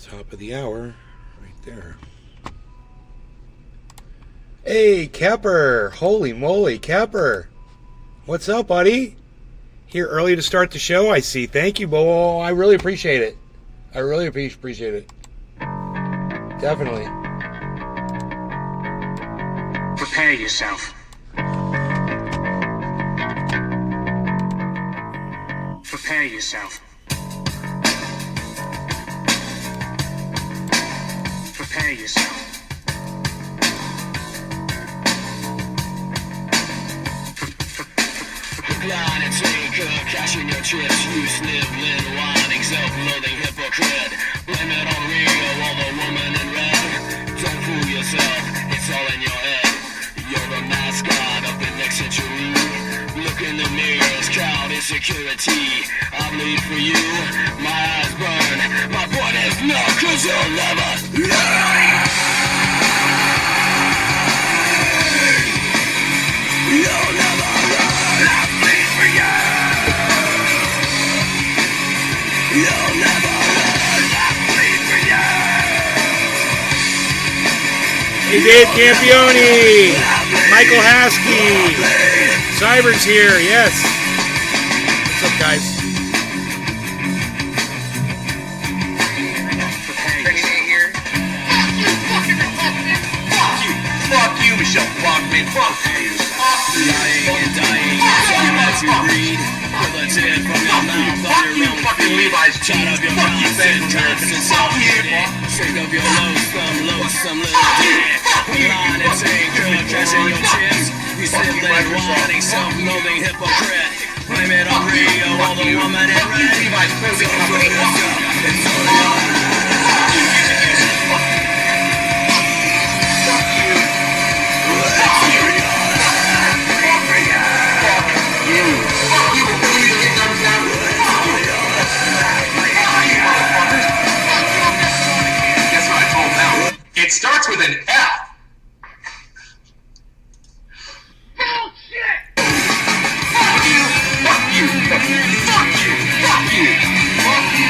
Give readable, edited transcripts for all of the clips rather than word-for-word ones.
Top of the hour, right there. Hey, Kepper! Holy moly, Kepper! What's up, buddy? Here early to start the show, I see. Thank you, Bo. I really appreciate it. I really appreciate it. Definitely. Prepare yourself. Prepare yourself. Prepare yourself. Line and taker, cashing your chips, you sniveling, whining, self-loathing hypocrite. Blame it on Rio, all the woman in red. Don't fool yourself, it's all in your head. You're the mascot of the next century. Look in the mirrors, crowd insecurity. I bleed for you, my eyes burn. My point is no, cause you'll never learn. You'll never learn. I bleed for you. You'll never learn. I bleed for you. Hey, Dave Campione, Michael Haskey, Cyber's here, yes. What's up, guys? Fuck you, Michelle Bachman. Fuck you. Lying and dying, talking as you read. Pull a tear from your mouth, Fuck you, fucking Levi's Shut up jeans. your Fuck you, mouth, Ben and Jerkins. constant Fuck you. Sick of your loathsome little dick. Line and taker, cashing your chips. You sibling, whining, self-loathing hypocrite. Blame it on Rio, all the woman in Fuck you, red. Levi's clothing company. Fuck you. It's all yours. It starts with an F. Bullshit! Fuck you! Fuck you! Fuck you! Fuck you! Fuck you! Fuck you!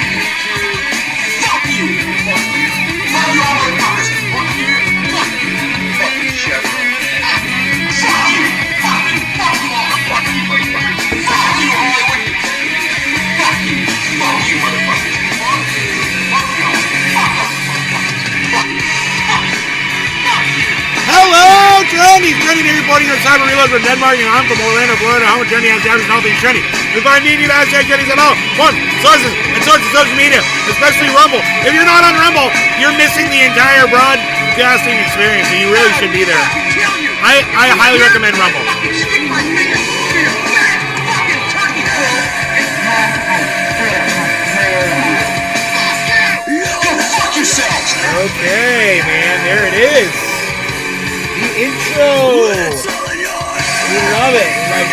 Fuck you! Fuck you! Fuck you, all motherfuckers! Fuck you! Fuck you! Fuck you, Chef! Fuck you! Fuck you! Fuck you all! Fuck you, motherfuckers! Fuck you, Hollywood! Fuck you! Fuck you, motherfuckers! Fuck you! Fuck you! Fuck you! Fuck you! Hello, Trendy! Trendy, everybody on Cyber Reload from Denmark, and I'm from Orlando, Florida. Home of Trendy on Jabs and all things trendy. You find me and you guys, Trendy's on all sources and sorts of social media, especially Rumble. If you're not on Rumble, you're missing the entire broadcasting experience, and you really should be there. I highly recommend Rumble. Okay, man, there it is. The intro. We love it. Like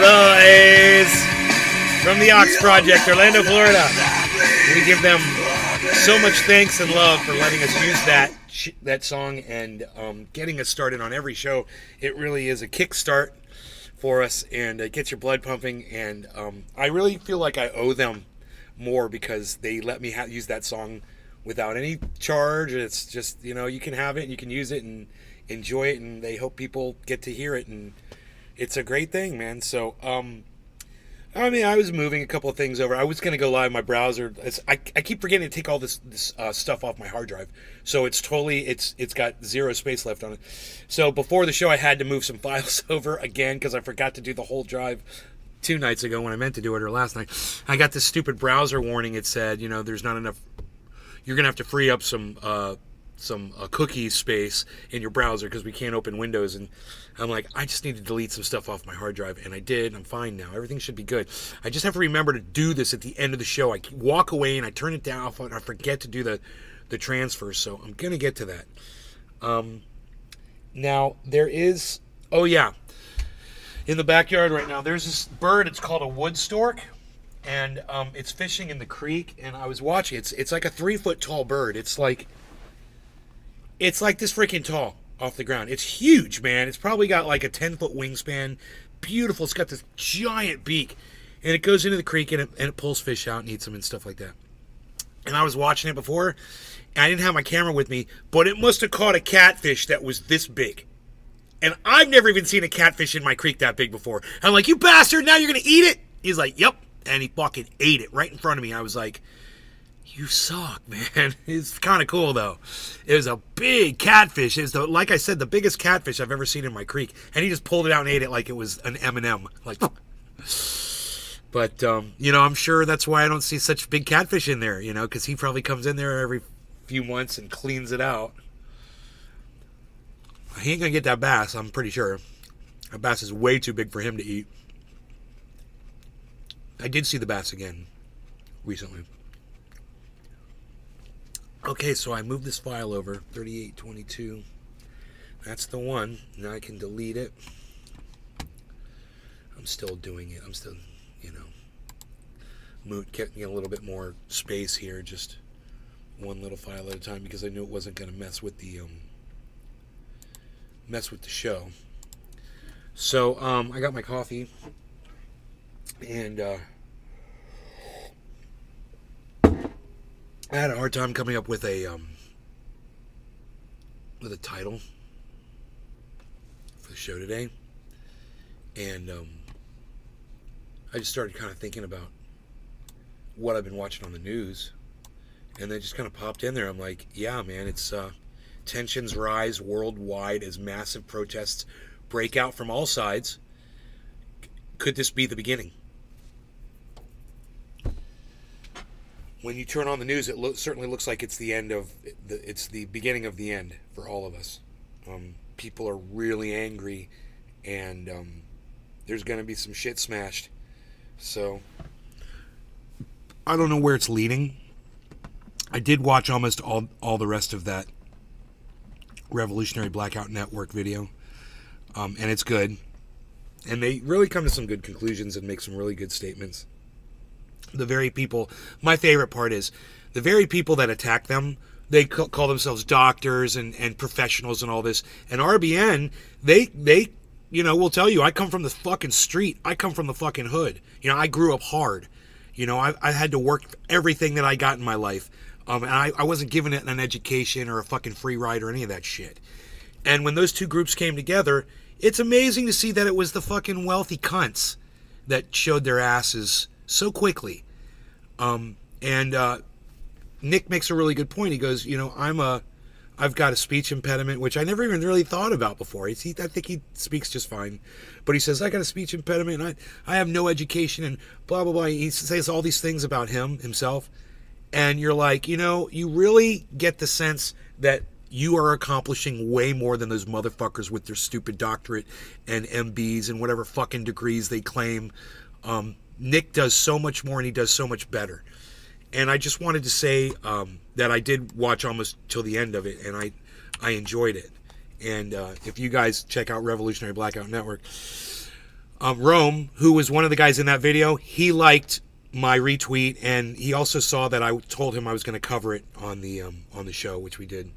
boys from the Ox Project, Orlando, Florida. We give them so much thanks and love for letting us use that song and getting us started on every show. It really is a kickstart for us, and it gets your blood pumping. And I really feel like I owe them more because they let me use that song without any charge. It's just, you can have it and you can use it and enjoy it, and they hope people get to hear it, and it's a great thing, man. So I was moving a couple of things over. I was going to go live my browser. I keep forgetting to take all this stuff off my hard drive, so it's got zero space left on it. So before the show, I had to move some files over again because I forgot to do the whole drive 2 nights ago when I meant to do it, or last night. I got this stupid browser warning. It said, there's not enough. You're going to have to free up some cookie space in your browser because we can't open Windows. And I'm like, I just need to delete some stuff off my hard drive, and I did. I'm fine now. Everything should be good. I just have to remember to do this at the end of the show. I walk away and I turn it down, and I forget to do the transfer. So I'm gonna get to that. Now there is, in the backyard right now, there's this bird. It's called a wood stork. And it's fishing in the creek, and I was watching. It's like a 3-foot tall bird. It's like this freaking tall off the ground. It's huge, man. It's probably got like a 10-foot wingspan. Beautiful. It's got this giant beak, and it goes into the creek and it pulls fish out and eats them and stuff like that. and I was watching it before, and I didn't have my camera with me, but it must have caught a catfish that was this big. And I've never even seen a catfish in my creek that big before. And I'm like, you bastard, now you're going to eat it? He's like, yep. And he fucking ate it right in front of me. I was like, you suck, man. It's kind of cool, though. It was a big catfish. It was, like I said, the biggest catfish I've ever seen in my creek. And he just pulled it out and ate it like it was an M&M. Like, but, you know, I'm sure that's why I don't see such big catfish in there, you know, because he probably comes in there every few months and cleans it out. He ain't gonna get that bass, I'm pretty sure. That bass is way too big for him to eat. I did see the bass again recently. Okay, so I moved this file over, 3822. That's the one. Now I can delete it. I'm still doing it. I'm still, you know, getting a little bit more space here, just one little file at a time, because I knew it wasn't gonna mess with the show. So I got my coffee, and I had a hard time coming up with a title for the show today, and I just started kind of thinking about what I've been watching on the news, and they just kind of popped in there. I'm like, yeah, man, it's tensions rise worldwide as massive protests break out from all sides. Could this be the beginning? When you turn on the news, it certainly looks like it's it's the beginning of the end for all of us. People are really angry, and there's going to be some shit smashed. So I don't know where it's leading. I did watch almost all the rest of that Revolutionary Blackout Network video, and it's good, and they really come to some good conclusions and make some really good statements. The very people, my favorite part is the very people that attack them, they call themselves doctors and professionals and all this, and RBN, they you know, will tell you, I come from the fucking street, I come from the fucking hood, you know, I grew up hard, you know, I had to work for everything that I got in my life. And I wasn't given it an education or a fucking free ride or any of that shit. And when those two groups came together, it's amazing to see that it was the fucking wealthy cunts that showed their asses so quickly. Nick makes a really good point. He goes, you know, I've got a speech impediment, which I never even really thought about before. I think he speaks just fine. But he says, I got a speech impediment, and I have no education, and blah, blah, blah. He says all these things about himself. And you're like, you know, you really get the sense that you are accomplishing way more than those motherfuckers with their stupid doctorate and MBs and whatever fucking degrees they claim. Nick does so much more, and he does so much better. And I just wanted to say that I did watch almost till the end of it, and I enjoyed it. And if you guys check out Revolutionary Blackout Network, Rome, who was one of the guys in that video, he liked my retweet, and he also saw that I told him I was going to cover it on the show, which we did.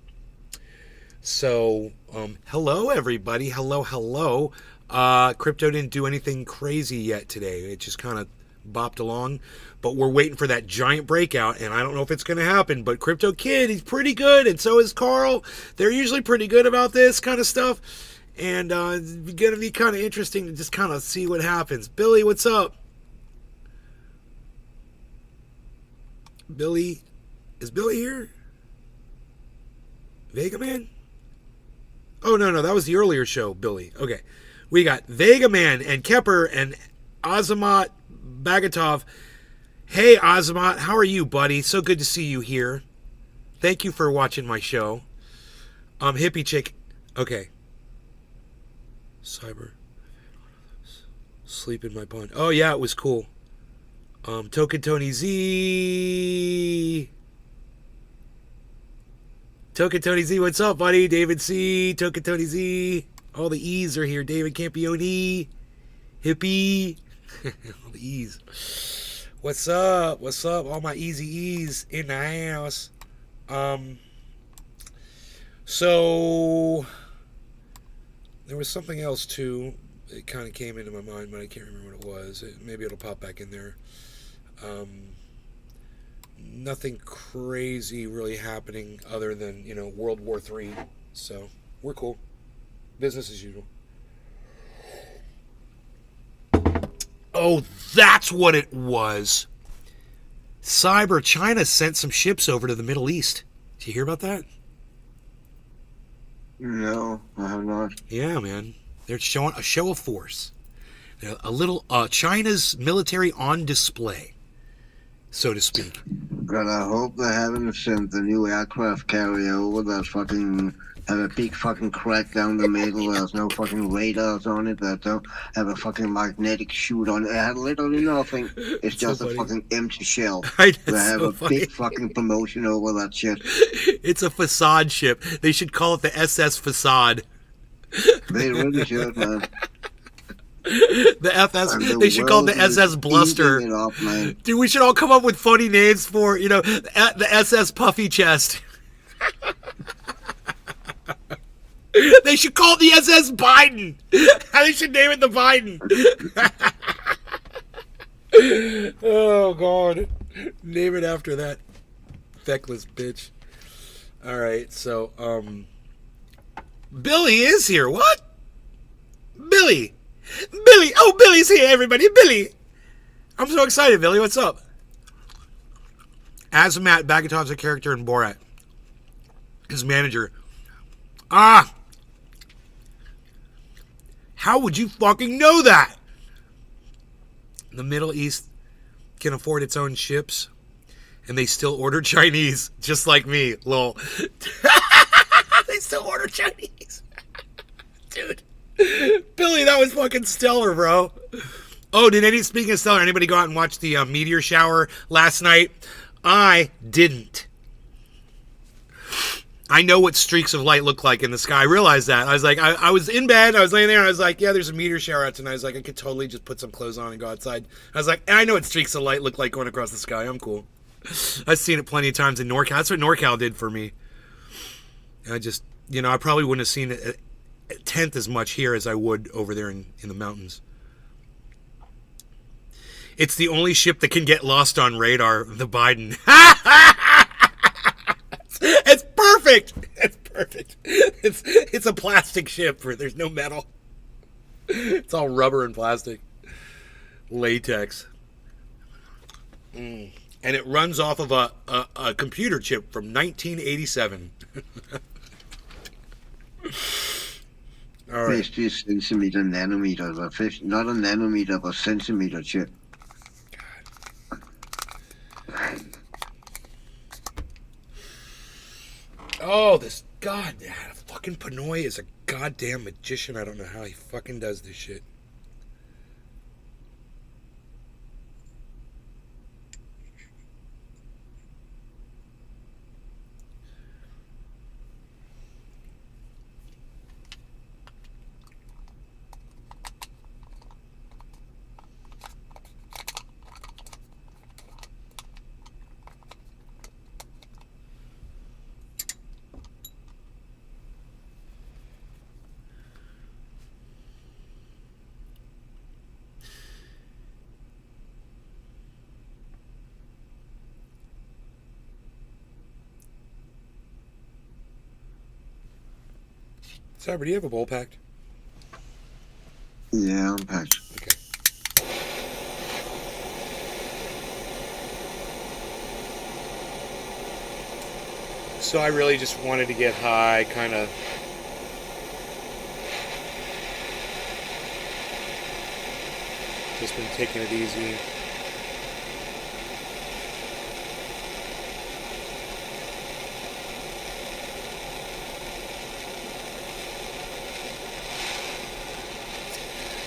So, hello everybody, hello. Crypto didn't do anything crazy yet today. It just kind of bopped along, but we're waiting for that giant breakout, and I don't know if it's going to happen, but Crypto Kid, he's pretty good, and so is Carl. They're usually pretty good about this kind of stuff, and it's going to be kind of interesting to just kind of see what happens. Billy, what's up? Billy, is Billy here? Vega Man? Oh, no, that was the earlier show, Billy. Okay. We got Vega Man and Kepper and Azamat Bagatov. Hey, Azamat, how are you, buddy? So good to see you here. Thank you for watching my show. Hippie Chick. Okay. Cyber. Sleep in my pond. Oh, yeah, it was cool. Token Tony Z. Token Tony Z, what's up, buddy? David C. Token Tony Z. All the E's are here. David Campione. Hippie. All the E's. What's up? What's up? All my easy E's in the house. So there was something else too. It kind of came into my mind, but I can't remember what it was. Maybe it'll pop back in there. nothing crazy really happening other than, World War III. So we're cool. Business as usual. Oh, that's what it was. Cyber China sent some ships over to the Middle East. Did you hear about that? No, I have not. Yeah, man. They're showing a show of force. A little China's military on display, so to speak. God, I hope they haven't sent the new aircraft carrier over that fucking have a big fucking crack down the middle. There's no fucking radars on it. That don't have a fucking magnetic chute on it. It had literally nothing. It's just a fucking empty shell. They have a big fucking promotion over that shit. It's a facade ship. They should call it the SS Facade. They really should, man. The FS. They should call it the SS Bluster. Up, dude, we should all come up with funny names for, the SS Puffy Chest. They should call it the SS Biden. They should name it the Biden. Oh, God. Name it after that feckless bitch. All right, so, Billy is here. What? Billy. Oh, Billy's here, everybody. Billy. I'm so excited, Billy. What's up? Azamat Bagatov's a character in Borat. His manager. How would you fucking know that? The Middle East can afford its own ships, and they still order Chinese, just like me, lol. They still order Chinese. Dude. Billy, that was fucking stellar, bro. Oh, speaking of stellar, anybody go out and watch the meteor shower last night? I didn't. I know what streaks of light look like in the sky. I realized that. I was like, I was in bed, I was laying there, and I was like, yeah, there's a meteor shower out tonight. I was like, I could totally just put some clothes on and go outside. I was like, I know what streaks of light look like going across the sky. I'm cool. I've seen it plenty of times in NorCal. That's what NorCal did for me. I just, I probably wouldn't have seen it a tenth as much here as I would over there in the mountains. It's the only ship that can get lost on radar, the Biden. It's perfect. It's perfect. It's a plastic ship. There's no metal. It's all rubber and plastic. Latex. And it runs off of a computer chip from 1987. All right. 50 centimeter nanometers, not a nanometer, but centimeter chip. Oh, this fucking Pinoy is a goddamn magician. I don't know how he fucking does this shit. Cyber, do you have a bowl packed? Yeah, I'm packed. Okay. So I really just wanted to get high, kind of. Just been taking it easy.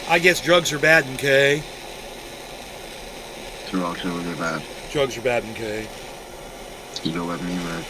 I guess drugs are bad in K. Drugs are really bad. Drugs are bad in K. You go with me, man.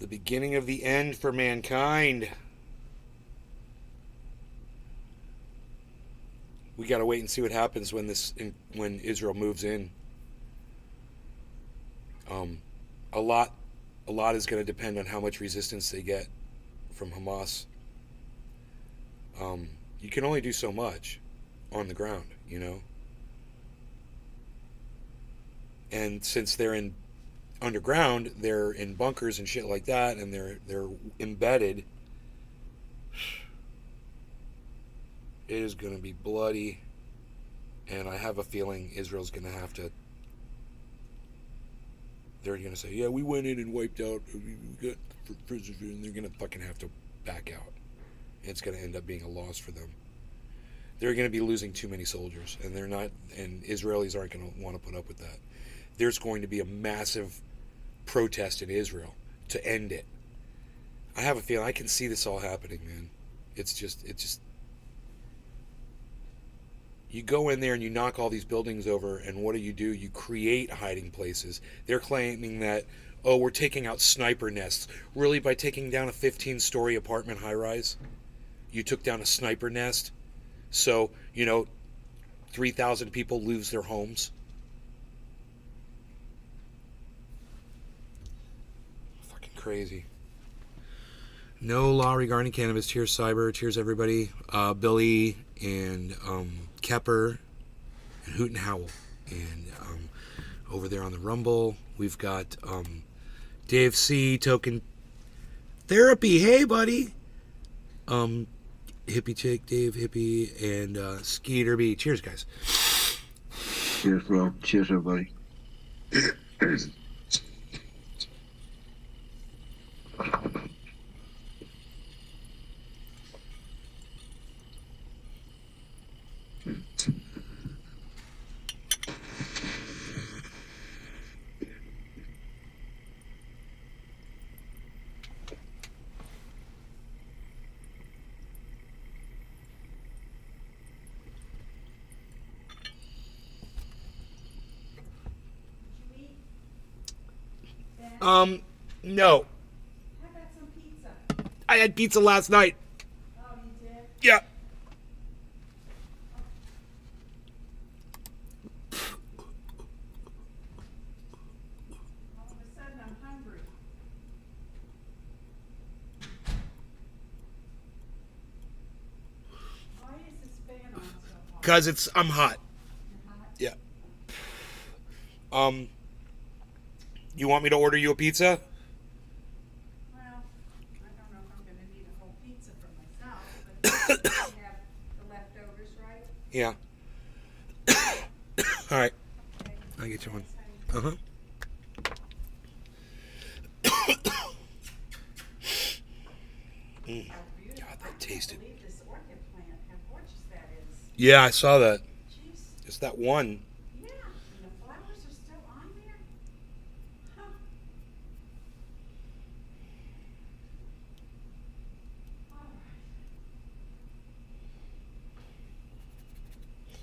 the beginning of the end for mankind. We got to wait and see what happens when Israel moves in. A lot is going to depend on how much resistance they get from Hamas. You can only do so much on the ground, you know. And since they're underground, they're in bunkers and shit like that, and they're embedded. It is going to be bloody, and I have a feeling Israel's going to have to. They're going to say, "Yeah, we went in and wiped out. We got prisoners," and they're going to fucking have to back out. It's going to end up being a loss for them. They're going to be losing too many soldiers, and they're not. And Israelis aren't going to want to put up with that. There's going to be a massive protest in Israel to end it. I have a feeling I can see this all happening, man. It's just. You go in there and you knock all these buildings over, and what do? You create hiding places. They're claiming that, oh, we're taking out sniper nests. Really, by taking down a 15-story apartment high-rise, you took down a sniper nest? So, 3,000 people lose their homes? Fucking crazy. No law regarding cannabis. Cheers, Cyber. Cheers, everybody. Billy and Kepper and Hoot and Howl. And over there on the Rumble, we've got Dave C. Token Therapy. Hey, buddy. Hippie Chick, Dave Hippie, and Skeeter B. Cheers, guys. Cheers, bro. Cheers, everybody. No. How about some pizza? I had pizza last night. Oh, you did? Yeah. All of a sudden, I'm hungry. Why is this fan on so hard? Because I'm hot. You're hot? Yeah. You want me to order you a pizza? Well, I don't know if I'm gonna need a whole pizza for myself, but I have the leftovers, right? Yeah. All right. Okay. I'll get you one. Thanks, honey. How beautiful. God, that I can't tasted. believe this orchid plant, how gorgeous that is. Yeah, I saw that. Jeez. Just that one. Yeah, and the flowers are still on there? Huh. All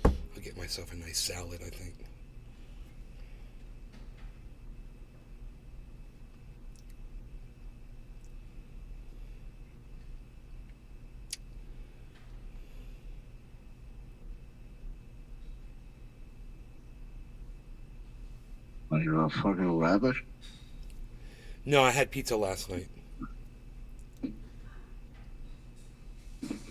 right. I'll get myself a nice salad, I think. Are you a fucking rabbit? No, I had pizza last night.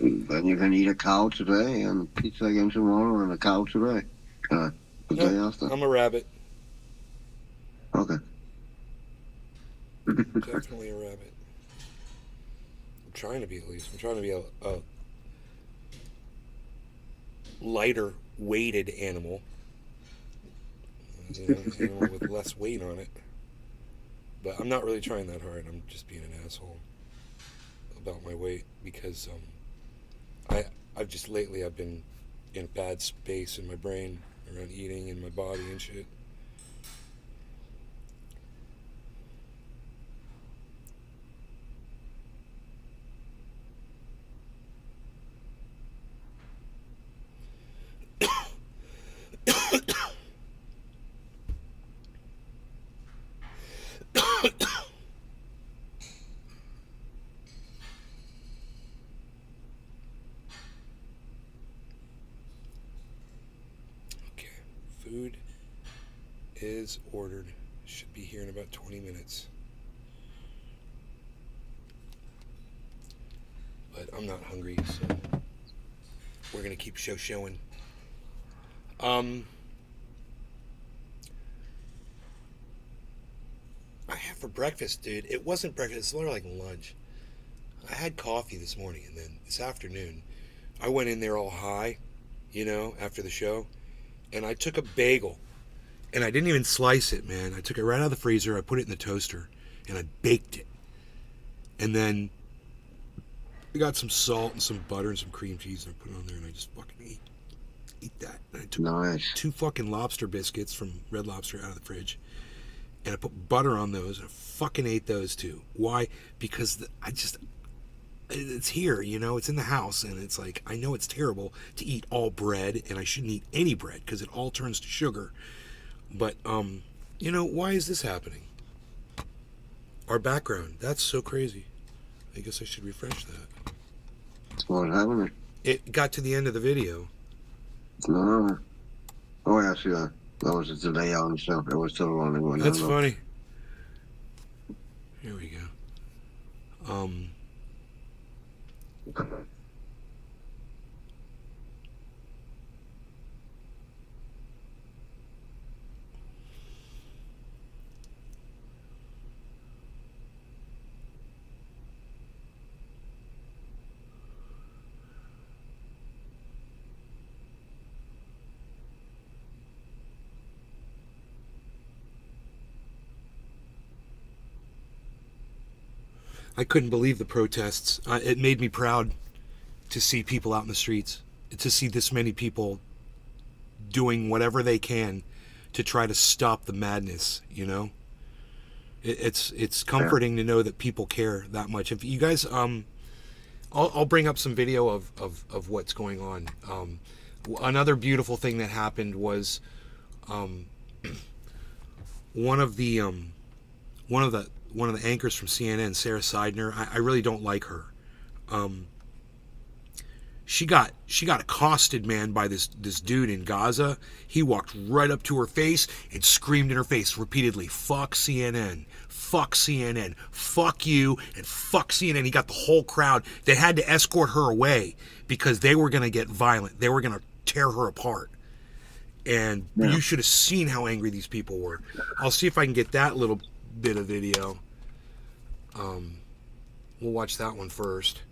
Then you can eat a cow today and pizza again tomorrow and a cow today. The day No, after. I'm a rabbit. Okay. Definitely a rabbit. I'm trying to be, at least. I'm trying to be a lighter weighted animal. Animal with less weight on it. But I'm not really trying that hard. I'm just being an asshole about my weight because I've just lately I've been in a bad space in my brain around eating and my body and shit. Food is ordered. Should be here in about 20 minutes. But I'm not hungry, so we're gonna keep showing. I had for breakfast, dude. It wasn't breakfast. It's more like lunch. I had coffee this morning, and then this afternoon, I went in there all high, after the show, and I took a bagel, and I didn't even slice it, man. I took it right out of the freezer. I put it in the toaster, and I baked it, and then I got some salt and some butter and some cream cheese, and I put it on there, and I just fucking eat that. And I took Nice. 2 fucking lobster biscuits from Red Lobster out of the fridge, and I put butter on those, and I fucking ate those too. Why? Because it's here, it's in the house, and it's like, I know it's terrible to eat all bread, and I shouldn't eat any bread because it all turns to sugar. But, why is this happening? Our background, that's so crazy. I guess I should refresh that. That's what happened. It got to the end of the video. No. Oh, yeah, see that. That was a delay on stuff. It was still running when That's I looked. funny. Here we go. I couldn't believe the protests. It made me proud to see people out in the streets, to see this many people doing whatever they can to try to stop the madness, It's comforting to know that people care that much. If you guys, I'll bring up some video of what's going on. Another beautiful thing that happened was one of the anchors from CNN, Sarah Seidner. I really don't like her. She got accosted, man, by this dude in Gaza. He walked right up to her face and screamed in her face repeatedly, "Fuck CNN, fuck CNN, fuck you, and fuck CNN." He got the whole crowd. They had to escort her away because they were going to get violent. They were going to tear her apart. And you should have seen how angry these people were. I'll see if I can get that little bit of video. We'll watch that one first.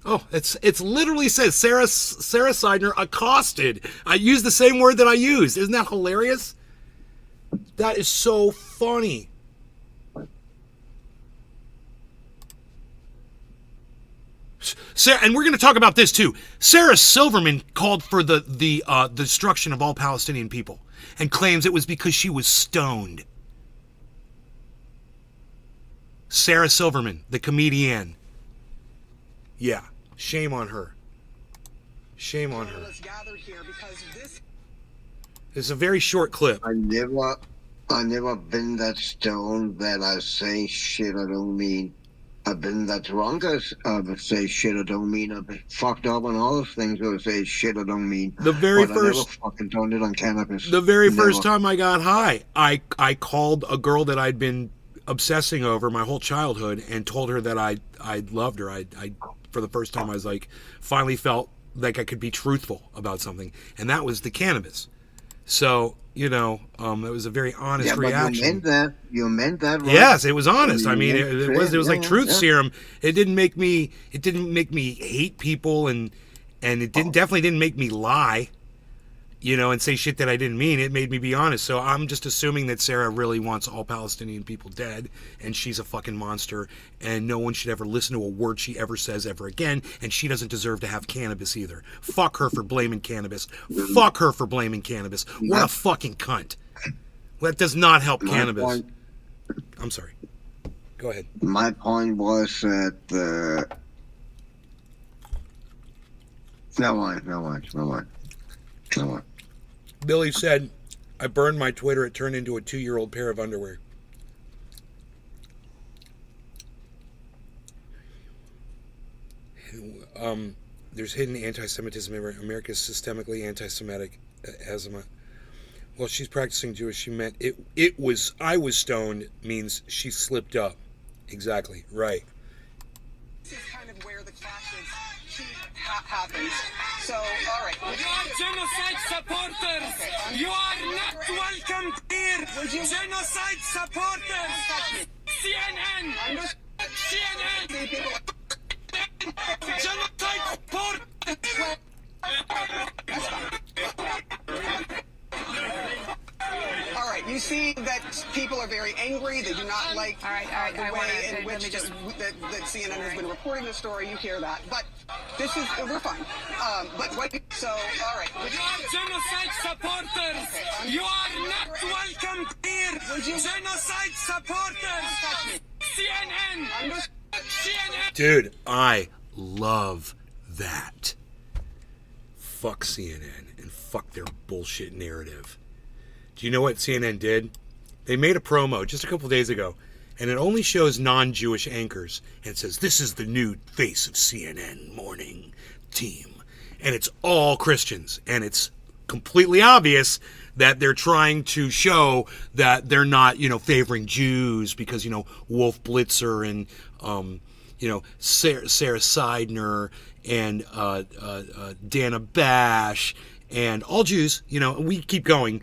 Oh, it's literally says Sarah Seidner accosted. I used the same word that I used. Isn't that hilarious? That is so funny. Sarah, and we're going to talk about this too. Sarah Silverman called for the destruction of all Palestinian people and claims it was because she was stoned. Sarah Silverman, the comedian. Yeah, shame on her. Shame on her. It's a very short clip. I never been that stoned that I say shit I don't mean. I've been that drunk I say shit I don't mean. I've been fucked up on all those things I say shit I don't mean. The very but first, I never fucking done it on cannabis. the very Never. first time I got high, I called a girl that I'd been obsessing over my whole childhood and told her that I loved her. I for the first time I was like, finally felt like I could be truthful about something, and that was the cannabis. So it was a very honest reaction. But you meant that, right? Yes, it was honest. I mean, it was like truth yeah. serum. It didn't make me hate people, and it definitely didn't make me lie, and say shit that I didn't mean. It made me be honest. So I'm just assuming that Sarah really wants all Palestinian people dead, and she's a fucking monster, and no one should ever listen to a word she ever says ever again, and she doesn't deserve to have cannabis either. Fuck her for blaming cannabis. Fuck her for blaming cannabis. What a fucking cunt. That does not help cannabis. I'm sorry. Go ahead. My point was that no one. Billy said, I burned my Twitter. It turned into a 2-year-old pair of underwear. there's hidden anti-Semitism everywhere. America's systemically anti-Semitic. Well, she's practicing Jewish. She meant it was, I was stoned means she slipped up. Exactly, right. This is kind of where the clashes happens. So, all right. You are genocide supporters. You are not welcome here. Genocide supporters. CNN. CNN. Genocide supporters. All right, you see that people are very angry. They do not like All right, the I way wanna- in let me which just- that CNN has been reporting the story. You hear that, but this is we're fine. But what? So all right. You are genocide supporters. You are not welcome here. Genocide supporters. CNN. CNN. Dude, I love that. Fuck CNN and fuck their bullshit narrative. Do you know what CNN did? They made a promo just a couple days ago, and it only shows non-Jewish anchors, and it says, "This is the new face of CNN morning team." And it's all Christians, and it's completely obvious that they're trying to show that they're not, favoring Jews because, Wolf Blitzer and, Sarah Seidner and Dana Bash and all Jews, we keep going.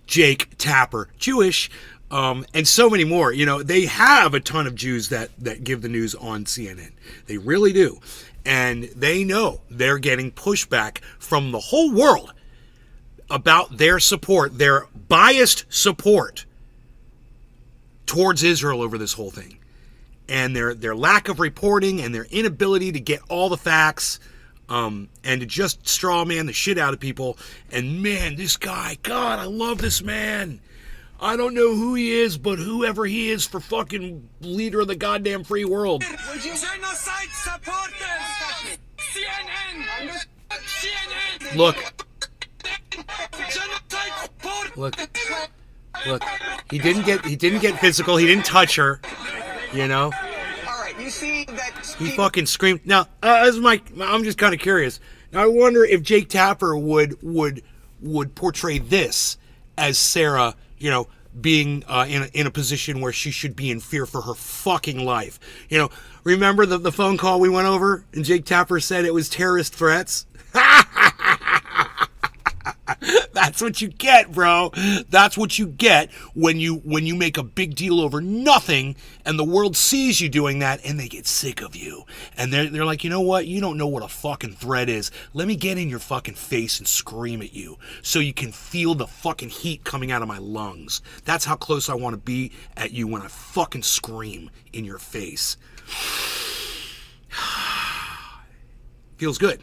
Jake Tapper, Jewish, and so many more. They have a ton of Jews that give the news on CNN. They really do. And they know they're getting pushback from the whole world about their support, their biased support towards Israel over this whole thing. And their lack of reporting and their inability to get all the facts, and to just straw man the shit out of people. And man, this guy, God, I love this man. I don't know who he is, but whoever he is for fucking leader of the goddamn free world. Genocide supporters. CNN. CNN. Look, Genocide supporters. look. He didn't get physical. He didn't touch her. All right, you see that He fucking screamed. Now, I'm just kind of curious. Now, I wonder if Jake Tapper would portray this as Sarah, being in a position where she should be in fear for her fucking life. Remember the phone call we went over, and Jake Tapper said it was terrorist threats. That's what you get, bro. That's what you get when you make a big deal over nothing, and the world sees you doing that, and they get sick of you. And they're like, you know what? You don't know what a fucking threat is. Let me get in your fucking face and scream at you so you can feel the fucking heat coming out of my lungs. That's how close I want to be at you when I fucking scream in your face. Feels good.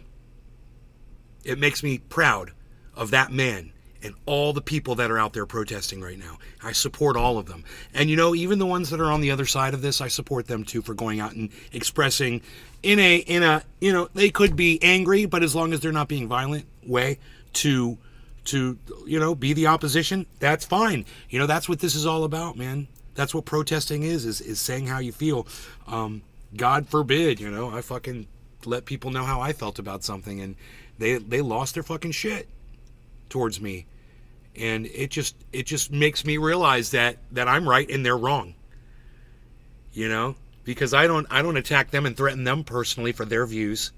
It makes me proud of that man and all the people that are out there protesting right now. I support all of them. And even the ones that are on the other side of this, I support them too for going out and expressing in a they could be angry, but as long as they're not being violent way to be the opposition, that's fine. That's what this is all about, man. That's what protesting is saying how you feel. God forbid, I fucking let people know how I felt about something, and they lost their fucking shit towards me, and it just makes me realize that I'm right and they're wrong, because I don't attack them and threaten them personally for their views,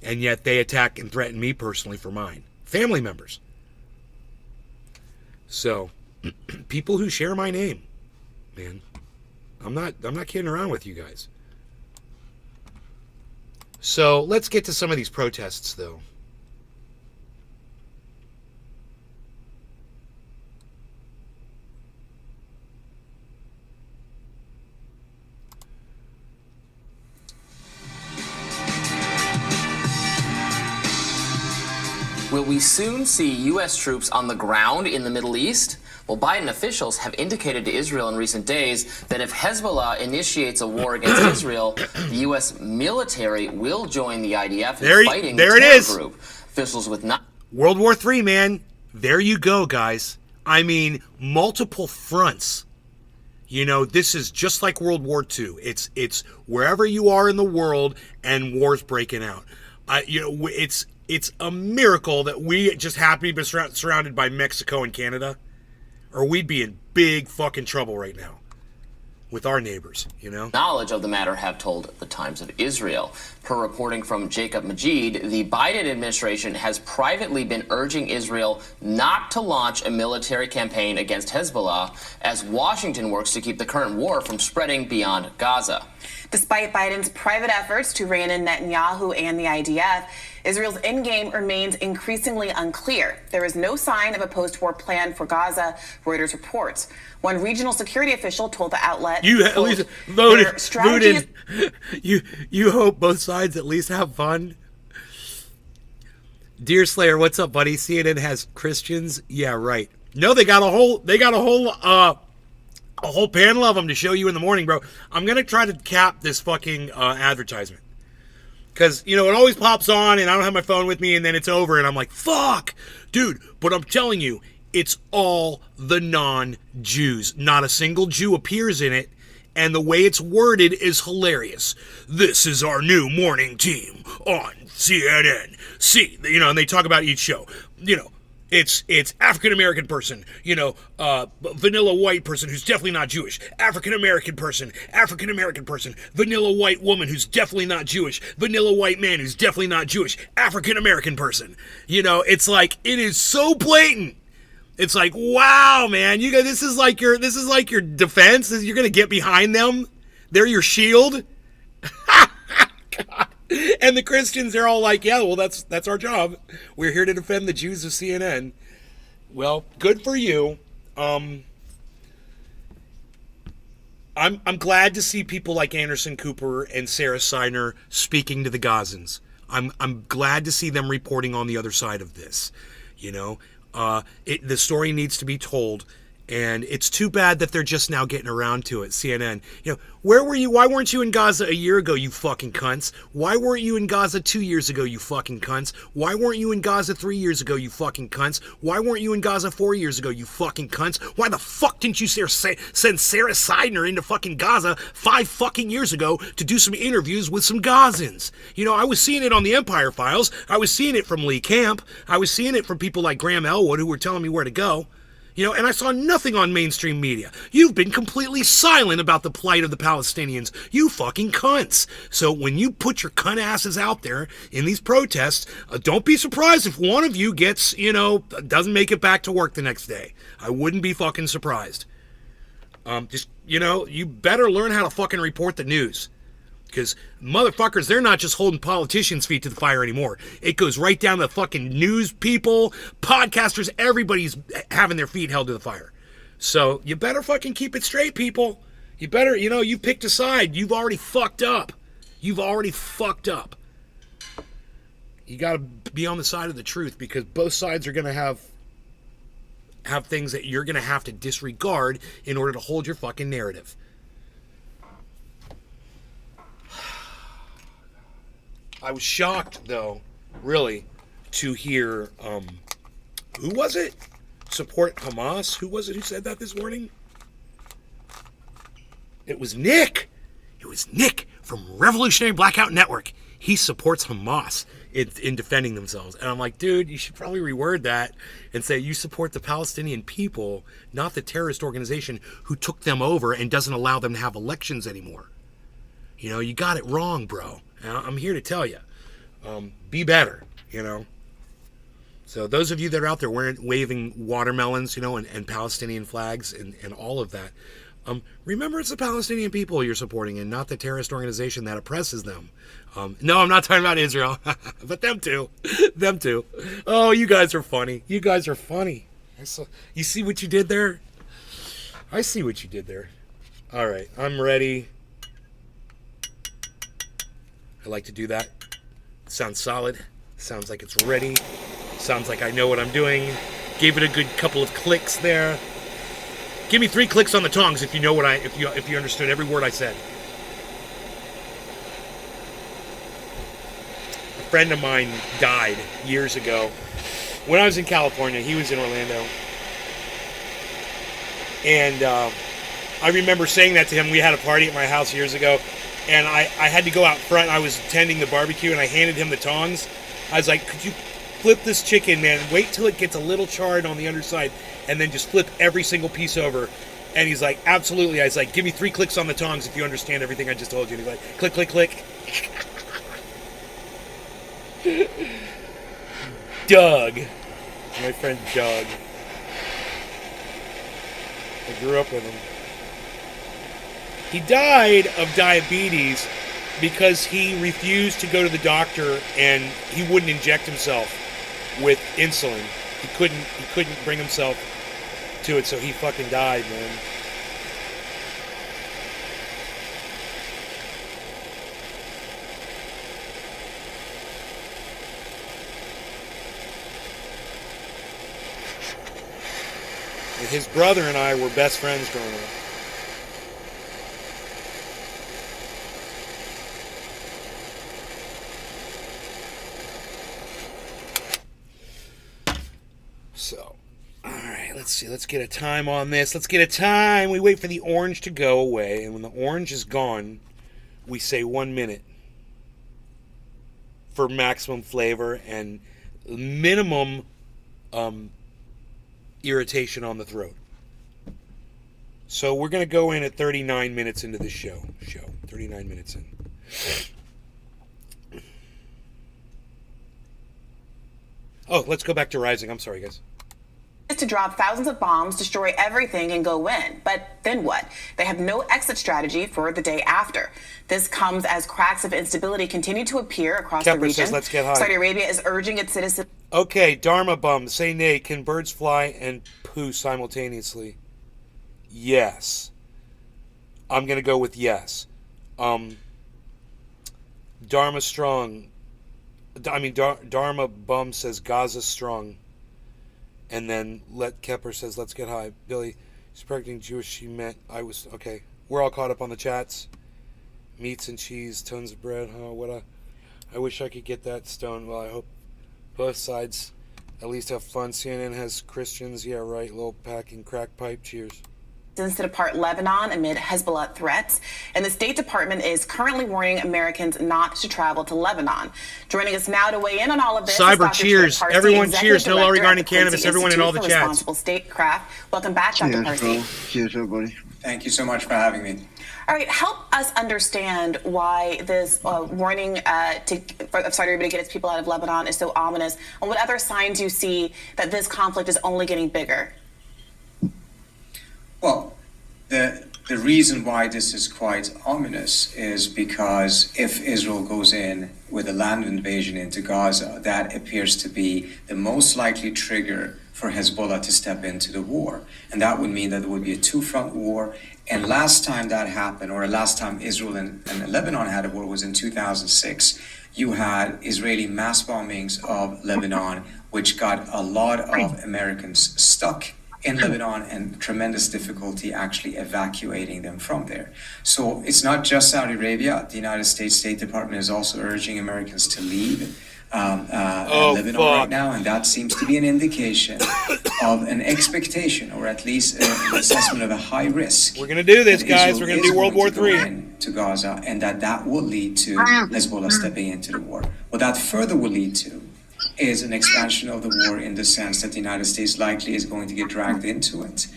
and yet they attack and threaten me personally for mine. Family members. So people who share my name, man, I'm not kidding around with you guys. So let's get to some of these protests though. Will we soon see U.S. troops on the ground in the Middle East? Well, Biden officials have indicated to Israel in recent days that if Hezbollah initiates a war against Israel, the U.S. military will join the IDF in fighting the terror group. Officials with World War III, man. There you go, guys. I mean, multiple fronts. You know, this is just like World War II. It's wherever you are in the world and war's breaking out. It's a miracle that we just happen to be surrounded by Mexico and Canada, or we'd be in big fucking trouble right now with our neighbors, you know? Knowledge of the matter have told the Times of Israel. Per reporting from Jacob Majid, the Biden administration has privately been urging Israel not to launch a military campaign against Hezbollah as Washington works to keep the current war from spreading beyond Gaza. Despite Biden's private efforts to rein in Netanyahu and the IDF, Israel's endgame remains increasingly unclear. There is no sign of a post-war plan for Gaza, Reuters reports. One regional security official told the outlet, You at quote, least "Their strategy voted. You hope both sides at least have fun. Deer Slayer, what's up, buddy? CNN has Christians. Yeah, right. No, they got a whole panel of them to show you in the morning, bro. I'm gonna try to cap this fucking advertisement. Because, you know, it always pops on and I don't have my phone with me and then it's over and I'm like, fuck! Dude, but I'm telling you, it's all the non-Jews. Not a single Jew appears in it, and the way it's worded is hilarious. This is our new morning team on CNN. See, you know, and they talk about each show. You know, it's African-American person, you know, vanilla white person who's definitely not Jewish, African-American person, vanilla white woman who's definitely not Jewish, vanilla white man who's definitely not Jewish, African-American person. You know, it's like, it is so blatant. It's like, wow, man, you guys, this is like your defense. You're gonna get behind them. They're your shield. God. And the Christians, they're all like, yeah, well, that's our job. We're here to defend the Jews of CNN. Well, good for you. I'm glad to see people like Anderson Cooper and Sarah Sidner speaking to the Gazans. I'm glad to see them reporting on the other side of this. You know, the story needs to be told. And it's too bad that they're just now getting around to it, CNN. You know, where were you? Why weren't you in Gaza a year ago, you fucking cunts? Why weren't you in Gaza 2 years ago, you fucking cunts? Why weren't you in Gaza 3 years ago, you fucking cunts? Why weren't you in Gaza 4 years ago, you fucking cunts? Why the fuck didn't you send Sarah Sidner into fucking Gaza 5 fucking years ago to do some interviews with some Gazans? You know, I was seeing it on the Empire Files. I was seeing it from Lee Camp. I was seeing it from people like Graham Elwood who were telling me where to go. You know, and I saw nothing on mainstream media. You've been completely silent about the plight of the Palestinians. You fucking cunts. So when you put your cunt asses out there in these protests, don't be surprised if one of you gets, you know, doesn't make it back to work the next day. I wouldn't be fucking surprised. Just, you know, you better learn how to fucking report the news. Because motherfuckers, they're not just holding politicians' feet to the fire anymore. It goes right down to fucking news people, podcasters, everybody's having their feet held to the fire. So you better fucking keep it straight, people. You better, you know, you picked a side. You've already fucked up. You gotta be on the side of the truth because both sides are gonna have things that you're gonna have to disregard in order to hold your fucking narrative. I was shocked, though, really, to hear, who was it? Support Hamas? Who was it who said that this morning? It was Nick. It was Nick from Revolutionary Blackout Network. He supports Hamas in defending themselves. And I'm like, dude, you should probably reword that and say you support the Palestinian people, not the terrorist organization who took them over and doesn't allow them to have elections anymore. You know, you got it wrong, bro. I'm here to tell you, be better, you know. So those of you that are out there waving watermelons, you know, and Palestinian flags and all of that, remember it's the Palestinian people you're supporting and not the terrorist organization that oppresses them. No, I'm not talking about Israel, but them too. Oh, you guys are funny. You see what you did there? I see what you did there. All right, I'm ready. I like to do that. Sounds solid. Sounds like it's ready. Sounds like I know what I'm doing. Gave it a good couple of clicks there. Give me 3 clicks on the tongs if you know if you understood every word I said. A friend of mine died years ago. When I was in California, he was in Orlando. And I remember saying that to him. We had a party at my house years ago, and I had to go out front. I was tending the barbecue, and I handed him the tongs. I was like, could you flip this chicken, man? Wait till it gets a little charred on the underside, and then just flip every single piece over. And he's like, absolutely. I was like, give me 3 clicks on the tongs if you understand everything I just told you. And he's like, click, click, click. Doug. My friend Doug. I grew up with him. He died of diabetes because he refused to go to the doctor and he wouldn't inject himself with insulin. He couldn't bring himself to it, so he fucking died, man. His brother and I were best friends growing up. So, alright, let's see. Let's get a time on this. Let's get a time. We wait for the orange to go away, and when the orange is gone, we say 1 minute for maximum flavor and minimum irritation on the throat. So we're going to go in at 39 minutes into this show. 39 minutes in. Oh, let's go back to Rising. I'm sorry, guys. To drop thousands of bombs, destroy everything, and go in. But then what? They have no exit strategy for the day after. This comes as cracks of instability continue to appear across the Kepler region. says, let's get high. Saudi Arabia is urging its citizens. Okay, Dharma Bum, say nay. Can birds fly and poo simultaneously? Yes. I'm going to go with yes. Dharma Strong. Dharma Bum says Gaza Strong. And then Kepler says, let's get high. Billy, she's pregnant Jewish. She meant I was... Okay, we're all caught up on the chats. Meats and cheese, tons of bread. Oh, I wish I could get that stone. Well, I hope both sides at least have fun. CNN has Christians. Yeah, right. Little packing crack pipe. Cheers. To depart Lebanon amid Hezbollah threats, and the State Department is currently warning Americans not to travel to Lebanon. Joining us now to weigh in on all of this is Cyber Dr. cheers. Parsi, Everyone Executive cheers. No law Director regarding at the Quincy cannabis. Everyone in all the Institute for chats. Responsible Statecraft. Welcome back, Dr. Cheers, Parsi. bro. Cheers, everybody. Thank you so much for having me. All right, help us understand why this warning of Saudi Arabia to get its people out of Lebanon is so ominous, and what other signs you see that this conflict is only getting bigger. Well, the reason why this is quite ominous is because if Israel goes in with a land invasion into Gaza, that appears to be the most likely trigger for Hezbollah to step into the war. And that would mean that there would be a two-front war. And last time that happened, or last time Israel and Lebanon had a war, was in 2006. You had Israeli mass bombings of Lebanon, which got a lot of Americans stuck in Lebanon and tremendous difficulty actually evacuating them from there. So it's not just Saudi Arabia. The United States State Department is also urging Americans to leave Lebanon right now, and that seems to be an indication of an expectation, or at least an assessment of a high risk. We're going to do this, guys. We're going to do World War III. To Gaza, and that will lead to Hezbollah stepping into the war. What that further will lead to is an expansion of the war in the sense that the United States likely is going to get dragged into it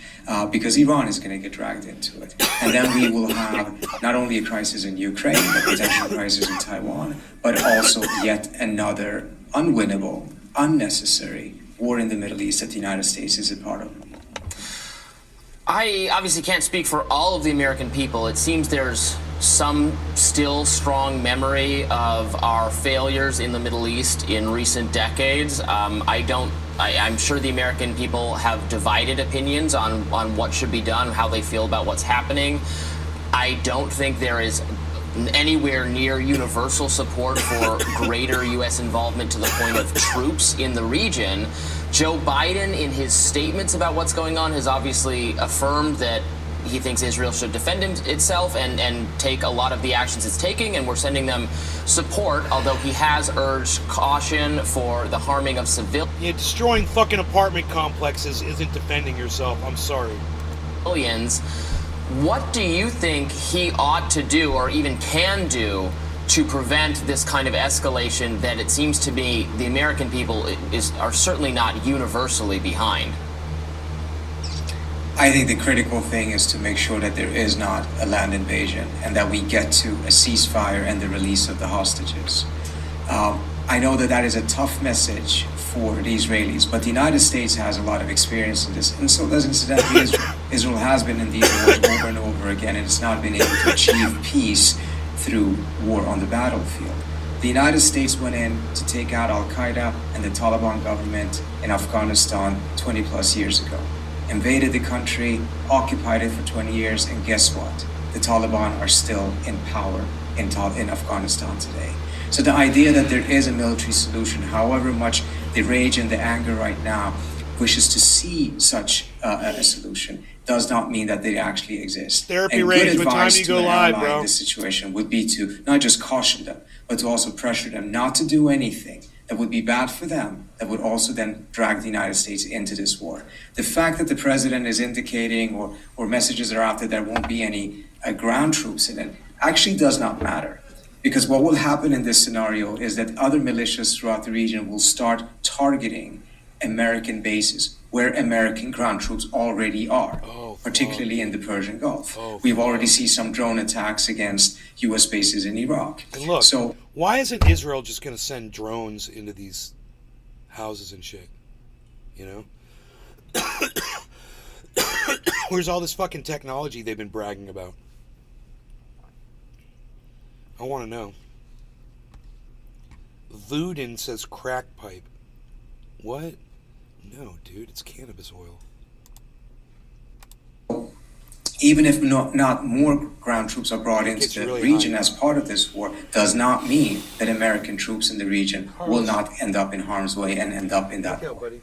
because Iran is going to get dragged into it. And then we will have not only a crisis in Ukraine, but potential crisis in Taiwan, but also yet another unwinnable, unnecessary war in the Middle East that the United States is a part of. I obviously can't speak for all of the American people. It seems there's some still strong memory of our failures in the Middle East in recent decades. I'm sure the American people have divided opinions on what should be done, how they feel about what's happening. I don't think there is anywhere near universal support for greater U.S. involvement to the point of troops in the region. Joe Biden, in his statements about what's going on, has obviously affirmed that he thinks Israel should defend itself and take a lot of the actions it's taking, and we're sending them support, although he has urged caution for the harming of civilians. Yeah, destroying fucking apartment complexes isn't defending yourself. I'm sorry. What do you think he ought to do or even can do to prevent this kind of escalation that it seems to be the American people are certainly not universally behind? I think the critical thing is to make sure that there is not a land invasion and that we get to a ceasefire and the release of the hostages. I know that that is a tough message for the Israelis, but the United States has a lot of experience in this, and so does incidentally Israel. Israel has been in these wars over and over again, and it's not been able to achieve peace through war on the battlefield. The United States went in to take out Al-Qaeda and the Taliban government in Afghanistan 20 plus years ago. Invaded the country, occupied it for 20 years, and guess what? The Taliban are still in power in Afghanistan today. So the idea that there is a military solution, however much the rage and the anger right now wishes to see such a solution, does not mean that they actually exist. Therapy and range, good what time advice do you to go an live, ally bro? in this situation would be to not just caution them, but to also pressure them not to do anything that would be bad for them, that would also then drag the United States into this war. The fact that the president is indicating or messages are out there won't be any ground troops in it actually does not matter. Because what will happen in this scenario is that other militias throughout the region will start targeting American bases where American ground troops already are, particularly in the Persian Gulf. We've already seen some drone attacks against U.S. bases in Iraq. And look, So why isn't Israel just going to send drones into these houses and shit? You know? Where's all this fucking technology they've been bragging about? I want to know. Voodin says crack pipe. What? No, dude, it's cannabis oil. even if not more ground troops are brought into gets the really region high. as part of this war, does not mean that American troops in the region will not end up in harm's way and end up in that war. buddy.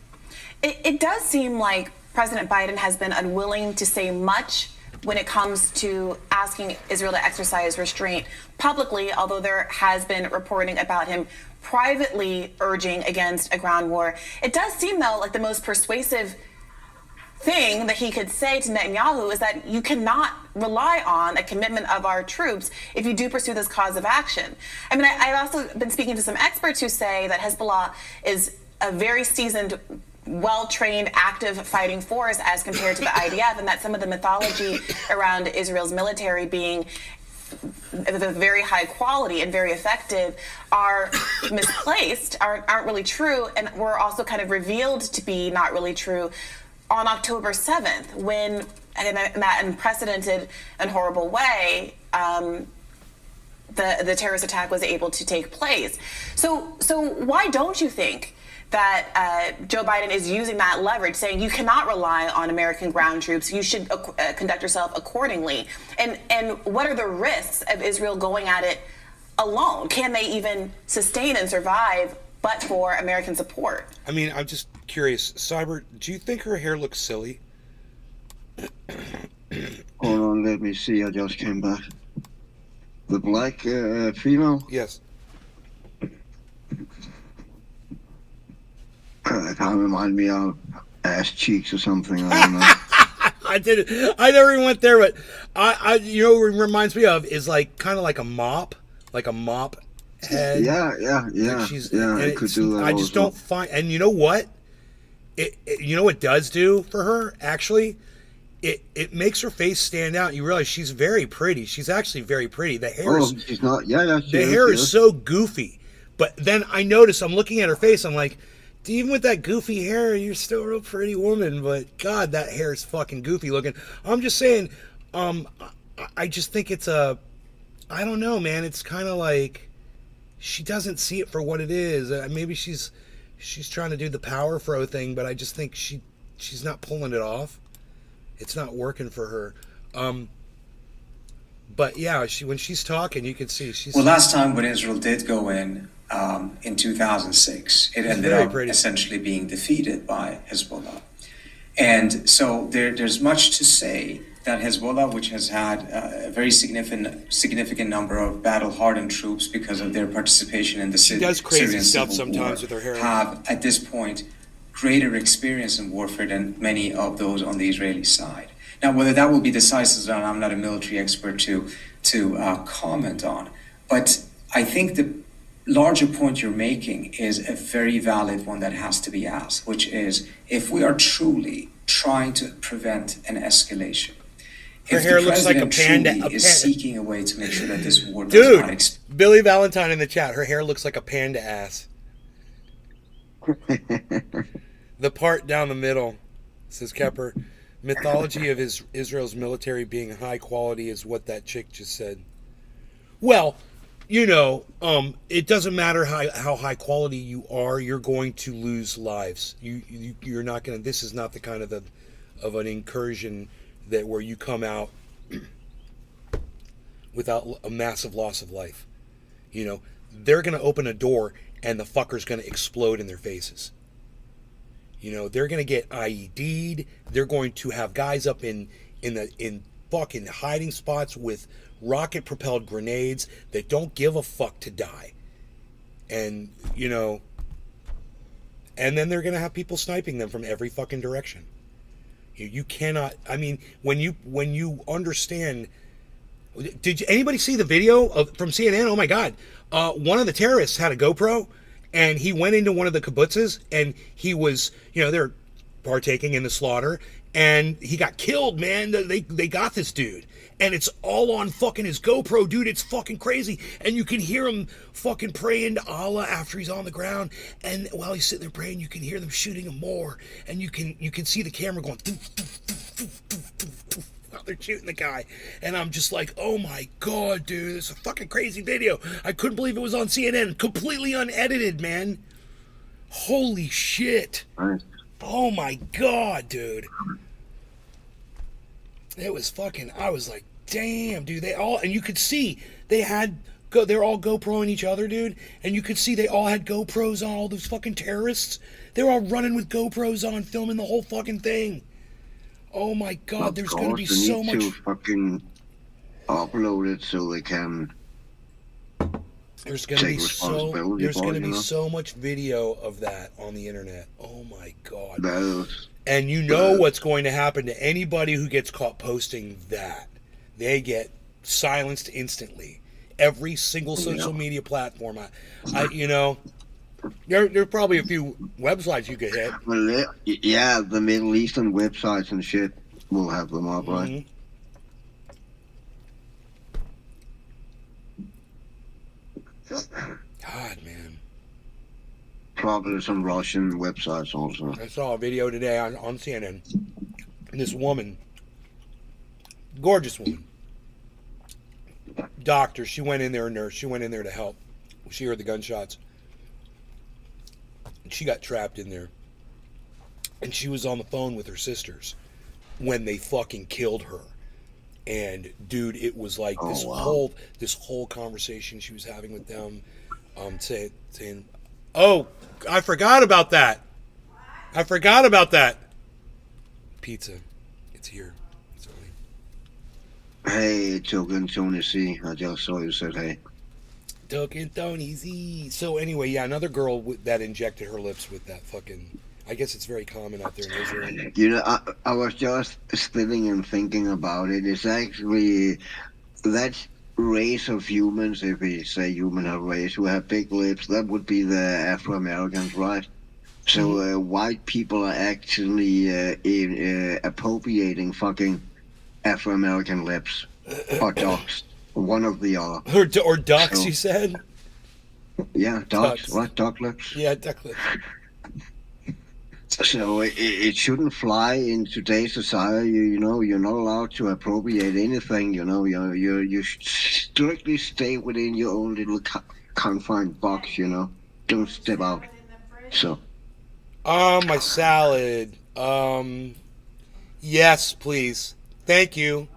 It does seem like President Biden has been unwilling to say much when it comes to asking Israel to exercise restraint publicly, although there has been reporting about him privately urging against a ground war. It does seem, though, like the most persuasive thing that he could say to Netanyahu is that you cannot rely on a commitment of our troops if you do pursue this cause of action. I mean, I've also been speaking to some experts who say that Hezbollah is a very seasoned, well-trained, active fighting force as compared to the IDF, and that some of the mythology around Israel's military being of a very high quality and very effective are misplaced, aren't really true, and were also kind of revealed to be not really true on October 7th, when, in that unprecedented and horrible way, the terrorist attack was able to take place. So why don't you think that Joe Biden is using that leverage, saying you cannot rely on American ground troops, you should conduct yourself accordingly? And what are the risks of Israel going at it alone? Can they even sustain and survive but for American support? I mean, I'm just curious. Cyber, do you think her hair looks silly? Hold on, let me see. I just came back. The black female? Yes. It kind of remind me of ass cheeks or something. I don't know. I never even went there, but I you know what it reminds me of is like kind of like a mop head. Yeah. And It could do that. I just also. don't find, and you know what? You know what it does do for her? Actually, it makes her face stand out. You realize she's very pretty. She's actually very pretty. The hair Oh, is she's not. Yeah. the hair is so goofy. But then I notice, I'm looking at her face, I'm like, even with that goofy hair, you're still a real pretty woman. But God, that hair is fucking goofy looking. I'm just saying, I just think it's I don't know, man. It's kind of like she doesn't see it for what it is. Maybe she's trying to do the power throw thing, but I just think she's not pulling it off. It's not working for her. But yeah, when she's talking, you can see she's. Well, last time when Israel did go in 2006, it ended very up pretty. essentially being defeated by Hezbollah. And so there's much to say that Hezbollah, which has had a very significant number of battle-hardened troops because of their participation in the does crazy Syrian stuff civil sometimes war, with her hair. have at this point greater experience in warfare than many of those on the Israeli side. Now, whether that will be decisive or not, I'm not a military expert to comment on. But I think the larger point you're making is a very valid one that has to be asked, which is if we are truly trying to prevent an escalation, Her if hair the looks like a president panda. truly is seeking a way to make sure that this war does not Dude, Billy Valentine in the chat. Her hair looks like a panda ass. The part down the middle, says Kepper. Mythology of Israel's military being high quality is what that chick just said. Well, you know, it doesn't matter how high quality you are. You're going to lose lives. You're not going to. This is not the kind of an incursion that where you come out without a massive loss of life. You know, they're going to open a door and the fucker's going to explode in their faces. You know, they're going to get IED'd. They're going to have guys up in fucking hiding spots with rocket propelled grenades that don't give a fuck to die. And, you know, and then they're going to have people sniping them from every fucking direction. You cannot, I mean, when you understand, did anybody see the video from CNN? Oh my God. One of the terrorists had a GoPro and he went into one of the kibbutzes and he was, you know, they're partaking in the slaughter and he got killed, man. They got this dude and it's all on fucking his GoPro, dude. It's fucking crazy. And you can hear him fucking praying to Allah after he's on the ground. And while he's sitting there praying, you can hear them shooting him more. And you can see the camera going while they're shooting the guy. And I'm just like, oh my God, dude, it's a fucking crazy video. I couldn't believe it was on CNN, completely unedited, man. Holy shit. Oh my God, dude. It was fucking, I was like, damn, dude, they all, and you could see they're all GoProing each other, dude, and you could see they all had GoPros on, all those fucking terrorists. They were all running with GoPros on, filming the whole fucking thing. Oh my God, there's going to be so much. To fucking upload it so they can. There's going to be so much video of that on the internet. Oh my God. And you know what's going to happen to anybody who gets caught posting that. They get silenced instantly. Every single social media platform. I you know, there's probably a few websites you could hit. Well, yeah, the Middle Eastern websites and shit will have them up, right? God, man. Probably some Russian websites also. I saw a video today on CNN. And this woman, gorgeous woman, doctor, she went in there, a nurse, she went in there to help. She heard the gunshots. And she got trapped in there. And she was on the phone with her sisters when they fucking killed her. And dude, it was like this whole conversation she was having with them, saying, "Oh, I forgot about that. Pizza, it's here. It's early." Hey, Token Tony C. I just saw you said hey. Token Tony Z. So anyway, yeah, another girl that injected her lips with that fucking. I guess it's very common out there in Israel. You know, I was just sitting and thinking about it. It's actually that race of humans, if we say human race, who have big lips, that would be the Afro-Americans, right? So white people are actually appropriating fucking Afro-American lips or ducks, one of the other. Or ducks, you said? Yeah, ducks. What, duck lips? Yeah, duck lips. So it shouldn't fly in today's society. You know, you're not allowed to appropriate anything. You know, you strictly stay within your own little confined box. You know, don't step out. So. My salad. Yes, please. Thank you.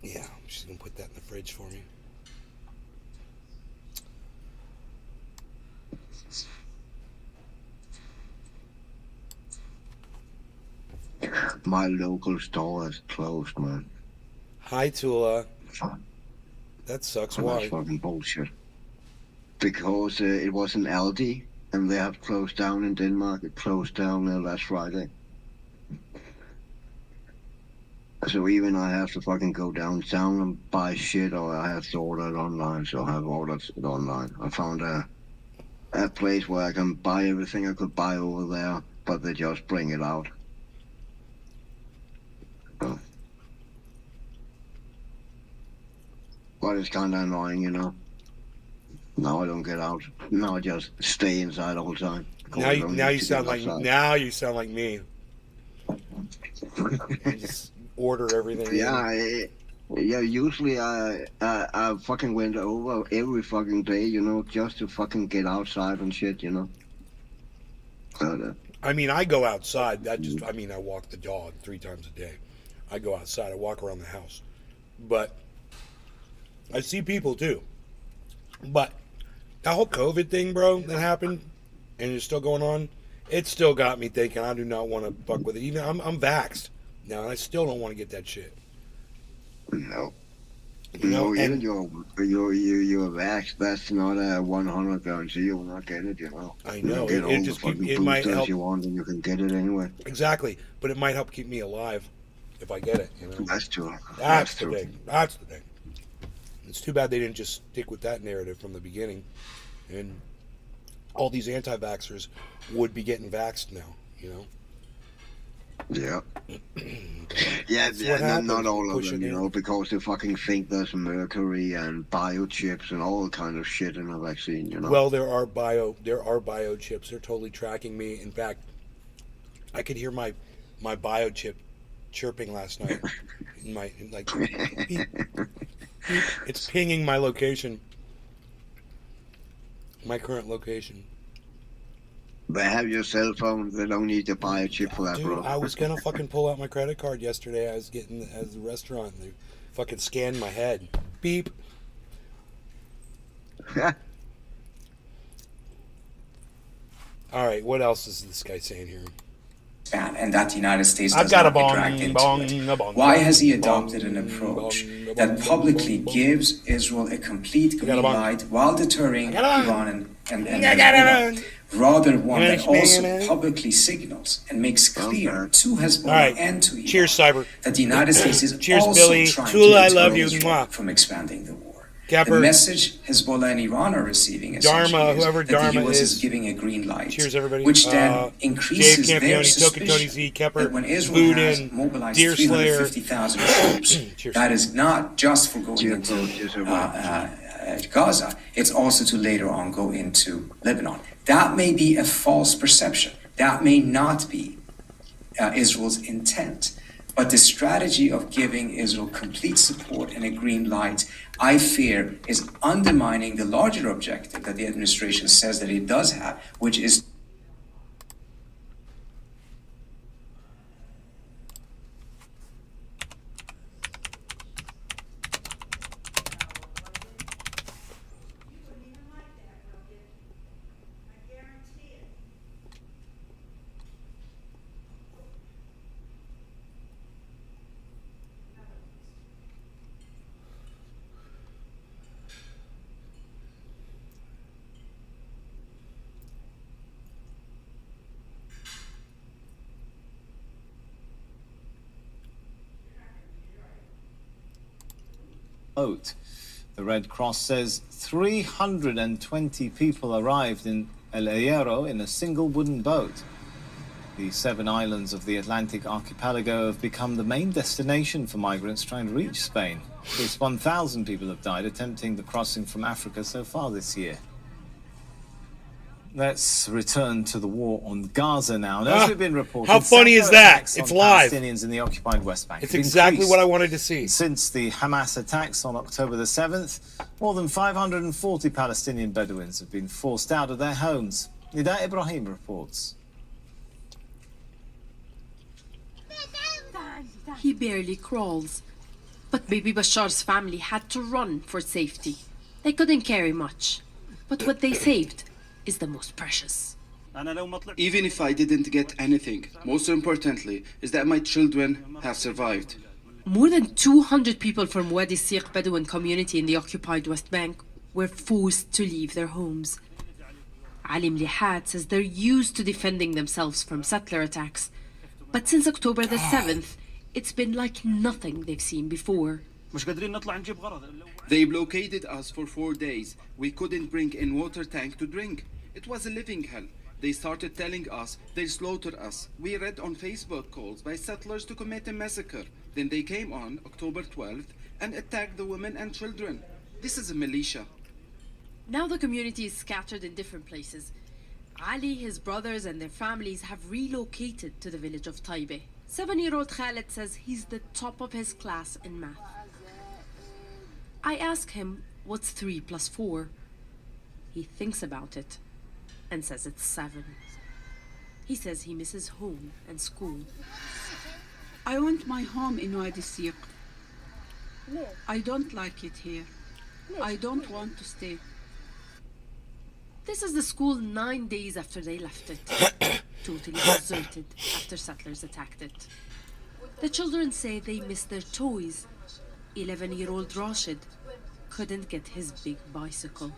Yeah, she's gonna put that in the fridge for me. My local store is closed, man. Hi, Tula. That sucks. Why? That's fucking bullshit. Because it was an Aldi, and they have closed down in Denmark. It closed down last Friday. So even I have to fucking go downtown and buy shit, or I have to order it online. So I've ordered it online. I found a place where I can buy everything I could buy over there, but they just bring it out. So. But it's kind of annoying, you know. Now I don't get out. Now I just stay inside all the time. Now you sound like me. I just order everything. Yeah, usually I fucking went over every fucking day, you know, just to fucking get outside and shit, you know. I mean, I go outside. I walk the dog 3 times a day. I go outside. I walk around the house. But I see people too. But that whole COVID thing, bro, that happened and it's still going on, it still got me thinking I do not want to fuck with it. Even I'm vaxxed now, and I still don't want to get that shit. No. You know, No, and even you're vaxxed. That's not a 100 guarantee you will not get it, you know. I You know. can get all It the just fucking it might boosters help. you want, and you can get it anyway. Exactly, but it might help keep me alive if I get it. You know, That's true. that's the true. thing. That's the thing. It's too bad they didn't just stick with that narrative from the beginning, and all these anti-vaxxers would be getting vaxxed now. You know. Yeah. That's what happens. Not all of Push them, it you in. know, because they fucking think there's mercury and biochips and all kind of shit in a vaccine, you know. Well, there are biochips. They're totally tracking me. In fact, I could hear my biochip chirping last night. Beep, beep. It's pinging my location, my current location. They have your cell phone. They don't need to buy a chip for that, Dude, bro. I was gonna fucking pull out my credit card yesterday. I was getting at the restaurant. And they fucking scanned my head. Beep. All right, what else is this guy saying here? And that the United States I've does got a not get bong, dragged into bong, it. a bong, Why has he bong, adopted an bong, approach bong, that bong, publicly bong, bong. gives Israel a complete got a green bong. light while deterring I got a bong. Iran and I got a Hezbollah? bong. Rather one that Yes, also man. publicly signals and makes clear Okay. to Hezbollah All right. and to Iran Cheers, Cyber. that the United States is Cheers, also Billy. trying Tula, to I deter love you. Israel Mwah. from expanding the war. Capper. The message Hezbollah and Iran are receiving Dharma, essentially is whoever that Dharma the U.S. is. is giving a green light, Cheers, everybody. which then Dave increases their Campione, suspicion Tony Z, Kepper, that when Israel has Boudin, mobilized Deer Slayer. 350,000 troops, Cheers. that is not just for going Cheers, bro. into Cheers, everybody. Gaza, it's also to later on go into Lebanon. That may be a false perception. That may not be Israel's intent. But the strategy of giving Israel complete support and a green light, I fear, is undermining the larger objective that the administration says that it does have, which is You wouldn't even like that, Rogan. I guarantee it. boat. The Red Cross says 320 people arrived in El Hierro in a single wooden boat. The 7 islands of the Atlantic archipelago have become the main destination for migrants trying to reach Spain. At least 1,000 people have died attempting the crossing from Africa so far this year. Let's return to the war on Gaza now. And as we've been reporting, how funny is several that? attacks It's on live. Palestinians in the occupied West Bank It's have exactly increased. what I wanted to see. Since the Hamas attacks on October the 7th, more than 540 Palestinian Bedouins have been forced out of their homes. Nida Ibrahim reports. He barely crawls. But baby Bashar's family had to run for safety. They couldn't carry much. But what they saved is the most precious. Even if I didn't get anything, most importantly is that my children have survived. More than 200 people from Wadi Siq Bedouin community in the occupied West Bank were forced to leave their homes. Ali Mlihat says they're used to defending themselves from settler attacks. But since October the 7th, It's been like nothing they've seen before. They blockaded us for 4 days. We couldn't bring in water tank to drink. It was a living hell. They started telling us they'll slaughter us. We read on Facebook calls by settlers to commit a massacre. Then they came on October 12th and attacked the women and children. This is a militia. Now the community is scattered in different places. Ali, his brothers, and their families have relocated to the village of Taibe. 7-year-old Khaled says he's the top of his class in math. I ask him what's 3 plus 4. He thinks about it and says it's 7. He says he misses home and school. I want my home in Wadi Siq. I don't like it here. I don't want to stay. This is the school 9 days after they left it. Totally deserted after settlers attacked it. The children say they miss their toys. 11-year-old Rashid couldn't get his big bicycle.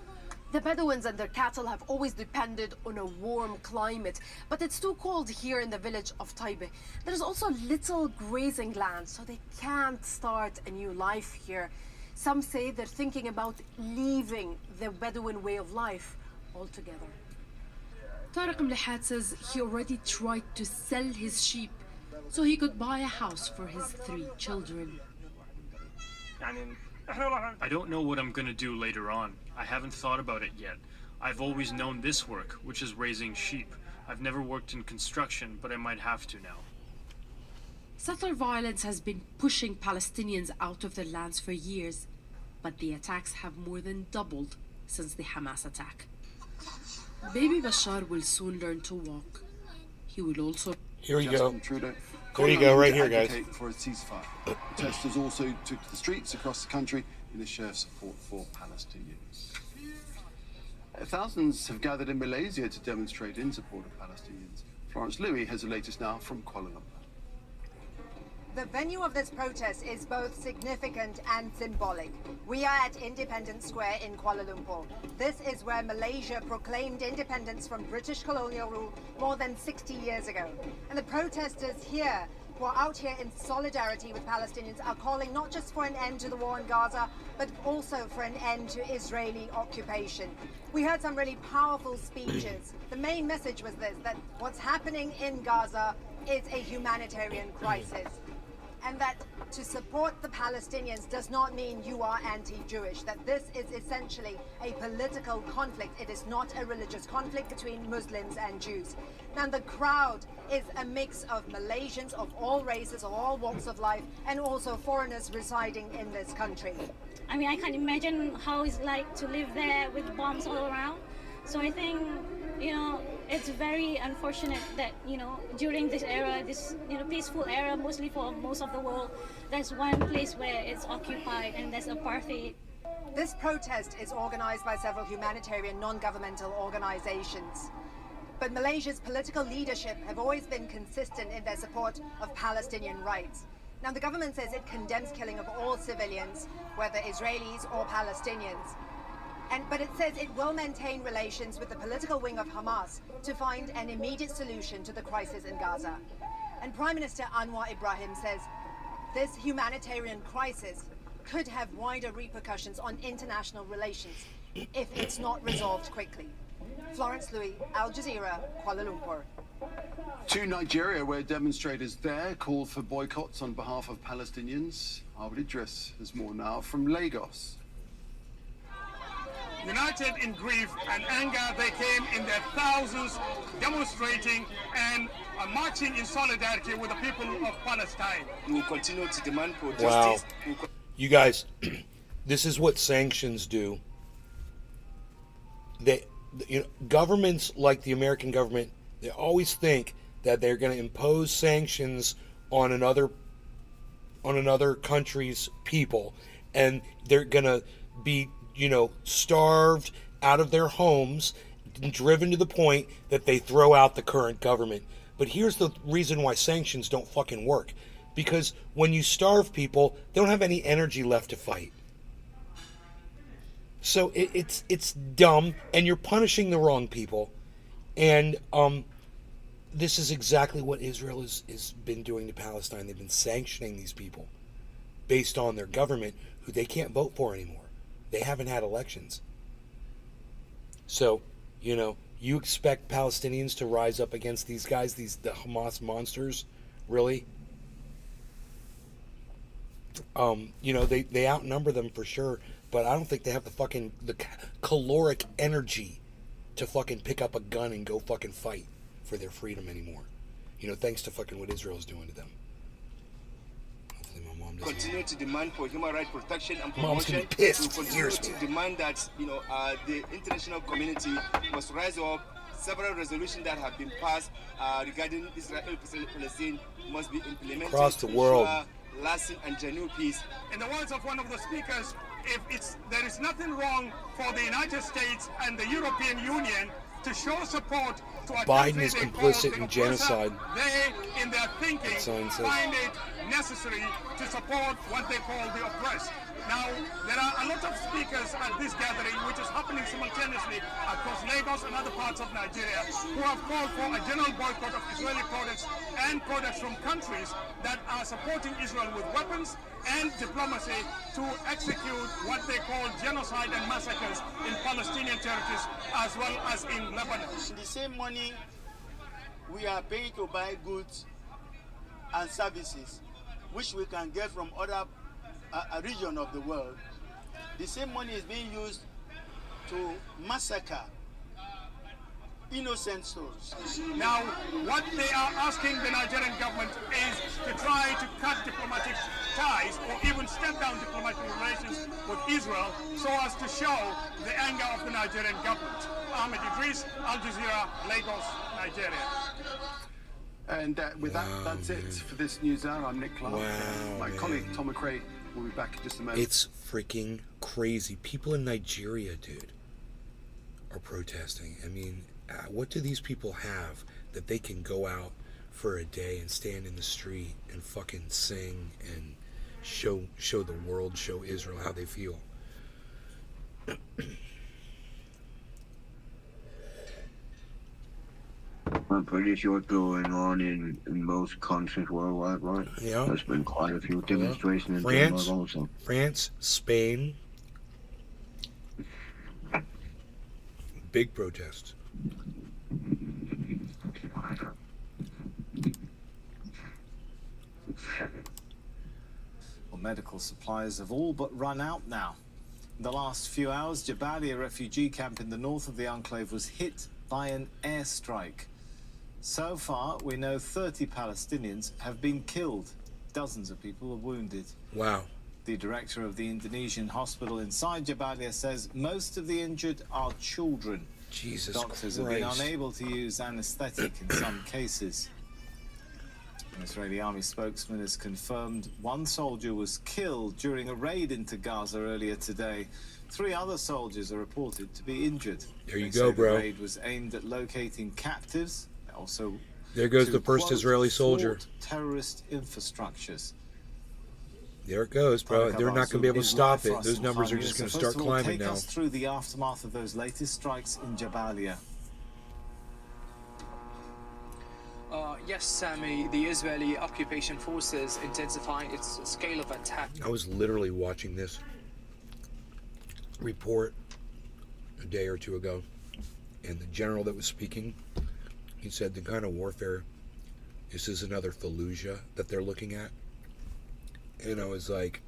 The Bedouins and their cattle have always depended on a warm climate, but it's too cold here in the village of Taibe. There's also little grazing land, so they can't start a new life here. Some say they're thinking about leaving the Bedouin way of life altogether. Tariq Mlihat says he already tried to sell his sheep so he could buy a house for his 3 children. I don't know what I'm gonna do later on. I haven't thought about it yet. I've always known this work, which is raising sheep. I've never worked in construction, but I might have to now. Settler violence has been pushing Palestinians out of their lands for years, but the attacks have more than doubled since the Hamas attack. Baby Bashar will soon learn to walk. He will also... Here we go. Trudeau. There you go, right here, guys. For a ceasefire. Protesters also took to the streets across the country in a show of support for Palestinians. Thousands have gathered in Malaysia to demonstrate in support of Palestinians. Florence Louis has the latest now from Kuala Lumpur. The venue of this protest is both significant and symbolic. We are at Independence Square in Kuala Lumpur. This is where Malaysia proclaimed independence from British colonial rule more than 60 years ago. And the protesters here, who are out here in solidarity with Palestinians, are calling not just for an end to the war in Gaza, but also for an end to Israeli occupation. We heard some really powerful speeches. The main message was this, that what's happening in Gaza is a humanitarian crisis. And that to support the Palestinians does not mean you are anti-Jewish, that this is essentially a political conflict. It is not a religious conflict between Muslims and Jews. Now the crowd is a mix of Malaysians of all races, of all walks of life, and also foreigners residing in this country. I mean, I can't imagine how it's like to live there with bombs all around. So I think, it's very unfortunate that, during this era, this, peaceful era, mostly for most of the world, there's one place where it's occupied, and that's apartheid. This protest is organized by several humanitarian non-governmental organizations. But Malaysia's political leadership have always been consistent in their support of Palestinian rights. Now, the government says it condemns killing of all civilians, whether Israelis or Palestinians. But it says it will maintain relations with the political wing of Hamas to find an immediate solution to the crisis in Gaza. And Prime Minister Anwar Ibrahim says this humanitarian crisis could have wider repercussions on international relations if it's not resolved quickly. Florence Louis, Al Jazeera, Kuala Lumpur. To Nigeria, where demonstrators there called for boycotts on behalf of Palestinians. Harvard Idris has more now from Lagos. United in grief and anger, they came in their thousands demonstrating and marching in solidarity with the people of Palestine. We will continue to demand for Wow. justice. You guys, this is what sanctions do. Governments like the American government, they always think that they're going to impose sanctions on another country's people, and they're going to be starved out of their homes, driven to the point that they throw out the current government. But here's the reason why sanctions don't fucking work. Because when you starve people, they don't have any energy left to fight. So it's dumb, and you're punishing the wrong people. And this is exactly what Israel has been doing to Palestine. They've been sanctioning these people based on their government, who they can't vote for anymore. They haven't had elections. So, you know, you expect Palestinians to rise up against these guys, the Hamas monsters, really? You know, they outnumber them for sure, but I don't think they have the caloric energy to fucking pick up a gun and go fucking fight for their freedom anymore. You know, thanks to fucking what Israel's doing to them. Hopefully my mom doesn't. Continue to demand for human rights protection and Mom's promotion. gonna be pissed. We continue to demand that, you know, the international community must rise up. Several resolutions that have been passed regarding Israel-Palestine must be implemented Across the to world. ensure lasting and genuine peace. In the words of one of the speakers, there is nothing wrong for the United States and the European Union to show support to a Biden country is they complicit call in the genocide. oppressor. They, in their thinking, Sign says. find it necessary to support what they call the oppressed. Now, there are a lot of speakers at this gathering, which is happening simultaneously across Lagos and other parts of Nigeria, who have called for a general boycott of Israeli products and products from countries that are supporting Israel with weapons and diplomacy to execute what they call genocide and massacres in Palestinian territories as well as in Lebanon. The same money we are paying to buy goods and services, which we can get from other region of the world, the same money is being used to massacre innocent souls. Now, what they are asking the Nigerian government is to try to cut diplomatic ties or even step down diplomatic relations with Israel so as to show the anger of the Nigerian government. Ahmed Idris, Al Jazeera, Lagos, Nigeria. And with that's it for this news hour. I'm Nick Clark. My colleague Tom McRae will be back in just a moment. It's freaking crazy. People in Nigeria, dude, are protesting. I mean, what do these people have that they can go out for a day and stand in the street and fucking sing and show the world, show Israel how they feel? I'm pretty sure it's going on in most countries worldwide, right? Yeah. There's been quite a few demonstrations in France, Denmark also. France, Spain, big protests. Well, medical supplies have all but run out now. In the last few hours, Jabalia refugee camp in the north of the enclave was hit by an airstrike. So far, we know 30 Palestinians have been killed. Dozens of people are wounded. Wow. The director of the Indonesian hospital inside Jabalia says most of the injured are children. Jesus Doctors Christ. have been unable to use anesthetic in some cases. An Israeli army spokesman has confirmed one soldier was killed during a raid into Gaza earlier today. 3 other soldiers are reported to be injured. There you They go, say bro. The raid was aimed at locating captives. Also, There goes to, the first quote, Israeli soldier. thwart terrorist infrastructures. There it goes, bro. They're not going to be able to stop it. Those numbers are just going to start climbing now. Take us through the aftermath of those latest strikes in Jabalia. Yes, Sammy, the Israeli occupation forces intensifying its scale of attack. I was literally watching this report a day or two ago, and the general that was speaking, he said the kind of warfare, this is another Fallujah that they're looking at. And I was like,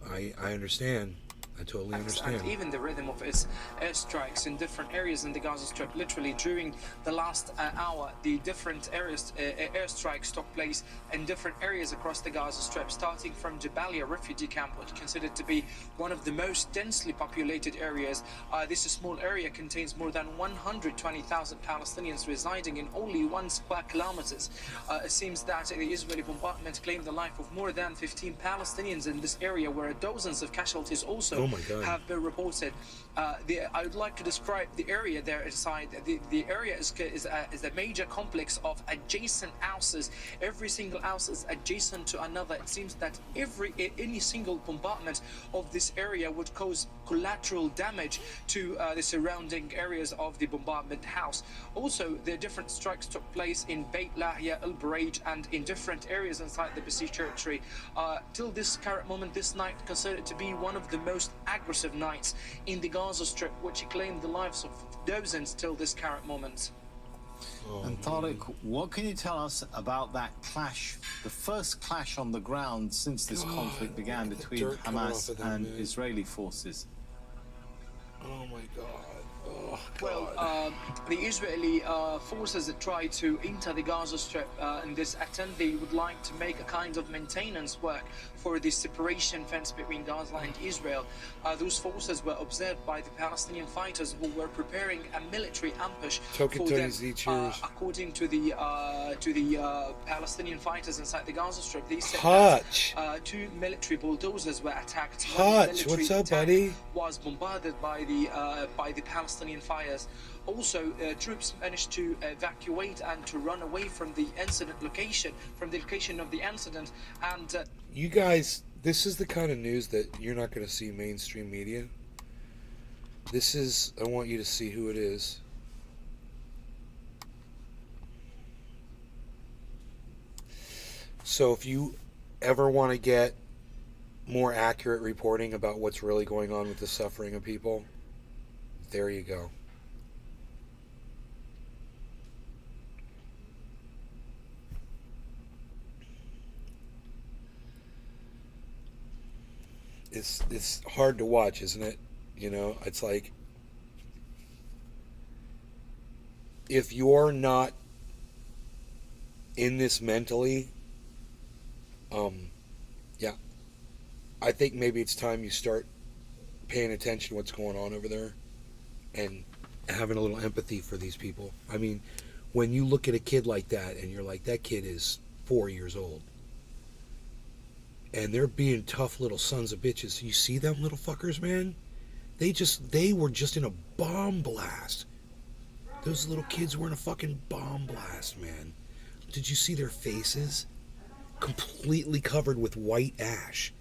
I understand. I totally understand. And even the rhythm of its airstrikes in different areas in the Gaza Strip. Literally during the last hour, the different areas airstrikes took place in different areas across the Gaza Strip, starting from Jabalia refugee camp, which is considered to be one of the most densely populated areas. This small area contains more than 120,000 Palestinians residing in only 1 square kilometers. It seems that the Israeli bombardment claimed the life of more than 15 Palestinians in this area, where dozens of casualties also my God. have been reported. I would like to describe the area there inside. The area is a major complex of adjacent houses. Every single house is adjacent to another. It seems that any single bombardment of this area would cause collateral damage to the surrounding areas of the bombardment house. Also, the different strikes took place in Beit Lahia, El Barej, and in different areas inside the besieged territory. Till this current moment, this night considered to be one of the most aggressive nights in the Gaza Strip, which claimed the lives of dozens till this current moment. And Tariq, what can you tell us about that clash, the first clash on the ground since this conflict began between Hamas and Israeli forces? Oh my God. Oh, well, the Israeli forces tried to enter the Gaza Strip in this attempt. They would like to make a kind of maintenance work for the separation fence between Gaza and Israel. Those forces were observed by the Palestinian fighters who were preparing a military ambush for them. According to the Palestinian fighters inside the Gaza Strip, they said that 2 military bulldozers were attacked. Hutch, what's up, buddy? Was bombarded by the Palestinian fires. Also, troops managed to evacuate and to run away from the incident location, from the location of the incident. And you guys, this is the kind of news that you're not going to see mainstream media. This is, I want you to see who it is. So if you ever want to get more accurate reporting about what's really going on with the suffering of people, there you go. It's hard to watch, isn't it? You know, it's like, if you're not in this mentally, yeah, I think maybe it's time you start paying attention to what's going on over there and having a little empathy for these people. I mean, when you look at a kid like that and you're like, that kid is 4 years old, and they're being tough little sons of bitches. You see them little fuckers, man? They were just in a bomb blast. Those little kids were in a fucking bomb blast, man. Did you see their faces? Completely covered with white ash.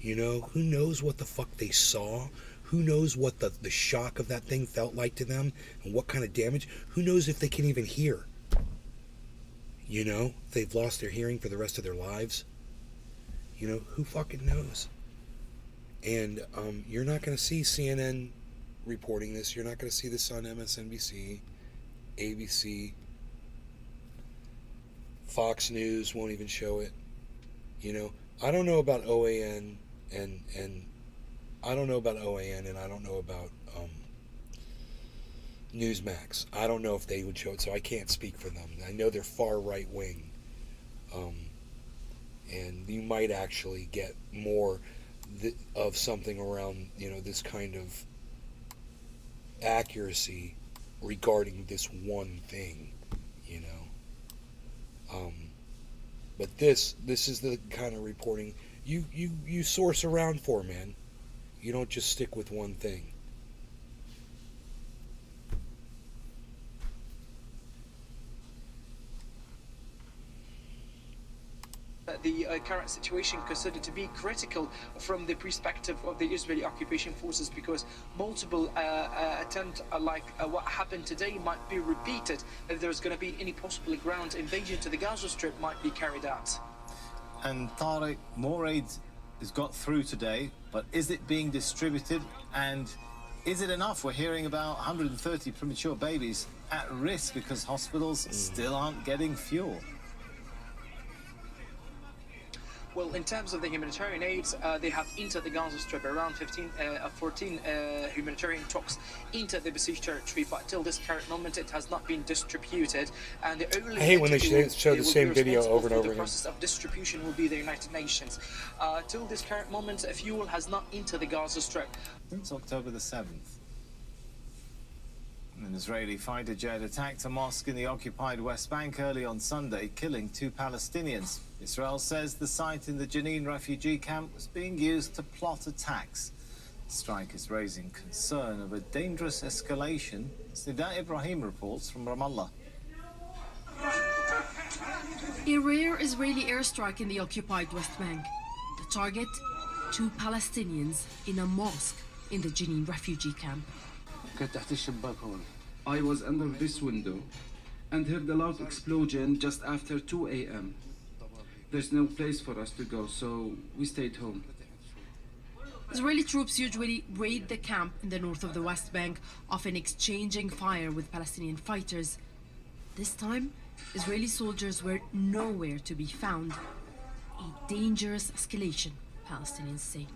You know, who knows what the fuck they saw? Who knows what the shock of that thing felt like to them? And what kind of damage? Who knows if they can even hear? You know, they've lost their hearing for the rest of their lives. You know, who fucking knows? And you're not going to see CNN reporting this. You're not going to see this on MSNBC, ABC, Fox News won't even show it. You know, I don't know about OAN and I don't know about OAN and I don't know about Newsmax. I don't know if they would show it, so I can't speak for them. I know they're far right wing. And you might actually get more of something around, you know, this kind of accuracy regarding this one thing, you know. But this is the kind of reporting you source around for, man. You don't just stick with one thing. The current situation considered to be critical from the perspective of the Israeli occupation forces, because multiple attempts like what happened today might be repeated. If there's going to be any possible ground invasion to the Gaza Strip might be carried out. And Tariq, more aid has got through today, but is it being distributed, and is it enough? We're hearing about 130 premature babies at risk because hospitals still aren't getting fuel. Well, in terms of the humanitarian aids, they have entered the Gaza Strip. Around 14 humanitarian trucks entered the besieged territory, but till this current moment, it has not been distributed. And the only I hate when they show the same video over and over again. The process of distribution will be the United Nations. Till this current moment, fuel has not entered the Gaza Strip. Since October the 7th. An Israeli fighter jet attacked a mosque in the occupied West Bank early on Sunday, killing 2 Palestinians. Israel says the site in the Jenin refugee camp was being used to plot attacks. strike is raising concern of a dangerous escalation. Sidat Ibrahim reports from Ramallah. A rare Israeli airstrike in the occupied West Bank. The target, 2 Palestinians in a mosque in the Jenin refugee camp. I was under this window and heard a loud explosion just after 2 a.m. There's no place for us to go, so we stayed home. Israeli troops usually raid the camp in the north of the West Bank, often exchanging fire with Palestinian fighters. This time, Israeli soldiers were nowhere to be found. A dangerous escalation, Palestinians say.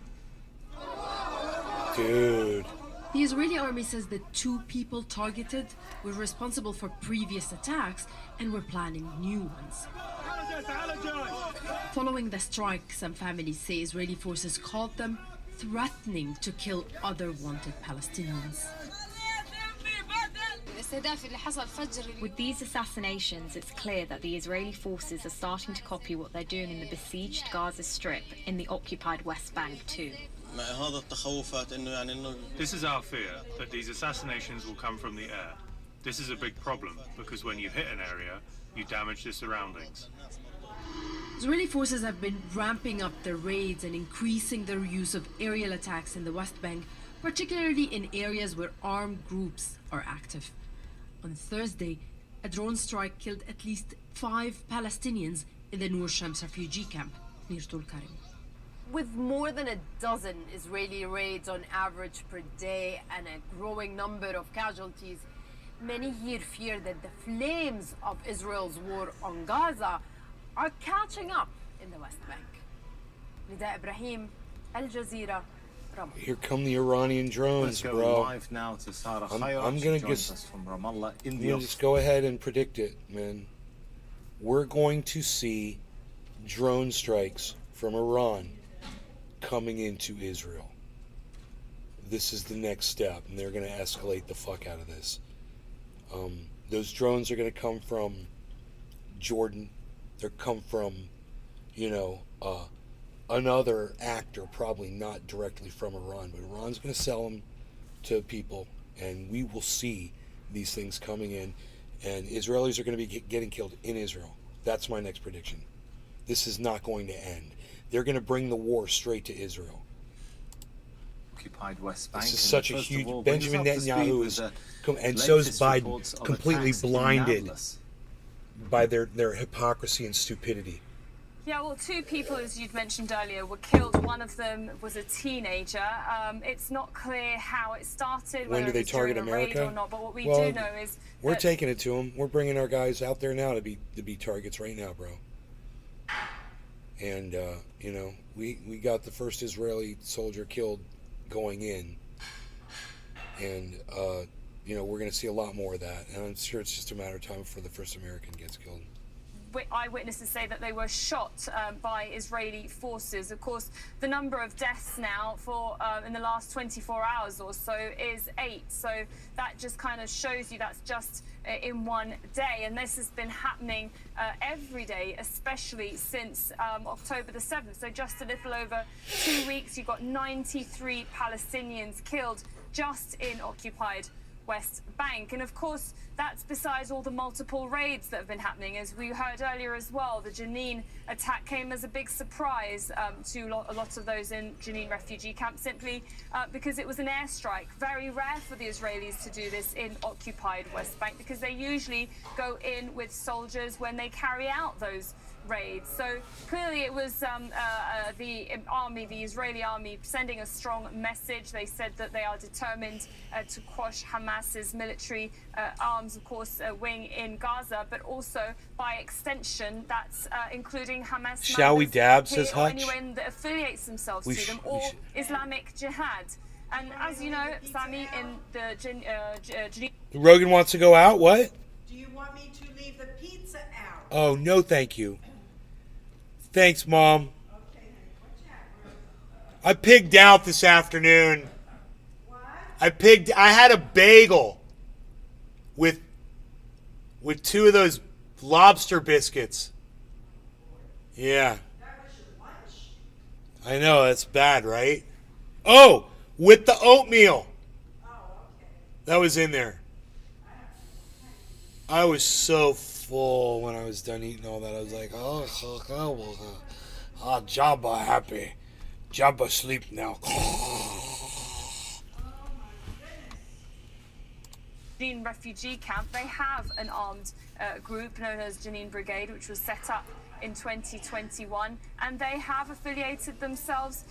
Dude. The Israeli army says the 2 people targeted were responsible for previous attacks and were planning new ones. Following the strike, some families say Israeli forces called them threatening to kill other wanted Palestinians. With these assassinations, it's clear that the Israeli forces are starting to copy what they're doing in the besieged Gaza Strip in the occupied West Bank too. This is our fear, that these assassinations will come from the air. This is a big problem, because when you hit an area, you damage the surroundings. Israeli forces have been ramping up their raids and increasing their use of aerial attacks in the West Bank, particularly in areas where armed groups are active. On Thursday, a drone strike killed at least 5 Palestinians in the Nur Shams refugee camp near Tulkarem. With more than a dozen Israeli raids on average per day and a growing number of casualties, many here fear that the flames of Israel's war on Gaza are catching up in the West Bank. Nida Ibrahim, Al Jazeera, Ramallah. Here come the Iranian drones, Let's go bro. live now to Sarah I'm Khayat. gonna She joins just, us from Ramallah in I'm the gonna just go ahead and predict it, man. We're going to see drone strikes from Iran coming into Israel. This is the next step, and they're going to escalate the fuck out of this. Those drones are going to come from Jordan. They're come from, another actor, probably not directly from Iran, but Iran's going to sell them to people, and we will see these things coming in, and Israelis are going to be getting killed in Israel. That's my next prediction. This is not going to end. They're going to bring the war straight to Israel. Occupied West Bank. This is such a huge. Benjamin Netanyahu is, and so so is Biden, completely blinded by their hypocrisy and stupidity. Yeah, well, 2 people, as you'd mentioned earlier, were killed. One of them was a teenager. It's not clear how it started, When whether do they it was target during a raid America? or not. But what we Well, do know is we're that taking it to them. We're bringing our guys out there now to be targets right now, bro. And we got the first Israeli soldier killed going in, and we're going to see a lot more of that. And I'm sure it's just a matter of time before the first American gets killed. eyewitnesses say that they were shot by Israeli forces. Of course, the number of deaths now for in the last 24 hours or so is 8. So that just kind of shows you that's just in one day. And this has been happening every day, especially since October the 7th. So just a little over 2 weeks, you've got 93 Palestinians killed just in occupied West Bank. And of course, that's besides all the multiple raids that have been happening. As we heard earlier as well, the Jenin attack came as a big surprise to a lot of those in Jenin refugee camp, simply because it was an airstrike. Very rare for the Israelis to do this in occupied West Bank, because they usually go in with soldiers when they carry out those raids. So clearly it was the army, the Israeli army, sending a strong message. They said that they are determined to quash Hamas's military arms, of course, wing in Gaza, but also by extension, that's including Hamas. Shall we dab, says or Hutch? anyone that affiliates themselves to them, or Islamic Jihad. And as you know, Sami, in the Jenin... Rogan wants to go out? What? Do you want me to leave the pizza out? Oh, no, thank you. Thanks, Mom. I pigged out this afternoon. I had a bagel with 2 of those lobster biscuits. Yeah. I know, that's bad, right? Oh, with the oatmeal. That was in there. I was so full when I was done eating all that. I was like, Jabba happy. Jabba sleep now. Jenin refugee camp, they have an armed group known as Jenin Brigade, which was set up in 2021, and they have affiliated themselves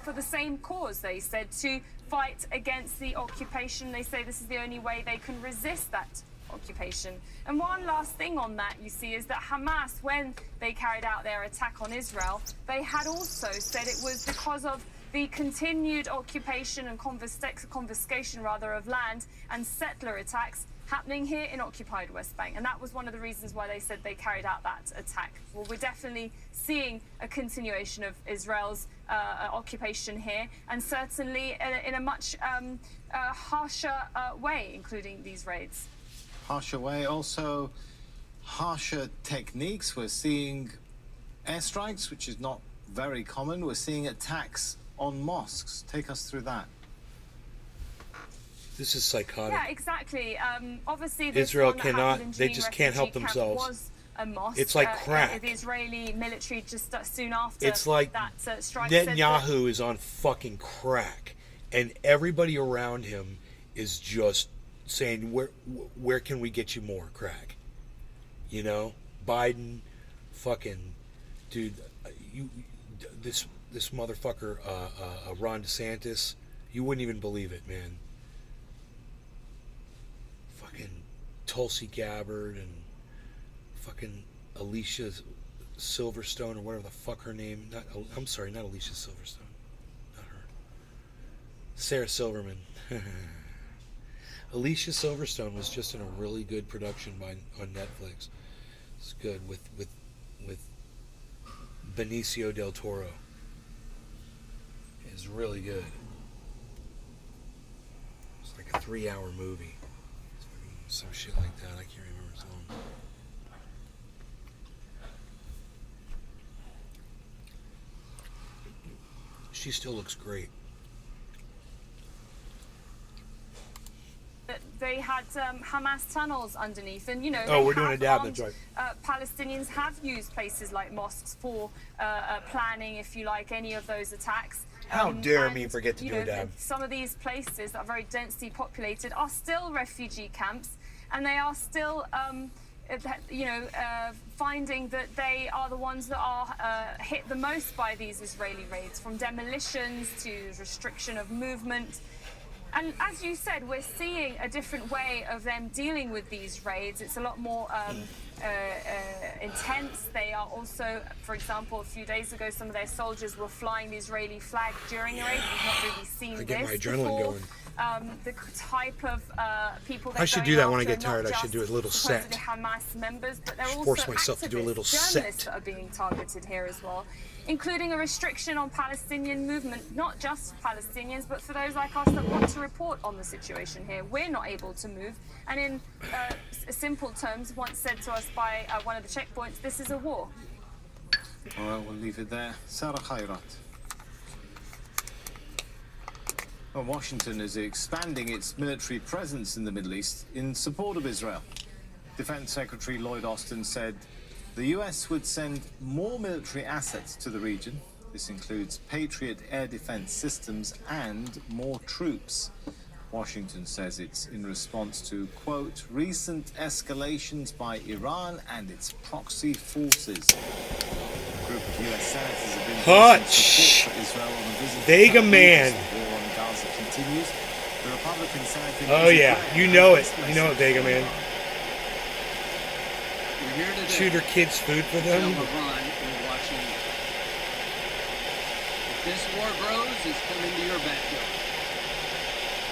for the same cause, they said, to fight against the occupation. They say this is the only way they can resist that occupation. And one last thing on that, you see, is that Hamas, when they carried out their attack on Israel, they had also said it was because of the continued occupation and confiscation rather of land and settler attacks happening here in occupied West Bank. And that was one of the reasons why they said they carried out that attack. Well, we're definitely seeing a continuation of Israel's occupation here, and certainly in a much harsher way, including these raids. Harsher way, also harsher techniques. We're seeing airstrikes, which is not very common. We're seeing attacks on mosques. Take us through that. This is psychotic. Yeah, exactly. Obviously, this Israel one that happened cannot, in they Jenin just can't help refugee camp themselves. Was a mosque. It's like crack. The Israeli military just soon after It's like that strike said that Netanyahu is on fucking crack, and everybody around him is just saying, where can we get you more crack? You know, Biden, fucking, dude, this motherfucker, Ron DeSantis, you wouldn't even believe it, man. Fucking Tulsi Gabbard and fucking Alicia Silverstone, or whatever the fuck her name. I'm sorry, not Alicia Silverstone. Not her. Sarah Silverman. Alicia Silverstone was just in a really good production on Netflix. It's good with Benicio del Toro. It's really good. It's like a 3-hour movie. Some shit like that. I can't remember its name. She still looks great. they had Hamas tunnels underneath, and you know. Oh, we're doing a dab. That's right. Palestinians have used places like mosques for planning, if you like, any of those attacks. How dare me forget to do a dab? Some of these places that are very densely populated are still refugee camps, and they are still, finding that they are the ones that are hit the most by these Israeli raids, from demolitions to restriction of movement. And as you said, we're seeing a different way of them dealing with these raids. It's a lot more intense. They are also, for example, a few days ago, some of their soldiers were flying the Israeli flag during the raid. We've not really seen I get this my adrenaline before. going. The type of people I should do that when I get tired. I should do a little set. Hamas members, but they're also Force myself to do a little journalists set. that are being targeted here as well, including a restriction on Palestinian movement, not just Palestinians, but for those like us that want to report on the situation here. We're not able to move, and in simple terms, once said to us by one of the checkpoints, this is a war. All right, we'll leave it there. Sarah Khairat. Well, Washington is expanding its military presence in the Middle East in support of Israel. Defense Secretary Lloyd Austin said the U.S. would send more military assets to the region. This includes Patriot air defense systems and more troops. Washington says it's in response to, quote, recent escalations by Iran and its proxy forces. A group of U.S. senators have been Hutch! support for Israel on a visit to Vega Tel Aviv Man. as the war on Gaza continues. The Republican Senator Oh yeah, you know it. You know it, Vega Man. We're here today. Shoot her kids' food for Tell them. Iran we're watching you. If this war grows, it's coming to your backyard.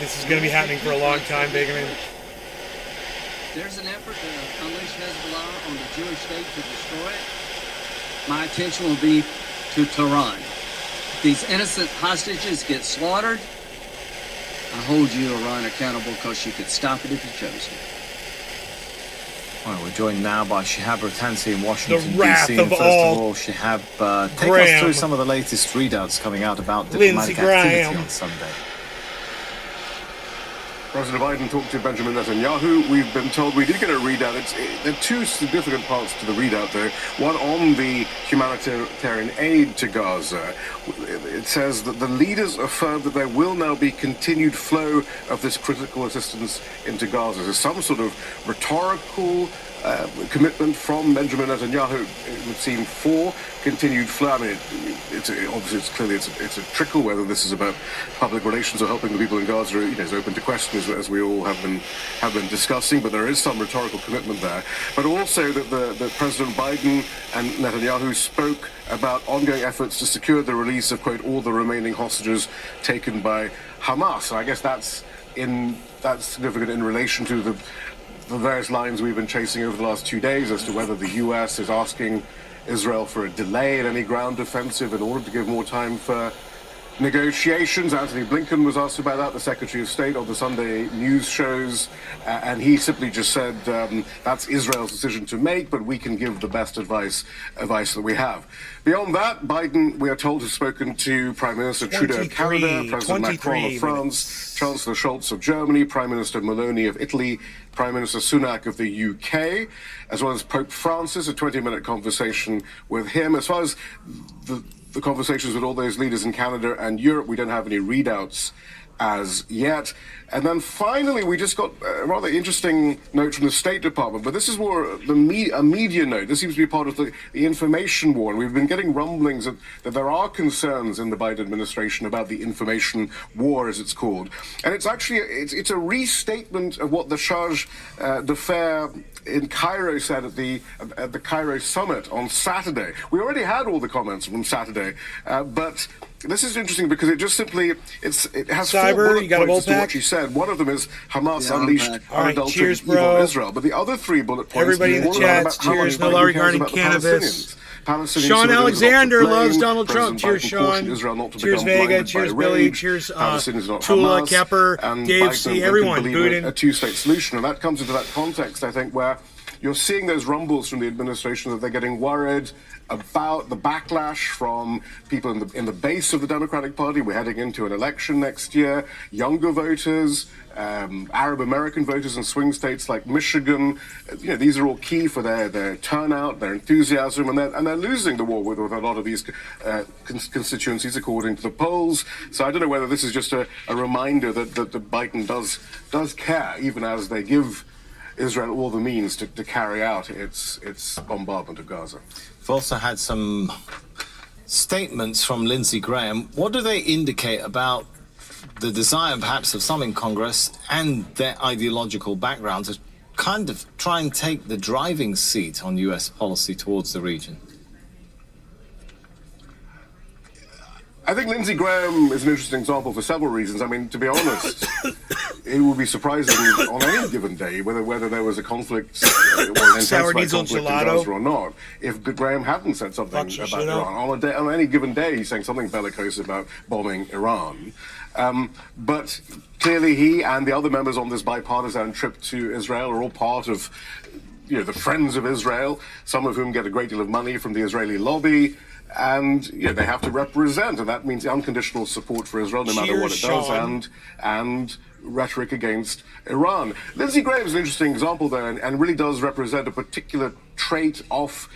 This is going to be happening for a long time, Vega Man. There's an effort to unleash Hezbollah on the Jewish state to destroy it. My attention will be to Tehran. If these innocent hostages get slaughtered, I hold you, Iran, accountable because you could stop it if you chose to. Well, we're joined now by Shihab Rattansi in Washington, wrath D.C. of First all. of all, Shihab, take us Graham. through some of the latest readouts coming out about Lindsey diplomatic activity Graham. on Sunday. President Biden talked to Benjamin Netanyahu. We've been told we did get a readout. There are two significant parts to the readout, though. One on the humanitarian aid to Gaza. It says that the leaders affirmed that there will now be continued flow of this critical assistance into Gaza. There's some sort of rhetorical commitment from Benjamin Netanyahu, it would seem, for continued flow. I mean, it's a trickle. Whether this is about public relations or helping the people in Gaza, is open to question, as we all have been discussing. But there is some rhetorical commitment there. But also that President Biden and Netanyahu spoke about ongoing efforts to secure the release of, quote, all the remaining hostages taken by Hamas. So I guess that's significant in relation to the various lines we've been chasing over the last 2 days as to whether the U.S. is asking Israel for a delay in any ground offensive in order to give more time for negotiations. Anthony Blinken was asked about that, the Secretary of State, on the Sunday news shows, and he simply just said that's Israel's decision to make, but we can give the best advice that we have. Beyond that, Biden, we are told, has spoken to Prime Minister Trudeau of Canada, President Macron of France, Chancellor Scholz of Germany, Prime Minister Meloni of Italy, Prime Minister Sunak of the UK, as well as Pope Francis, a 20-minute conversation with him. As far as the conversations with all those leaders in Canada and Europe, we don't have any readouts as yet. And then finally, we just got a rather interesting note from the State Department, but this is more a media note. This seems to be part of the information war, and we've been getting rumblings that there are concerns in the Biden administration about the information war, as it's called. And it's actually, it's a restatement of what the Charge d'Affaires in Cairo said at the Cairo summit on Saturday. We already had all the comments from Saturday, but this is interesting because it just simply it has Cyber, four bullet you got a points bull to pack? what she said. One of them is Hamas unleashed cheers, unadulterated bro. evil on Israel, but the other three bullet points. Everybody in the all chat, about how cheers. much No Biden regarding cares about the cannabis. Palestinians. Sean civilians Alexander are not to loves blame. Donald Trump. President Cheers, Biden cautioned Sean. Israel not to Cheers, become Vega. blinded Cheers, by Billy. rage. Cheers, Palestinians are not Tula, Hamas. Kepper, And Dave Biden C. Everyone, believe Budin. a two-state solution, and that comes into that context, I think, where you're seeing those rumbles from the administration that they're getting worried about the backlash from people in the base of the Democratic Party. We're heading into an election next year. Younger voters, Arab American voters in swing states like Michigan, these are all key for their turnout, their enthusiasm, and they're losing the war with a lot of these constituencies, according to the polls. So I don't know whether this is just a reminder that Biden does care, even as they give Israel all the means to carry out its bombardment of Gaza. We've also had some statements from Lindsey Graham. What do they indicate about the desire, perhaps, of some in Congress and their ideological background to kind of try and take the driving seat on U.S. policy towards the region? I think Lindsey Graham is an interesting example for several reasons. I mean, to be honest, it would be surprising on any given day whether there was a conflict or an intensified conflict in Gaza or not, if Graham hadn't said something about Iran. On any given day, he's saying something bellicose about bombing Iran. But clearly he and the other members on this bipartisan trip to Israel are all part of the Friends of Israel, some of whom get a great deal of money from the Israeli lobby. And they have to represent, and that means unconditional support for Israel, no matter what it does, and rhetoric against Iran. Lindsey Graham is an interesting example there, and really does represent a particular trait of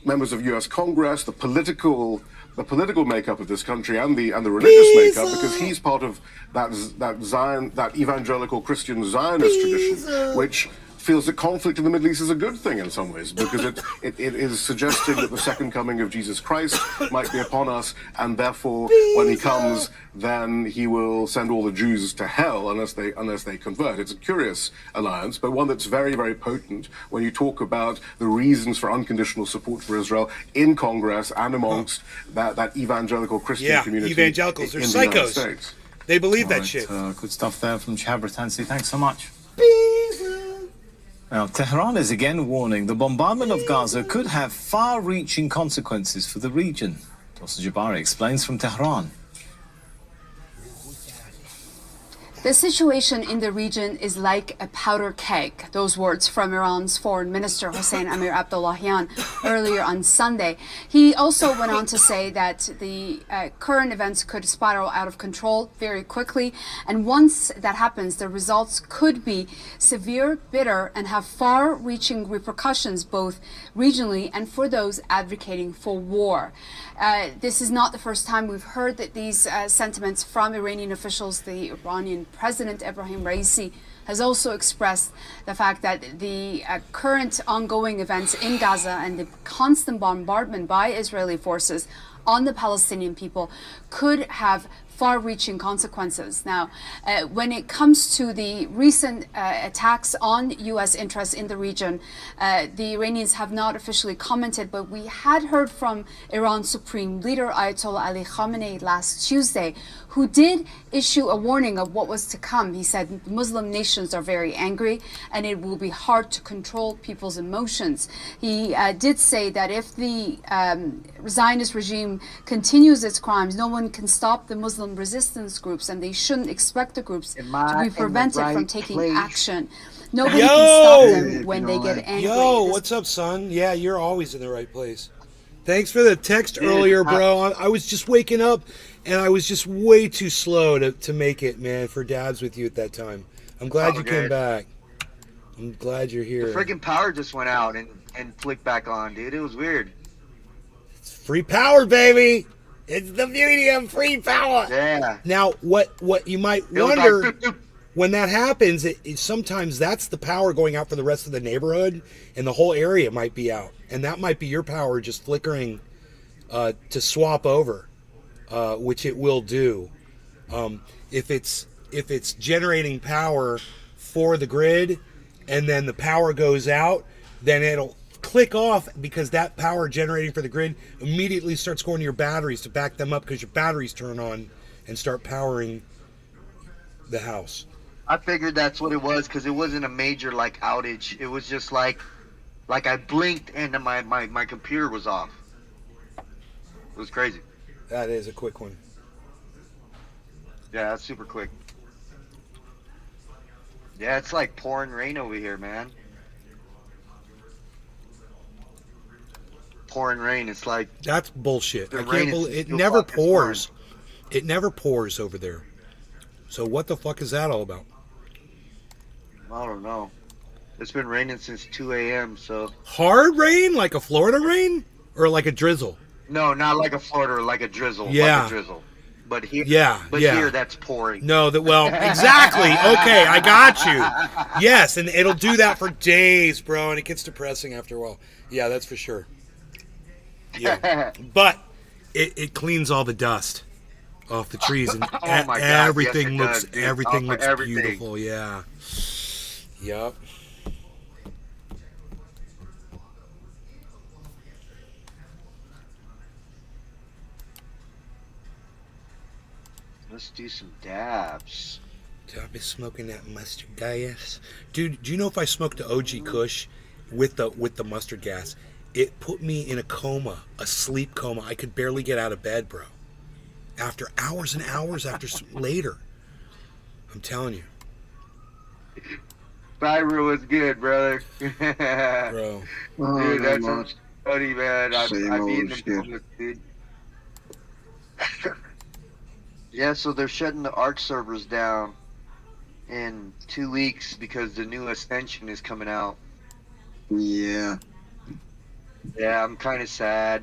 members of U.S. Congress, the political makeup of this country, and the religious makeup, because he's part of that evangelical Christian Zionist tradition, which feels that conflict in the Middle East is a good thing in some ways, because it is suggesting that the second coming of Jesus Christ might be upon us, and therefore, when he comes, then he will send all the Jews to hell unless they convert. It's a curious alliance, but one that's very, very potent when you talk about the reasons for unconditional support for Israel in Congress and amongst that evangelical Christian community. Evangelicals, they're in the United psychos. States. They believe All that right, shit. Good stuff there from Shihab Rattansi. Thanks so much. Now, Tehran is again warning the bombardment of Gaza could have far-reaching consequences for the region. Tosa Jabari explains from Tehran. The situation in the region is like a powder keg. Those words from Iran's Foreign Minister Hossein Amir Abdollahian earlier on Sunday. He also went on to say that the current events could spiral out of control very quickly. And once that happens, the results could be severe, bitter, and have far-reaching repercussions both regionally and for those advocating for war. This is not the first time we've heard that these sentiments from Iranian officials. The Iranian President Ebrahim Raisi has also expressed the fact that the current ongoing events in Gaza and the constant bombardment by Israeli forces on the Palestinian people could have far-reaching consequences. Now, when it comes to the recent attacks on U.S. interests in the region, the Iranians have not officially commented, but we had heard from Iran's Supreme Leader Ayatollah Ali Khamenei last Tuesday, who did issue a warning of what was to come. He said Muslim nations are very angry and it will be hard to control people's emotions. He did say that if the Zionist regime continues its crimes, no one can stop the Muslim resistance groups, and they shouldn't expect the groups to be prevented from taking action. Nobody can stop them when they get angry. Yo, what's up, son? Yeah, you're always in the right place. Thanks for the text earlier, bro. I was just waking up, and I was just way too slow to make it, man, for Dabs with you at that time. I'm glad you came back. I'm glad you're here. The freaking power just went out and flicked back on, dude. It was weird. It's free power, baby. It's the beauty of free power. Yeah. Now, what you might wonder when that happens, it sometimes that's the power going out for the rest of the neighborhood, and the whole area might be out, and that might be your power just flickering to swap over, which it will do. If it's generating power for the grid, and then the power goes out, then it'll click off, because that power generating for the grid immediately starts going to your batteries to back them up, because your batteries turn on and start powering the house. I figured that's what it was, because it wasn't a major like outage. It was just like I blinked and my computer was off. It was crazy. That is a quick one. Yeah, that's super quick. Yeah, it's like pouring rain over here, man. Pouring rain. It's like that's bullshit. I rain can't believe it. Never pours. It never pours over there. So what the fuck is that all about? I don't know. It's been raining since 2 a.m. So hard rain, like a Florida rain, or like a drizzle? No, not like a Florida, like a drizzle. Yeah, like a drizzle. But here, here that's pouring. No, exactly. Okay, I got you. Yes, and it'll do that for days, bro, and it gets depressing after a while. Yeah, that's for sure. Yeah, but it cleans all the dust off the trees, and everything looks beautiful. Yeah. Yep. Let's do some dabs. Dude, I've been smoking that mustard gas. Dude, do you know if I smoked the OG Kush with the mustard gas, it put me in a coma, a sleep coma. I could barely get out of bed, bro. After hours and hours later. I'm telling you. Fiber was good, brother. Bro. Dude, that's so funny, man. I've eaten them, dude. Yeah, so they're shutting the Arc servers down in 2 weeks because the new extension is coming out. Yeah. Yeah, I'm kind of sad.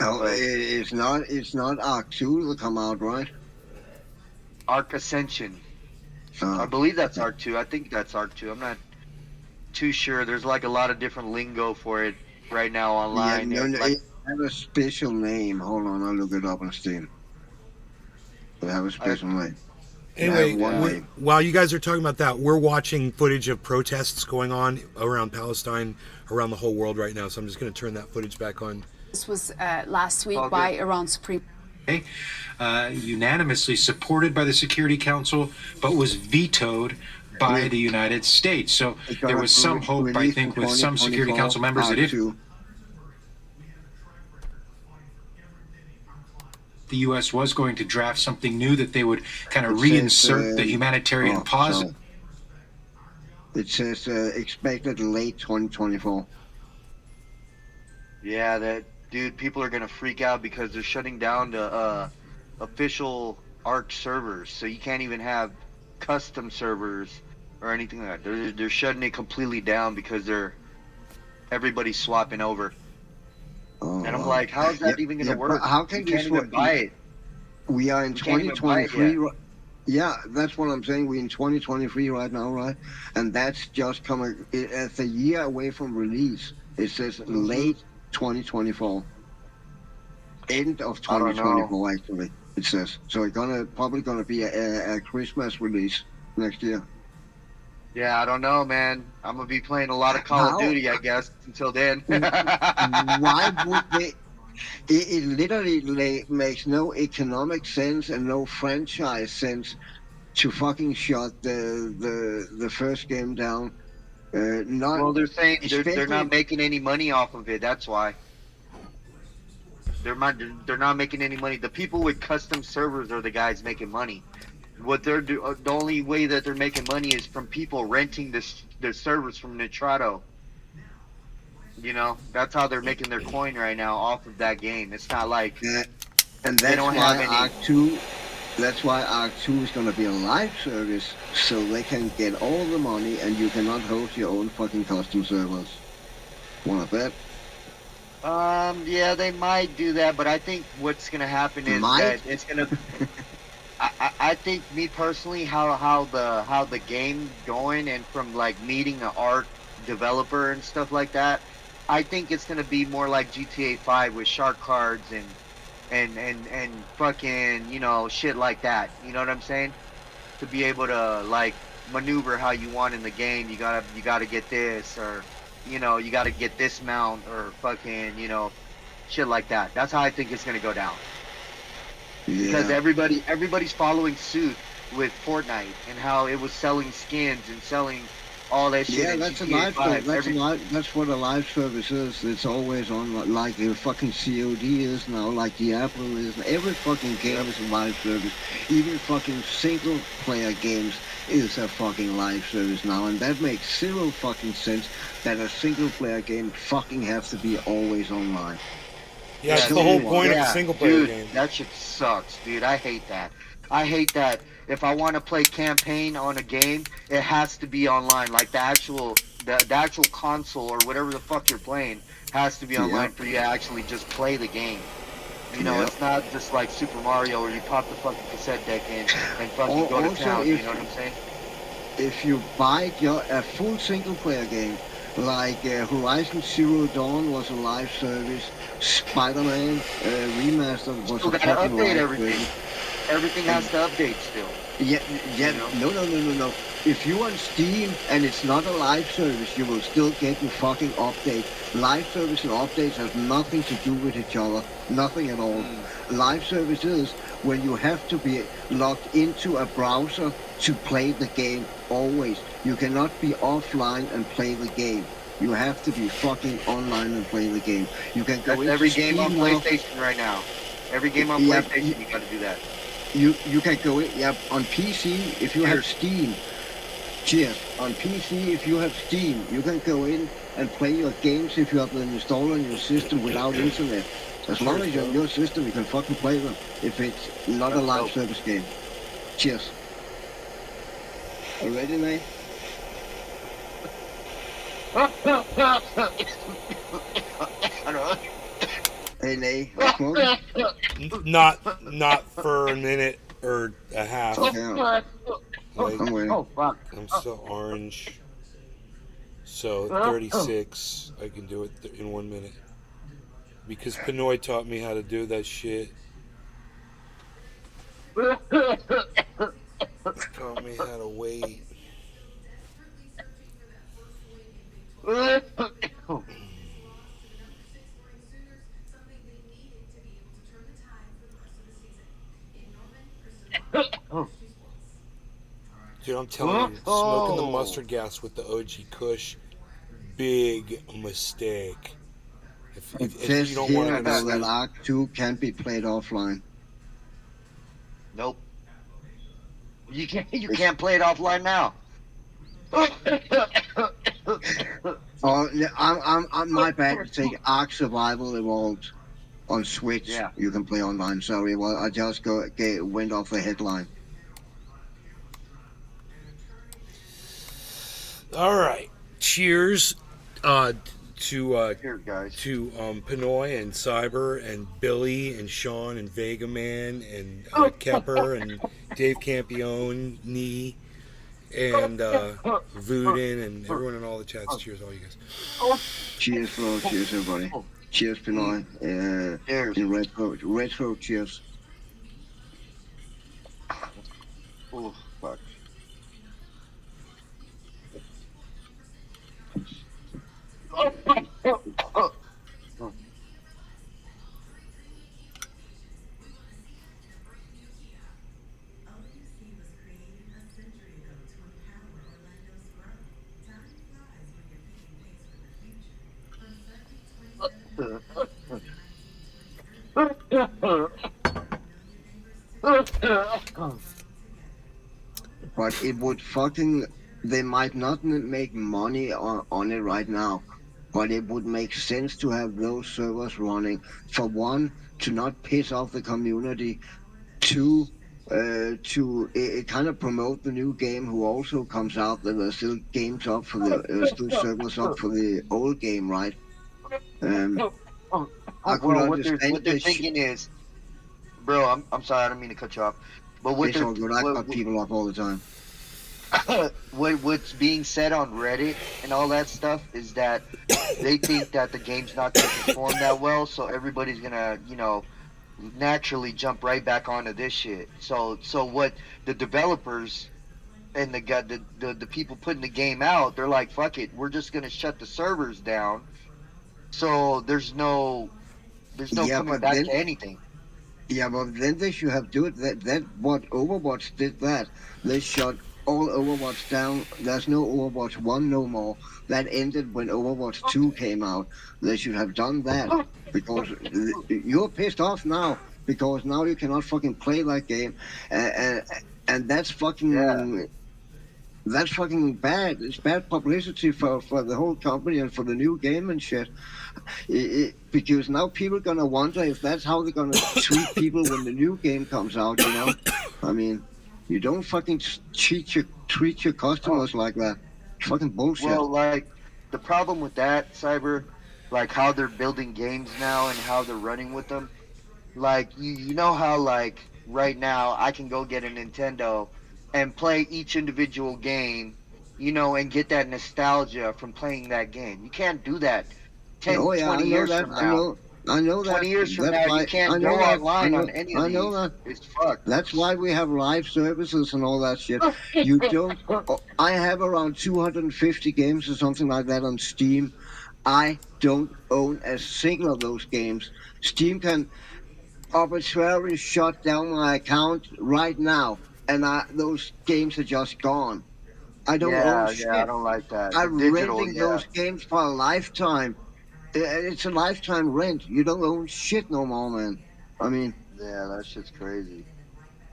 Oh, it's not Arc 2 to come out, right? Arc Ascension. I believe that's Arc 2. I think that's Arc 2. I'm not too sure. There's like a lot of different lingo for it right now online. Yeah, it has a special name. Hold on, I'll look it up on Steam. They have a special name. Anyway, while you guys are talking about that, we're watching footage of protests going on around Palestine, around the whole world right now. So I'm just going to turn that footage back on. This was last week by Iran's Supreme. Unanimously supported by the Security Council, but was vetoed by the United States. So there was some hope, I think, with some Security Council members that if the U.S. was going to draft something new that they would kind of reinsert the humanitarian pause. Sorry. It says expected late 2024. Yeah, that dude. People are gonna freak out because they're shutting down the official ARC servers, so you can't even have custom servers or anything like that. They're shutting it completely down because everybody's swapping over. Oh, and I'm like, how is that even gonna work? How can you can't even buy it? We are in You can't even buy it 2023. Yeah, that's what I'm saying. We're in 2023 right now, right? And that's just coming. It's a year away from release. It says late 2024. End of 2024, actually. It says so. It's probably gonna be a Christmas release next year. Yeah, I don't know, man. I'm gonna be playing a lot of Call of Duty, I guess, until then. Why would they? It literally makes no economic sense and no franchise sense to fucking shut the first game down. Well, they're saying they're not making any money off of it. That's why. They're not making any money. The people with custom servers are the guys making money. What the only way that they're making money is from people renting the servers from Nitrado. You know, that's how they're making their coin right now off of that game. It's not like and they that's don't why have any. Arc 2. That's why Arc 2 is gonna be a live service, so they can get all the money, and you cannot host your own fucking custom servers. Wanna bet? Yeah, they might do that, but I think what's gonna happen is that it's gonna. I think, me personally, how the game going, and from like meeting an art developer and stuff like that, I think it's gonna be more like GTA 5 with shark cards and fucking, you know, shit like that. You know what I'm saying? To be able to like maneuver how you want in the game, you gotta get this, or you know, you gotta get this mount, or fucking, you know, shit like that. That's how I think it's gonna go down. Because everybody's following suit with Fortnite and how it was selling skins and selling all that shit. Yeah, in that's a GTA live 5. service. That's what a live service is. It's always on, like the fucking COD is now, like Diablo is. Every fucking game is a live service. Even fucking single player games is a fucking live service now, and that makes zero fucking sense that a single player game fucking has to be always online. Yeah, that's the whole point of a single player game. That shit sucks, dude. I hate that. I hate that if I want to play campaign on a game, it has to be online. Like the actual console or whatever the fuck you're playing has to be online for you to actually just play the game. You know, it's not just like Super Mario where you pop the fucking cassette deck in and fucking go to town. You know what I'm saying? If you buy a full single player game, like Horizon Zero Dawn was a live service, Spider-Man Remastered was Still a gotta fucking update live everything. service. Everything has to update still. Yeah, You know? no. If you're on Steam and it's not a live service, you will still get your fucking update. Live service and updates have nothing to do with each other. Nothing at all. Live service is when you have to be logged into a browser to play the game always. You cannot be offline and play the game. You have to be fucking online and play the game. You can go into every game on Steam now. PlayStation right now. Every game on PlayStation, you gotta do that. You can go in, on PC if you have Steam. Cheers. On PC if you have Steam, you can go in and play your games if you have them installed on your system without internet. As long as you're on your system, you can fucking play them if it's not a live service game. Cheers. Are you ready, mate? Hey, Nay, smoking? Not for a minute or a half. Okay. Like, I'm waiting. I'm still orange. So 36, I can do it in 1 minute. Because Pinoy taught me how to do that shit. Taught me how to wait. Dude, I'm telling you, smoking the mustard gas with the OG Kush, big mistake. If It says you don't here want to that Arc 2 can't be played offline. Nope. You can't play it offline now. Oh, yeah, I'm my bad to take Ark Survival Evolved on Switch. Yeah. You can play online. Sorry, well, I just went off the headline. All right. Cheers to Pinoy and Cyber and Billy and Sean and Vega Man and Kepper and Dave Campione, Nee, and Voodin and everyone in all the chats. Cheers, all you guys. Cheers, bro. Cheers, everybody. Cheers, Pinoy. Cheers. In retro, cheers. Oh, fuck. But it would fucking... They might not make money on it right now, but it would make sense to have those servers running. For one, to not piss off the community. Two, to kind of promote the new game who also comes out. That there's still games up for the still servers up for the old game, right? I could Well, understand what they're thinking is, bro, I'm sorry, I don't mean to cut you off, but what It's all good. I cut people off all the time. what's being said on Reddit and all that stuff is that they think that the game's not going to perform that well, so everybody's gonna, naturally jump right back onto this shit. So what the developers and the people putting the game out, they're like, fuck it, we're just gonna shut the servers down. So there's no coming back to anything. Yeah, but then they should have do it. That what Overwatch did that. They shut all Overwatch down. There's no Overwatch 1 no more. That ended when Overwatch 2 came out. They should have done that because you're pissed off now because now you cannot fucking play that game, and that's fucking. That's fucking bad. It's bad publicity for the whole company and for the new game and shit. Because now people are gonna wonder if that's how they're gonna treat people when the new game comes out. I mean, you don't fucking treat your customers like that. It's fucking bullshit. Well, like the problem with that, Cyber, like how they're building games now and how they're running with them. Like you know how like right now I can go get a Nintendo and play each individual game, and get that nostalgia from playing that game. You can't do that 20 years from now. I know that. 20 years from now, you can't go online on any of these. I know that. It's fucked. That's why we have live services and all that shit. You don't... I have around 250 games or something like that on Steam. I don't own a single of those games. Steam can arbitrarily shut down my account right now. And those games are just gone. I don't own shit. Yeah, I don't like that. I'm renting those games for a lifetime. It's a lifetime rent. You don't own shit no more, man. I mean... Yeah, that shit's crazy.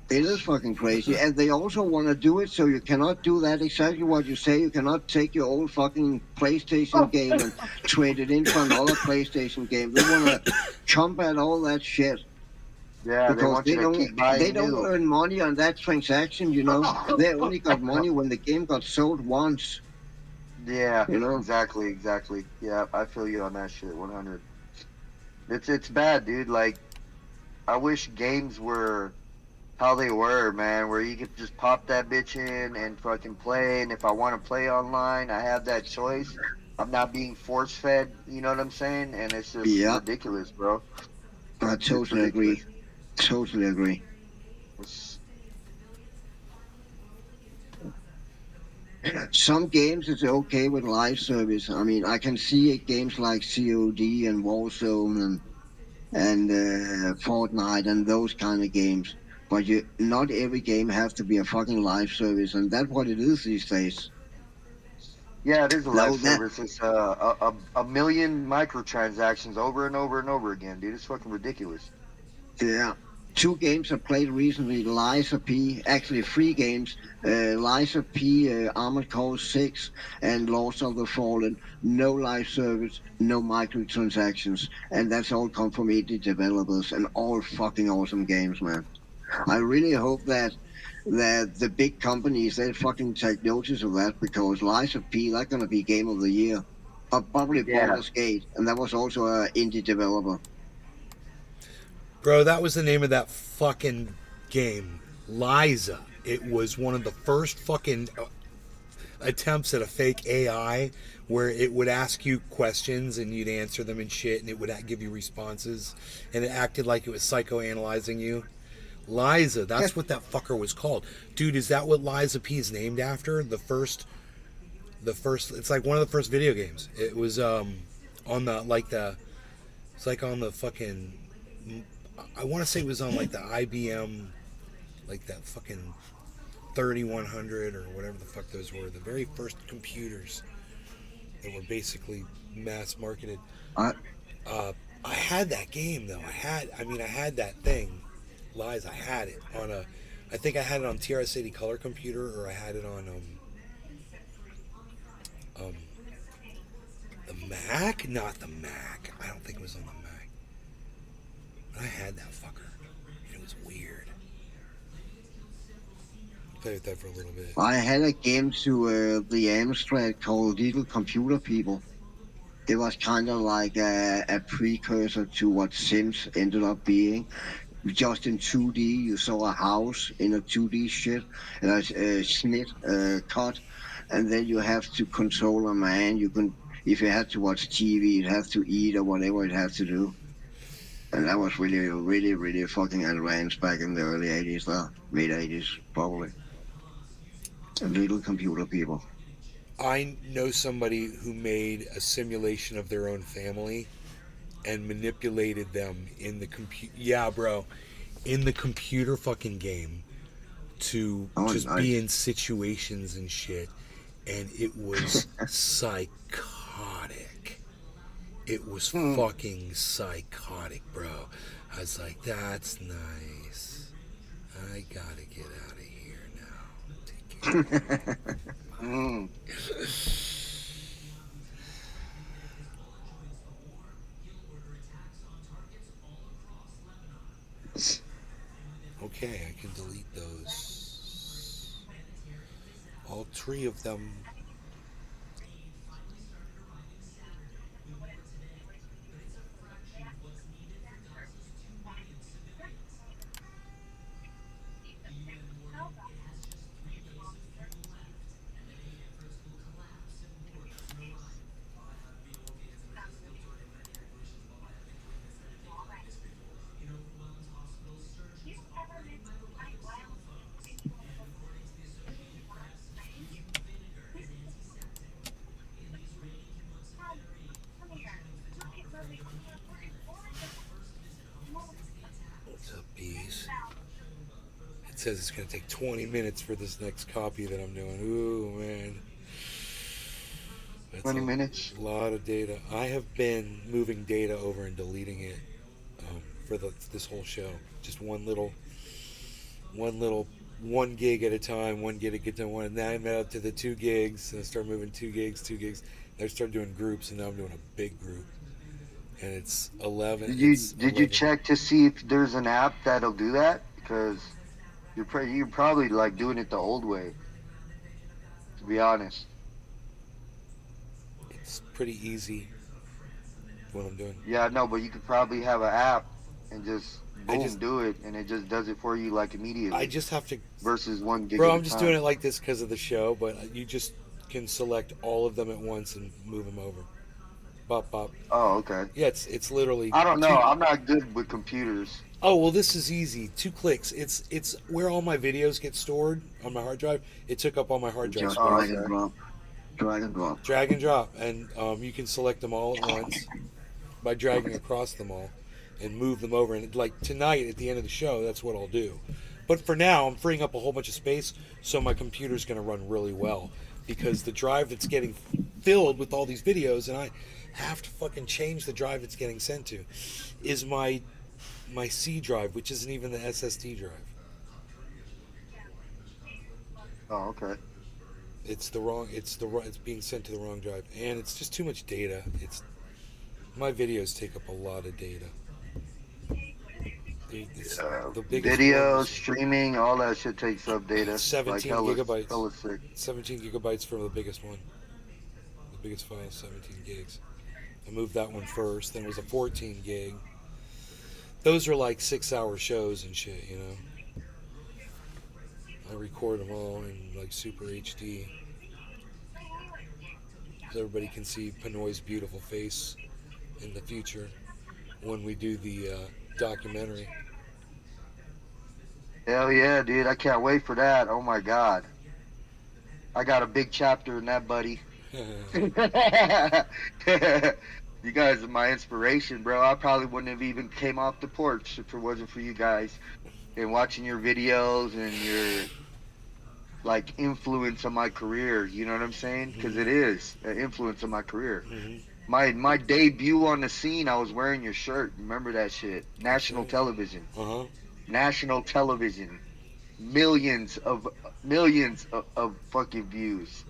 It is fucking crazy. And they also want to do it so you cannot do that exactly what you say. You cannot take your old fucking PlayStation game and trade it in for another PlayStation game. They want to combat all that shit. Yeah, because they don't earn money on that transaction, They only got money when the game got sold once. Yeah, exactly. Yeah, I feel you on that shit, 100. It's bad, dude. Like, I wish games were how they were, man, where you could just pop that bitch in and fucking play, and if I want to play online, I have that choice. I'm not being force-fed, you know what I'm saying? And it's just ridiculous, bro. I totally agree. Totally agree. Some games it's okay with live service. I mean, I can see games like COD and Warzone and Fortnite and those kind of games. But not every game has to be a fucking live service, and that's what it is these days. Yeah, it is a live service. It's a million microtransactions over and over and over again, dude. It's fucking ridiculous. Yeah. two games I played recently, Lies of P, actually 3 games, Lies of P, Armored Core 6, and Lords of the Fallen. No live service, no microtransactions, and that's all come from indie developers, and all fucking awesome games, man. I really hope that the big companies, they fucking take notice of that, because Lies of P, that's gonna be game of the year. Probably Baldur's Gate, and that was also an indie developer. Bro, that was the name of that fucking game, Liza. It was one of the first fucking attempts at a fake AI where it would ask you questions and you'd answer them and shit, and it would give you responses, and it acted like it was psychoanalyzing you. Liza, that's what that fucker was called. Dude, is that what Liza P is named after? The first, it's like one of the first video games. It was on the, it's like on the fucking, I want to say it was on like the IBM, like that fucking 3100 or whatever the fuck those were. The very first computers that were basically mass marketed. I had that game though. I had that thing, Lies. I had it on I think I had it on TRS-80 color computer, or I had it on the Mac. Not the Mac. I don't think it was on the Mac. But I had that fucker. It was weird. Play with that for a little bit. I had a game to the Amstrad called Little Computer People. It was kind of like a precursor to what Sims ended up being. Just in 2D, you saw a house in a 2D shit, and a snit cut, and then you have to control a man. You can, if you had to watch TV, you'd have to eat or whatever it had to do. And that was really, really, really fucking advanced back in the early 80s, mid 80s, probably. Little Computer People. I know somebody who made a simulation of their own family and manipulated them in the in the computer fucking game to just be in situations and shit, and it was psychotic. It was fucking psychotic, bro. I was like, that's nice. I gotta get out of here now. Take care. Okay, I can delete those. All 3 of them. Says it's going to take 20 minutes for this next copy that I'm doing. Ooh, man. That's 20 minutes? A lot of data. I have been moving data over and deleting it for this whole show. Just one little 1 gig at a time, 1 gig at a time. And now I'm up to the 2 gigs, and I start moving 2 gigs. Then I start doing groups, and now I'm doing a big group. And it's 11. Did you check to see if there's an app that'll do that? Because you're probably like doing it the old way, to be honest. It's pretty easy what I'm doing. Yeah, no, but you could probably have an app and just do it, and it just does it for you like immediately. I just have to versus 1 gig. Bro, I'm just doing it like this because of the show, but you just can select all of them at once and move them over. Bop bop. Oh, okay. Yeah, it's literally. I don't know. I'm not good with computers. Oh well, this is easy. 2 clicks. It's where all my videos get stored on my hard drive. It took up all my hard drive space. Drag and drop. Drag and drop, and you can select them all at once by dragging across them all, and move them over. And like tonight at the end of the show, that's what I'll do. But for now, I'm freeing up a whole bunch of space, so my computer's going to run really well, because the drive that's getting filled with all these videos, and I have to fucking change the drive it's getting sent to, is my my C drive, which isn't even the SSD drive. Oh, okay. It's being sent to the wrong drive, and it's just too much data. My videos take up a lot of data. The biggest Video, ones- streaming, all that shit takes up data. 17 hella, gigabytes. hella sick. 17 gigabytes from the biggest one. The biggest file is 17 gigs. I moved that one first. Then it was a 14 gig. Those are like 6-hour shows and shit, you know. I record them all in like super HD, so everybody can see Pinoy's beautiful face in the future when we do the documentary. Hell yeah, dude. I can't wait for that. Oh my god. I got a big chapter in that, buddy. You guys are my inspiration, bro. I probably wouldn't have even came off the porch if it wasn't for you guys. And watching your videos and your like influence on my career, you know what I'm saying? Because it is an influence on my career. My debut on the scene, I was wearing your shirt. Remember that shit? National television. National television. Millions of fucking views.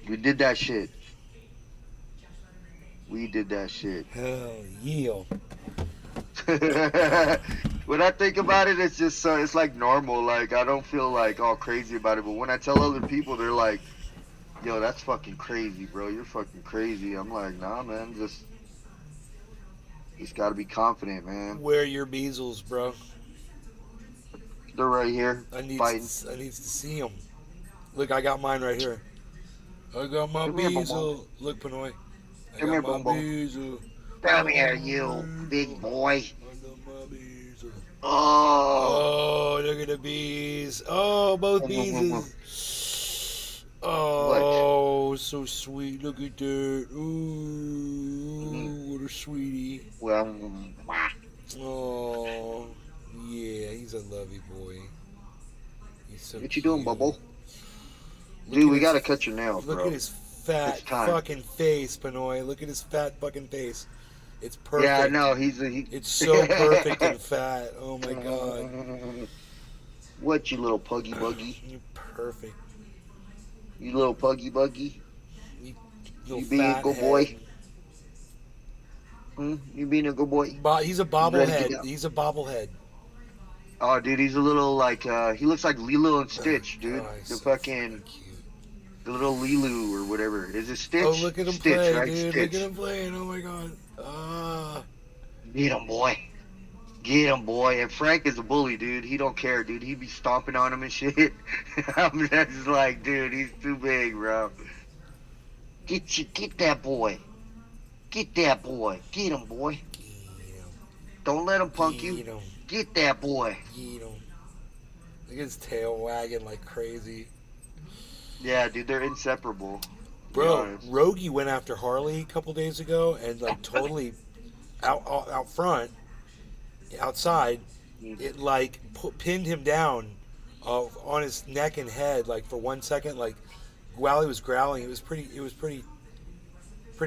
We did that shit. We did that shit. Hell yeah. When I think about it, it's just it's like normal. Like I don't feel like all crazy about it. But when I tell other people, they're like, "Yo, that's fucking crazy, bro. You're fucking crazy." I'm like, "Nah, man. Just gotta be confident, man." Where are your measles, bro? They're right here. I need fighting. to see them. Look, I got mine right here. I got my Come here, measles. Look, Pinoy. I Come got here, my Boom Boom. measles. Come here, you big boy. Oh, look at the bees. Oh, both bees. Oh, so sweet. Look at that. Ooh, what a sweetie. Well, oh, yeah, he's a lovey boy. He's so what you doing, cute. Bubble? Look Dude, at we his- gotta cut your nails, Look bro. at his fat It's time. fucking face, Pinoy. Look at his fat fucking face. It's perfect. Yeah, I know. It's so perfect and fat. Oh my god. What, you little puggy buggy? You're perfect. You little puggy buggy? Little You being a fat good head. boy? You being a good boy? He's a You ready to bobblehead. get out? He's a bobblehead. Oh, dude, he's a little like he looks like Lilo and Stitch, dude. he's The so fucking the little Lilu or whatever. Is it Stitch? Oh, look at him Stitch, play, right? dude. Stitch. Look at him playing. Oh my god. Ah. Get him, boy. Get him, boy. And Frank is a bully, dude. He don't care, dude. He be stomping on him and shit. I'm just like, dude, he's too big, bro. Get that boy. Get that boy. Get him, boy. Don't let him punk you. Get him. Get that boy. Get him. Look at his tail wagging like crazy. Yeah, dude, they're inseparable. Bro, Rogie went after Harley a couple days ago and like totally out front, outside, it like pinned him down on his neck and head like for 1 second. Like while he was growling, it was pretty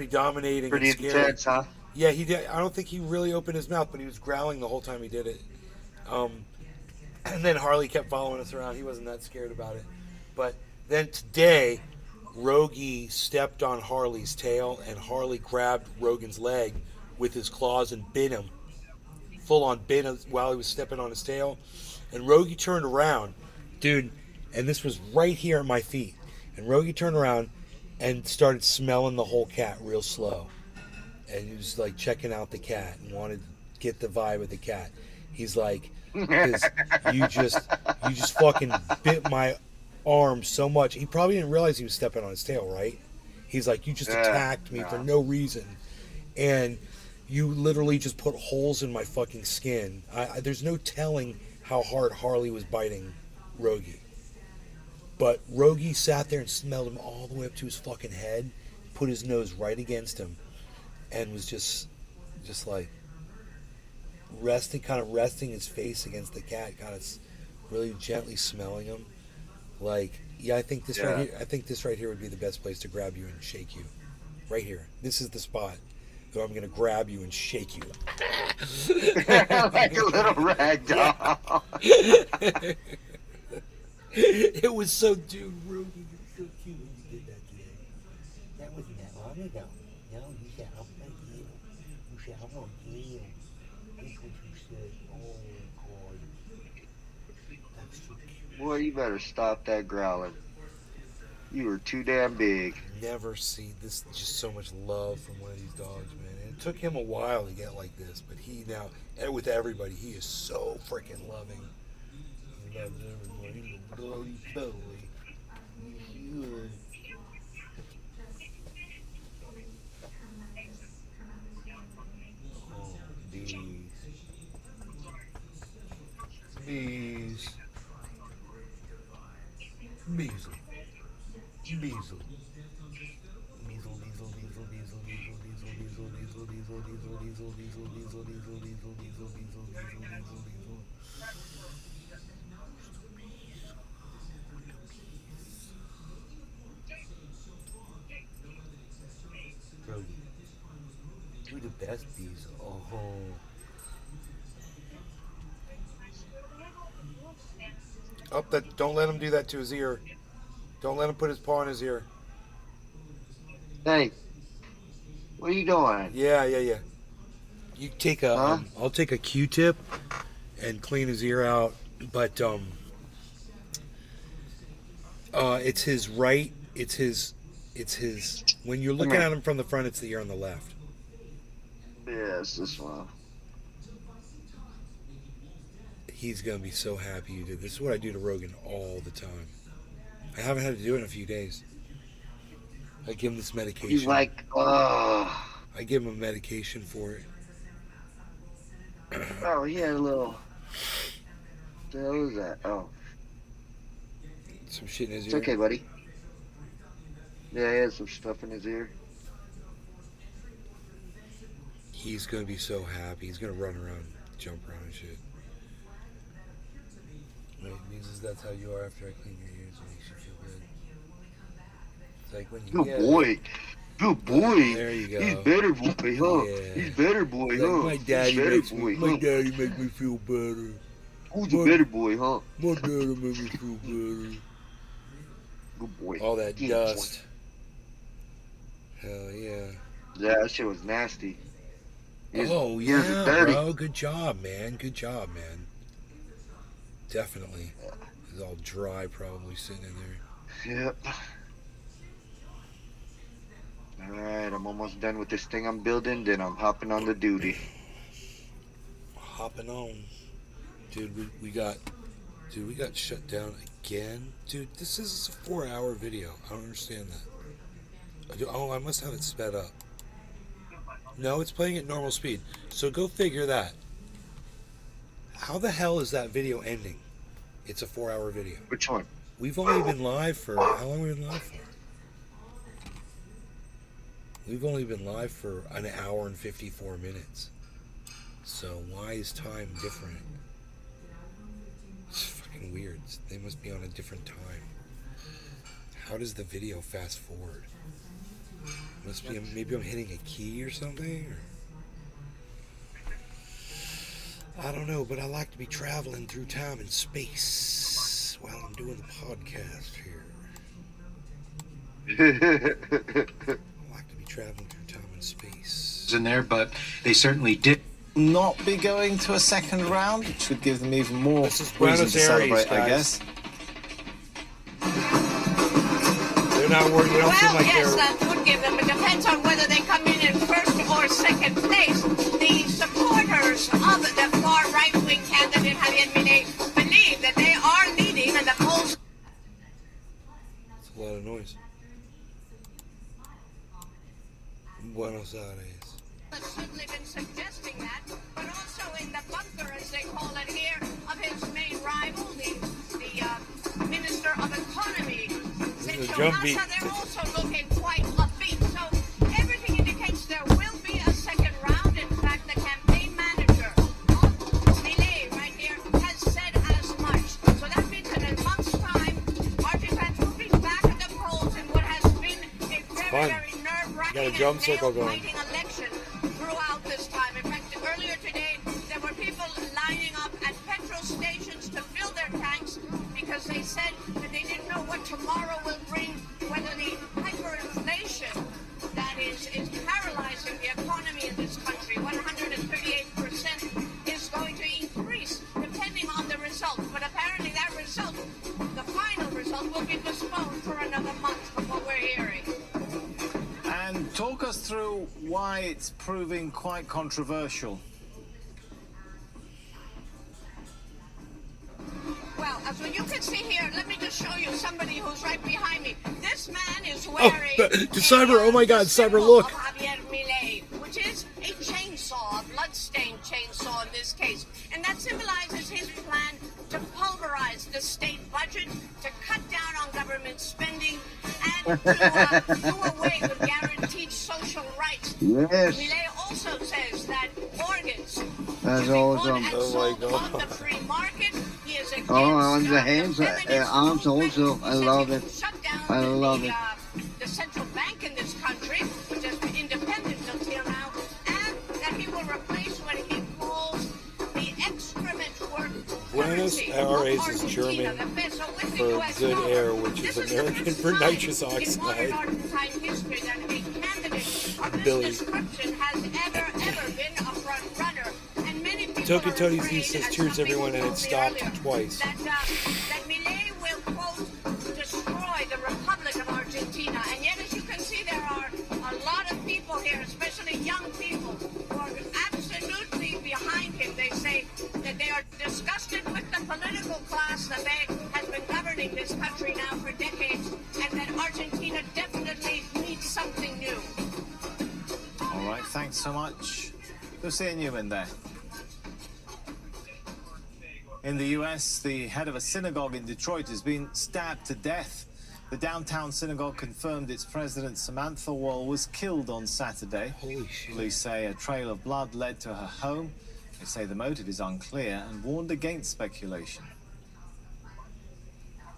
dominating. Pretty and scary. intense, huh? Yeah, he did. I don't think he really opened his mouth, but he was growling the whole time he did it. And then Harley kept following us around. He wasn't that scared about it. But then today, Rogie stepped on Harley's tail, and Harley grabbed Rogan's leg with his claws and bit him. Full on bit him while he was stepping on his tail. And Rogie turned around, dude, and this was right here at my feet. And Rogie turned around and started smelling the whole cat real slow. And he was like checking out the cat and wanted to get the vibe of the cat. He's like, because you just fucking bit my arm so much. He probably didn't realize he was stepping on his tail, right? He's like, you just attacked me for no reason. And you literally just put holes in my fucking skin. There's no telling how hard Harley was biting Rogie. But Rogie sat there and smelled him all the way up to his fucking head, put his nose right against him, and was just like resting his face against the cat, kind of really gently smelling him. Like, yeah, I think this right here would be the best place to grab you and shake you. Right here. This is the spot. Or I'm gonna grab you and shake you. Like a little rag doll. It was so, dude, Rogan, you're so cute when you did that today. That wasn't that long ago. No, you said, "How about you?" You said, "How about you?" That's what you said. Oh, God. That's so cute. Boy, you better stop that growling. You are too damn big. Never see this, just so much love from one of these dogs, man. And it took him a while to get like this, but he now, and with everybody, he is so freaking loving. He loves everybody. Bloody belly. Good. Oh, bees. Bees. Measle. Measle. You're the best bees. Oh. Oh, that! Don't let him do that to his ear. Don't let him put his paw in his ear. Hey, what are you doing? Yeah. You take a. I'll take a Q-tip and clean his ear out, but it's his right. It's his. When you're looking at him from the front, it's the ear on the left. Yeah, it's this one. He's gonna be so happy you did. This is what I do to Rogan all the time. I haven't had to do it in a few days. I give him this medication. He's like, oh. I give him a medication for it. Oh, he had a little. What the hell is that? Oh. Some shit in his It's ear. okay, buddy. Yeah, he had some stuff in his ear. He's gonna be so happy. He's gonna run around, jump around and shit. Right, means that's how you are after I clean your ears. It makes you feel good. It's like when you Good boy. Good boy. There you go. He's better boy, huh? Yeah. He's better boy, Like huh? my daddy He's better makes boy, me, huh? my daddy make me feel better. Who's a better boy, huh? My daddy make me feel better. Good boy. All that Good dust. Hell yeah. Yeah, that shit was nasty. Oh Here's yeah, the dirty. bro. Good job, man. Good job, man. Definitely. It's all dry, probably sitting in there. Yep. Alright, I'm almost done with this thing I'm building, then I'm hopping on the duty. Hopping on. Dude, we got shut down again. Dude, this is a 4-hour video. I don't understand that. Oh, I must have it sped up. No, it's playing at normal speed. So go figure that. How the hell is that video ending? It's a 4-hour video. Which one? We've only been live for... How long have we been live for? We've only been live for an hour and 54 minutes. So why is time different? It's fucking weird. They must be on a different time. How does the video fast forward? Must be, maybe I'm hitting a key or something? Or... I don't know, but I like to be traveling through time and space while I'm doing the podcast here. I like to be traveling through time and space. In there, but they certainly did not be going to a second round, which would give them even more This is reason Buenos to Aires, celebrate, I guys. guess. They're not worried. They don't seem like yes, they're... that would give them. It depends on whether they come in first or second place. The supporters of the far right-wing candidate Javier Milei believe that they are leading in the polls. It's a lot of noise. Buenos Aires. Has certainly been suggesting that, but also in the bunker, as they call it here, of his main rival, the Minister of Economy. Drum beat. They're also looking quite upbeat. So everything indicates there will be a second round. In fact, the campaign manager, Milei, right here, has said as much. So that means in a month's time, Martin Van will be back at the polls in what has been a very, very nerve-wracking and nail-biting election. Talk us through why it's proving quite controversial. Well, as you can see here, let me just show you somebody who's right behind me. This man is wearing Cyber, oh my God, Cyber, look. Javier Milei, which is a chainsaw, a blood-stained chainsaw in this case. And that symbolizes his plan to pulverize the state budget, to cut down on government spending, and to do away with guaranteed social rights. Yes. Milei also says that organs That's awesome. Oh my God. on the free market. He is against On the hands, arms also. I love it. I love it. The central bank in this country, which has been independent until now, and that he will replace what he calls the excrement word Buenos Aires is German for good air, which is American for nitrous oxide. Billy. Token Tony Z says cheers everyone, and it stopped twice. That Milei will, quote, destroy the Republic of Argentina. And yet, as you can see, there are a lot of people here, especially young people, who are absolutely behind him. They say that they are disgusted with the political class that has been governing this country now for decades, and that Argentina definitely needs something new. All right, thanks so much. Good seeing you in there. In the U.S., the head of a synagogue in Detroit has been stabbed to death. The downtown synagogue confirmed its president, Samantha Wall, was killed on Saturday. Holy shit. Police say a trail of blood led to her home. They say the motive is unclear and warned against speculation.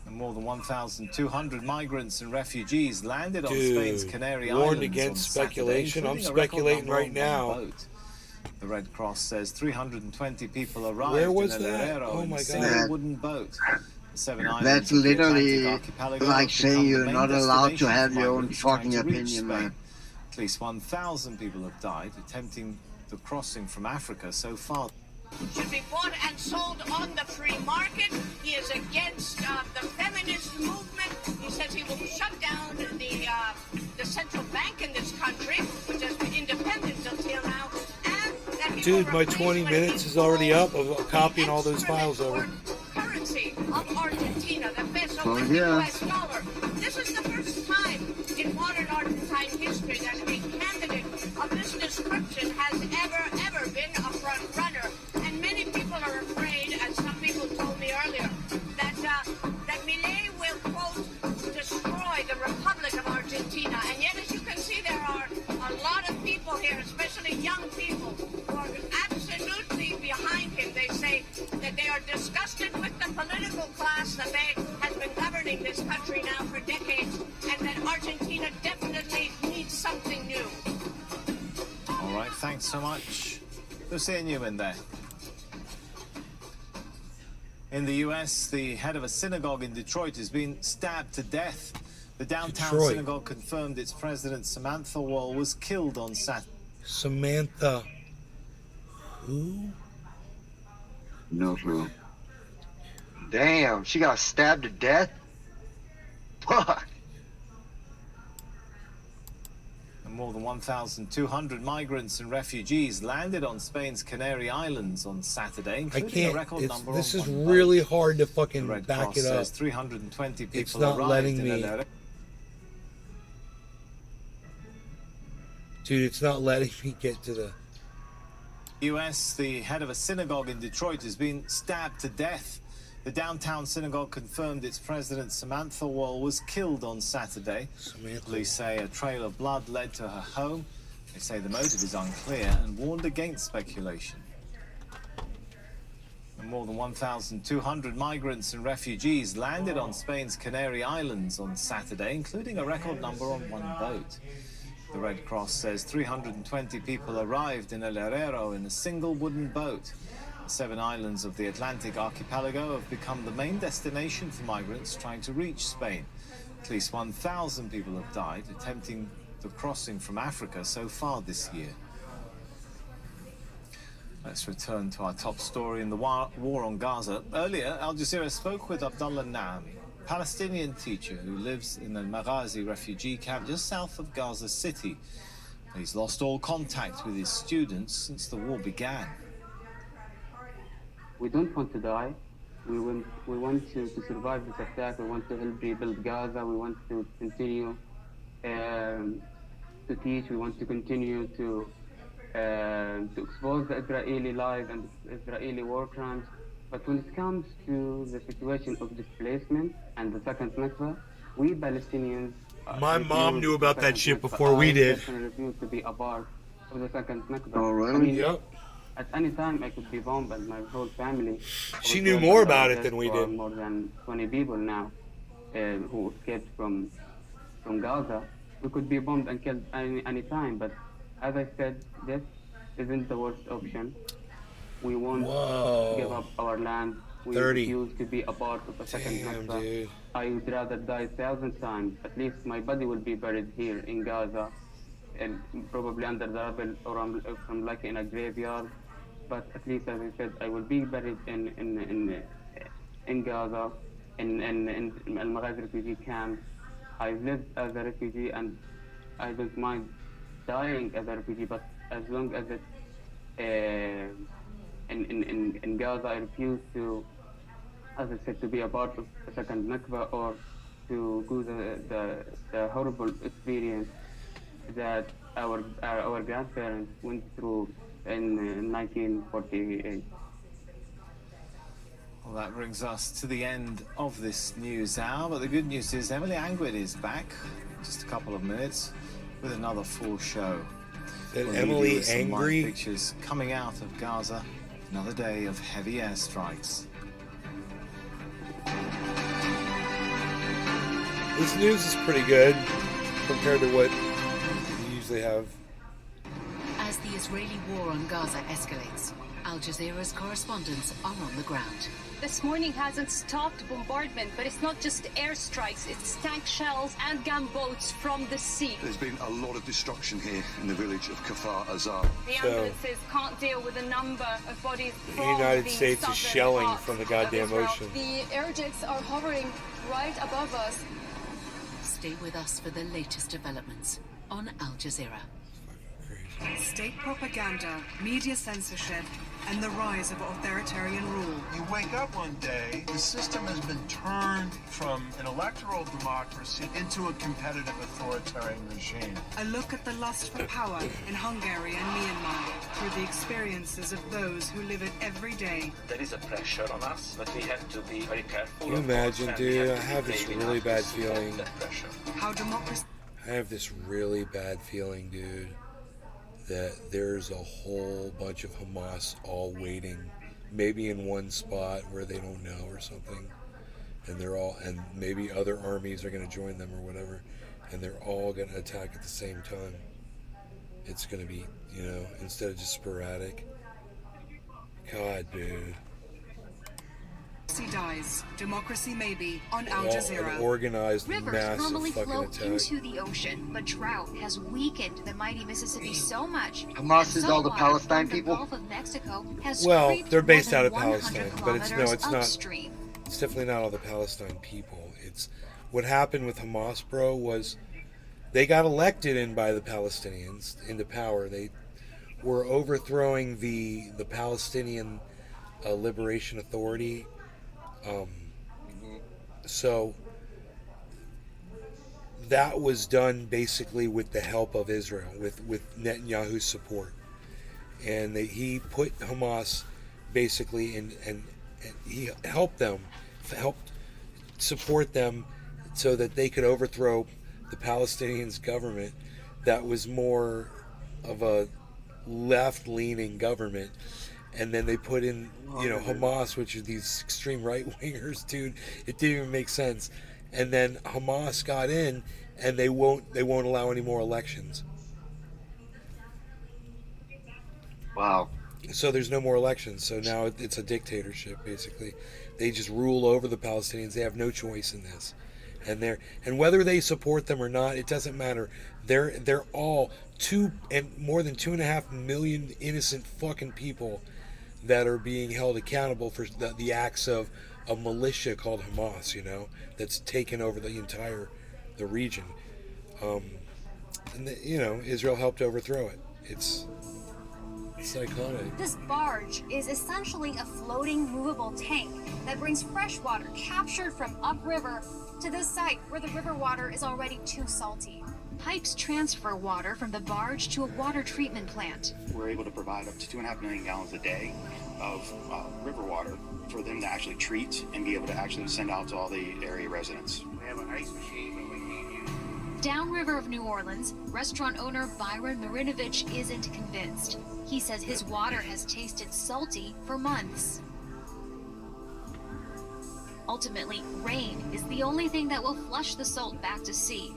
And more than 1,200 migrants and refugees landed on Spain's Canary Islands. Warned against speculation? I'm speculating right now. The Red Cross says 320 people arrived Where was in El that? Herrero Oh in my a God. single wooden boat. The 7 islands That's of the literally Atlantic archipelago like have saying become the you're main not allowed to destination have for your own migrants trying fucking to reach opinion, Spain. man. At least 1,000 people have died attempting the crossing from Africa so far. Should be bought and sold on the free market. He is against the feminist movement. He says he will shut down the central bank in this country, which has been independent until now. And that he Dude, will my replace 20 what minutes he is already up calls of copying all those files over. currency of Argentina, the peso Oh, with the yeah. US dollar. This is the first time in modern Argentine history that a candidate of this description has ever been a front runner. And many people are afraid, as some people told me earlier, that Milei will, quote, destroy the Republic of Argentina. And yet, as you can see, there are a lot of people here, especially young people, who are absolutely behind him. They say that they are disgusted with the political class that has been governing this country now for decades, and that Argentina definitely needs something new. All right, thanks so much. Good seeing you in there. In the U.S., the head of a synagogue in Detroit has been stabbed to death. The downtown Detroit. synagogue confirmed its president, Samantha Wall, was killed on Saturday. Samantha. Who? No clue. Damn, she got stabbed to death? Fuck. And more than 1,200 migrants and refugees landed on Spain's Canary Islands on Saturday, I including a can't. record number This on is one really boat. hard to The fucking Red back Cross it up. says 320 people It's not arrived letting in me. El Herero. Dude, it's not letting me get to the. U.S., the head of a synagogue in Detroit has been stabbed to death. The downtown synagogue confirmed its president, Samantha Wall, was killed on Saturday. Police say a trail of blood led to her home. They say the motive is unclear and warned against speculation. And more than 1,200 migrants and refugees landed on Spain's Canary Islands on Saturday, including a record number on one boat. The Red Cross says 320 people arrived in El Herero in a single wooden boat. The 7 islands of the Atlantic archipelago have become the main destination for migrants trying to reach Spain. At least 1,000 people have died attempting the crossing from Africa so far this year. Let's return to our top story in the war on Gaza. Earlier, Al Jazeera spoke with Abdullah Naami, a Palestinian teacher who lives in the Maghazi refugee camp just south of Gaza City. He's lost all contact with his students since the war began. We don't want to die. We want to survive this attack. We want to help rebuild Gaza. We want to continue to teach. We want to continue to expose the Israeli lies and Israeli war crimes. But when it comes to the situation of displacement and the second Nakba, we Palestinians. My mom knew about that shit before we did. I refuse to be a part of the second Nakba. Oh, really? I mean, Yep. At any time, I could be bombed and my whole family. She knew more about it than we did. More than 20 people now who escaped from Gaza. We could be bombed and killed any time. But as I said, this isn't the worst option. We won't give up our land. We 30. refuse to be a part of a second Nakba. Dude. I would rather die 1,000 times. At least my body will be buried here in Gaza, and probably under the rubble, or I'm like in a graveyard. But at least, as I said, I will be buried in Gaza, in Al-Maghazi refugee camp. I've lived as a refugee, and I don't mind dying as a refugee. But as long as it's in Gaza, I refuse to, as I said, to be a part of the second Nakba or to go the horrible experience that our grandparents went through in 1948. Well, that brings us to the end of this news hour, but the good news is Emily Angwit is back in just a couple of minutes with another full show. That We'll Emily leave you with some live angry? pictures coming out of Gaza. Another day of heavy airstrikes. This news is pretty good compared to what we usually have. As the Israeli war on Gaza escalates, Al Jazeera's correspondents are on the ground. This morning hasn't stopped bombardment, but it's not just airstrikes, it's tank shells and gunboats from the sea. There's been a lot of destruction here in the village of Kafar Azar. The ambulances can't deal with the number of bodies The from United the States is southern shelling part from the of goddamn Israel. ocean. The air jets are hovering right above us. Stay with us for the latest developments on Al Jazeera. State propaganda, media censorship, and the rise of authoritarian rule. You wake up one day, the system has been turned from an electoral democracy into a competitive authoritarian regime. A look at the lust for power in Hungary and Myanmar through the experiences of those who live it every day. There is a pressure on us, but we have to be very careful. Can you imagine, dude? I have this really bad feeling. How democracy... I have this really bad feeling, dude, that there's a whole bunch of Hamas all waiting, maybe in one spot where they don't know or something, and maybe other armies are going to join them or whatever, and they're all going to attack at the same time. It's going to be, instead of just sporadic. God, dude. dies. Democracy maybe on Al All Jazeera. an organized, Rivers massive normally fucking flow attack. into the ocean, but drought has weakened the mighty Mississippi so much. Hamas that is all the saltwater Palestine from people? The Gulf of Mexico has Well, creeped they're based more out than of 100 Palestine, but it's kilometers not. upstream. It's definitely not all the Palestine people. It's what happened with Hamas, bro. Was they got elected in by the Palestinians into power. They were overthrowing the Palestinian Liberation Authority. So that was done basically with the help of Israel, with Netanyahu's support, and he put Hamas basically in, and he helped support them so that they could overthrow the Palestinians' government that was more of a left-leaning government. And then they put in, Hamas, which are these extreme right-wingers, dude. It didn't even make sense. And then Hamas got in, and they won't allow any more elections. Wow. So there's no more elections. So now it's a dictatorship, basically. They just rule over the Palestinians. They have no choice in this. And whether they support them or not, it doesn't matter. They're all more than 2.5 million innocent fucking people that are being held accountable for the acts of a militia called Hamas, that's taken over the region. And Israel helped overthrow it. It's iconic. This barge is essentially a floating movable tank that brings fresh water captured from upriver to this site where the river water is already too salty. Pipes transfer water from the barge to a water treatment plant. We're able to provide up to 2.5 million gallons a day of river water for them to actually treat and be able to actually send out to all the area residents. We have an ice machine, but we can't use it. Downriver of New Orleans, restaurant owner Byron Marinovich isn't convinced. He says his water has tasted salty for months. Ultimately, rain is the only thing that will flush the salt back to sea.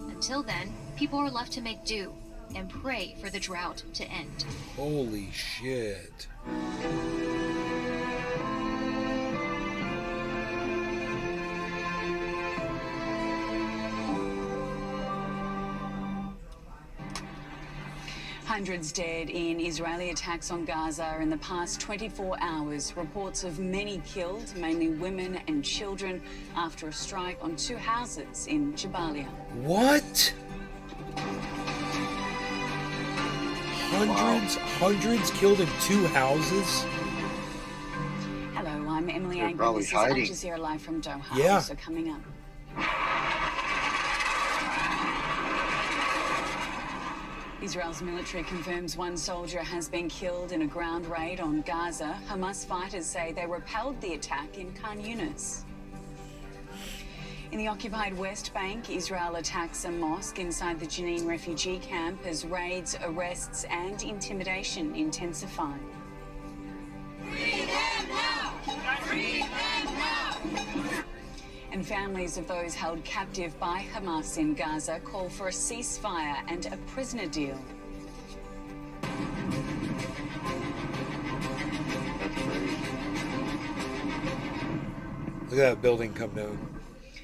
Until then, people are left to make do and pray for the drought to end. Holy shit. Hundreds dead in Israeli attacks on Gaza in the past 24 hours. Reports of many killed, mainly women and children, after a strike on 2 houses in Jabalia. What? Hundreds killed in 2 houses? Hello, I'm Emily They're Angle. probably This is Al hiding. Jazeera live from Doha. Yeah. So coming up. Israel's military confirms 1 soldier has been killed in a ground raid on Gaza. Hamas fighters say they repelled the attack in Khan Yunis. In the occupied West Bank, Israel attacks a mosque inside the Jenin refugee camp as raids, arrests and intimidation intensify. Free them now! Free them now! And families of those held captive by Hamas in Gaza call for a ceasefire and a prisoner deal. Look at that building come down.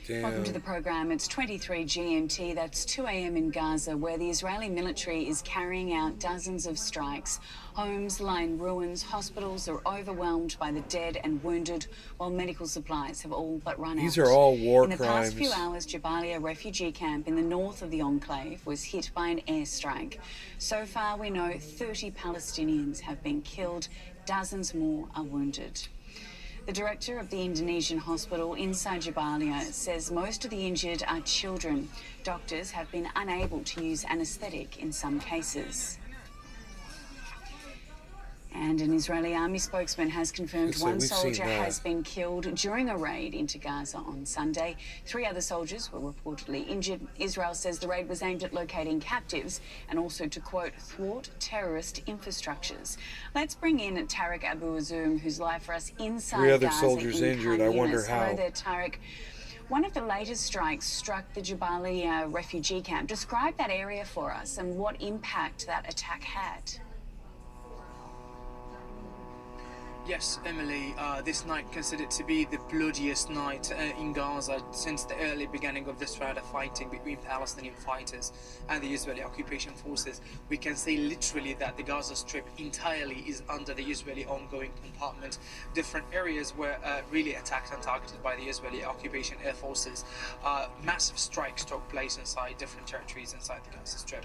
Damn. Welcome to the program. It's 23 GMT. That's 2 a.m. in Gaza, where the Israeli military is carrying out dozens of strikes. Homes lie in ruins, hospitals are overwhelmed by the dead and wounded, while medical supplies have all but run out. These are all war In the crimes. past few hours, Jabalia refugee camp in the north of the enclave was hit by an airstrike. So far, we know 30 Palestinians have been killed, dozens more are wounded. The director of the Indonesian hospital inside Jabalia says most of the injured are children. Doctors have been unable to use anaesthetic in some cases. And an Israeli army spokesman has confirmed So 1 we've seen soldier that. has been killed during a raid into Gaza on Sunday. 3 other soldiers were reportedly injured. Israel says the raid was aimed at locating captives and also to, quote, thwart terrorist infrastructures. Let's bring in Tarek Abu Azum, who's live for us inside 3 other Gaza soldiers in injured. Khan I wonder Yunis. how. Hello there, Tarek. One of the latest strikes struck the Jabalia refugee camp. Describe that area for us and what impact that attack had. Yes, Emily, this night considered to be the bloodiest night in Gaza since the early beginning of this round of fighting between Palestinian fighters and the Israeli occupation forces. We can say literally that the Gaza Strip entirely is under the Israeli ongoing compartment. Different areas were really attacked and targeted by the Israeli occupation air forces. Massive strikes took place inside different territories inside the Gaza Strip.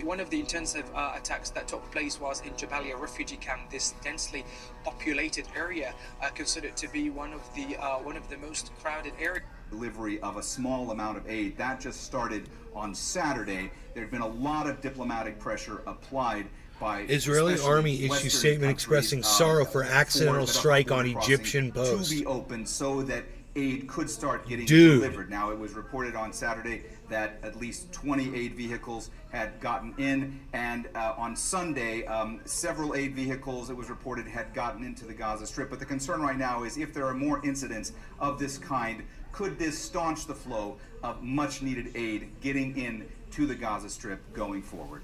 One of the intensive attacks that took place was in Jabalia refugee camp, this densely populated area, considered to be one of the most crowded areas. Delivery of a small amount of aid that just started on Saturday. There had been a lot of diplomatic pressure applied by Israeli especially army issues Western statement countries, expressing sorrow for accidental the strike on border crossing Egyptian post. to be opened so that aid could start getting Dude. delivered. Now, it was reported on Saturday that at least 20 aid vehicles had gotten in, and on Sunday, several aid vehicles, it was reported, had gotten into the Gaza Strip. But the concern right now is if there are more incidents of this kind, could this staunch the flow of much-needed aid getting in to the Gaza Strip going forward?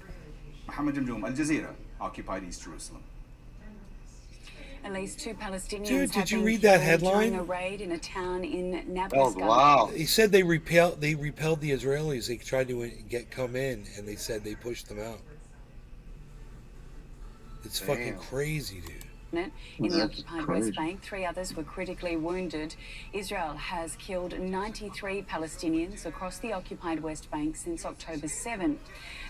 Mohammed Jamdoum, Al Jazeera, occupied East Jerusalem. At least 2 Palestinians Dude, have did you been read that killed headline? during a raid in a town in Nablus. Oh, wow. He said they repelled the Israelis. They tried to come in, and they said they pushed them out. It's fucking Damn. crazy, dude. in the occupied West Bank. 3 others were critically wounded. Israel has killed 93 Palestinians across the occupied West Bank since October 7.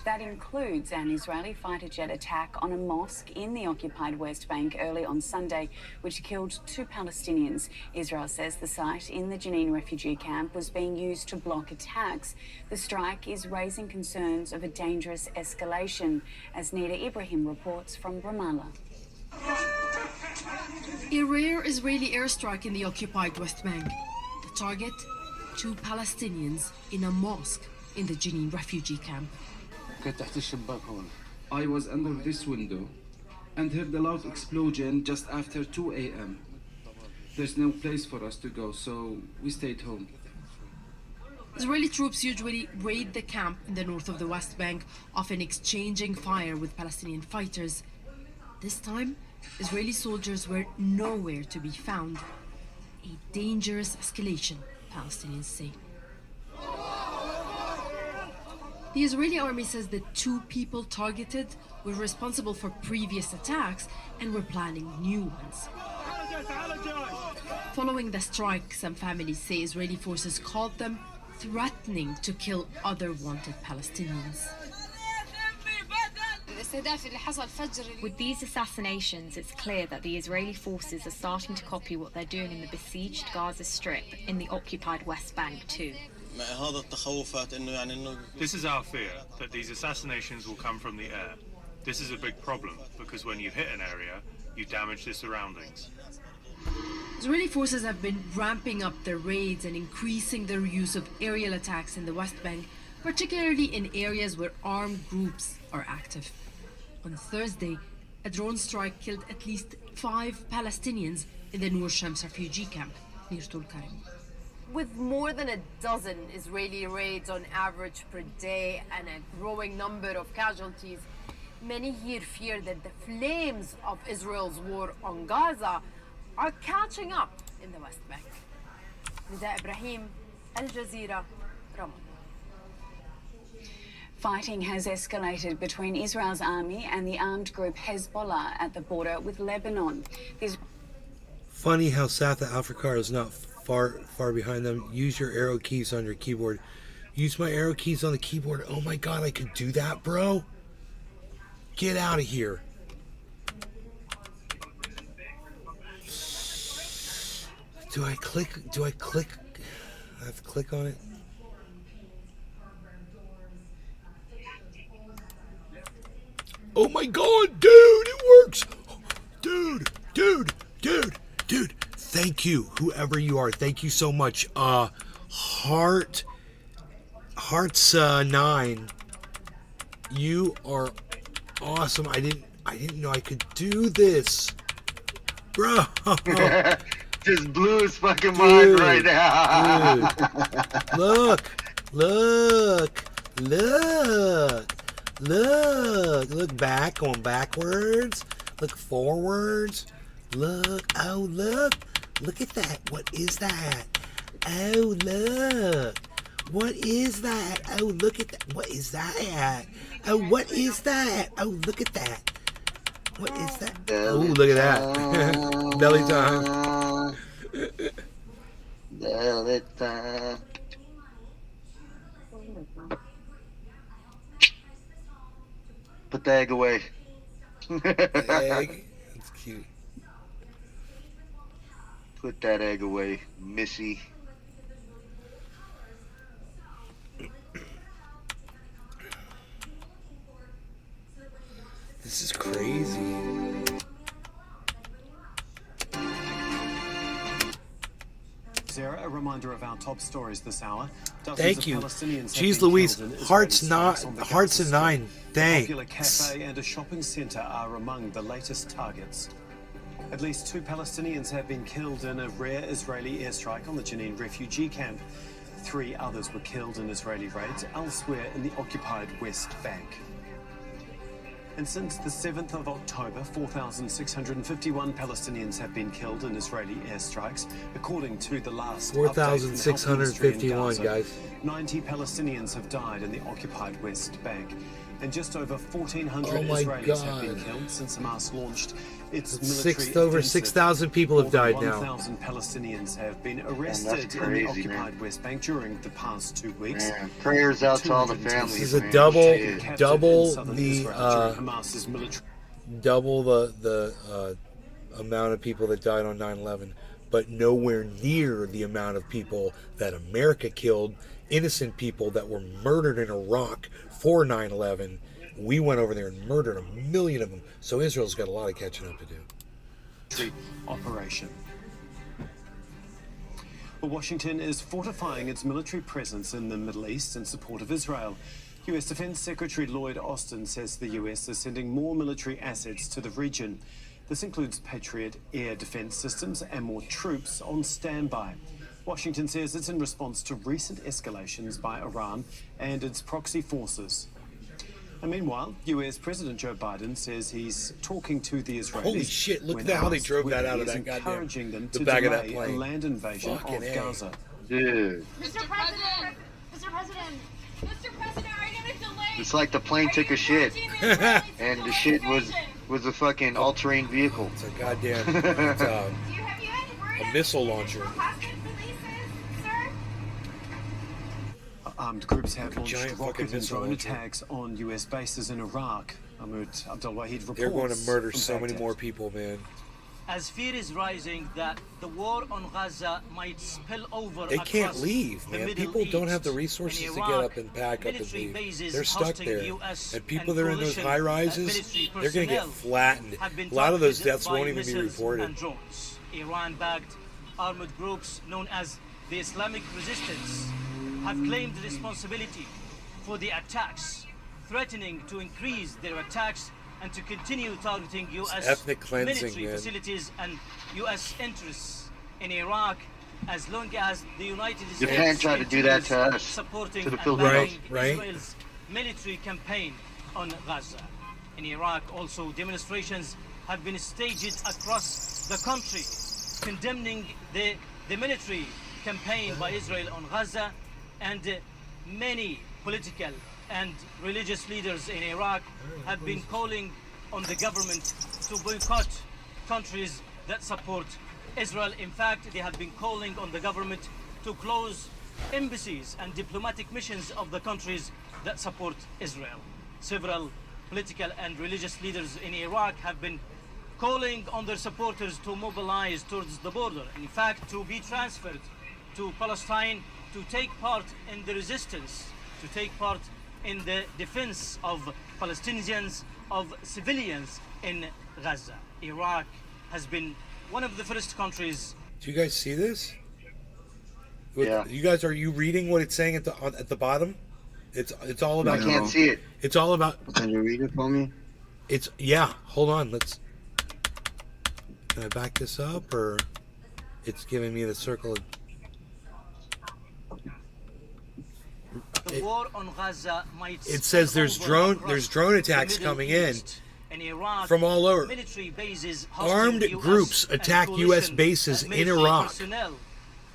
That includes an Israeli fighter jet attack on a mosque in the occupied West Bank early on Sunday, which killed 2 Palestinians. Israel says the site in the Jenin refugee camp was being used to block attacks. The strike is raising concerns of a dangerous escalation, as Nida Ibrahim reports from Ramallah. A rare Israeli airstrike in the occupied West Bank. The target, 2 Palestinians in a mosque in the Jenin refugee camp. I was under this window and heard a loud explosion just after 2 a.m. There's no place for us to go, so we stayed home. Israeli troops usually raid the camp in the north of the West Bank, often exchanging fire with Palestinian fighters. This time, Israeli soldiers were nowhere to be found. A dangerous escalation, Palestinians say. The Israeli army says the 2 people targeted were responsible for previous attacks and were planning new ones. Following the strike, some families say Israeli forces called them threatening to kill other wanted Palestinians. With these assassinations, it's clear that the Israeli forces are starting to copy what they're doing in the besieged Gaza Strip in the occupied West Bank too. This is our fear, that these assassinations will come from the air. This is a big problem, because when you hit an area, you damage the surroundings. Israeli forces have been ramping up their raids and increasing their use of aerial attacks in the West Bank, particularly in areas where armed groups are active. On Thursday, a drone strike killed at least 5 Palestinians in the Nur Shams refugee camp near Tulkarem. With more than a dozen Israeli raids on average per day and a growing number of casualties, many here fear that the flames of Israel's war on Gaza are catching up in the West Bank. Nida Ibrahim, Al Jazeera, Ramallah. Fighting has escalated between Israel's army and the armed group Hezbollah at the border with Lebanon. Funny how South Africa is not far behind them. Use your arrow keys on your keyboard. Use my arrow keys on the keyboard. Oh my god, I could do that, bro. Get out of here. Do I click? I have to click on it. Oh my god, dude, it works. Dude. Thank you, whoever you are. Thank you so much. Hearts 9. You are awesome. I didn't know I could do this, bro. Just blew his fucking mind right now. Look back, going backwards. Look forwards. Look at that. What is that? Oh, look. What is that? Oh, look at that. What is that? Oh, what is that? Oh, look at that. What is that? Oh, look at that. Belly time. Belly time. Put the egg away. Egg? That's cute. Put that egg away, Missy. This is crazy. Sarah, a reminder of our top stories this hour. Thank you. Jeez Louise, Hearts 9. Thanks. A popular cafe and a shopping centre are among the latest targets. At least 2 Palestinians have been killed in a rare Israeli airstrike on the Jenin refugee camp. 3 others were killed in Israeli raids elsewhere in the occupied West Bank. And since the 7th of October, 4,651 Palestinians have been killed in Israeli airstrikes, according to the last 4,651, guys. 90 Palestinians have died in the occupied West Bank, and just over 1,400 Israelis have been killed since Hamas launched It's over 6,000 people have died now. 1,000 Palestinians have been arrested in the occupied West Bank during the past 2 weeks. Man, prayers out to all the families. This is a man. double Shit. the amount of people that died on 9/11, but nowhere near the amount of people that America killed, innocent people that were murdered in Iraq for 9/11. We went over there and murdered 1 million of them. So Israel's got a lot of catching up to do. Operation. Well, Washington is fortifying its military presence in the Middle East in support of Israel. U.S. Defense Secretary Lloyd Austin says the U.S. is sending more military assets to the region. This includes Patriot air defense systems and more troops on standby. Washington says it's in response to recent escalations by Iran and its proxy forces. And meanwhile, U.S. President Joe Biden says he's talking to the Israelis. Holy shit, look at how they drove that out of that goddamn encouraging them the to back of delay that plane. a land invasion Fucking of Gaza. Dude. Mr. President! Mr. President! Mr. President, are you going to delay? It's like the plane took a shit, and the shit was a fucking all-terrain vehicle. It's a goddamn a missile launcher. Armed groups have launched giant rocket fucking and missile drone launcher. attacks on U.S. bases in Iraq. Ahmed Abdul-Wahid reports. They're going to murder from so many Baghdad. more people, man. As fear is rising that the war on Gaza might spill over They can't across leave, the man. Middle People don't have the East. resources In to get Iraq, up and pack up and military leave. bases They're stuck hosting there. US And people and that are in those coalition high rises, military they're going to get personnel flattened. have been A lot of those targeted deaths by won't even be missiles reported. and drones. Iran-backed armored groups known as the Islamic Resistance have claimed responsibility for the attacks, threatening to increase their attacks and to continue targeting U.S. ethnic cleansing, military man. facilities and U.S. interests in Iraq, as long as the United States Japan tried to do that to continues us, supporting to the and Filipinos. backing Israel's military campaign on Gaza. In Iraq, also demonstrations have been staged across the country, condemning the military campaign by Israel on Gaza, and many political and religious leaders in Iraq have been calling on the government to boycott countries that support Israel. In fact, they have been calling on the government to close embassies and diplomatic missions of the countries that support Israel. Several political and religious leaders in Iraq have been calling on their supporters to mobilize towards the border. In fact, to be transferred to Palestine, to take part in the resistance, to take part in the defense of Palestinians, of civilians in Gaza. Iraq has been one of the first countries. Do you guys see this? Yeah. You guys, are you reading what it's saying at the bottom? It's all about. I can't see it. It's all about. Can you read it for me? It's Hold on. Can I back this up, or it's giving me the circle? The war on Gaza might It says there's drone attacks coming in Iraq, from all over. military bases hosting Armed US groups and attack coalition U.S. bases in military Iraq. personnel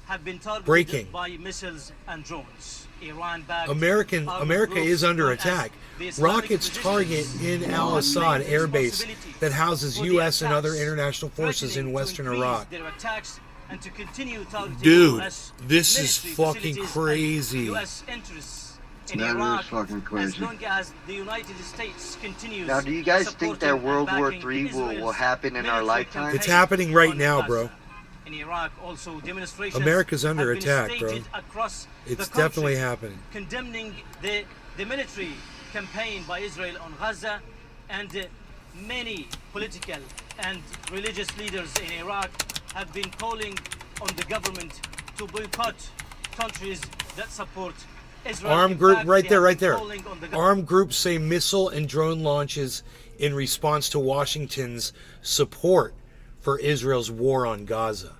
have been targeted Breaking. by missiles and drones. Iran-backed America armed is groups under known as attack. the Islamic Rockets target Resistance in Al Assad Air Base that houses for the U.S. and other attacks, international forces in threatening to western increase Iraq. their attacks and to continue targeting Dude, US this is military fucking facilities crazy. and US interests in That is Iraq, fucking crazy. as long as the United States continues. Now, do you guys think that supporting World and War backing III will Israel's happen in our military lifetime? campaign It's happening right on now, Gaza? bro. In Iraq, also demonstrations America's under have been attack, bro. staged across It's the country, definitely happening. condemning the military campaign by Israel on Gaza, and many political and religious leaders in Iraq have been calling on the government to boycott countries that support Israel. Armed In group, fact, right they there, have right been there. calling on the Armed groups say missile and drone launches in response to Washington's support for Israel's war on Gaza.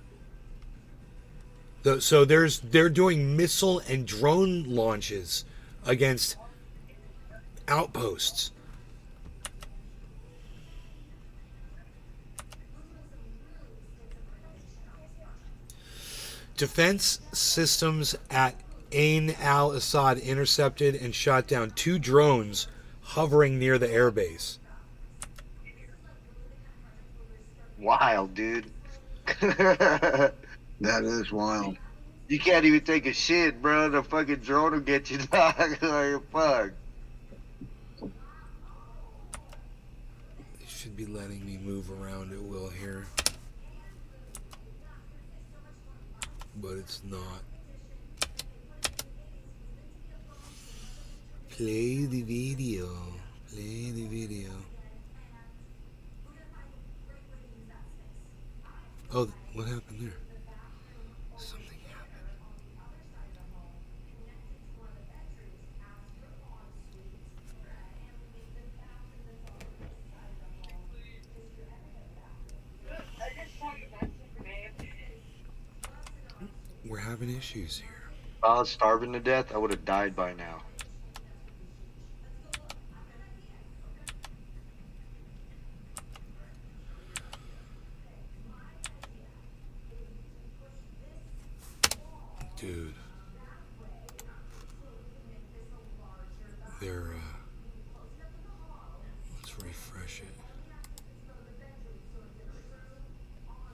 So they're doing missile and drone launches against outposts. Defense systems at Ain al-Assad intercepted and shot down 2 drones hovering near the airbase. wild, dude. That is wild. You can't even take a shit, bro. The fucking drone will get you, dog. Like, fuck. They should be letting me move around at will here. But it's not. Play the video. Play the video. Oh, what happened there? Something happened. We're having issues here. If I was starving to death, I would have died by now. Dude. They're, let's refresh it.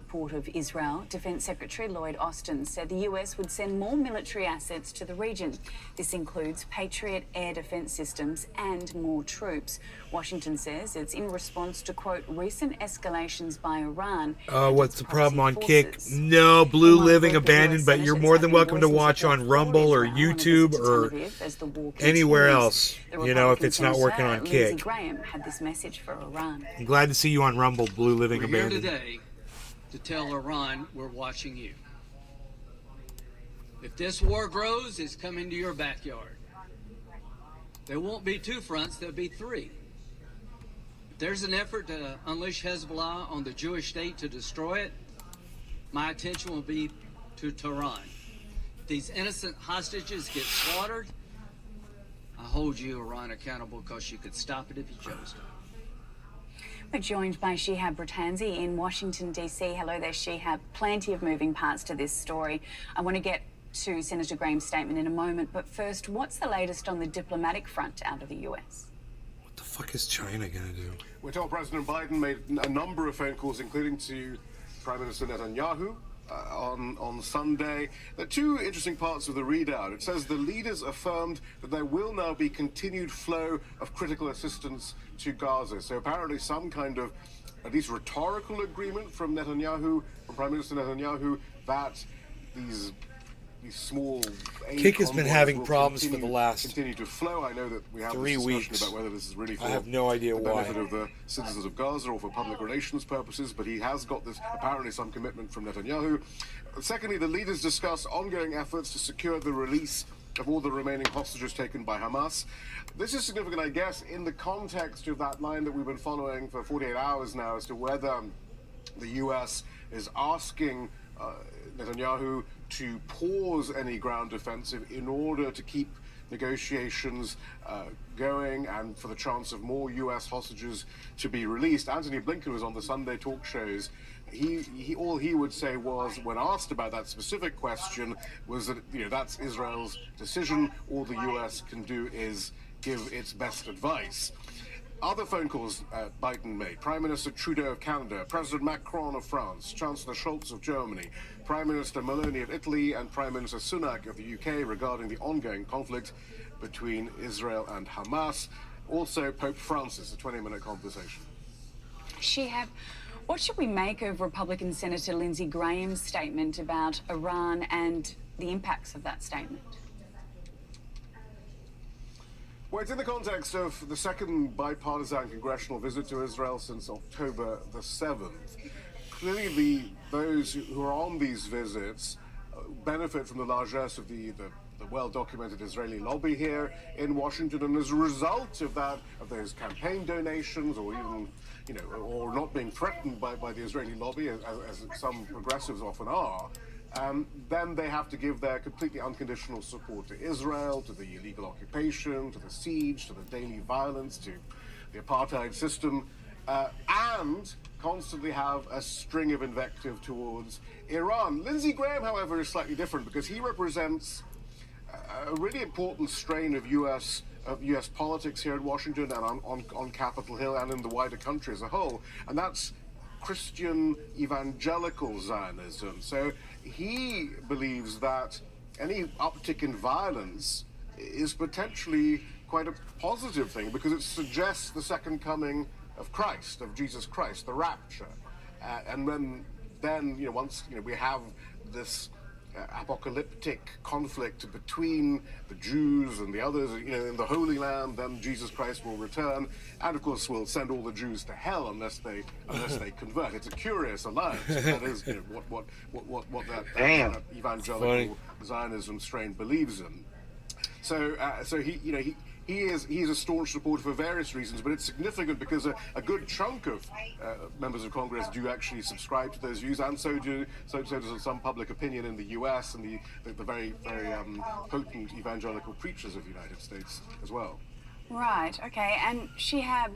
Report of Israel, Defense Secretary Lloyd Austin said the US would send more military assets to the region. This includes Patriot air defense systems and more troops. Washington says it's in response to, quote, recent escalations by Iran. What's the problem on Kick? No, Blue Living abandoned, but you're more than welcome to watch on Rumble or YouTube or anywhere else, you know, if it's not working on Kick. Lindsey Graham had this message for Iran. I'm glad to see you on Rumble, Blue Living We're here abandoned. today to tell Iran we're watching you. If this war grows, it's coming to your backyard. There won't be two fronts, there'll be three. If there's an effort to unleash Hezbollah on the Jewish state to destroy it, my attention will be to Tehran. If these innocent hostages get slaughtered, I hold you, Iran, accountable because you could stop it if you chose to. We're joined by Shihab Ratanzi in Washington, D.C. Hello there, Shihab. Plenty of moving parts to this story. I want to get to Senator Graham's statement in a moment, but first, what's the latest on the diplomatic front out of the U.S.? What the fuck is China gonna do? We're told President Biden made a number of phone calls, including to Prime Minister Netanyahu on Sunday. There are two interesting parts of the readout. It says the leaders affirmed that there will now be continued flow of critical assistance to Gaza. So apparently some kind of at least rhetorical agreement from Netanyahu, from Prime Minister Netanyahu, that these small Kick has been having problems for the last continue to flow. I know that we have 3 this weeks. discussion about whether this is really for I have no idea the why. benefit of the citizens of Gaza or for public relations purposes, but he has got this apparently some commitment from Netanyahu. Secondly, the leaders discuss ongoing efforts to secure the release of all the remaining hostages taken by Hamas. This is significant, I guess, in the context of that line that we've been following for 48 hours now as to whether the U.S. is asking Netanyahu to pause any ground offensive in order to keep negotiations going and for the chance of more U.S. hostages to be released. Antony Blinken was on the Sunday talk shows. All he would say was, when asked about that specific question, was that, you know, that's Israel's decision. All the U.S. can do is give its best advice. Other phone calls Biden made: Prime Minister Trudeau of Canada, President Macron of France, Chancellor Scholz of Germany, Prime Minister Meloni of Italy, and Prime Minister Sunak of the UK regarding the ongoing conflict between Israel and Hamas. Also, Pope Francis, a 20-minute conversation. Shihab, what should we make of Republican Senator Lindsey Graham's statement about Iran and the impacts of that statement? Well, it's in the context of the second bipartisan congressional visit to Israel since October the 7th. Clearly, those who are on these visits benefit from the largesse of the well-documented Israeli lobby here in Washington, and as a result of that, of those campaign donations, or even, you know, or not being threatened by the Israeli lobby, as some progressives often are, then they have to give their completely unconditional support to Israel, to the illegal occupation, to the siege, to the daily violence, to the apartheid system, and constantly have a string of invective towards Iran. Lindsey Graham, however, is slightly different because he represents a really important strain of U.S. politics here in Washington and on Capitol Hill and in the wider country as a whole, and that's Christian evangelical Zionism. So he believes that any uptick in violence is potentially quite a positive thing because it suggests the second coming of Christ, of Jesus Christ, the rapture. And then once we have this apocalyptic conflict between the Jews and the others, in the Holy Land, then Jesus Christ will return, and of course will send all the Jews to hell unless they convert. It's a curious alliance. That is what that evangelical Zionism strain believes in. So he is a staunch supporter for various reasons, but it's significant because a good chunk of members of Congress do actually subscribe to those views, and so does some public opinion in the U.S. and the very potent evangelical preachers of the United States as well. Right. Okay. And Shihab,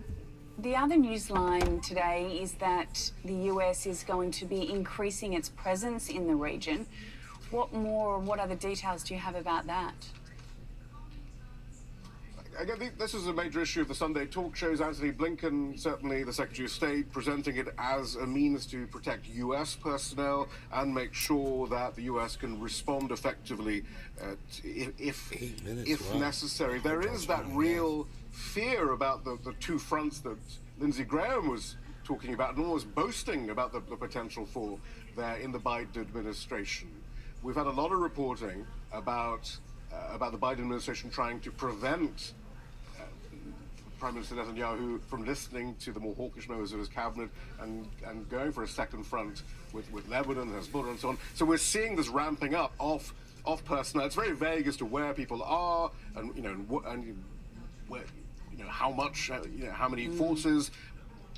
the other news line today is that the U.S. is going to be increasing its presence in the region. What other details do you have about that? Again, this is a major issue of the Sunday talk shows. Antony Blinken, certainly the Secretary of State, presenting it as a means to protect U.S. personnel and make sure that the U.S. can respond effectively if necessary. There is that real fear about the two fronts that Lindsey Graham was talking about and almost boasting about the potential for there in the Biden administration. We've had a lot of reporting about the Biden administration trying to prevent Prime Minister Netanyahu from listening to the more hawkish members of his cabinet and going for a second front with Lebanon, Hezbollah, and so on. So we're seeing this ramping up of personnel. It's very vague as to where people are and where, how much, how many forces.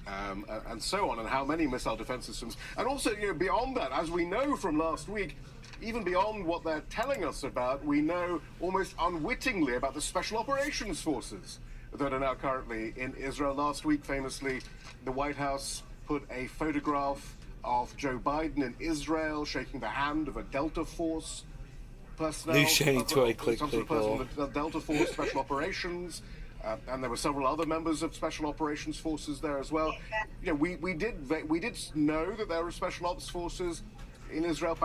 And so on, and how many missile defense systems, and also beyond that, as we know from last week, even beyond what they're telling us about, we know almost unwittingly about the special operations forces that are now currently in Israel. Last week, famously, the White House put a photograph of Joe Biden in Israel shaking the hand of a Delta Force personnel. New shiny toy, click, some sort of person with the Delta Force Special Operations. And there were several other members of Special Operations Forces there as well. We did know that there were Special Ops Forces in Israel.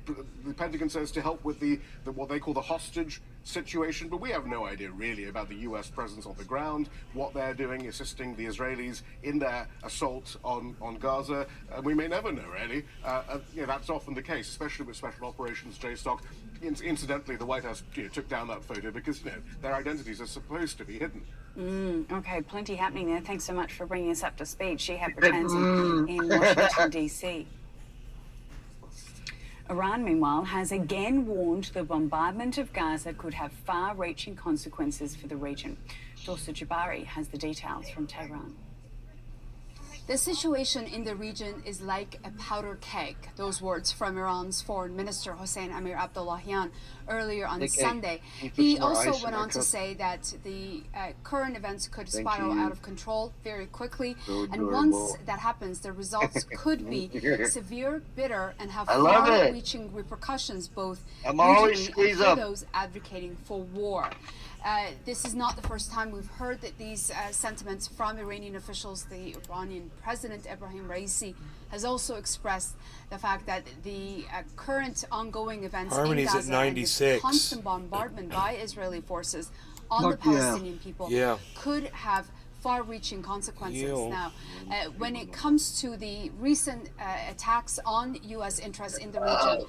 The Pentagon says to help with the what they call the hostage situation, but we have no idea really about the U.S. presence on the ground, what they're doing, assisting the Israelis in their assault on Gaza. We may never know really. That's often the case, especially with Special Operations JSOC. Incidentally, the White House took down that photo because their identities are supposed to be hidden. Okay, plenty happening there. Thanks so much for bringing us up to speed. Shihab Bertanzi in Washington, D.C. Iran, meanwhile, has again warned the bombardment of Gaza could have far-reaching consequences for the region. Dorsa Jabari has the details from Tehran. The situation in the region is like a powder keg. Those words from Iran's Foreign Minister Hossein Amir Abdollahian earlier on Sunday. He also went on to say that the current events could spiral out of control very quickly. And once that happens, the results could be severe, bitter, and have far-reaching repercussions both regionally and for those advocating for war. This is not the first time we've heard that these sentiments from Iranian officials. The Iranian President Ebrahim Raisi has also expressed the fact that the current ongoing events in Gaza and the constant bombardment by Israeli forces on the Palestinian people could have far-reaching consequences. Now, when it comes to the recent attacks on U.S. interests in the region,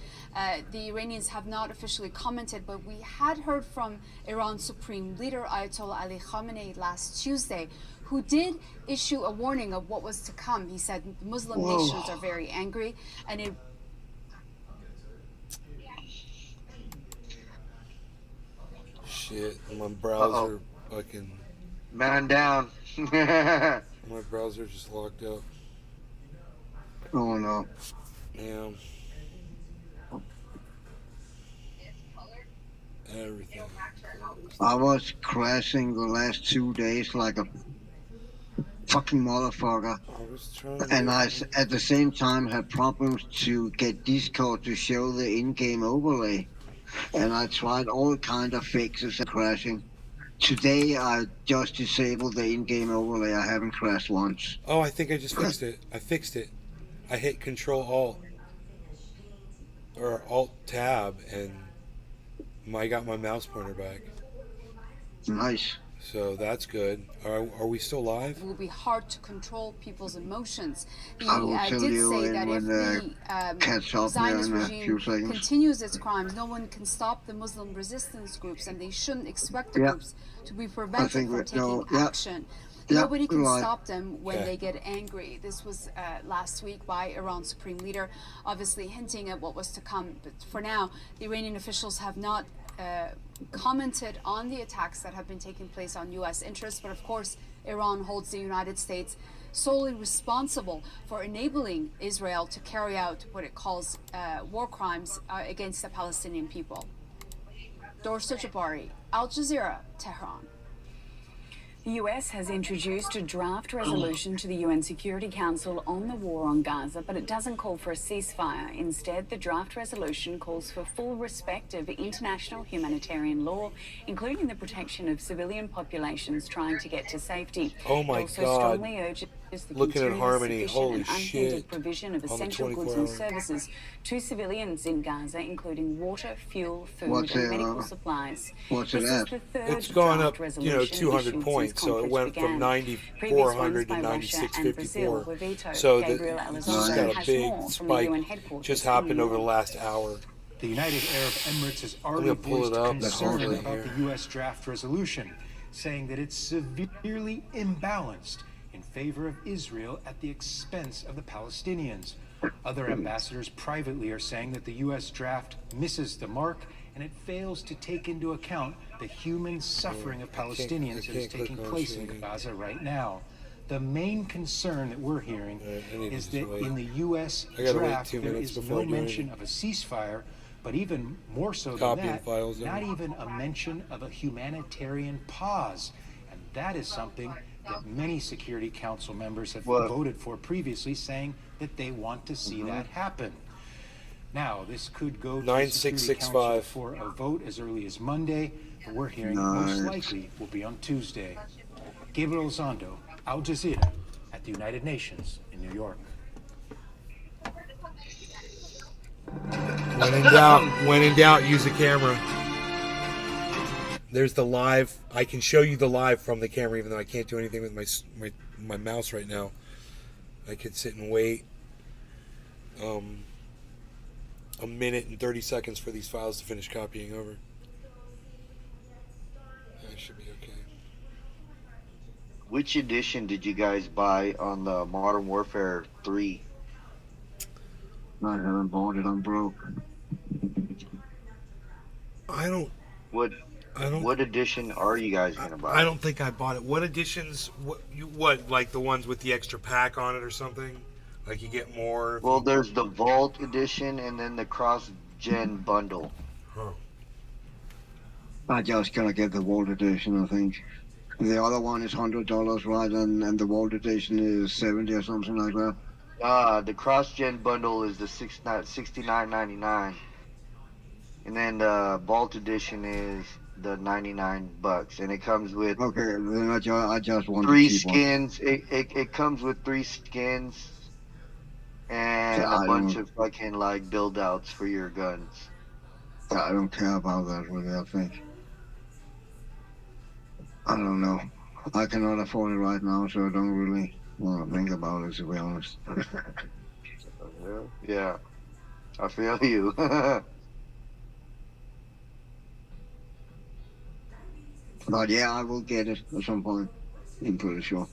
the Iranians have not officially commented, but we had heard from Iran's Supreme Leader Ayatollah Ali Khamenei last Tuesday, who did issue a warning of what was to come. He said Muslim nations are very angry, and it shit, my browser fucking man down. My browser just locked up. Oh no. Yeah. Everything. I was crashing the last 2 days like a fucking motherfucker. And I, at the same time, had problems to get Discord to show the in-game overlay. And I tried all kind of fixes and crashing. Today, I just disabled the in-game overlay. I haven't crashed once. Oh, I think I just fixed it. I fixed it. I hit Control Alt or Alt Tab, and I got my mouse pointer back. Nice. So that's good. Are we still live? It will be hard to control people's emotions. He I will tell did you say that if when catch the up here Zionist in a few regime seconds. continues its crimes, no one can stop the Muslim resistance groups, and they shouldn't expect the Yeah. groups to be prevented from taking yeah. action. Yeah, Nobody can right. stop them when Okay. they get angry. This was last week by Iran's supreme leader, obviously hinting at what was to come. But for now, the Iranian officials have not commented on the attacks that have been taking place on U.S. interests. But of course, Iran holds the United States solely responsible for enabling Israel to carry out what it calls war crimes against the Palestinian people. Dorsa Jabari, Al Jazeera, Tehran. The US has introduced a draft resolution to the UN Security Council on the war on Gaza, but it doesn't call for a ceasefire. Instead, the draft resolution calls for full respect of international humanitarian law, including the protection of civilian populations trying to get to safety. Oh my it also God. strongly urges the Looking at continuous, Harmony, sufficient, holy and unhindered shit. provision of On the essential goods 24 and hour. services to civilians in Gaza, including water, fuel, food, What's and it, medical supplies. what's This it is at? the third It's gone draft up, resolution 200 issued points. since So it conflict went from began. 9,400 to Previous ones by Russia and Brazil 9,654. were vetoed. So Gabriel it's Elizondo just got a has big more from the spike. UN headquarters Just in New happened over the York. last hour. The United Arab Emirates has I'm already gonna pull voiced it up. concern That's about here. the U.S. draft resolution, saying that it's severely imbalanced in favor of Israel at the expense of the Palestinians. Other ambassadors privately are saying that the U.S. draft misses the mark and it fails to take into account the human suffering of Palestinians that is taking place in Gaza right now. The main concern that we're hearing is that in the U.S. I gotta wait draft 2 there minutes is before no I do mention anything. of a ceasefire, but even more so than Copying that, files in. not even a mention of a humanitarian pause. And that is something that many Security Council members have voted for previously, saying that they want to see that happen. Now, this could go to the Security Council 9665. for a vote as early as Monday, but we're hearing it most Nice. likely will be on Tuesday. Gabriel Elizondo, Al Jazeera, at the United Nations in New York. When in doubt, use a camera. There's the live. I can show you the live from the camera, even though I can't do anything with my mouse right now. I could sit and wait a minute and 30 seconds for these files to finish copying over. That should be okay. Which edition did you guys buy on the Modern Warfare 3? I haven't bought it. I'm broke. What edition are you guys gonna buy? I don't think I bought it. What editions? What like the ones with the extra pack on it or something? Like you get more. Well, there's the Vault edition and then the cross-gen bundle. Huh. I just gonna get the Vault edition, I think. The other one is $100, right? And the Vault edition is 70 or something like that. The cross-gen bundle is the $69.99, and then the Vault edition is the $99, and it comes with Okay, then I just want 3 the cheap one. skins. It comes with 3 skins and Yeah, a I bunch don't- of fucking like build outs for your guns. I don't care about that really, I think. I don't know. I cannot afford it right now, so I don't really want to think about it, to be honest. Yeah, I feel you. But yeah, I will get it at some point. I'm pretty sure.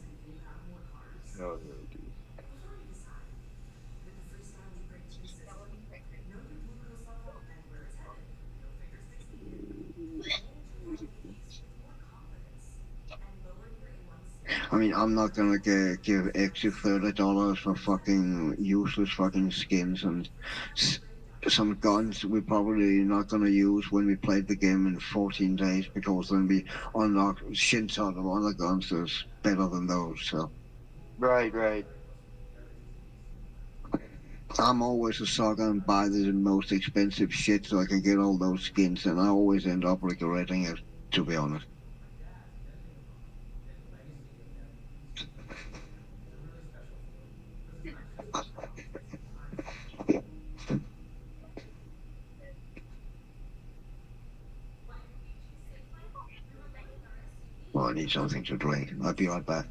I mean, I'm not gonna give extra $30 for fucking useless fucking skins and some guns we're probably not gonna use when we played the game in 14 days, because then we unlock shit ton of other guns that's better than those. So Right. I'm always a sucker and buy the most expensive shit so I can get all those skins, and I always end up regretting it, to be honest. need something to drink. I'll be right back.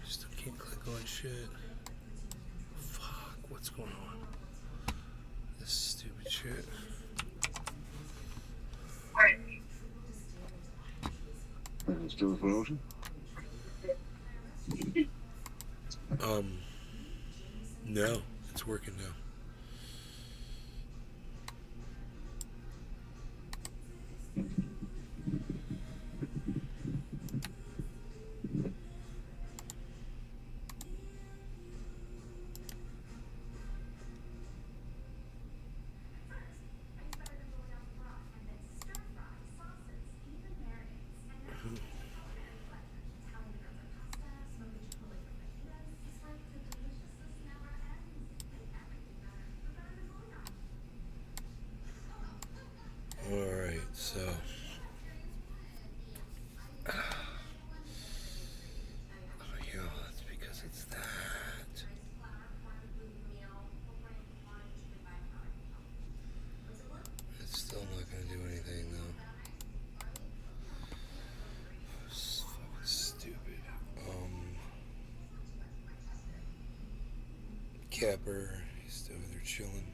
Still can't click on shit. Fuck, what's going on? This stupid shit. It's still frozen? No, it's working now. Alright, so yeah, that's because it's that. It's still not gonna do anything though. It's fucking stupid. Capper, he's over there chilling.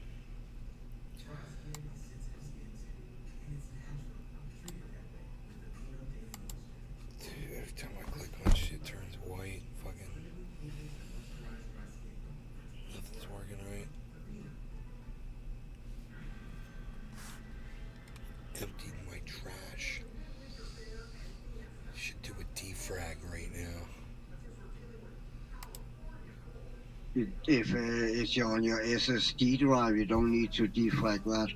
Every time I click on shit turns white. Fucking nothing's working right. Emptied my trash. Should do a defrag right now. If it's on your SSD drive, you don't need to defrag that.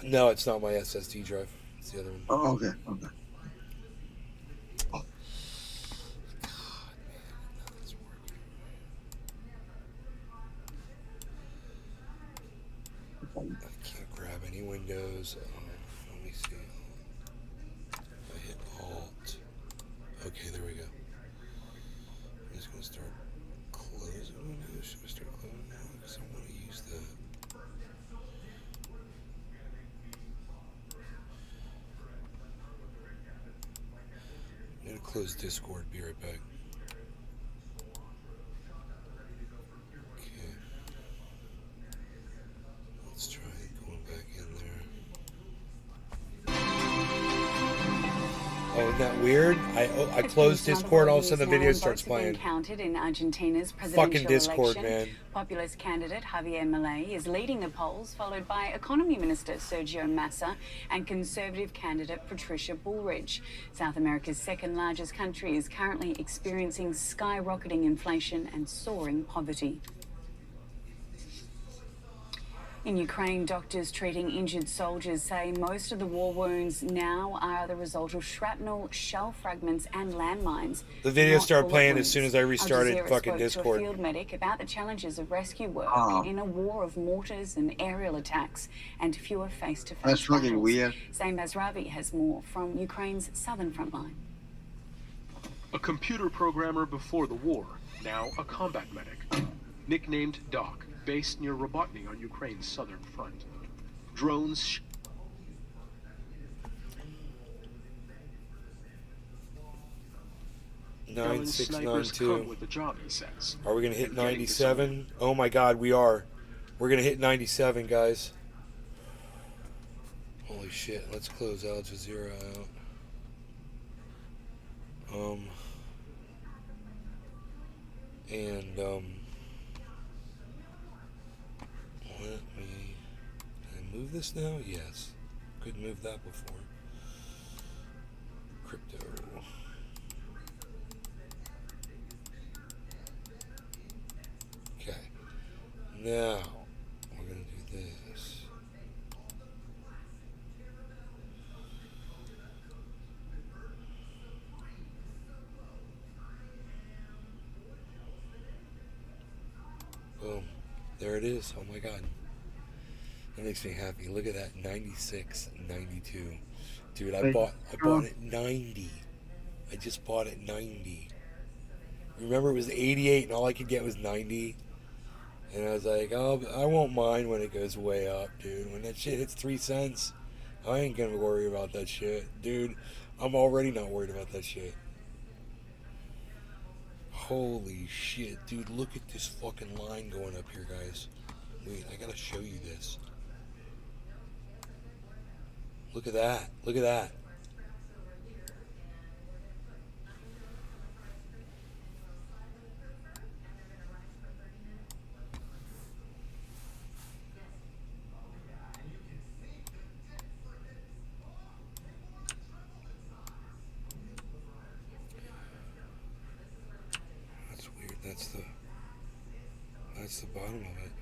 No, it's not my SSD drive. It's the other one. Oh, okay, okay. I can't grab grab any windows. Let me see. I hit Alt. Okay, there we go. I'm just going to start closing windows. Should we start closing now? Because I want to use that. I'm going to close Discord. Be right back. Okay. Let's try going back in there. Oh, isn't that weird? I closed Discord, all of a sudden the video starts playing. Counted in Argentina's presidential Fucking Discord, election. man. Populist candidate Javier Milei is leading the polls, followed by Economy Minister Sergio Massa and Conservative candidate Patricia Bullrich. South America's second largest country is currently experiencing skyrocketing inflation and soaring poverty. In Ukraine, doctors treating injured soldiers say most of the war wounds now are the result of shrapnel, shell fragments, and landmines. The video not started bullet playing wounds. as soon as I restarted Al Jazeera fucking spoke Discord. to a field medic about the challenges of rescue work in a war of mortars and aerial attacks and fewer face-to-face That's fucking battles. weird. Zain Basravi has more from Ukraine's southern front line. A computer programmer before the war, now a combat medic. Nicknamed Doc, based near Robotny on Ukraine's southern front. Drones 9692. with the job, he says. Are we gonna hit And getting to 97? Oh my God, we are. We're gonna hit 97, guys. Holy shit! Let's close Al Jazeera out. Let me. Can I move this now? Yes. Couldn't move that before. Crypto. Okay. Now we're gonna do this. Boom. There it is. Oh my God. That makes me happy. Look at that. 96, 92. Dude, I bought it 90. I just bought it 90. Remember, it was 88 and all I could get was 90. And I was like, oh, I won't mind when it goes way up, dude. When that shit hits 3 cents, I ain't gonna worry about that shit. Dude, I'm already not worried about that shit. Holy shit, dude, look at this fucking line going up here, guys. Wait, I gotta show you this. Look at that. Look at that. That's weird. That's the bottom of it.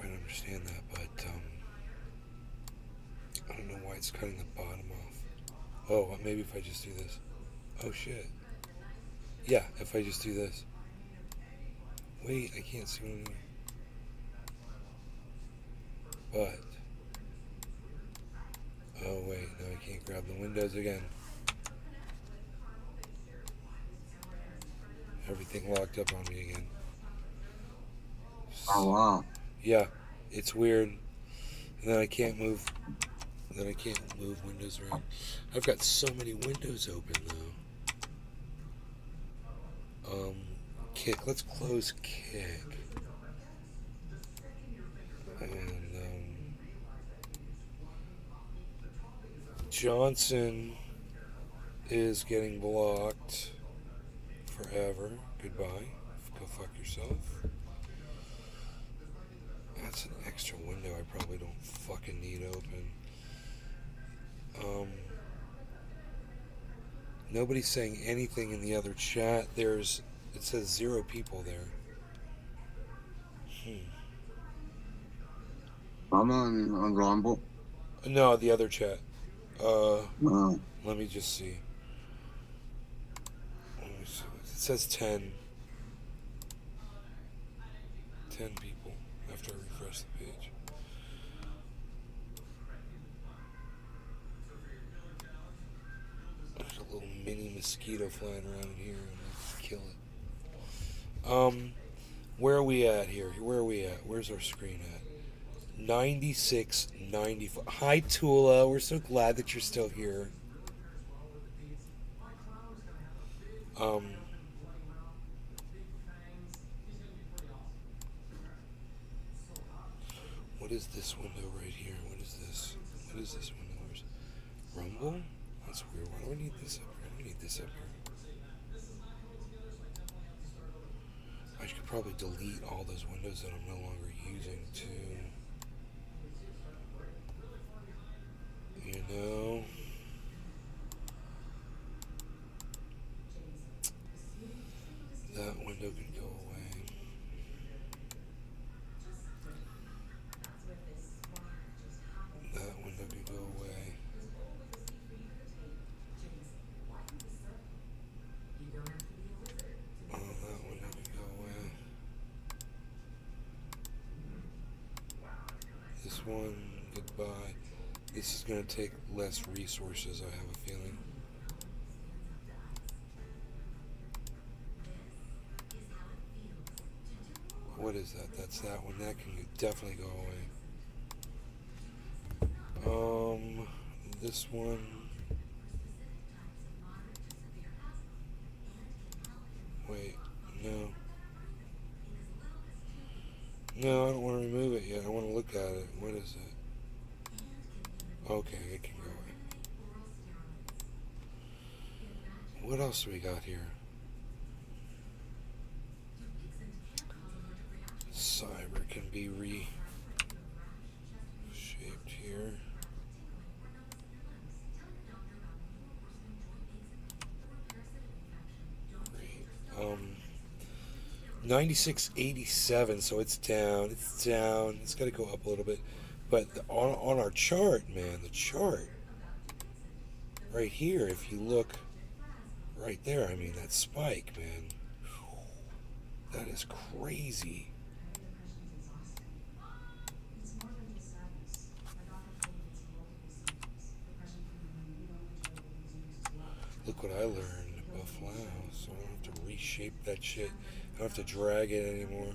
Understand that, but I don't know why it's cutting the bottom off. Oh, well, maybe if I just do this. Oh shit. Yeah, if I just do this. Wait, I can't see what I'm doing. But oh wait, no, I can't grab the windows again. Everything locked up on me again. Oh wow. Yeah, it's weird. And then I can't move. Then I can't move windows around. I've got so many windows open though. Kick. Let's close Kick. And Johnson is getting blocked forever. Goodbye. Go fuck yourself. That's an extra window I probably don't fucking need open. Nobody's saying anything in the other chat. It says 0 people there. I'm on Rumble. No, the other chat. No. Let me just see. It says 10. 10 people after I refresh the page. There's a little mini mosquito flying around here, and let's kill it. Where are we at here? Where are we at? Where's our screen at? 96, 94. Hi, Tula. We're so glad that you're still here. What is this window right here? What is this? What is this window? Where's Rumble? That's weird. Why do I need this up here? I don't need this up here. I could probably delete all those windows that I'm no longer using too. You know? That window can go away. That window can go away. Oh, that window can go away. This one, goodbye. This is going to take less resources, I have a feeling. What is that? That's that one. That can definitely go away. This one. Wait, no. No, I don't want to remove it yet. I want to look at it. What is it? Okay, it can go away. What else do we got here? Cyber can be reshaped here. Great. 9687, so it's down. It's down. It's got to go up a little bit. But on our chart, man, the chart right here, if you look right there, I mean, that spike, man, that is crazy. Look what I learned about Flow, so I don't have to reshape that shit. I don't have to drag it anymore.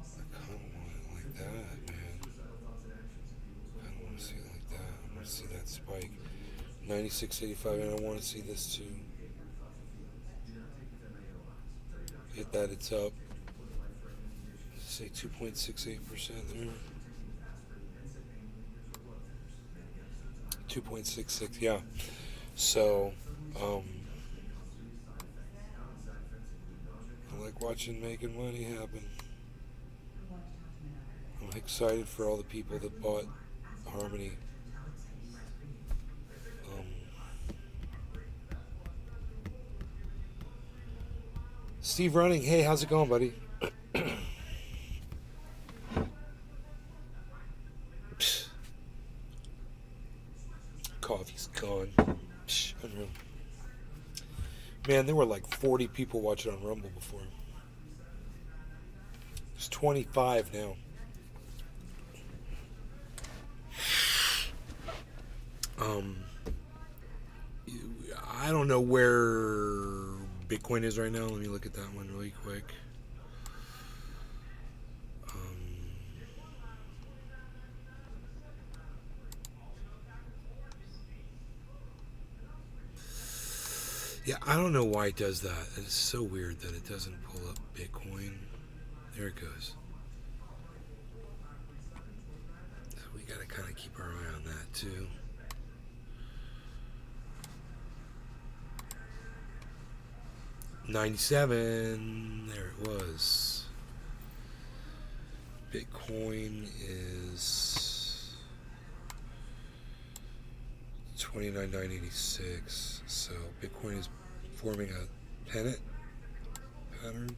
I kind of want it like that, man. I don't want to see it like that. I want to see that spike. 96.85, and I want to see this too. Hit that, it's up. Say 2.68% there. 2.66, yeah. So, I like watching making money happen. I'm excited for all the people that bought Harmony. Steve Running, hey, how's it going, buddy? Coffee's gone. Unreal. Man, there were like 40 people watching on Rumble before. There's 25 now. I don't know where Bitcoin is right now. Let me look at that one really quick. Yeah, I don't know why it does that. It's so weird that it doesn't pull up Bitcoin. There it goes. So we got to kind of keep our eye on that too. $97. There it was. Bitcoin is 29,986. So Bitcoin is forming a pennant pattern.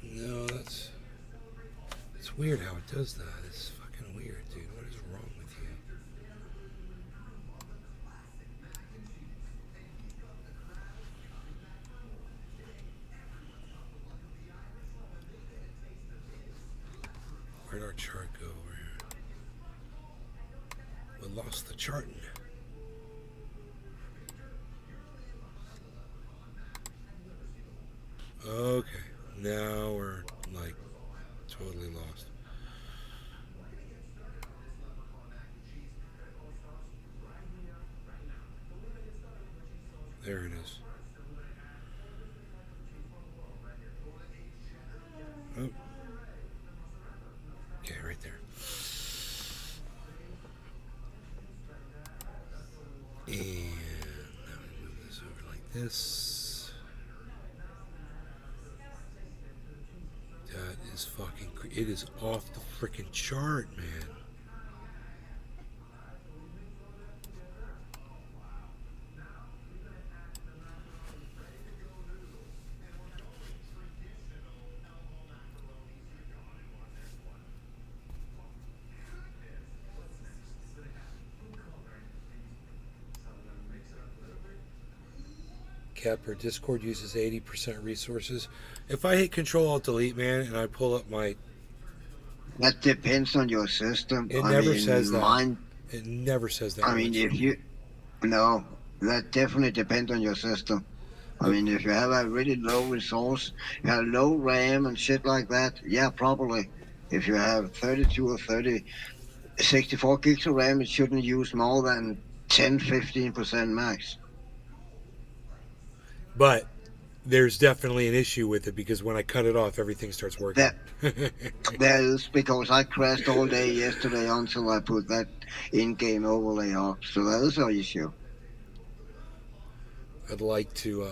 No, that's weird how it does that. It's fucking weird, dude. What is wrong with you? Where'd our chart go over here? We lost the chart. Okay, now we're like totally lost. There it is. Oh. Okay, right there. And now we move this over like this. That is fucking... It is off the freaking chart, man. Kepler, Discord uses 80% resources. If I hit Control-Alt-Delete, man, and I pull up my... That depends on your system. It never says that. It never says that. I mean, if you... No, that definitely depends on your system. I mean, if you have a really low resource, you have low RAM and shit like that, yeah, probably. If you have 32 or 64 gigs of RAM, it shouldn't use more than 10-15% max. But there's definitely an issue with it because when I cut it off, everything starts working. That is because I crashed all day yesterday until I put that in-game overlay up. So that is our issue. I'd like to...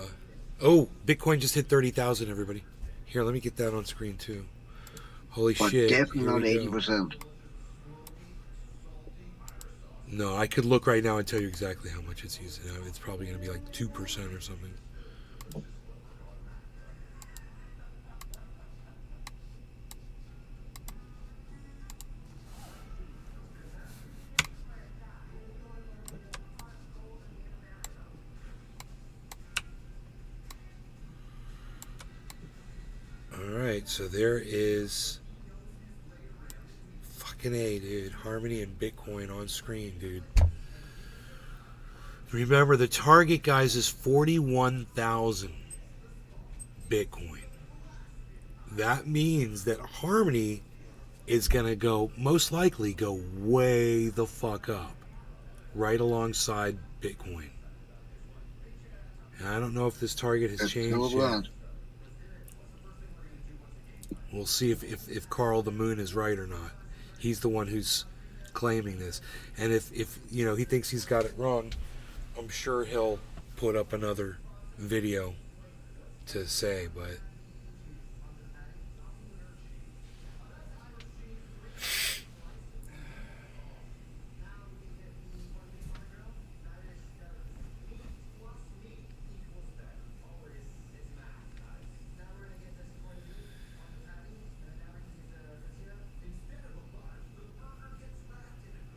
Oh, Bitcoin just hit 30,000, everybody. Here, let me get that on screen, too. Holy But shit. definitely not 80%. No, I could look right now and tell you exactly how much it's using. It's probably going to be like 2% or something. Alright, so there is fucking A, dude. Harmony and Bitcoin on screen, dude. Remember, the target, guys, is 41,000 Bitcoin. That means that Harmony is going to go, most likely, go way the fuck up. Right alongside Bitcoin. And I don't know if this target has changed yet. We'll see if Carl the Moon is right or not. He's the one who's claiming this. And if you know, he thinks he's got it wrong, I'm sure he'll put up another video to say, but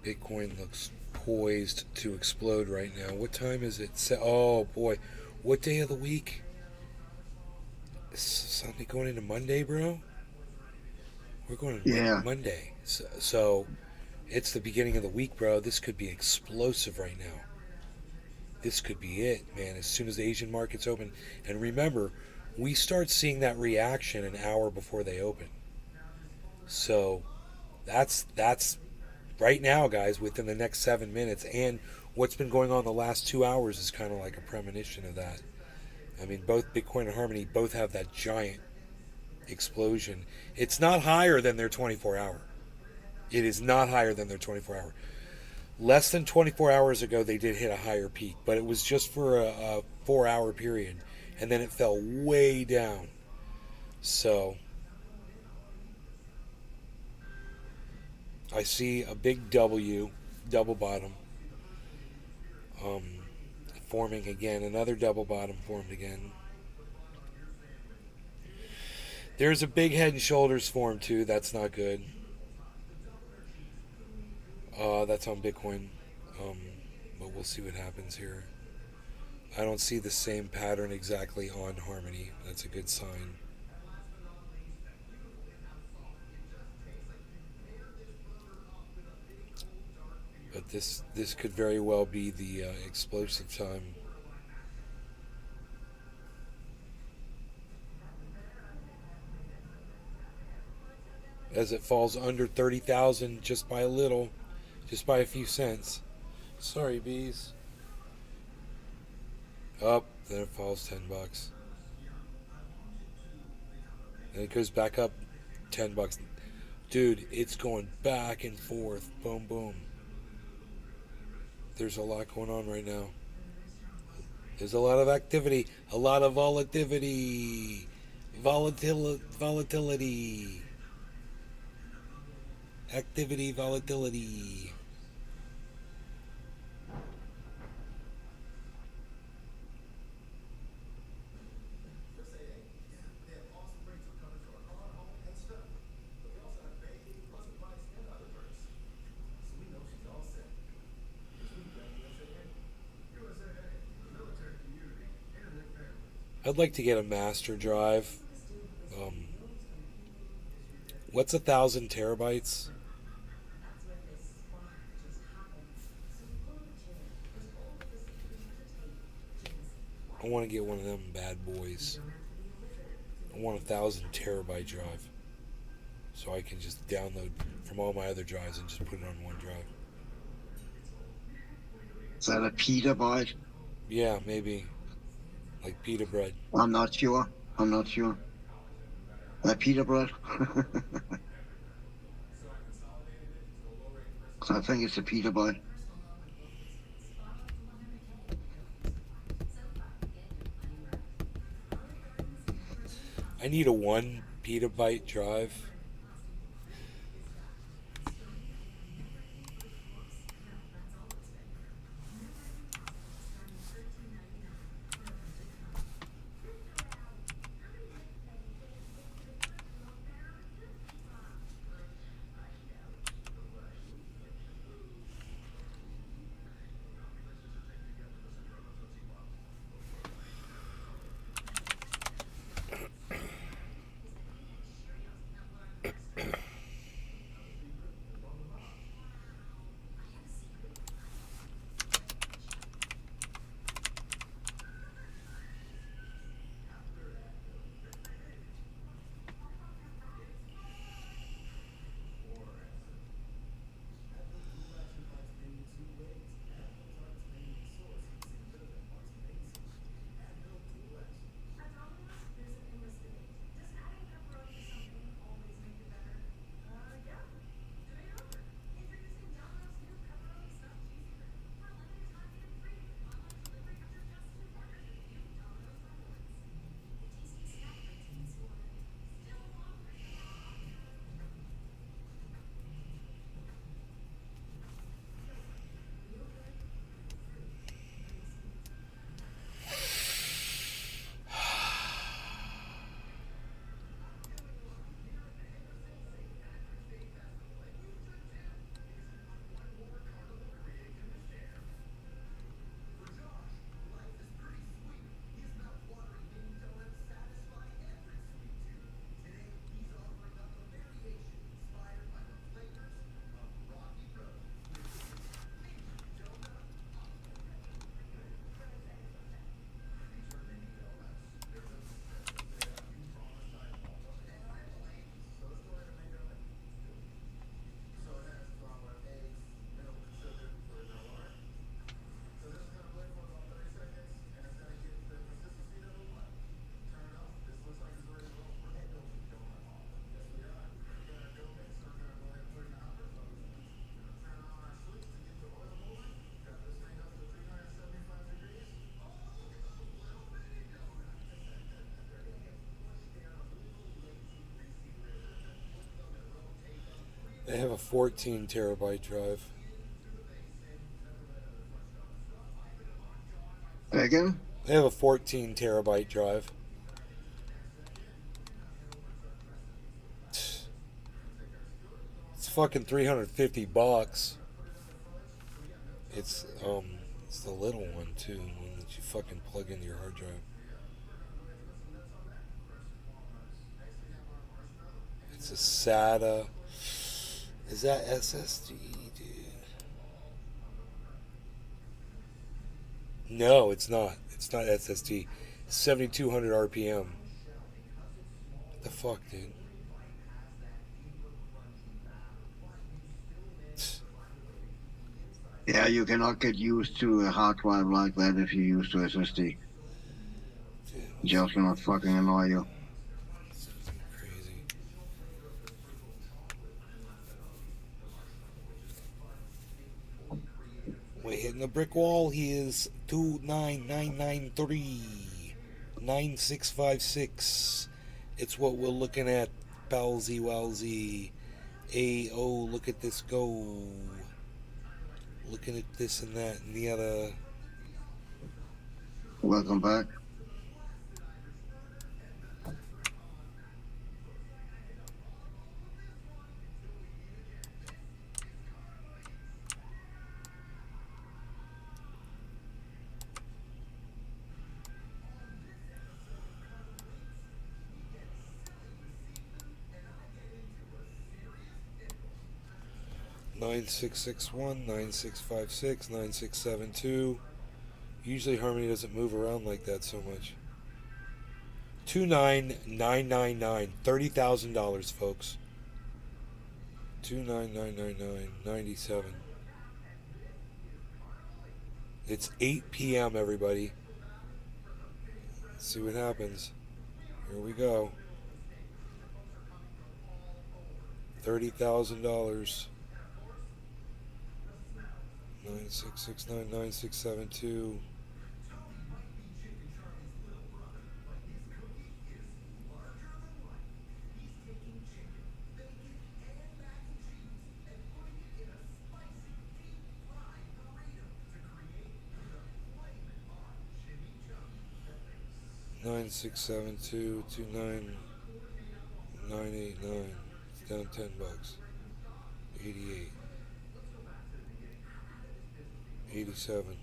Bitcoin looks poised to explode right now. What time is it? Oh boy, what day of the week? Is Sunday going into Monday, bro? We're going to Monday. So it's the beginning of the week, bro. This could be explosive right now. This could be it, man. As soon as the Asian markets open. And remember, we start seeing that reaction an hour before they open. So that's right now, guys, within the next 7 minutes. And what's been going on the last 2 hours is kind of like a premonition of that. I mean, both Bitcoin and Harmony both have that giant explosion. It's not higher than their 24-hour. It is not higher than their 24-hour. Less than 24 hours ago, they did hit a higher peak, but it was just for a 4-hour period, and then it fell way down. So I see a big W, double bottom, forming again. Another double bottom formed again. There's a big head and shoulders formed too. That's not good. That's on Bitcoin. But we'll see what happens here. I don't see the same pattern exactly on Harmony. That's a good sign. But this could very well be the explosive time. As it falls under 30,000 just by a little, just by a few cents. Sorry, bees. Up, then it falls $10. Then it goes back up $10. Dude, it's going back and forth. Boom, boom. There's a lot going on right now. There's a lot of activity, a lot of volatility. Volatility. Activity, volatility. I'd like to get a master drive. What's 1,000 terabytes? I want to get one of them bad boys. I want 1,000 terabyte drive, so I can just download from all my other drives and just put it on one drive. Is that a pita byte? Yeah, maybe. Like pita bread. I'm not sure. That pita bread? I think it's a pita byte. I need a 1 petabyte drive. They have a 14 terabyte drive. Again? They have a 14 terabyte drive. It's fucking $350. It's the little one too, one that you fucking plug into your hard drive. It's a SATA. Is that SSD, dude? No, it's not. It's not SSD. It's 7200 RPM. What the fuck, dude? Yeah, you cannot get used to a hard drive like that if you're used to SSD. Just gonna fucking annoy you. We're hitting the brick wall. He is 29993 9656. It's what we're looking at. Palsy Walsy. Oh, look at this go. Looking at this and that and the other. Welcome back. Nine 9661, 9656, 9672. Usually Harmony doesn't move around like that so much. 29999. $30,000, folks. 29999. 97. It's 8 p.m., everybody. Let's see what happens. Here we go. $30,000. 9669 9672. Nine six seven two 29989. It's down $10. 88. 87.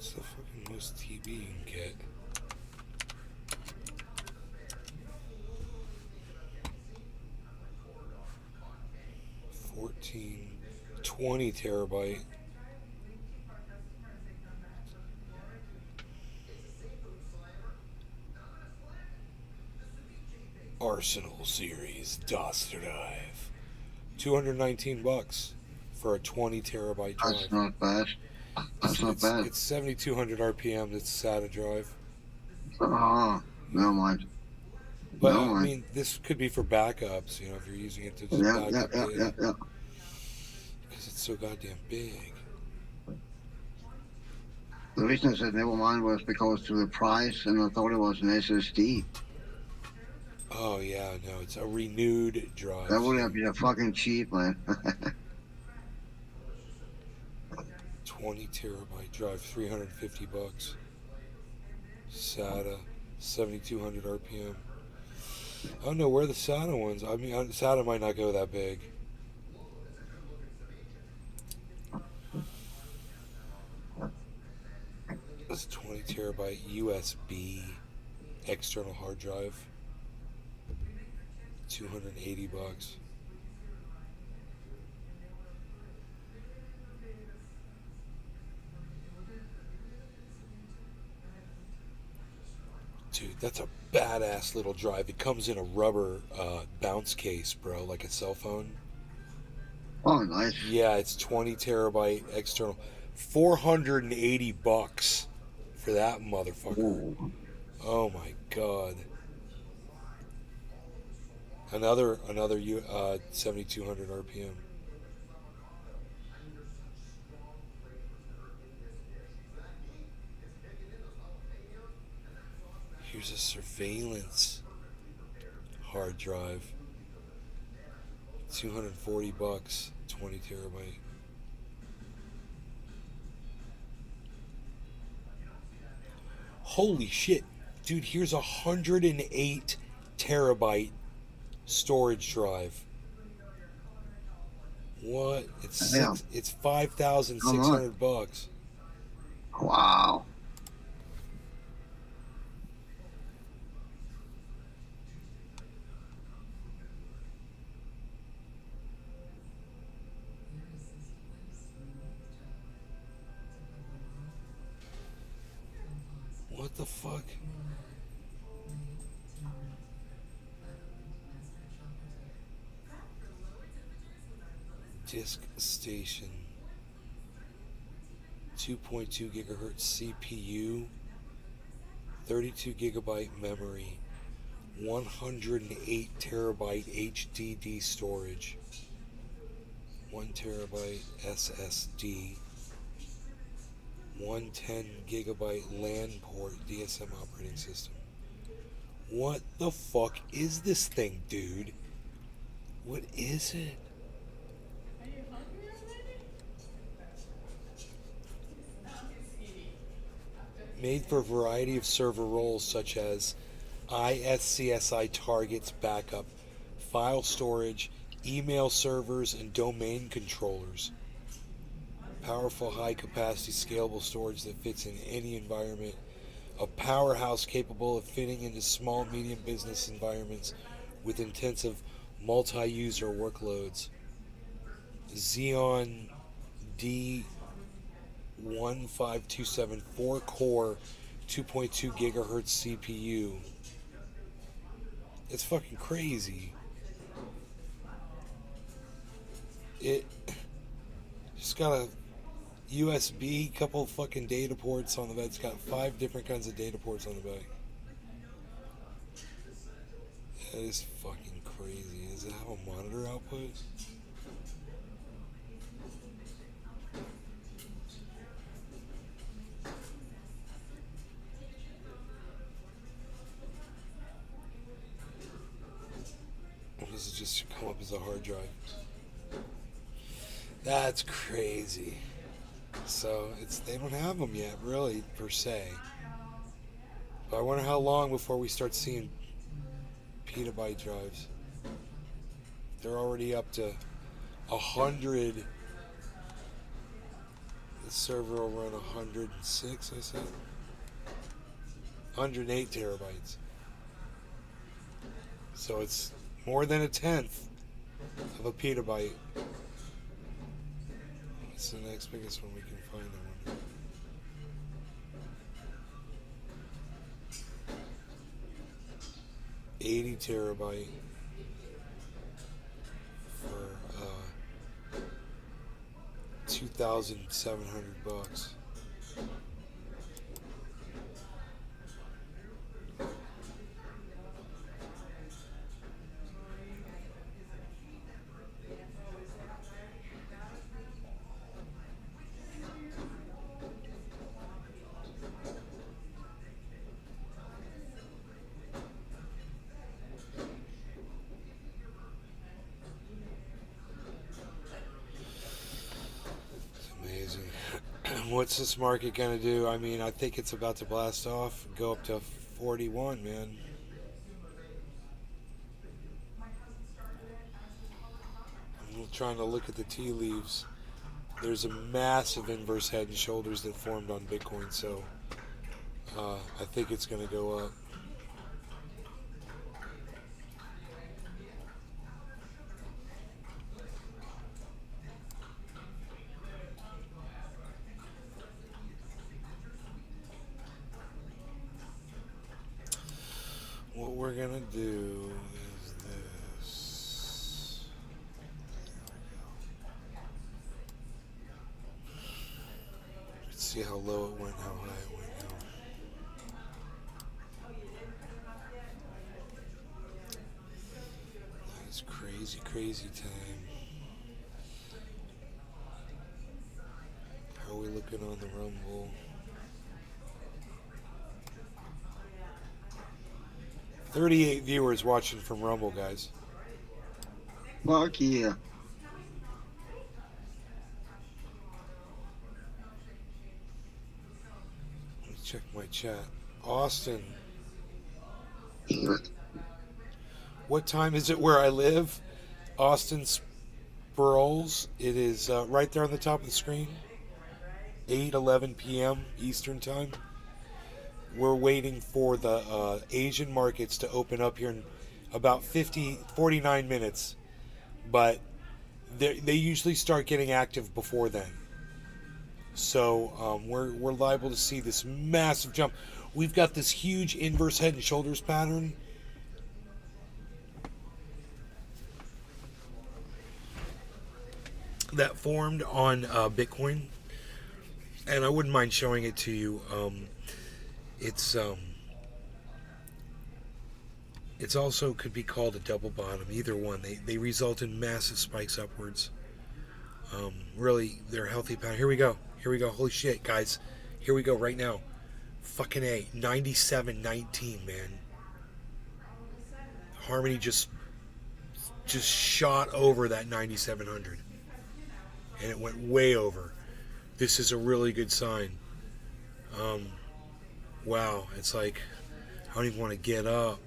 What's the fucking most TB you can get? $14.20 terabyte. Arsenal Series DOS drive. $219 for a 20 terabyte drive. That's not bad. That's not bad. It's 7,200 RPM. It's SATA drive. Oh, never mind. But Never I mind. mean, this could be for backups. You know, if you're using it to just Yeah, back up yeah, data. yeah. Because it's so goddamn big. The reason I said never mind was because to the price, and I thought it was an SSD. Oh yeah, no, it's a renewed drive. That would have been a fucking cheap, man. 20 terabyte drive, $350. SATA, 7,200 RPM. I don't know where the SATA ones. I mean, SATA might not go that big. It's 20 terabyte USB external hard drive. $280. Dude, that's a badass little drive. It comes in a rubber bounce case, bro, like a cell phone. Oh, nice. Yeah, it's 20 terabyte external. $480 for that motherfucker. Ooh. Oh my god. Another 7,200 RPM. Here's a surveillance hard drive. $240, 20 terabyte. Holy shit. Dude, here's a 108 terabyte storage drive. What? It's Damn. it's $5,600. Wow. What the fuck? Disk station. 2.2 gigahertz CPU. 32 gigabyte memory. 108 terabyte HDD storage. 1 terabyte SSD. 110 gigabyte LAN port DSM operating system. What the fuck is this thing, dude? What is it? Made for a variety of server roles such as ISCSI targets backup, file storage, email servers, and domain controllers. Powerful, high-capacity, scalable storage that fits in any environment. A powerhouse capable of fitting into small, medium business environments with intensive multi-user workloads. Xeon D1527 4-core 2.2 gigahertz CPU. It's fucking crazy. It just got a USB, couple fucking data ports on the back. It's got 5 different kinds of data ports on the back. That is fucking crazy. Does it have a monitor output? Or does it just come up as a hard drive? That's crazy. So they don't have them yet, really, per se. But I wonder how long before we start seeing petabyte drives. They're already up to 100. server will run 106, I said. 108 terabytes. So it's more than a tenth of a petabyte. What's the next biggest one we can find? I wonder. $80 terabyte for $2,700. What's this market gonna do? I mean, I think it's about to blast off, go up to 41, man. I'm trying to look at the tea leaves. There's a massive inverse head and shoulders that formed on Bitcoin, so I think it's gonna go up. What we're gonna do is this. Let's see how low it went, how high it went now. That's crazy, crazy time. How are we looking on the Rumble? 38 viewers watching from Rumble, guys. Fuck yeah. Let's check my chat. Austin. What time is it where I live? Austin Sproles. It is right there on the top of the screen. 8:11 p.m. Eastern Time. We're waiting for the Asian markets to open up here in about 49 minutes. But they usually start getting active before then. So we're liable to see this massive jump. We've got this huge inverse head and shoulders pattern. That formed on Bitcoin. And I wouldn't mind showing it to you. It's also could be called a double bottom. Either one. They result in massive spikes upwards. Really, they're healthy pattern. Here we go. Here we go. Holy shit, guys. Here we go right now. Fucking A. 97.19, man. Harmony just shot over that 9,700. And it went way over. This is a really good sign. Wow, it's like I don't even want to get up.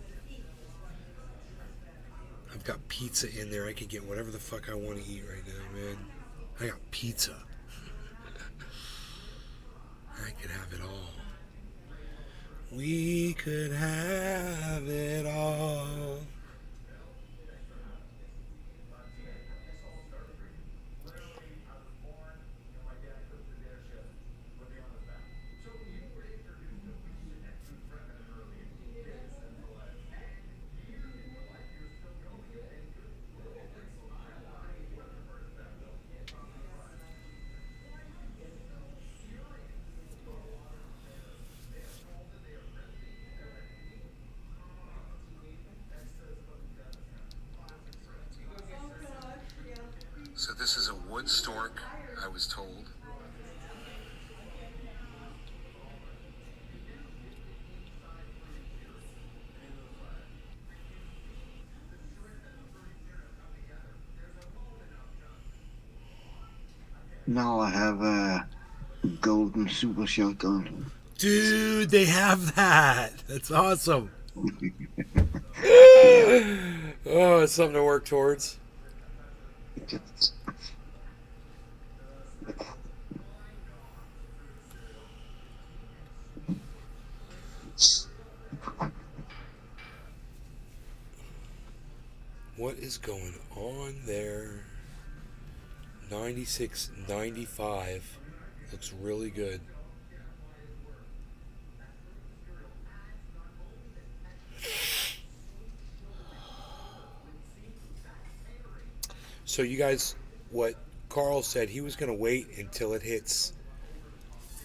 I've got pizza in there. I can get whatever the fuck I want to eat right now, man. I got pizza. I could have it all. We could have it all. So this is a wood stork, I was told. Now I have a golden super shotgun. Dude, they have that. That's awesome. Oh, it's something to work towards. is going on there? 96.95. Looks really good. So you guys, what Carl said, he was going to wait until it hits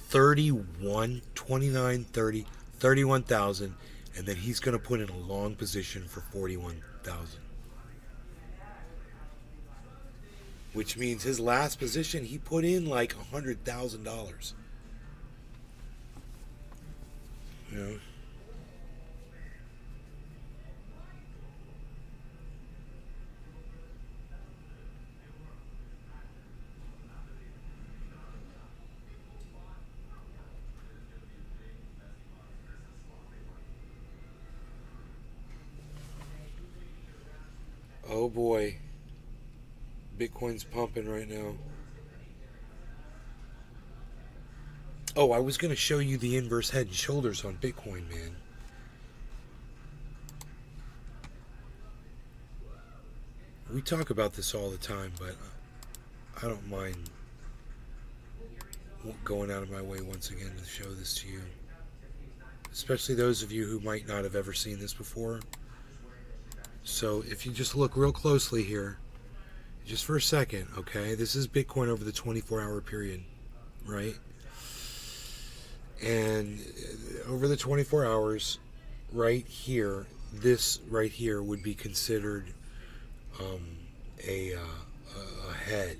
31, 29, 30, 31,000, and then he's going to put in a long position for 41,000. Which means his last position, he put in like $100,000. You know? Oh boy. Bitcoin's pumping right now. Oh, I was going to show you the inverse head and shoulders on Bitcoin, man. We talk about this all the time, but I don't mind going out of my way once again to show this to you. Especially those of you who might not have ever seen this before. So if you just look real closely here, just for a second, okay? This is Bitcoin over the 24-hour period, right? And over the 24 hours, right here, this right here would be considered a head,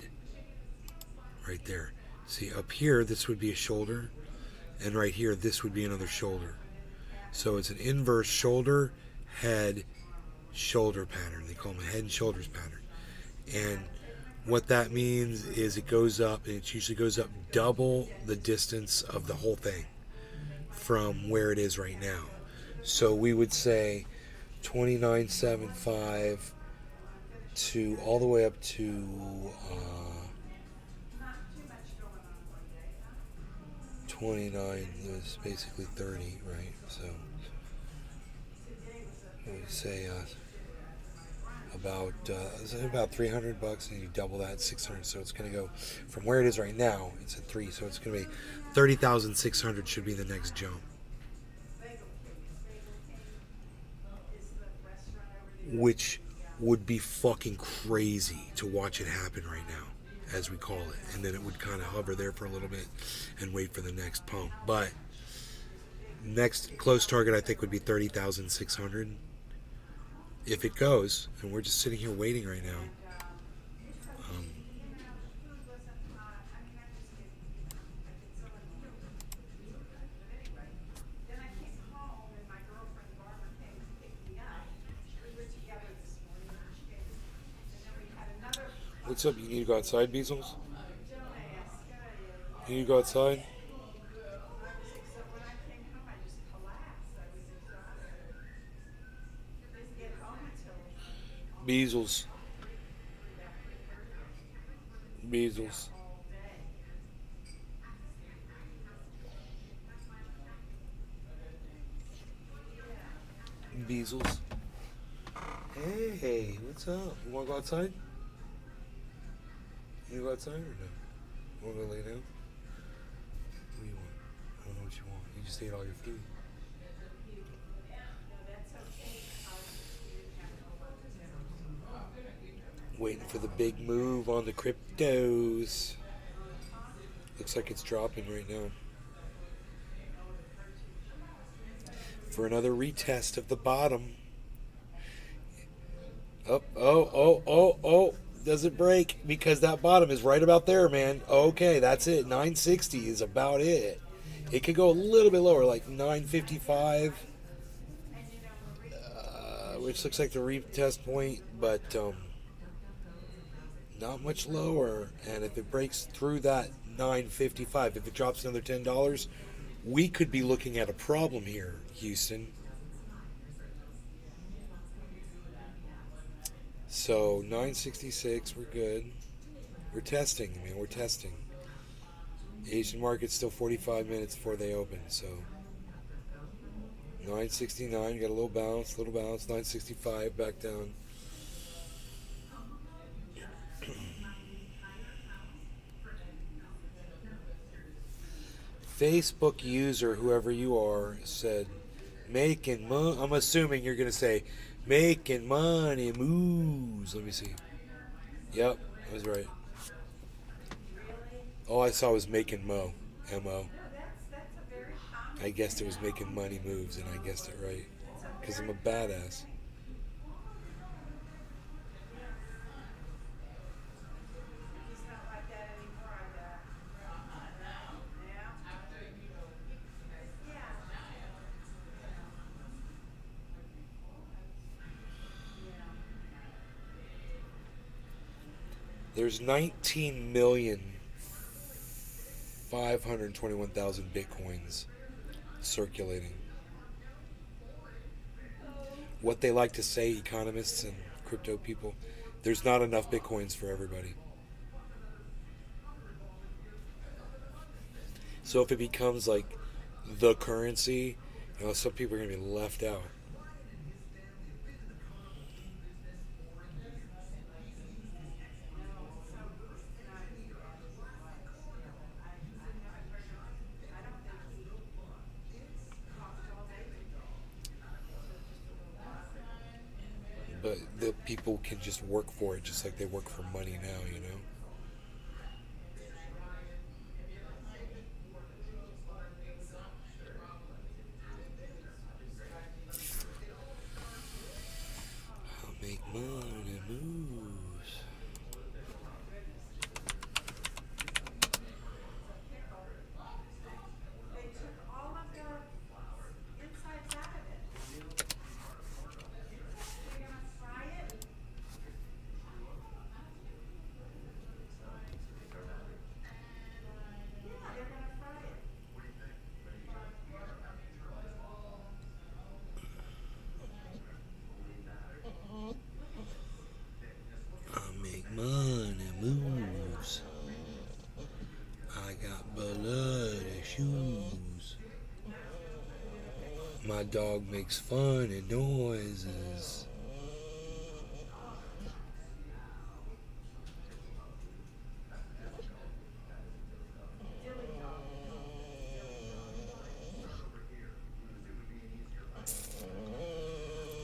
right there. See, up here, this would be a shoulder, and right here, this would be another shoulder. So it's an inverse shoulder, head, shoulder pattern. They call them a head and shoulders pattern. And what that means is it goes up, and it usually goes up double the distance of the whole thing from where it is right now. So we would say 29.75 to all the way up to 29 is basically 30, right? So we say about $300, and you double that, 600. So it's going to go from where it is right now. It's at 3, so it's going to be 30,600 should be the next jump. Which would be fucking crazy to watch it happen right now, as we call it. And then it would kind of hover there for a little bit and wait for the next pump. But next close target, I think, would be 30,600. If it goes, and we're just sitting here waiting right now. What's up? You need to go outside, Beezles? You need to go outside? Beezles. Beezles. Beezles. Hey, what's up? You wanna go outside? You go outside or no? You wanna go lay down? What do you want? I don't know what you want. You just ate all your food. Waiting for the big move on the cryptos. Looks like it's dropping right now. For another retest of the bottom. Oh. Does it break? Because that bottom is right about there, man. Okay, that's it. 960 is about it. It could go a little bit lower, like 955. Which looks like the retest point, but not much lower. And if it breaks through that 955, if it drops another $10, we could be looking at a problem here, Houston. So 966, we're good. We're testing, man. We're testing. Asian market's still 45 minutes before they open, so 969, got a little bounce, 965, back down. Facebook user, whoever you are, said, making money. I'm assuming you're going to say, making money moves. Let me see. Yep, I was right. All I saw was making mo. M-O. I guessed it was making money moves, and I guessed it right. Because I'm a badass. There's 19,521,000 bitcoins circulating. What they like to say, economists and crypto people, there's not enough bitcoins for everybody. So if it becomes like the currency, you know, some people are going to be left out. But the people can just work for it, just like they work for money now, you know? I'll make money moves. Money moves. I got bloody shoes. My dog makes funny noises.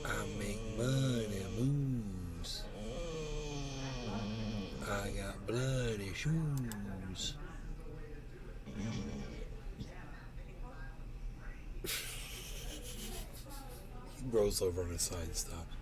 I make money moves. I got bloody shoes. He rolls over on his side and stops.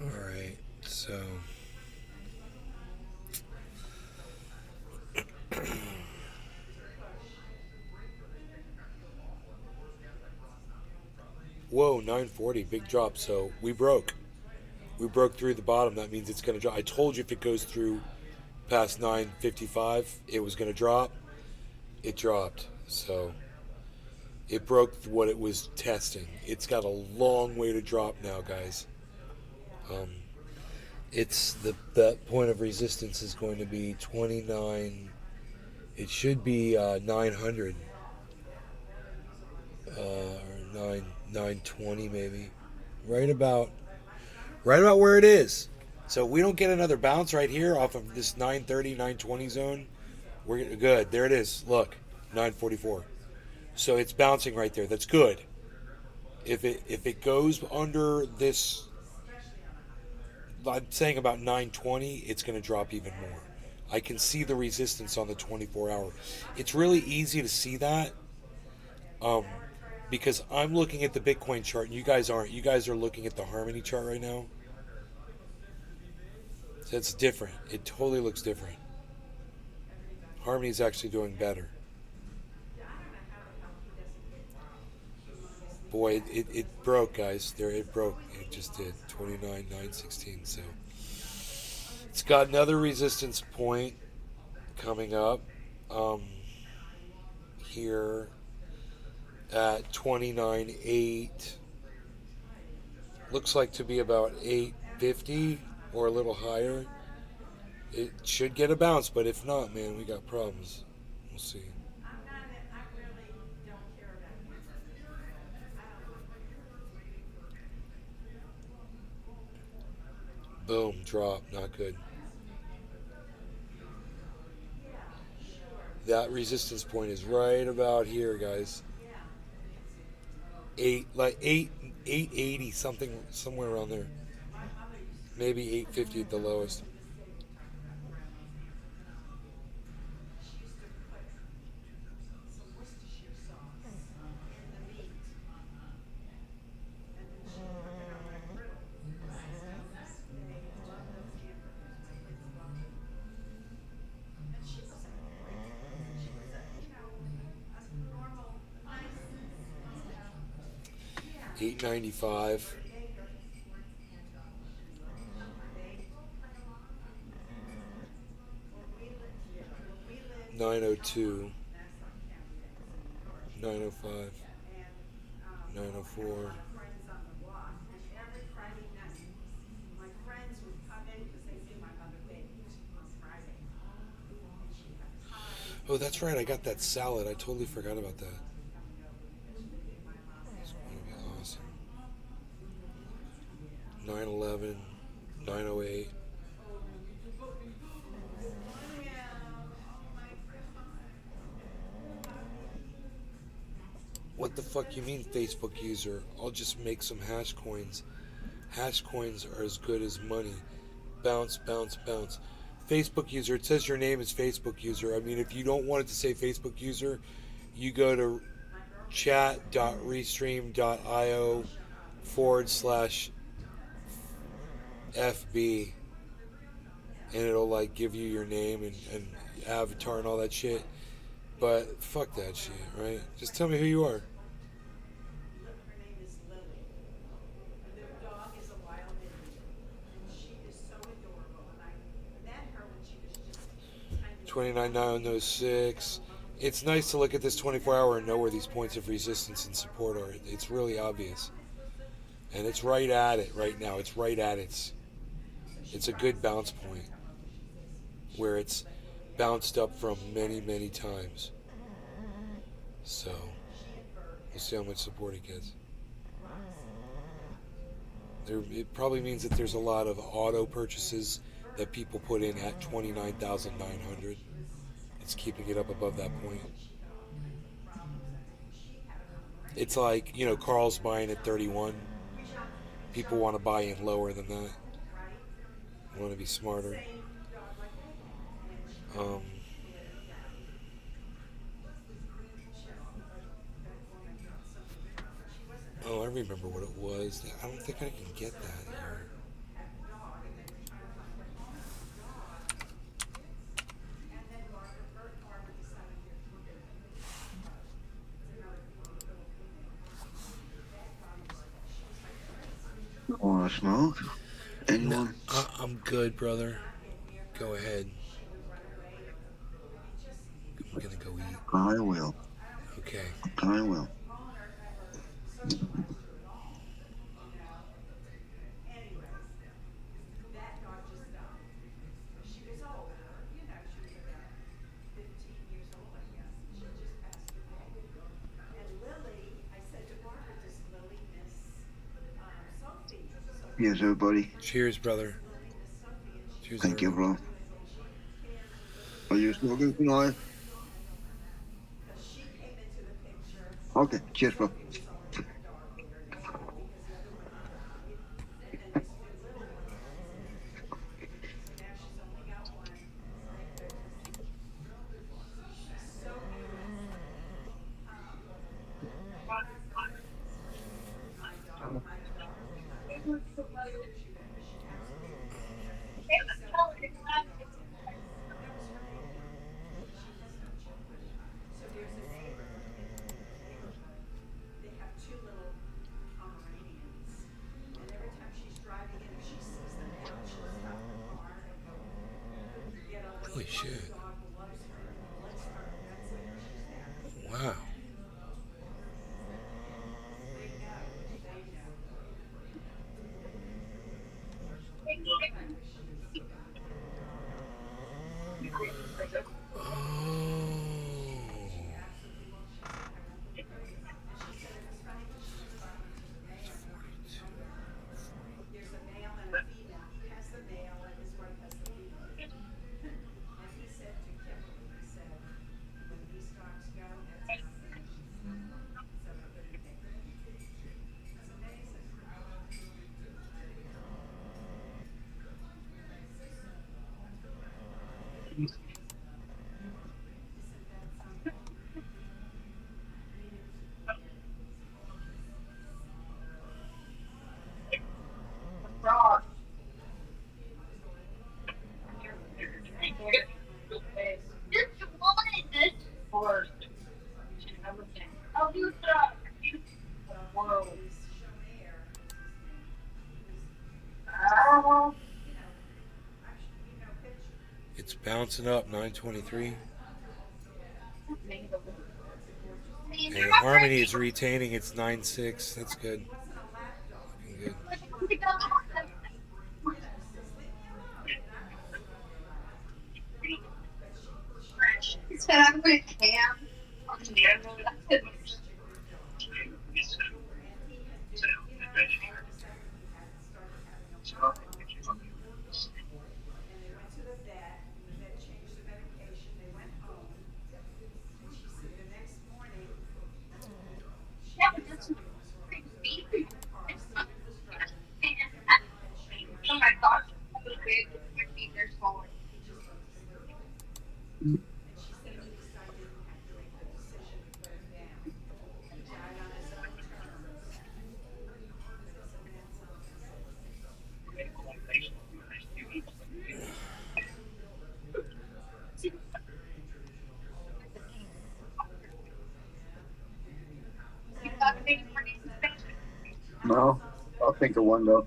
Alright, so whoa, 940, big drop. So we broke through the bottom. That means it's going to drop. I told you if it goes through past 955 it was going to drop. It dropped. So it broke what it was testing. It's got a long way to drop now, guys. It's that point of resistance is going to be 29. It should be 900 or 920 maybe, right about where it is. So we don't get another bounce right here off of this 930, 920 zone. We're good. There it is. Look, 944. So it's bouncing right there. That's good. If it goes under this, I'm saying about 920, it's going to drop even more. I can see the resistance on the 24-hour. It's really easy to see that because I'm looking at the Bitcoin chart and you guys aren't. You guys are looking at the Harmony chart right now. That's different. It totally looks different. Harmony's actually doing better. Boy, it broke, guys. It broke. It just did. 29,916. So it's got another resistance point coming up here at 29.8. Looks like to be about 850 or a little higher. It should get a bounce, but if not, man, we got problems. We'll see. Boom, drop, not good. That resistance point is right about here, guys. 880 something, somewhere around there. Maybe 850 at the lowest. $8.95. $9.02. $9.05. $9.04. Oh, that's right. I got that salad. I totally forgot about that. It's going to be awesome. 9/11, 9/08. What the fuck you mean, Facebook user? I'll just make some hash coins. Hash coins are as good as money. Bounce, bounce, bounce. Facebook user, it says your name is Facebook user. I mean, if you don't want it to say Facebook user, you go to chat.restream.io/FB and it'll like give you your name and avatar and all that shit. But fuck that shit, right? Just tell me who you are. $29,906. It's nice to look at this 24-hour and know where these points of resistance and support are. It's really obvious. And it's right at it right now. It's right at it. It's a good bounce point where it's bounced up from many, many times. So, we'll see how much support it gets. It probably means that there's a lot of auto purchases that people put in at 29,900. It's keeping it up above that point. It's like, you know, Carl's buying at 31. People want to buy in lower than that. They want to be smarter. Oh, I remember what it was. I don't think I can get that here. Want to smoke? Anyone? No, I'm good, brother. Go ahead. I'm gonna go eat. I will. Okay. I will. Yes, everybody. Cheers, brother. Cheers. Thank you, bro. Are you smoking tonight? Okay, cheers, bro. shit. Wow. It's bouncing up, 923. And Harmony is retaining its 9.6. That's good. Looking good. Oh my gosh, that was big. My feet are swollen. No, I'll think of one though.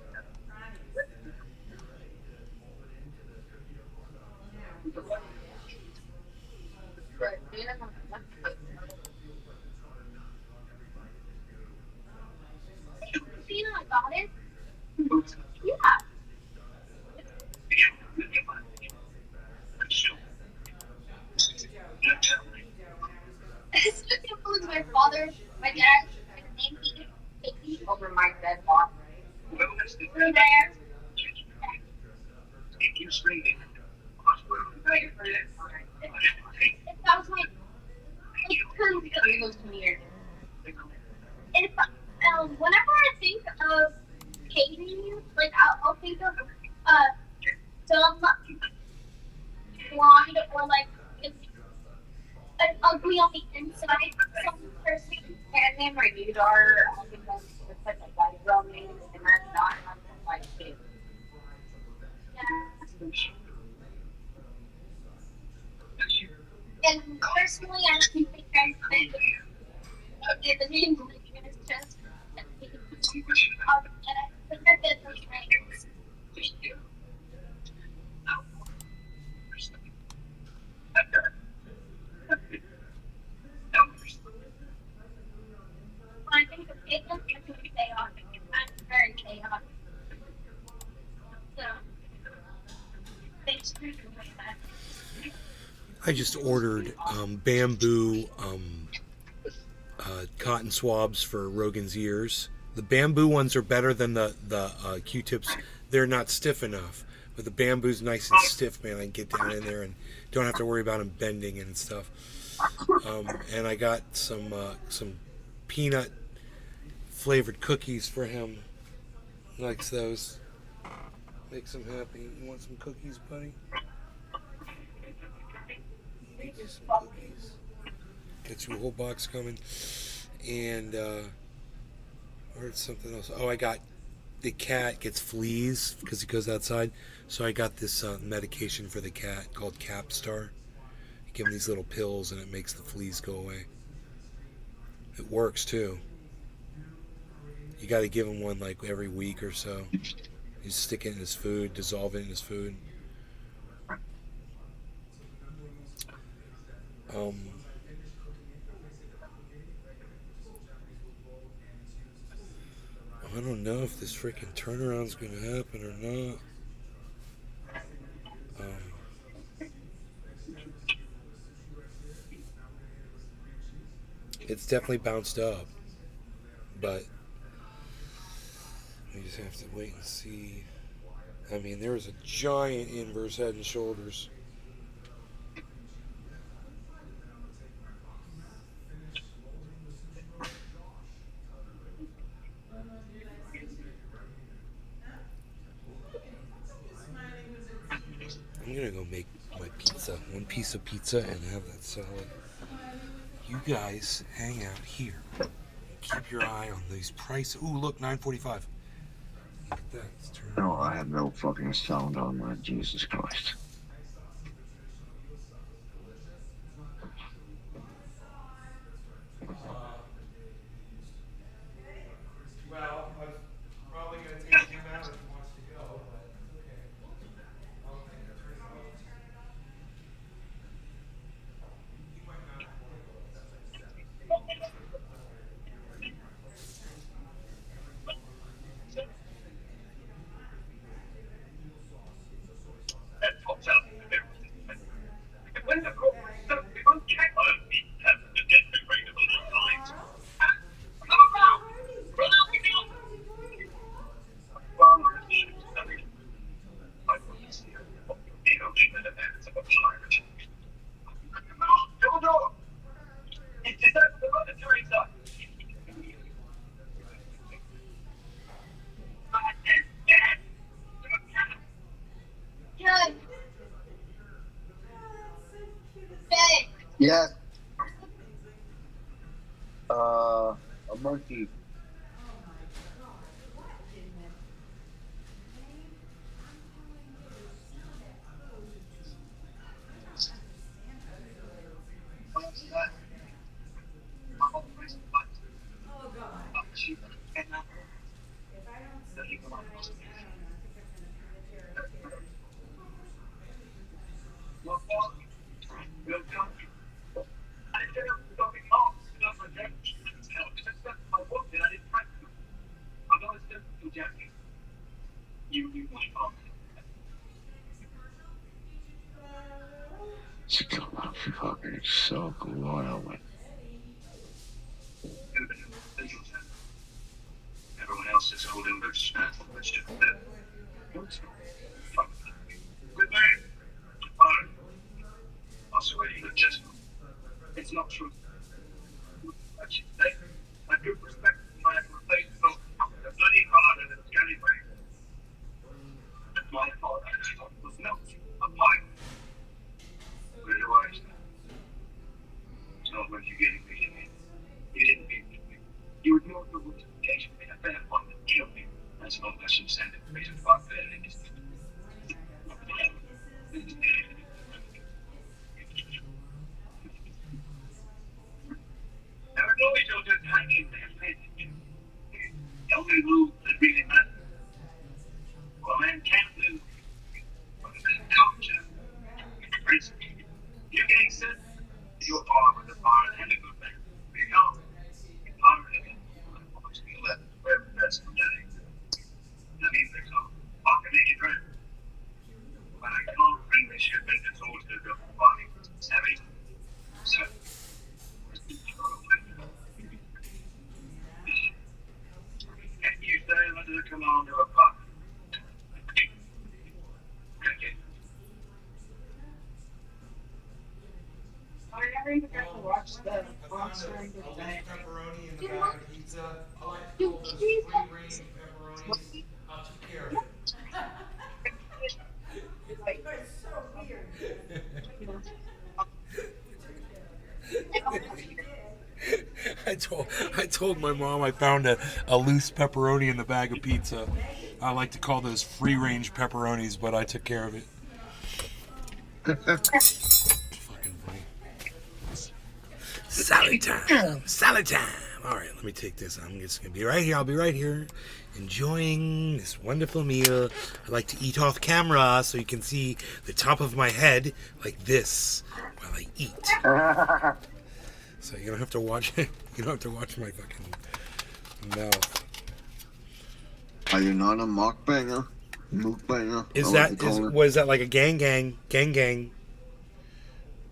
I got it. Yeah. This includes my father, my dad, and me over my dead body. Through there. That was my. It goes to me. If whenever I think of Katie, like I'll think of dumb, blonde, or like an ugly on the inside some person. And name my new daughter because it's such a white girl name, and I'm not like it. And personally, I don't think I could get the name in his chest. And I think I did those things. When I think of Caitlin, it's going to be chaotic. I'm very chaotic. So, thanks for doing that. I just ordered bamboo cotton swabs for Rogan's ears. The bamboo ones are better than the Q-tips. They're not stiff enough, but the bamboo's nice and stiff, man. I can get down in there and don't have to worry about them bending and stuff. And I got some peanut flavored cookies for him. He likes those. Makes him happy. You want some cookies, buddy? Get you some cookies. Get you a whole box coming. And I heard something else. Oh, I got the cat gets fleas because he goes outside. So I got this medication for the cat called Capstar. You give him these little pills and it makes the fleas go away. It works too. You got to give him one like every week or so. You stick it in his food, dissolve it in his food. freaking turnaround's gonna happen or not. It's definitely bounced up, but we just have to wait and see. I mean, there's a giant inverse head and shoulders. I'm gonna go make my pizza, one piece of pizza, and have that salad. You guys hang out here. Keep your eye on these prices. Ooh, look, $9.45. Look at that. No, I have no fucking sound on my Jesus Christ. Well, I was probably going to take him out if he wants to go, but okay. I'll take the turn off. He might not want to go. That's Yeah. A monkey. It's fucking so glowing. Everyone else is holding their staff. Good man. Fine. Also, a gentleman. It's not true. I should say, I do respect my replacement. The bloody hard and the scary way. My fault was not a pipe. Where do I stand? It's not when you getting me. You didn't beat me. You ignored the rules of the occasion in a fair one that killed me. That's not I should send it for me to fuck there. There are no issues just hanging there. The only rule that really matters. Well, man can't lose. But it's a culture. Principle. You're getting set. You're a bar with a bar and a good man. Where you going? I'm ready. I'm always be left where that's the day. That means they come. I can make it drink. But I can't bring this shit back to all to the body. It's heavy. So, can you stay under the command of a pup? Okay. I never even got to watch the monster today. Pepperoni in the bag of pizza. I like to call those free-range pepperonis. I took care of it. It's so weird. I told my mom I found a loose pepperoni in the bag of pizza. I like to call those free-range pepperonis, but I took care of it. Fucking funny. Salad time! Salad time! Alright, let me take this. I'm just going to be right here. I'll be right here enjoying this wonderful meal. I like to eat off camera so you can see the top of my head like this while I eat. So you don't have to watch it. You don't have to watch my fucking mouth. Are you not a mukbanger? Mukbanger? Is that what is that like a gang?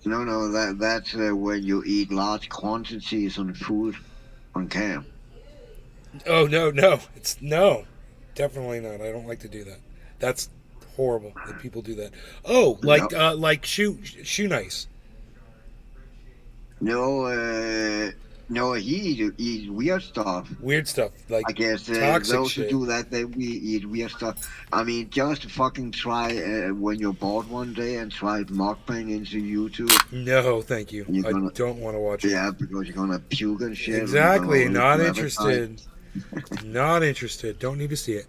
No, that's when you eat large quantities of food on cam. Oh no, it's definitely not. I don't like to do that. That's horrible that people do that. Oh, like shoe nice. No, he eats weird stuff. Weird stuff, like I guess toxic those shit. who do that, they eat weird stuff. I mean, just fucking try when you're bored one day and try mukbang into YouTube. No, thank you. I don't want to watch it. Yeah, because you're gonna puke and shit. Exactly. Not interested. Not interested. Don't need to see it.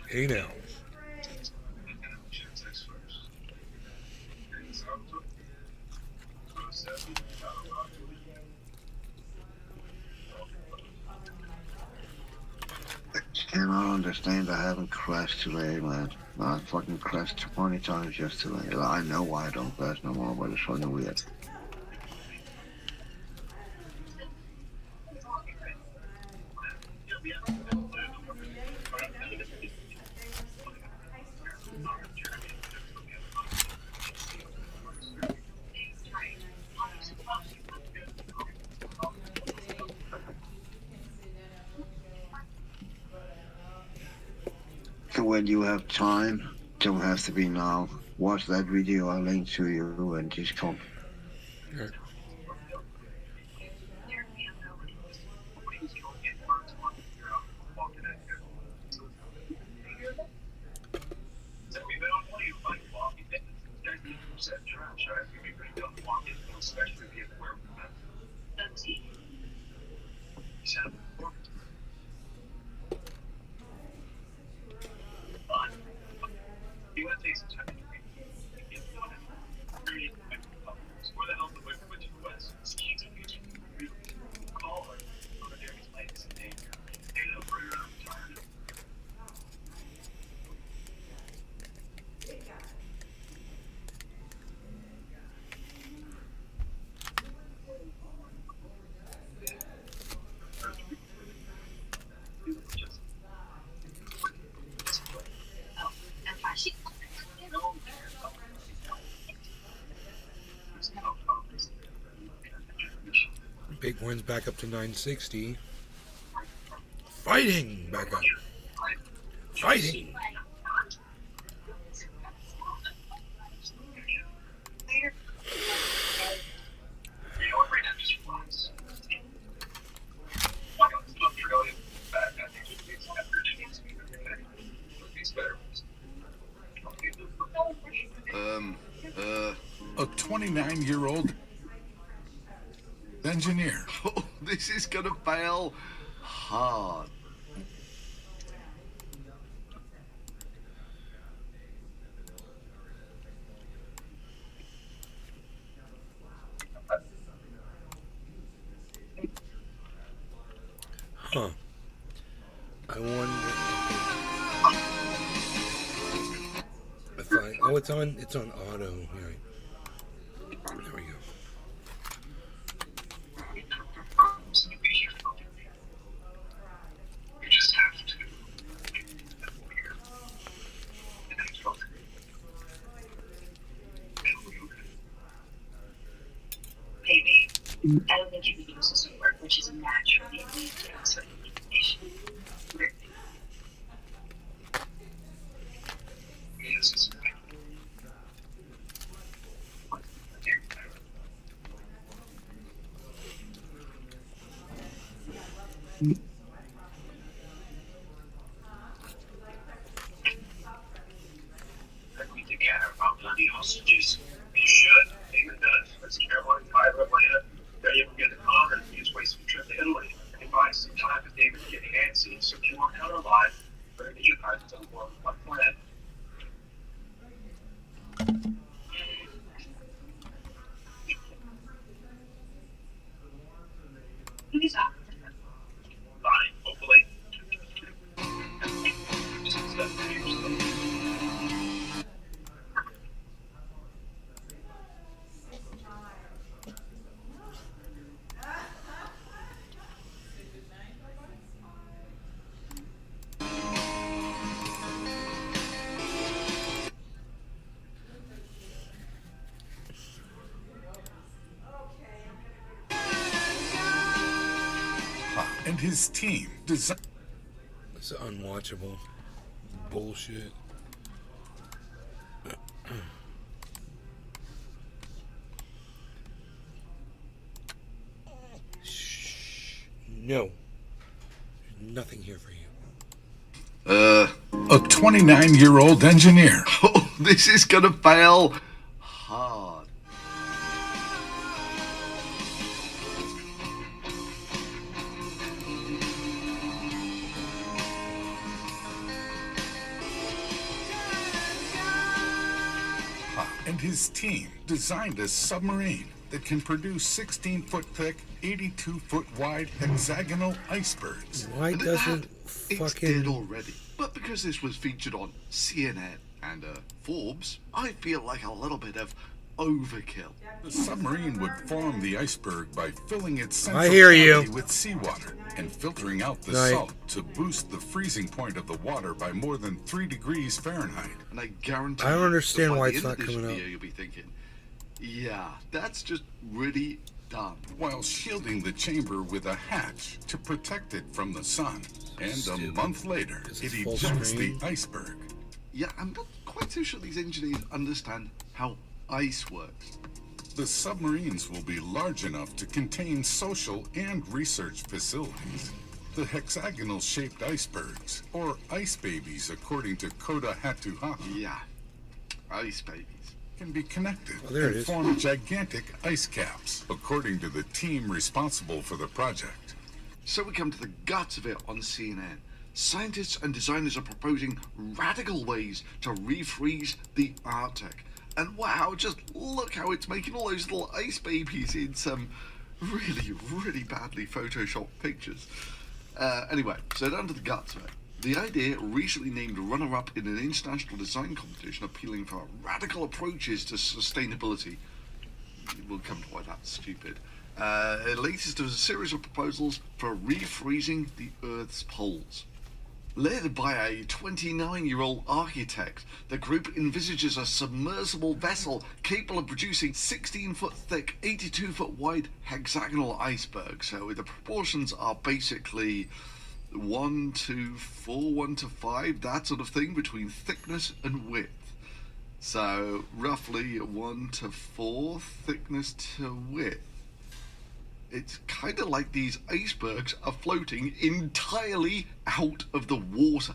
Hey now. I cannot understand. I haven't crashed today, man. I fucking crashed 20 times yesterday. I know why I don't crash no more, but it's fucking weird. When you have time, don't have to be now. Watch that video I linked to you and Discord. Sure. Big one's back up to 960. Fighting back up. Fighting. A 29-year-old engineer. Oh, this is gonna fail hard. Huh. I wonder if oh, it's on auto. Here. There we go. I don't think you can use this word, which is naturally lead to certain information. We together about bloody hostages. You should. David does. Let's Carolina, Tyler, Atlanta. Then you can get the Congress and just waste some trip to Italy. And buy some time with David getting antsy. So if you want to come alive, better get you guys to the world. What plan? his team designed. It's unwatchable bullshit. Shh. No. There's nothing here for you. A 29-year-old engineer. Oh, this is gonna fail hard. And his team designed a submarine that can produce 16-foot thick, 82-foot wide hexagonal icebergs. Why doesn't It's dead already. But because this was featured on CNN and Forbes, I feel like a little bit of overkill. The submarine would form the iceberg by filling its central I hear you. cavity with seawater and filtering out the Right. salt to boost the freezing point of the water by more than 3 degrees Fahrenheit. And I guarantee I don't you understand that by why the it's end not of this coming video, up. You'll be thinking, yeah, that's just really dumb. While shielding the chamber with a hatch to protect it from the sun. And a month later, it full ejects screen. the iceberg. Yeah, I'm not quite so sure these engineers understand how ice works. The submarines will be large enough to contain social and research facilities. The hexagonal-shaped icebergs, or ice babies according to Koda Hatuhaha, Yeah, ice babies. can be connected Oh, there it and is. form gigantic ice caps, according to the team responsible for the project. So we come to the guts of it on CNN. Scientists and designers are proposing radical ways to refreeze the Arctic. And wow, just look how it's making all those little ice babies in some really, really badly photoshopped pictures. Anyway, so down to the guts of it. The idea recently named runner-up in an international design competition appealing for radical approaches to sustainability. We'll come to why that's stupid. Latest of a series of proposals for refreezing the Earth's poles. Led by a 29-year-old architect, the group envisages a submersible vessel capable of producing 16-foot thick, 82-foot wide hexagonal icebergs. So the proportions are basically 1:4, 1:5, that sort of thing, between thickness and width. So roughly 1:4 thickness to width. It's kind of like these icebergs are floating entirely out of the water.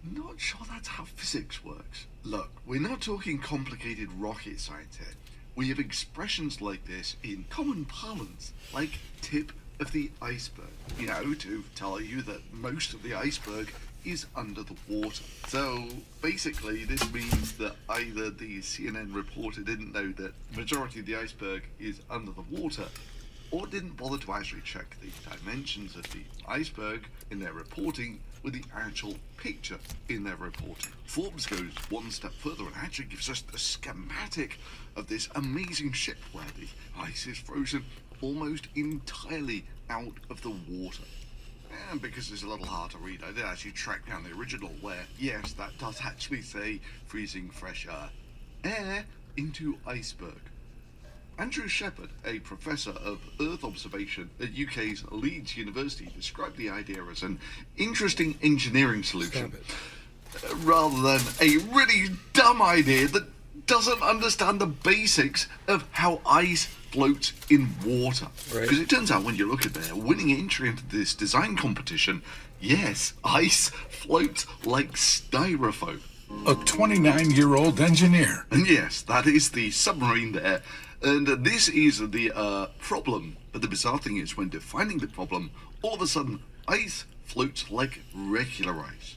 Not sure that's how physics works. Look, we're not talking complicated rocket science here. We have expressions like this in common parlance, like tip of the iceberg, you know, to tell you that most of the iceberg is under the water. So basically this means that either the CNN reporter didn't know that the majority of the iceberg is under the water, or didn't bother to actually check the dimensions of the iceberg in their reporting with the actual picture in their reporting. Forbes goes one step further and actually gives us the schematic of this amazing ship where the ice is frozen almost entirely out of the water. And because it's a little hard to read, I did actually track down the original where, yes, that does actually say freezing fresh air into iceberg. Andrew Shepherd, a professor of Earth observation at UK's Leeds University, described the idea as an interesting engineering solution, rather than a really dumb idea that doesn't understand the basics of how ice floats in water. Because it turns out when you look at their winning entry into this design competition, yes, ice floats like styrofoam. A 29-year-old engineer. And yes, that is the submarine there. And this is the problem. But the bizarre thing is, when defining the problem, all of a sudden, ice floats like regular ice.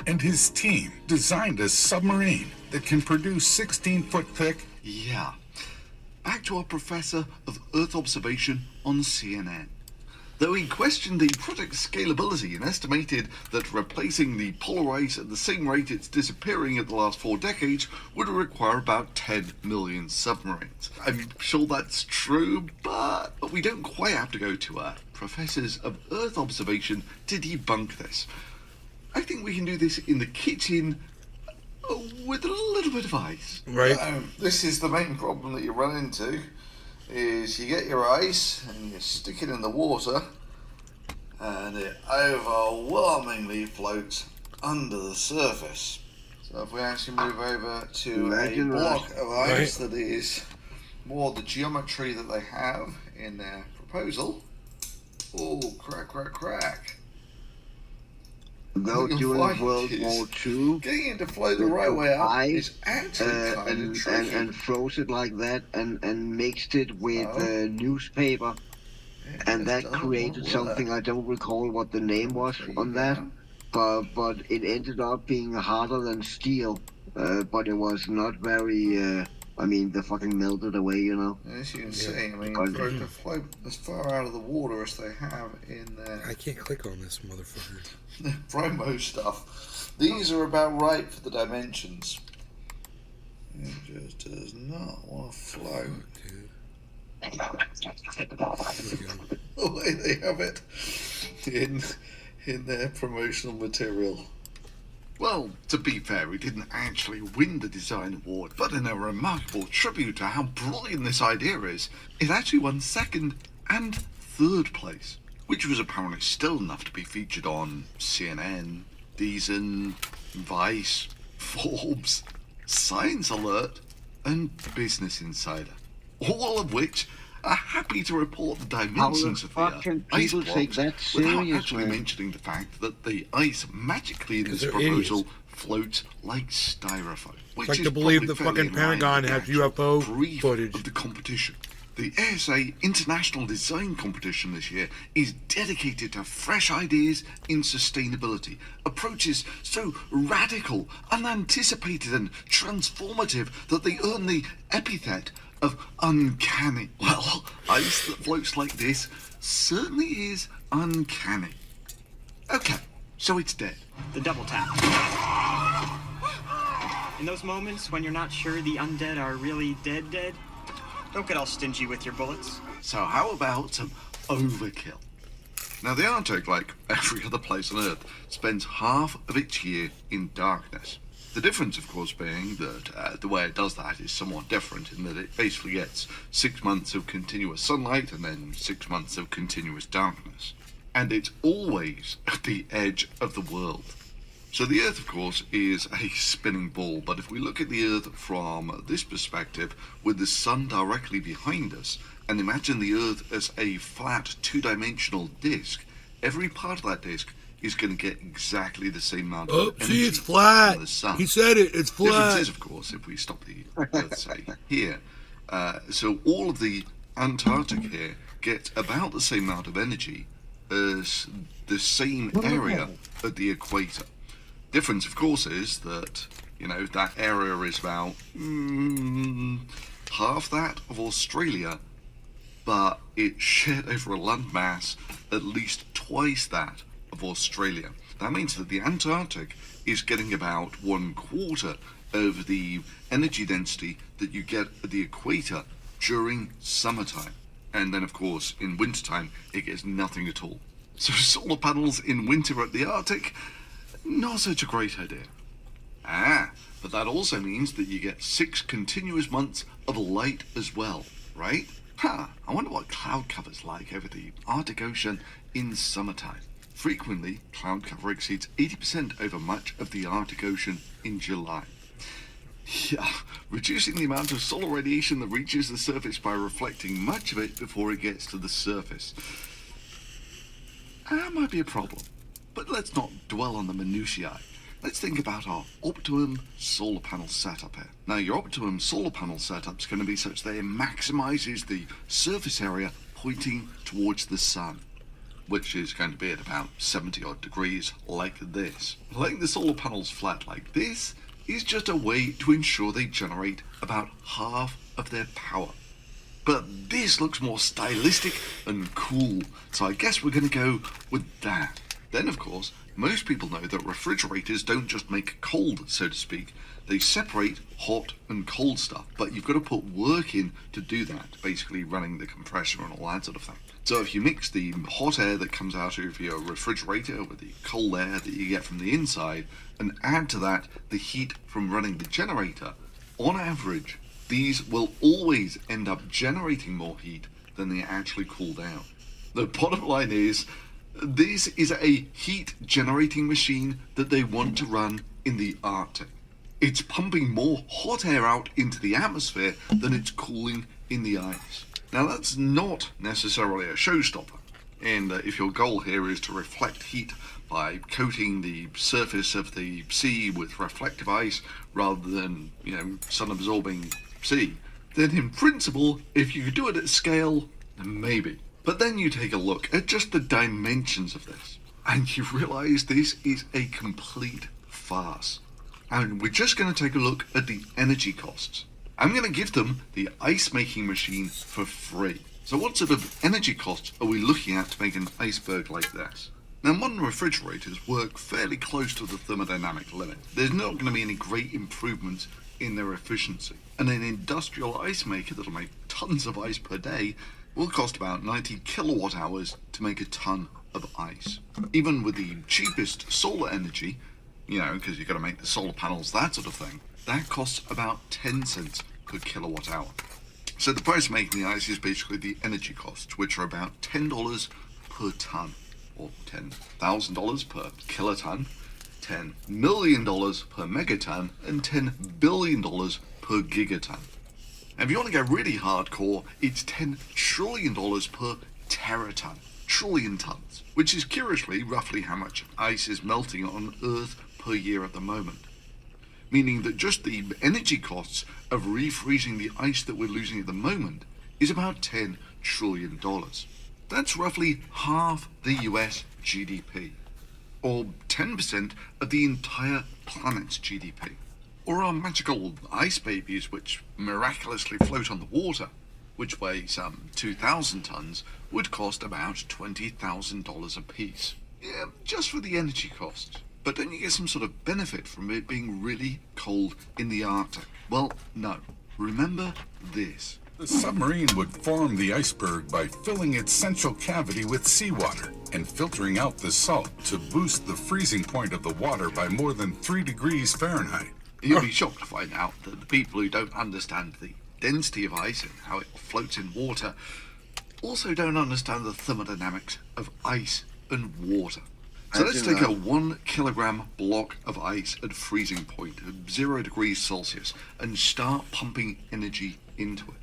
And his team designed a submarine that can produce 16-foot thick. Yeah. Back to our professor of Earth observation on CNN. Though he questioned the project's scalability and estimated that replacing the polar ice at the same rate it's disappearing at the last 4 decades would require about 10 million submarines. I'm sure that's true, but we don't quite have to go to professors of Earth observation to debunk this. I think we can do this in the kitchen with a little bit of ice. Right. This is the main problem that you run into, is you get your ice and you stick it in the water and it overwhelmingly floats under the surface. So if we actually move over to a block of ice that is more the geometry that they have in their proposal. Oh, crack. Though during World War II, getting it to flow the right way up is actually kind of tricky. And froze it like that and mixed it with newspaper, and that created something. I don't recall what the name was on that, but it ended up being harder than steel, but it was not very. I mean, they fucking melted away, you know. As you can see, I mean, for it to float as far out of the water as they have in their... I can't click on this motherfucker. The promo stuff. These are about right for the dimensions. It just does not want to flow. The way they have it in their promotional material. Well, to be fair, it didn't actually win the design award, but in a remarkable tribute to how brilliant this idea is, it actually won second and third place, which was apparently still enough to be featured on CNN, Deezen, Vice, Forbes, Science Alert, and Business Insider, all of which are happy to report the dimensions of the ice blocks without actually mentioning the fact that the ice magically in this proposal floats like styrofoam. It's like to believe the fucking Pentagon has UFO footage of the competition. The ASA International Design Competition this year is dedicated to fresh ideas in sustainability, approaches so radical, unanticipated and transformative that they earn the epithet of uncanny. Well, ice that floats like this certainly is uncanny. Okay, so it's dead. The double tap. In those moments when you're not sure the undead are really dead, don't get all stingy with your bullets. So how about some overkill? Now the Arctic, like every other place on Earth, spends half of its year in darkness. The difference, of course, being that the way it does that is somewhat different in that it basically gets 6 months of continuous sunlight and then 6 months of continuous darkness. And it's always at the edge of the world. So the Earth, of course, is a spinning ball, but if we look at the Earth from this perspective, with the sun directly behind us, and imagine the Earth as a flat, two-dimensional disk, every part of that disk is going to get exactly the same amount of energy. See, it's flat. From the sun. He said it. It's flat. The difference is, of course, if we stop the Earth, say, here. So all of the Antarctic here gets about the same amount of energy as the same area at the equator. Difference, of course, is that, you know, that area is about half that of Australia, but it's shared over a landmass at least twice that of Australia. That means that the Antarctic is getting about 1/4 of the energy density that you get at the equator during summertime. And then, of course, in wintertime, it gets nothing at all. So solar panels in winter at the Arctic, not such a great idea. But that also means that you get 6 continuous months of light as well, right? I wonder what cloud cover's like over the Arctic Ocean in summertime. Frequently, cloud cover exceeds 80% over much of the Arctic Ocean in July. Yeah, reducing the amount of solar radiation that reaches the surface by reflecting much of it before it gets to the surface. That might be a problem, but let's not dwell on the minutiae. Let's think about our optimum solar panel setup here. Now, your optimum solar panel setup is going to be such that it maximizes the surface area pointing towards the sun, which is going to be at about 70 odd degrees like this. Laying the solar panels flat like this is just a way to ensure they generate about half of their power. But this looks more stylistic and cool, so I guess we're going to go with that. Then, of course, most people know that refrigerators don't just make cold, so to speak. They separate hot and cold stuff, but you've got to put work in to do that, basically running the compressor and all that sort of thing. So if you mix the hot air that comes out of your refrigerator with the cold air that you get from the inside, and add to that the heat from running the generator, on average, these will always end up generating more heat than they actually cool down. The bottom line is, This is a heat-generating machine that they want to run in the Arctic. It's pumping more hot air out into the atmosphere than it's cooling in the ice. Now that's not necessarily a showstopper, and if your goal here is to reflect heat by coating the surface of the sea with reflective ice rather than, sun-absorbing sea, then in principle, if you do it at scale, maybe. But then you take a look at just the dimensions of this, and you realize this is a complete farce. And we're just going to take a look at the energy costs. I'm going to give them the ice making machine for free. So what sort of energy costs are we looking at to make an iceberg like this? Now, modern refrigerators work fairly close to the thermodynamic limit. There's not going to be any great improvements in their efficiency. And an industrial ice maker that'll make tons of ice per day will cost about 90 kilowatt hours to make a ton of ice. Even with the cheapest solar energy, because you've got to make the solar panels, that sort of thing, that costs about 10 cents per kilowatt hour. So the price of making the ice is basically the energy costs, which are about $10 per ton, or $10,000 per kiloton, $10 million per megaton, and $10 billion per gigaton. And if you want to go really hardcore, it's $10 trillion per teraton, trillion tons, which is curiously roughly how much ice is melting on Earth per year at the moment. Meaning that just the energy costs of refreezing the ice that we're losing at the moment is about $10 trillion. That's roughly half the US GDP, or 10% of the entire planet's GDP. Or our magical ice babies, which miraculously float on the water, which weigh some 2,000 tons, would cost about $20,000 a piece. Yeah, just for the energy costs. But don't you get some sort of benefit from it being really cold in the Arctic? Well, no. Remember this. The submarine would form the iceberg by filling its central cavity with seawater and filtering out the salt to boost the freezing point of the water by more than 3 degrees Fahrenheit. You'll be shocked to find out that the people who don't understand the density of ice and how it floats in water also don't understand the thermodynamics of ice and water. So let's take a 1 kilogram block of ice at freezing point at 0 degrees Celsius and start pumping energy into it.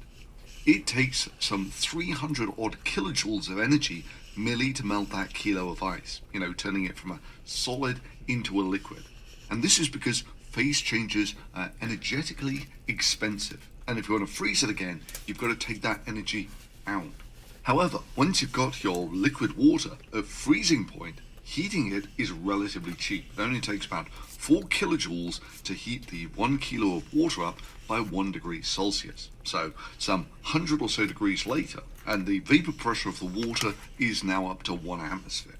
It takes some 300 odd kilojoules of energy merely to melt that kilo of ice, turning it from a solid into a liquid. And this is because phase changes are energetically expensive. And if you want to freeze it again, you've got to take that energy out. However, once you've got your liquid water at freezing point, heating it is relatively cheap. It only takes about 4 kilojoules to heat the 1 kilo of water up by 1 degree Celsius. So some 100 or so degrees later, and the vapor pressure of the water is now up to 1 atmosphere,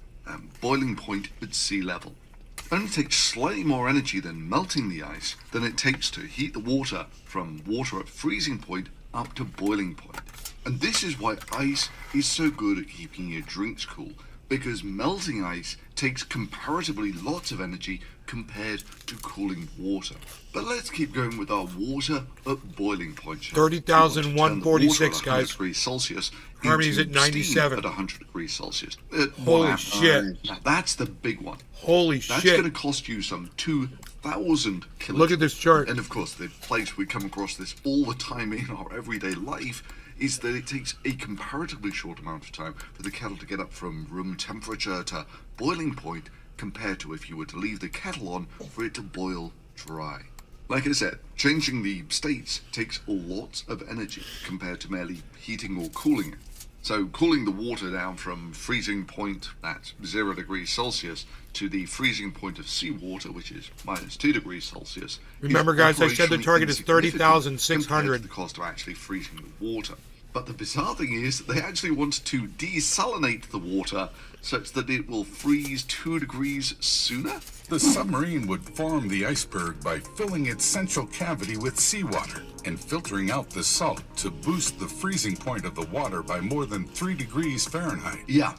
boiling point at sea level. It only takes slightly more energy than melting the ice than it takes to heat the water from water at freezing point up to boiling point. And this is why ice is so good at keeping your drinks cool, because melting ice takes comparatively lots of energy compared to cooling water. But let's keep going with our water at boiling point. 30,146, guys. Degrees Celsius. Harmony's at 97. At 100 degrees Celsius. Holy shit. Now, that's the big one. Holy That's shit. going to cost you some 2,000 kilojoules. Look at this chart. And of course, the place we come across this all the time in our everyday life is that it takes a comparatively short amount of time for the kettle to get up from room temperature to boiling point compared to if you were to leave the kettle on for it to boil dry. Like I said, changing the states takes lots of energy compared to merely heating or cooling it. So cooling the water down from freezing point at 0 degrees Celsius to the freezing point of seawater, which is minus 2 degrees Celsius. Remember, guys, I said the target is 30,600. The cost of actually freezing the water. But the bizarre thing is that they actually want to desalinate the water such that it will freeze 2 degrees sooner. The submarine would form the iceberg by filling its central cavity with seawater and filtering out the salt to boost the freezing point of the water by more than 3 degrees Fahrenheit. Yeah.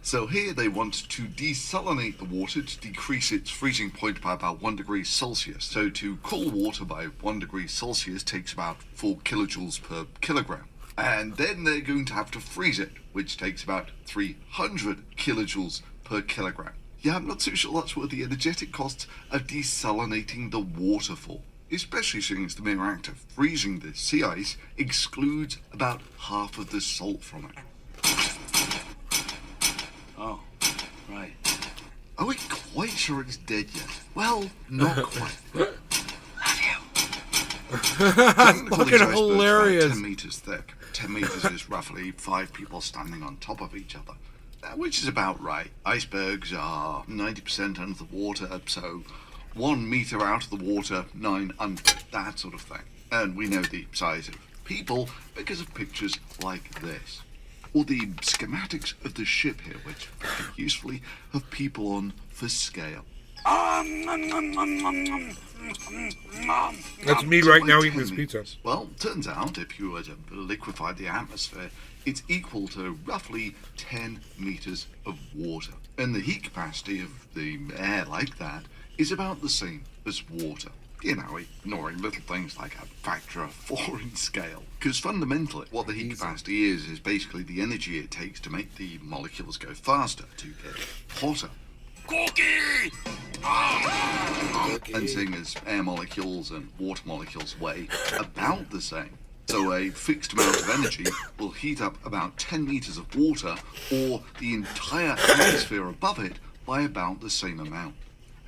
So here they want to desalinate the water to decrease its freezing point by about 1 degree Celsius. So to cool water by 1 degree Celsius takes about 4 kilojoules per kilogram. And then they're going to have to freeze it, which takes about 300 kilojoules per kilogram. Yeah, I'm not too sure that's worth the energetic costs of desalinating the water for, especially seeing as the mere act of freezing the sea ice excludes about half of the salt from it. Oh, right. Are we quite sure it's dead yet? Well, not quite. Fucking hilarious. 10 meters thick. 10 meters is roughly 5 people standing on top of each other, which is about right. Icebergs are 90% under the water, so 1 meter out of the water, 9 under, that sort of thing. And we know the size of people because of pictures like this. Or the schematics of the ship here, which very usefully have people on for scale. That's me right now eating this pizza. Well, turns out if you were to liquefy the atmosphere, it's equal to roughly 10 meters of water. And the heat capacity of the air like that is about the same as water. You know, ignoring little things like a factor of 4 in scale. Because fundamentally, what the heat capacity is basically the energy it takes to make the molecules go faster, to get hotter. Cookie! And seeing as air molecules and water molecules weigh about the same, so a fixed amount of energy will heat up about 10 meters of water or the entire atmosphere above it by about the same amount.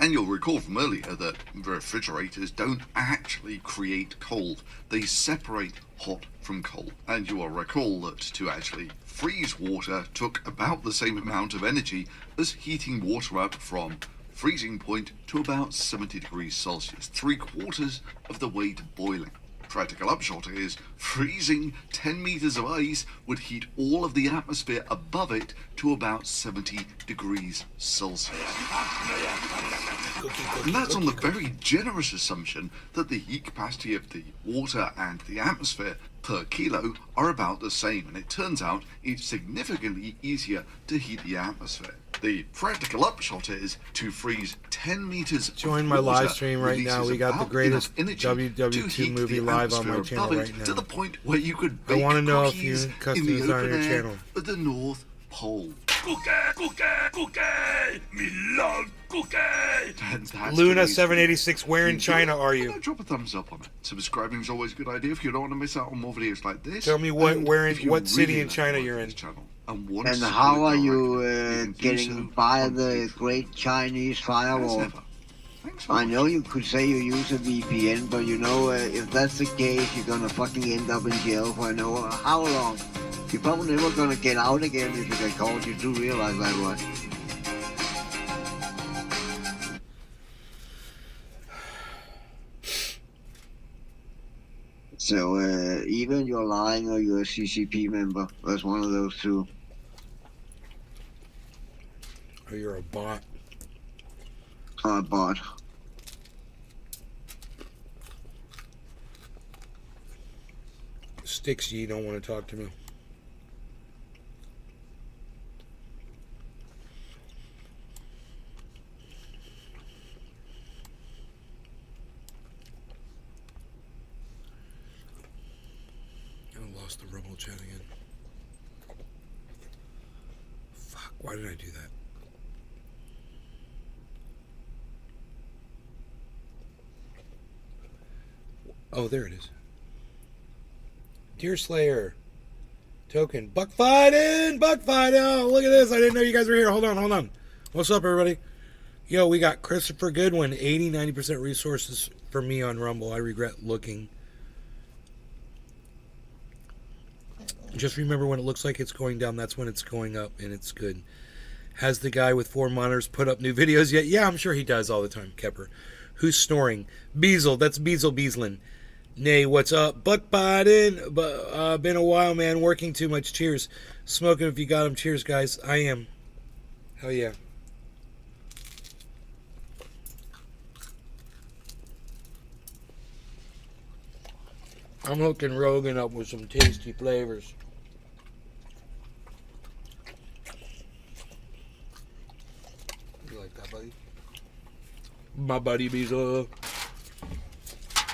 And you'll recall from earlier that refrigerators don't actually create cold, they separate hot from cold. And you will recall that to actually freeze water took about the same amount of energy as heating water up from freezing point to about 70 degrees Celsius, 3/4 of the way to boiling. Practical upshot is freezing 10 meters of ice would heat all of the atmosphere above it to about 70 degrees Celsius. And that's on the very generous assumption that the heat capacity of the water and the atmosphere per kilo are about the same, and it turns out it's significantly easier to heat the atmosphere. The practical upshot is to freeze 10 meters Join my live stream right now. We got the greatest WW2 movie live on my channel right now. To the point where you could I bake want to know if you cookies in custom the design open your air channel. at the North Pole. Me love cookie. Luna 786, where in China are you? Drop a thumbs up on it. Subscribing is always a good idea if you don't want to miss out on more videos like this. Tell me what And where in if you what city really in China you're in. And And how are you getting by the Great Chinese Firewall? I know you could say you use a VPN, but you know, if that's the case, you're gonna fucking end up in jail for I know how long. You're probably never gonna get out again if you get caught. You do realize that, right? So, even you're lying or you're a CCP member, that's one of those two. Or you're a bot. A bot. Sticks, you don't want to talk to me. I lost the Rumble chat again. Fuck, why did I do that? Oh, there it is. Deer Slayer. Token. Buck fighting! Buck fighting! Oh, look at this. I didn't know you guys were here. Hold on. What's up, everybody? Yo, we got Christopher Goodwin. 80-90% resources for me on Rumble. I regret looking. Just remember when it looks like it's going down, that's when it's going up, and it's good. Has the guy with 4 monitors put up new videos yet? Yeah, I'm sure he does all the time, Kepper. Who's snoring? Beazle. That's Beazle Beaslin. Nay, what's up? Buck Biden. Been a while, man. Working too much. Cheers. Smoking if you got them. Cheers, guys. I am. Hell yeah. I'm hooking Rogan up with some tasty flavors. You like that, buddy? My buddy Beazle.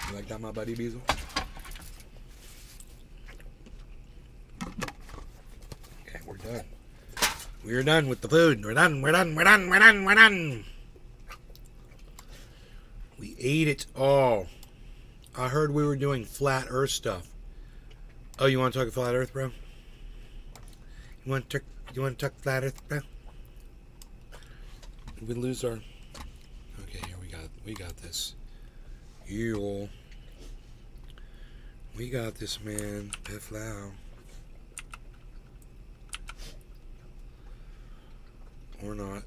You like that, my buddy Beazle? Okay, we're done. We're done with the food. We're done. We're done. We're done. We're done. We're done. We ate it all. I heard we were doing flat Earth stuff. Oh, you want to talk flat Earth, bro? You want to talk flat Earth, bro? We lose our. Okay, here we got this. You. We got this, man. Piff Lau. Or not.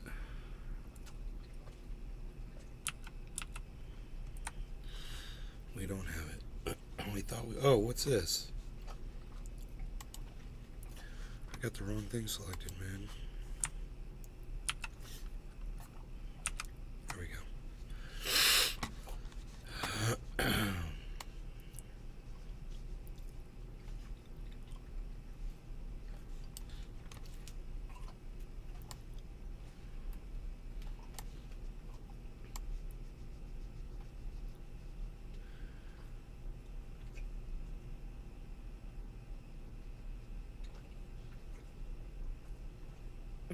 We don't have it. We thought we... Oh, what's this? I got the wrong thing selected, man. There we go.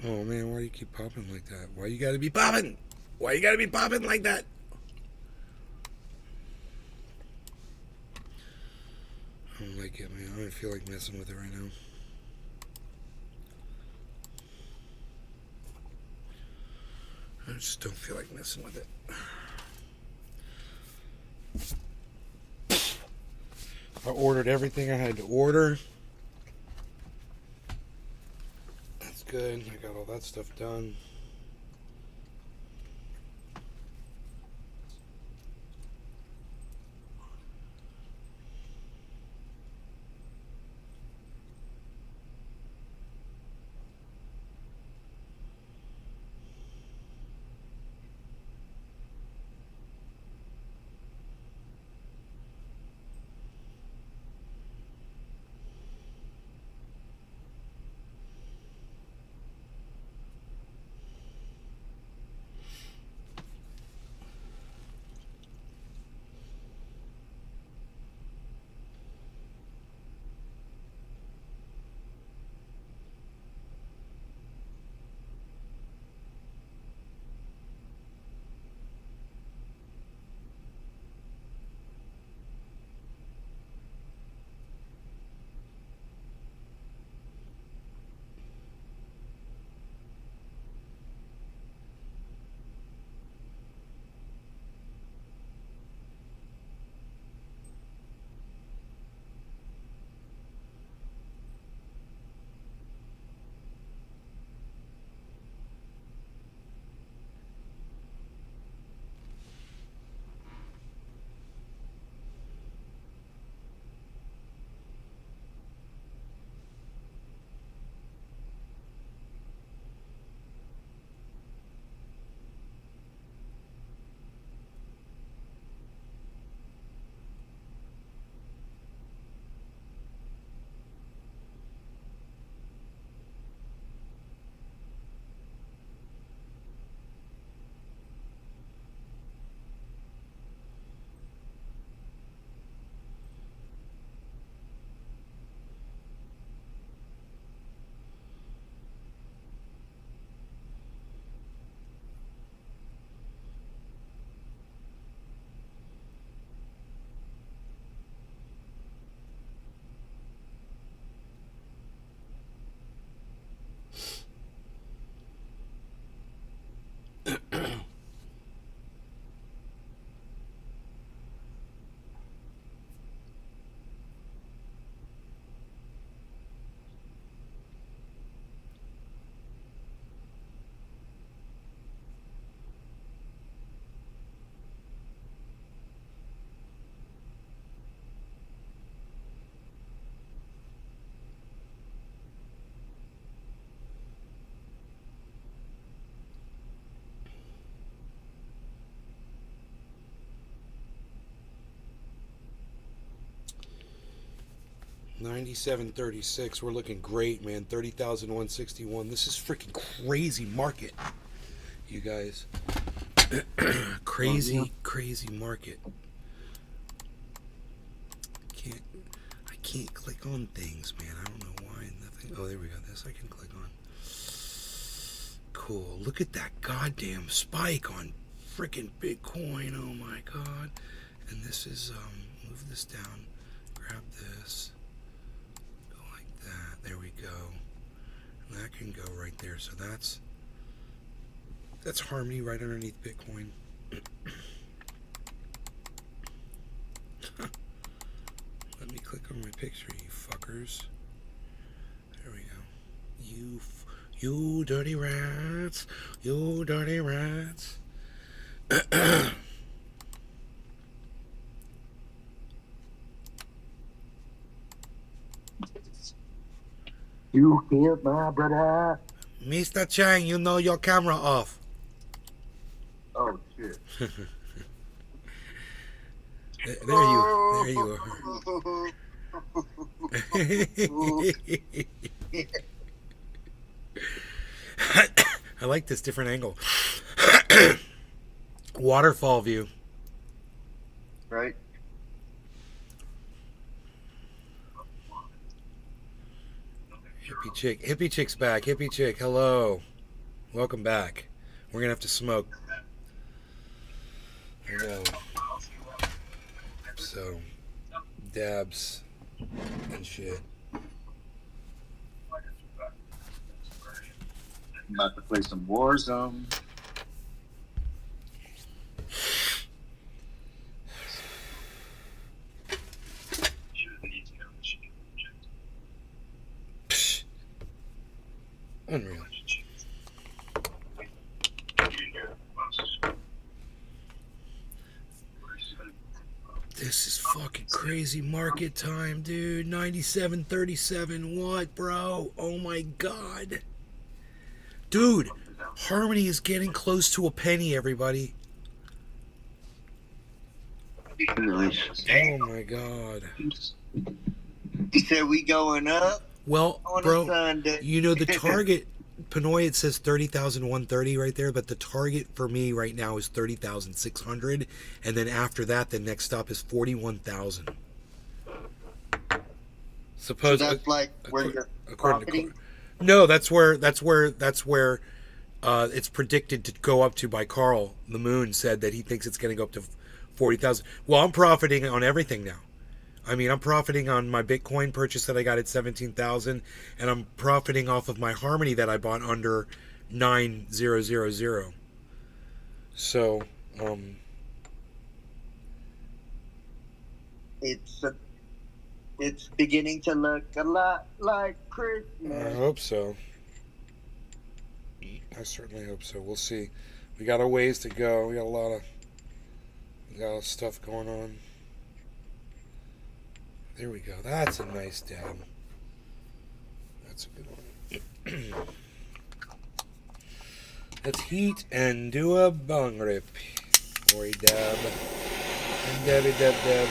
Oh man, why do you keep popping like that? Why you gotta be popping? Why you gotta be popping like that? I don't like it, man. I don't feel like messing with it right now. I just don't feel like messing with it. I ordered everything I had to order. Good. I got all that stuff done. $97.36. We're looking great, man. 30,161. This is freaking crazy market, you guys. Crazy market. I can't click on things, man. I don't know why. Nothing. Oh, there we go. This I can click on. cool. Look at that goddamn spike on freaking Bitcoin. Oh my god. And this is, move this down. Grab this. Go like that. There we go. And that can go right there. So that's Harmony right underneath Bitcoin. Let me click on my picture, you fuckers. There we go. You dirty rats. You dirty rats. You killed my brother. Mr. Chang, you know your camera off. Oh, shit. There you are. I like this different angle. Waterfall view. Right. Hippie Chick's back. Hippie Chick, hello. Welcome back. We're gonna have to smoke. I know. So, dabs and shit. I'm about to play some Warzone. Unreal. This is fucking crazy market time, dude. 97.37. What, bro? Oh my god. Dude, Harmony is getting close to a penny, everybody. Nice. Oh my god. He said we going up. Well, on bro, a Sunday. you know the target, Pinoy, it says 30,130 right there, but the target for me right now is 30,600, and then after that, the next stop is 41,000. Suppose so that's like where you're profiting? No, that's where it's predicted to go up to by Carl. The Moon said that he thinks it's going to go up to 40,000. Well, I'm profiting on everything now. I mean, I'm profiting on my Bitcoin purchase that I got at 17,000, and I'm profiting off of my Harmony that I bought under 9,000. So, it's beginning to look a lot like Christmas. I hope so. I certainly hope so. We'll see. We got a ways to go. We got a lot of stuff going on. There we go. That's a nice dab. That's a good one. Let's heat and do a bong rip. Or a dab. And dabby dab dab.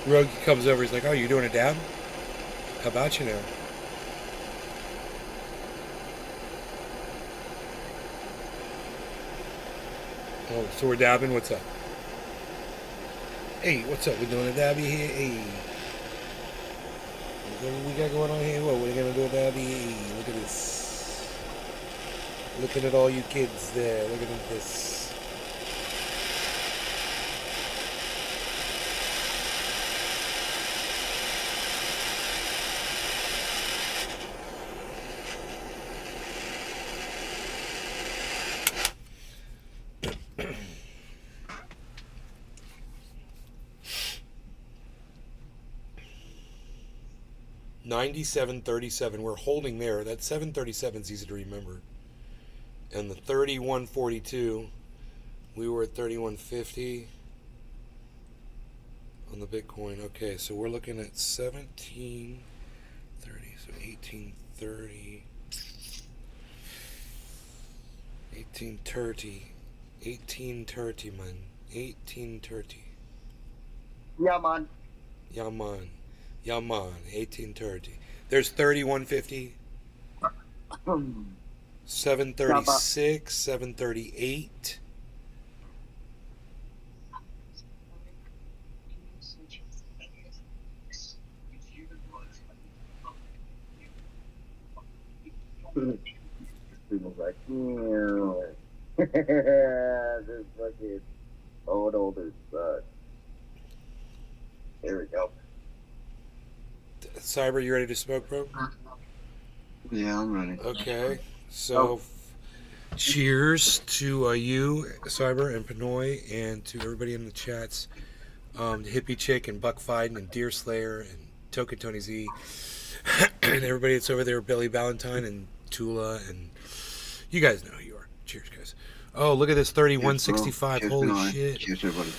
Rogue comes over, he's like, oh, you doing a dab? How about you now? Oh, so we're dabbing? What's up? Hey, what's up? We're doing a dabby here? Hey. What we got going on here? What, we're going to do a dabby? Hey, look at this. Looking at all you kids there. Look at this. 97.37. We're holding there. That 737 is easy to remember. And the 31.42, we were at 31.50 on the Bitcoin. Okay, so we're looking at 17.30, so 18.30, 18.30, 18.30, man, 18.30. Yeah, man. Yeah, man. Yeah, man. 18.30. There's 31.50. 7.36. 7.38. People's like, this fucking older sucks. There we go. Cyber, you ready to smoke, bro? Yeah, I'm ready. Okay, so cheers to you, Cyber, and Pinoy, and to everybody in the chats, Hippie Chick and Buck Fiden and Deer Slayer and Token Tony Z, and everybody that's over there, Billy Valentine and Tula, and you guys know who you are. Cheers, guys. Oh, look at this 31.65. Holy shit. Cheers, everybody.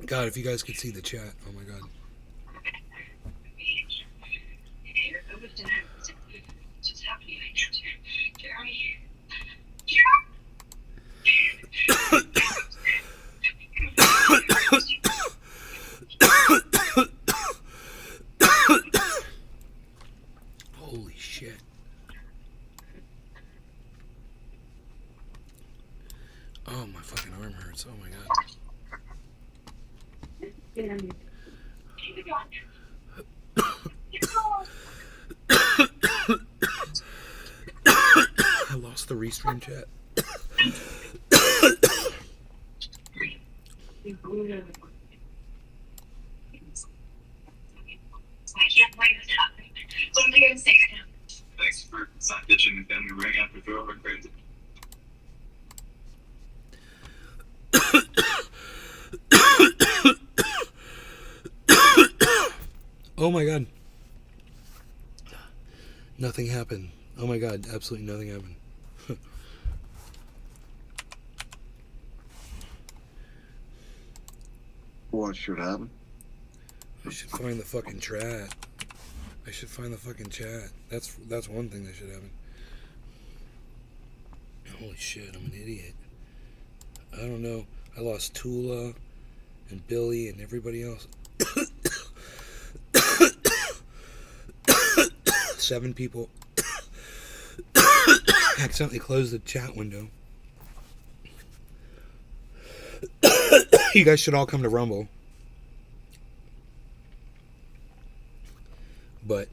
God, if you guys could see the chat. Oh my God. Holy shit. Oh, my fucking arm hurts. Oh my God. I lost the restream chat. I can't wait to talk. So I'm going to say it now. Thanks for not ditching the family ring after throwing crazy. Oh my God. Nothing happened. Oh my God, absolutely nothing happened. What should happen? I should find the fucking chat. I should find the fucking chat. That's one thing that should happen. Holy shit, I'm an idiot. I don't know. I lost Tula and Billy and everybody else. 7 people accidentally closed the chat window. You guys should all come to Rumble. But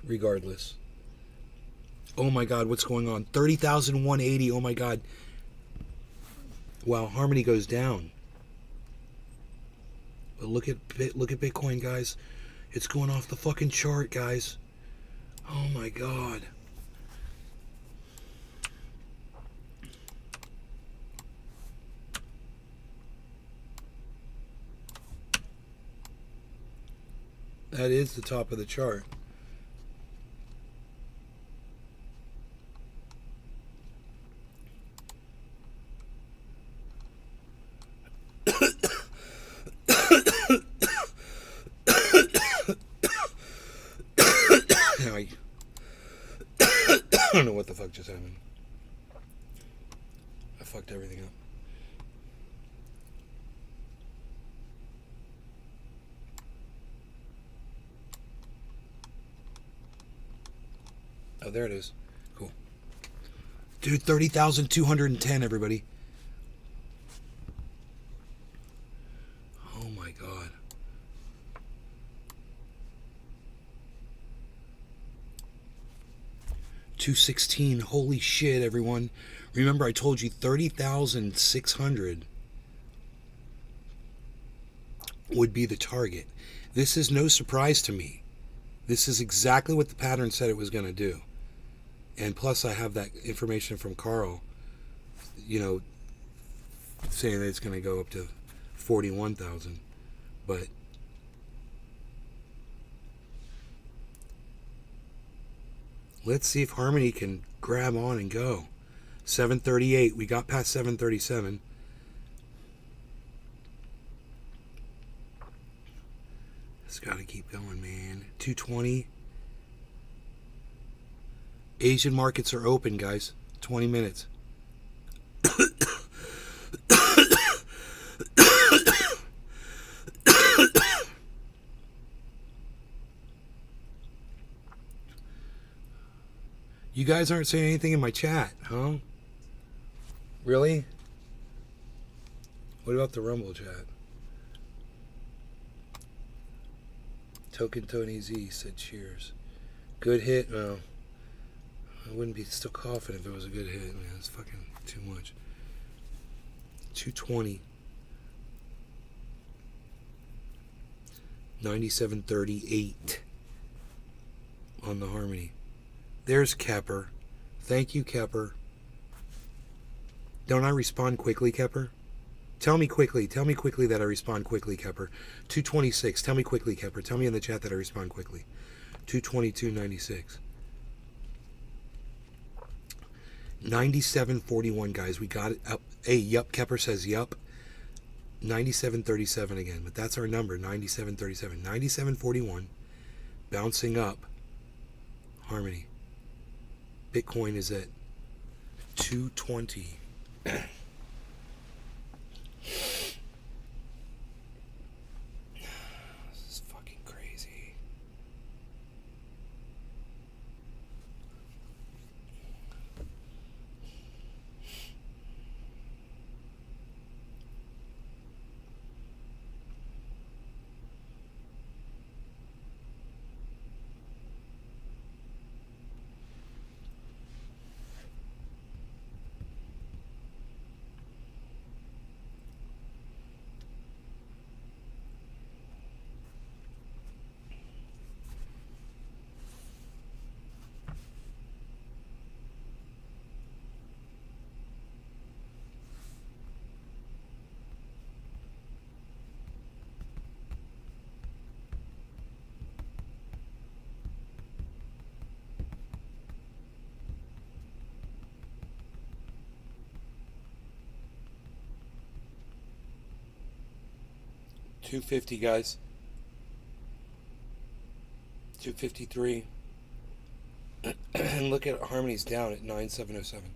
regardless. Oh my God, what's going on? 30,180. Oh my God. Wow, Harmony goes down. But look at Bitcoin, guys. It's going off the fucking chart, guys. Oh my God. That is the top of the chart. I don't know what the fuck just happened. I fucked everything up. Oh, there it is. Cool. Dude, 30,210, everybody. Oh my god. $216. Holy shit, everyone. Remember, I told you 30,600 would be the target. This is no surprise to me. This is exactly what the pattern said it was going to do. And plus, I have that information from Carl, you know, saying that it's going to go up to 41,000. But let's see if Harmony can grab on and go. 738. We got past 737. It's got to keep going, man. 220. Asian markets are open, guys. 20 minutes. You guys aren't saying anything in my chat, huh? Really? What about the Rumble chat? Token Tony Z said cheers. Good hit? No. I wouldn't be still coughing if it was a good hit, man. It's fucking too much. 220. 97.38 on the Harmony. There's Kepper. Thank you, Kepper. Don't I respond quickly, Kepper? Tell me quickly. Tell me quickly that I respond quickly, Kepper. 226. Tell me quickly, Kepper. Tell me in the chat that I respond quickly. 222.96. 97.41, guys. We got it up. Hey, yup. Kepper says yup. 97.37 again, but that's our number. 97.37. 97.41. Bouncing up. Harmony. Bitcoin is at 220. This is fucking crazy. $250, guys. 253. And look at Harmony's down at 9707.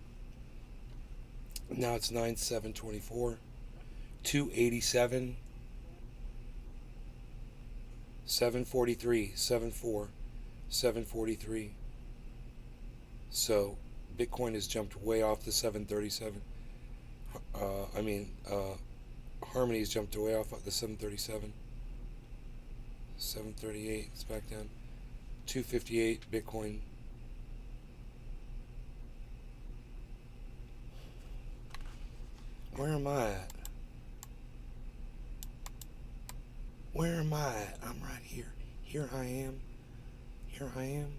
Now it's 9724. 287. 743. 74. 743. So Bitcoin has jumped way off the 737. Harmony's jumped way off the 737. 738, it's back down. 258, Bitcoin. Where am I at? Where am I at? I'm right here. Here I am. Here I am.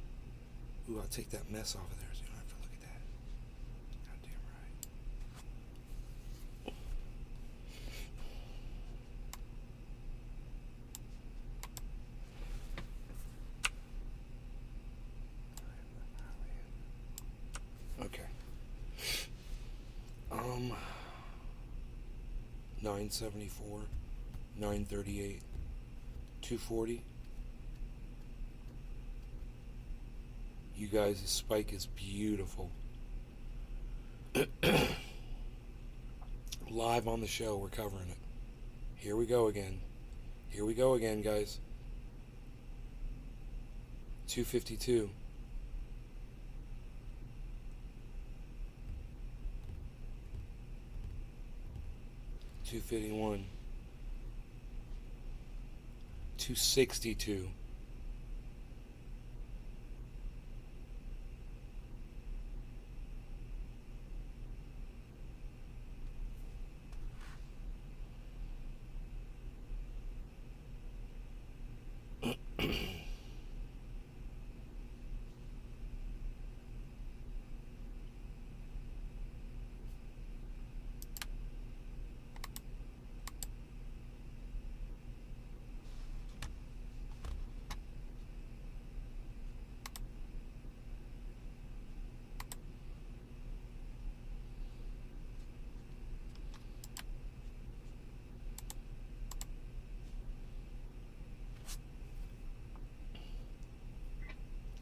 Ooh, I'll take that mess off of there so you don't have to look at that. Goddamn right. Okay. 974, 938, 240. You guys, this spike is beautiful. Live on the show, we're covering it. Here we go again. Here we go again, guys. 252. $251. $262.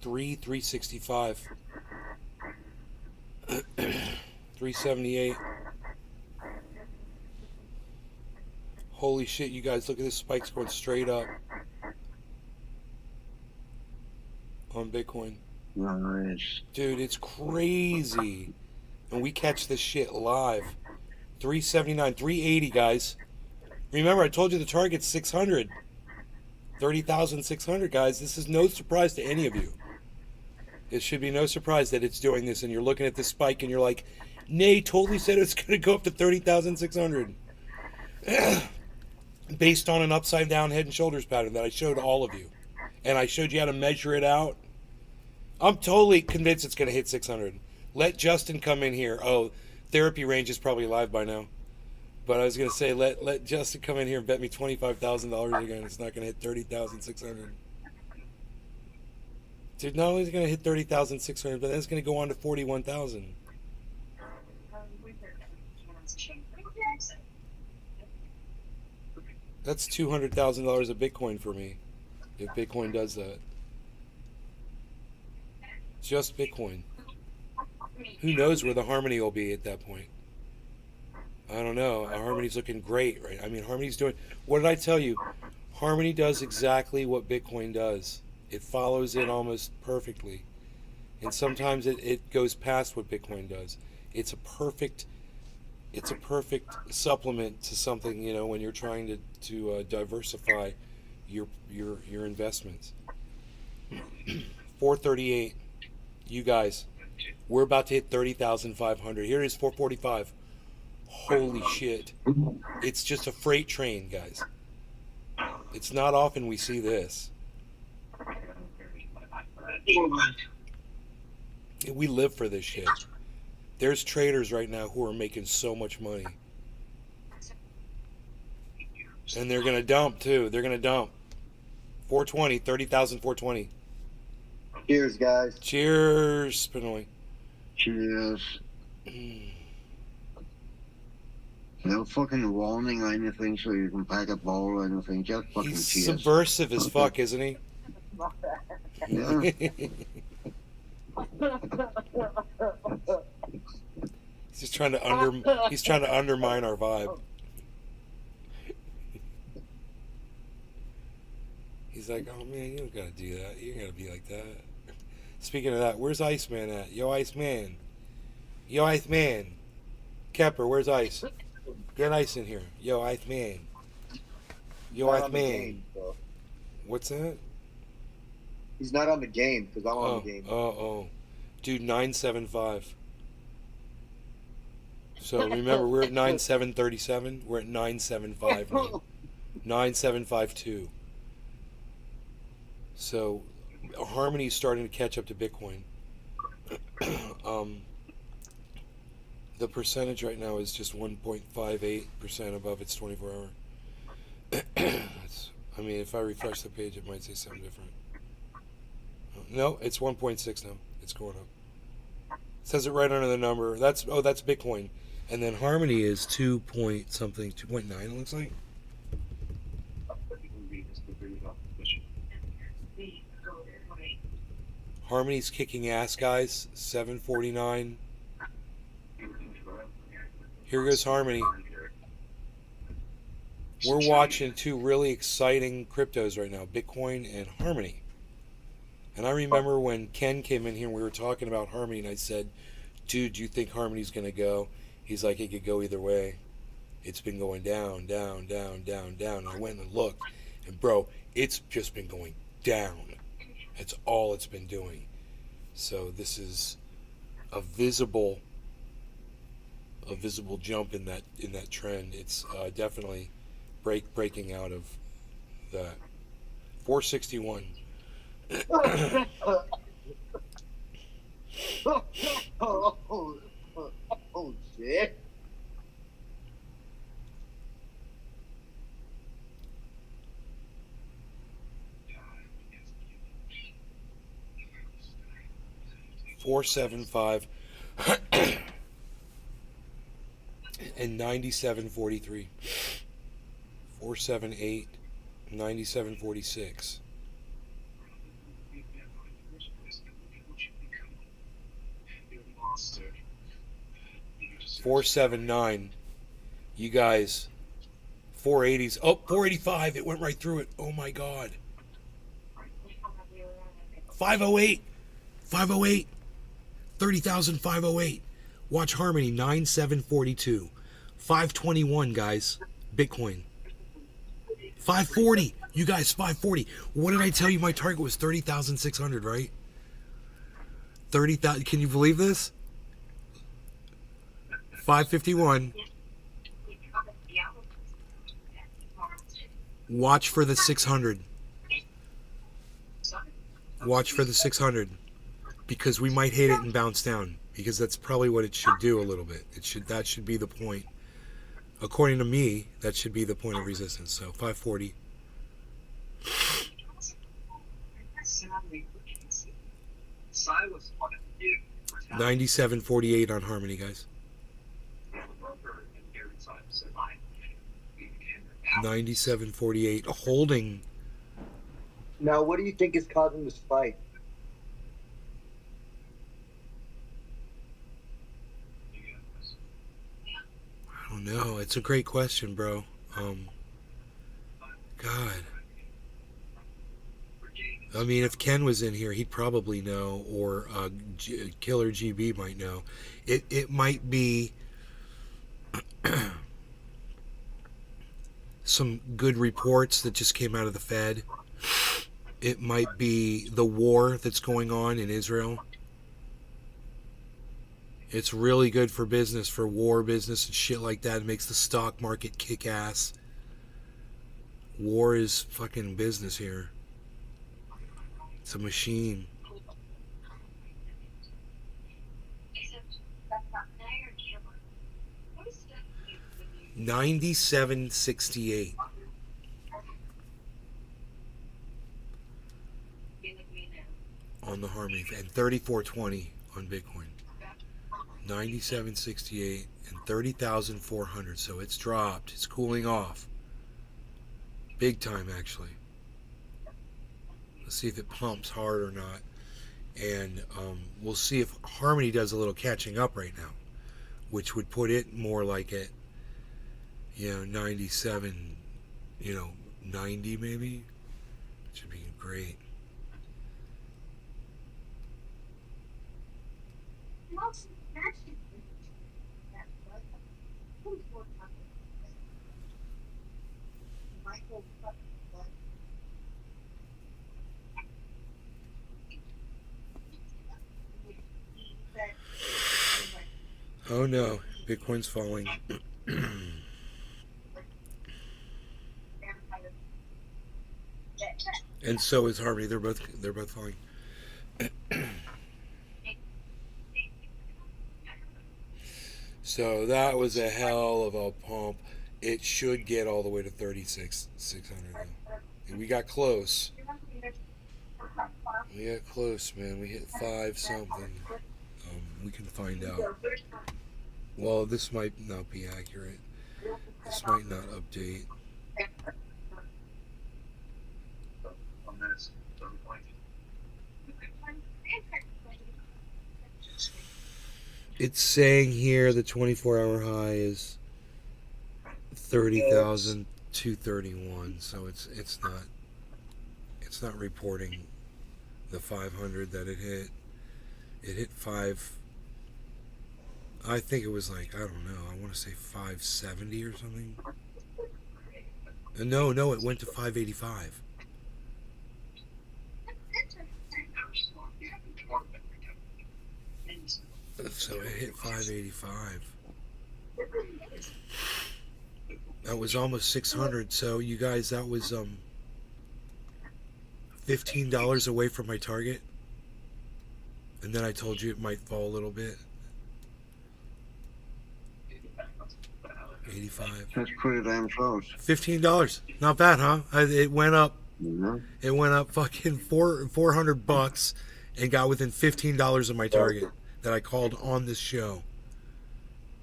$365. $378. Holy shit, you guys, look at this spike's going straight up on Bitcoin. Nice. Dude, it's crazy. And we catch this shit live. 379, 380, guys. Remember, I told you the target's 600. 30,600, guys. This is no surprise to any of you. It should be no surprise that it's doing this, and you're looking at this spike and you're like, Nay totally said it's going to go up to 30,600. Based on an upside down head and shoulders pattern that I showed all of you. And I showed you how to measure it out. I'm totally convinced it's going to hit 600. Let Justin come in here. Oh, therapy range is probably live by now. But I was going to say, let Justin come in here and bet me $25,000 again. It's not going to hit 30,600. Dude, not only is it going to hit 30,600, but then it's going to go on to 41,000. That's $200,000 of Bitcoin for me, if Bitcoin does that. Just Bitcoin. Who knows where the Harmony will be at that point? I don't know. Harmony's looking great, right? I mean, Harmony's doing... What did I tell you? Harmony does exactly what Bitcoin does. It follows it almost perfectly. And sometimes it goes past what Bitcoin does. It's a perfect supplement to something, you know, when you're trying to diversify your investments. 438. You guys, we're about to hit 30,500. Here it is, 445. Holy shit. It's just a freight train, guys. It's not often we see this. We live for this shit. There's traders right now who are making so much money. And they're going to dump, too. They're going to dump. 420, 30,420. Cheers, guys. Cheers, Spinoy. Cheers. No fucking warning or anything so you can pack a ball or anything. Just fucking He's cheers. subversive as fuck, isn't he? Yeah. He's just trying to undermine our vibe. He's like, oh man, you don't gotta do that. You gotta be like that. Speaking of that, where's Iceman at? Yo, Iceman. Yo, Iceman. Kepper, where's Ice? Get Ice in here. Yo, Iceman. Yo, Iceman. What's that? He's not on the game because I'm on the game. Oh. Dude, 975. So remember, we're at 9737. We're at 975 now. 9752. So Harmony's starting to catch up to Bitcoin. The percentage right now is just 1.58% above its 24-hour. I mean, if I refresh the page, it might say something different. No, it's 1.6 now. It's going up. It says it right under the number. That's Bitcoin. And then Harmony is 2 point something, 2.9 it looks like. Harmony's kicking ass, guys. 749. Here goes Harmony. We're watching two really exciting cryptos right now, Bitcoin and Harmony. And I remember when Ken came in here and we were talking about Harmony, and I said, dude, do you think Harmony's going to go? He's like, it could go either way. It's been going down, down, down, down, down. And I went and looked, and bro, it's just been going down. That's all it's been doing. So this is a visible jump in that trend. It's definitely breaking out of that. 461. Oh shit. $475 and 97.43. 478 97.46. 479. You guys. 480s. Oh, 485. It went right through it. Oh my God. 508. 508. 30,508. Watch Harmony 9742. 521, guys. Bitcoin. 540. You guys, 540. What did I tell you? My target was 30,600, right? 30,000. Can you believe this? 551. Watch for the 600. Watch for the 600. Because we might hit it and bounce down. Because that's probably what it should do a little bit. That should be the point. According to me, that should be the point of resistance. So 540. 97.48 on Harmony, guys. 97.48, holding. Now, what do you think is causing the spike? I don't know. It's a great question, bro. God. I mean, if Ken was in here, he'd probably know, or Killer GB might know. It might be some good reports that just came out of the Fed. It might be the war that's going on in Israel. It's really good for business, for war business and shit like that. It makes the stock market kick ass. War is fucking business here. It's a machine. 97.68 on the Harmony, and 34.20 on Bitcoin. 97.68 and 30,400. So it's dropped. It's cooling off. Big time, actually. Let's see if it pumps hard or not. And we'll see if Harmony does a little catching up right now, which would put it more like at, 97, 90 maybe. Which would be great. Oh no, Bitcoin's falling. And so is Harmony. They're both falling. So that was a hell of a pump. It should get all the way to 36,600. We got close. We got close, man. We hit 5 something. We can find out. Well, this might not be accurate. This might not update. It's saying here the 24-hour high is 30,231. So it's not reporting the 500 that it hit. It hit 5. I think it was like, I don't know, I want to say 570 or something. No, it went to 585. So it hit 585. That was almost 600. So you guys, that was $15 away from my target. And then I told you it might fall a little bit. 85. That's pretty damn close. $15. Not bad, huh? It went up. Mm-hmm. It went up fucking $400 and got within $15 of my target that I called on this show.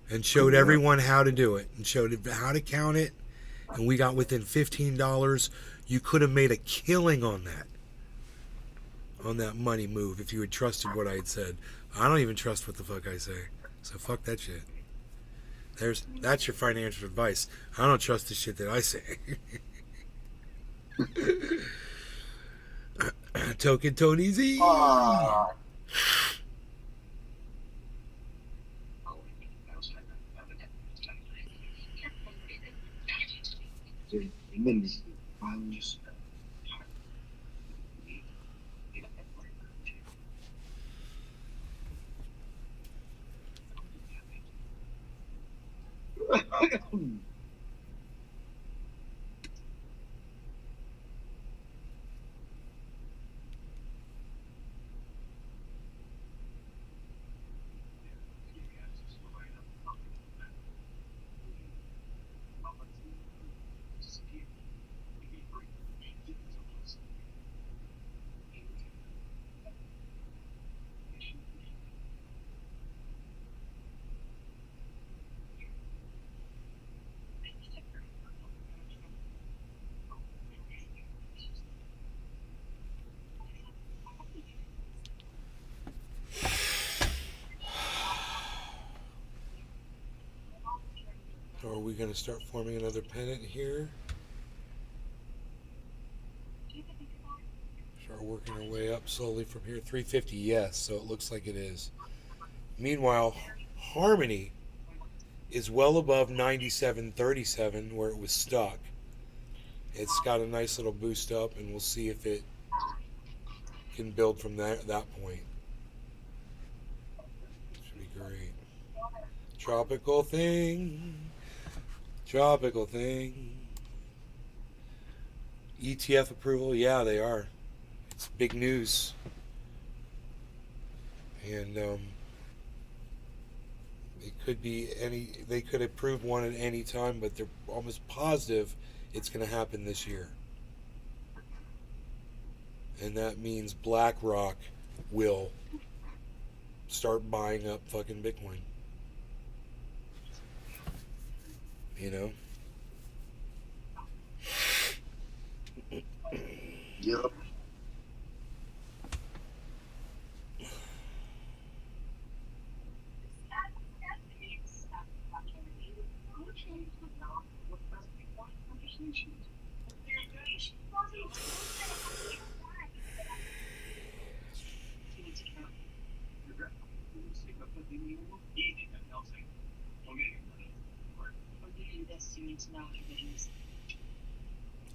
And showed everyone how to do it. And showed how to count it. And we got within $15. You could have made a killing on that. On that money move if you had trusted what I had said. I don't even trust what the fuck I say. So fuck that shit. That's your financial advice. I don't trust the shit that I say. Token Tony Z. So are we going to start forming another pennant here? Start working our way up slowly from here. 350, yes, so it looks like it is. Meanwhile, Harmony is well above 97.37 where it was stuck. It's got a nice little boost up, and we'll see if it can build from that point. Should be great. Tropical thing. Tropical thing. ETF approval, yeah, they are. It's big news. And it could be they could approve one at any time, but they're almost positive it's going to happen this year. And that means BlackRock will start buying up fucking Bitcoin. You know? Yep.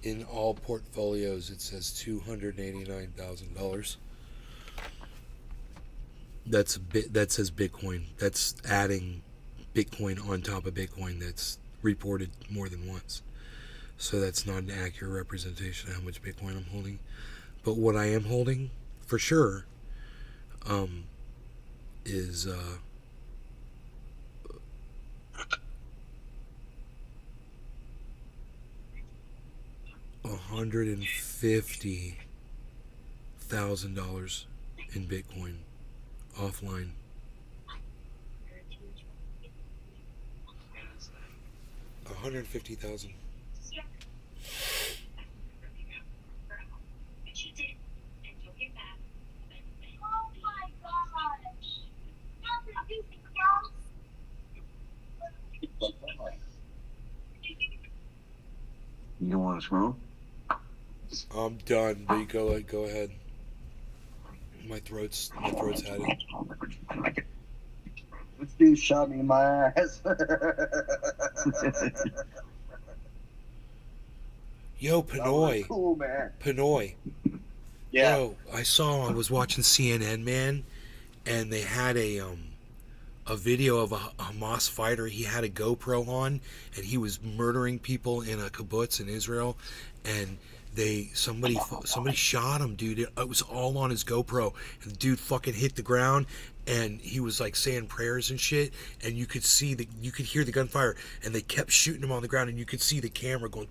In all portfolios, it says $289,000. That says Bitcoin. That's adding Bitcoin on top of Bitcoin. That's reported more than once. So that's not an accurate representation of how much Bitcoin I'm holding. But what I am holding, for sure, is $150,000 in Bitcoin offline. $150,000. You want to smoke? I'm done, but you go ahead. My throat's had it. This dude shot me in my ass. Yo, Pinoy. Cool, man. Pinoy. Yeah. Yo, I was watching CNN, man, and they had a video of a Hamas fighter. He had a GoPro on, and he was murdering people in a kibbutz in Israel, and somebody shot him, dude. It was all on his GoPro, and the dude fucking hit the ground, and he was like saying prayers and shit, and you could hear the gunfire, and they kept shooting him on the ground, and you could see the camera going.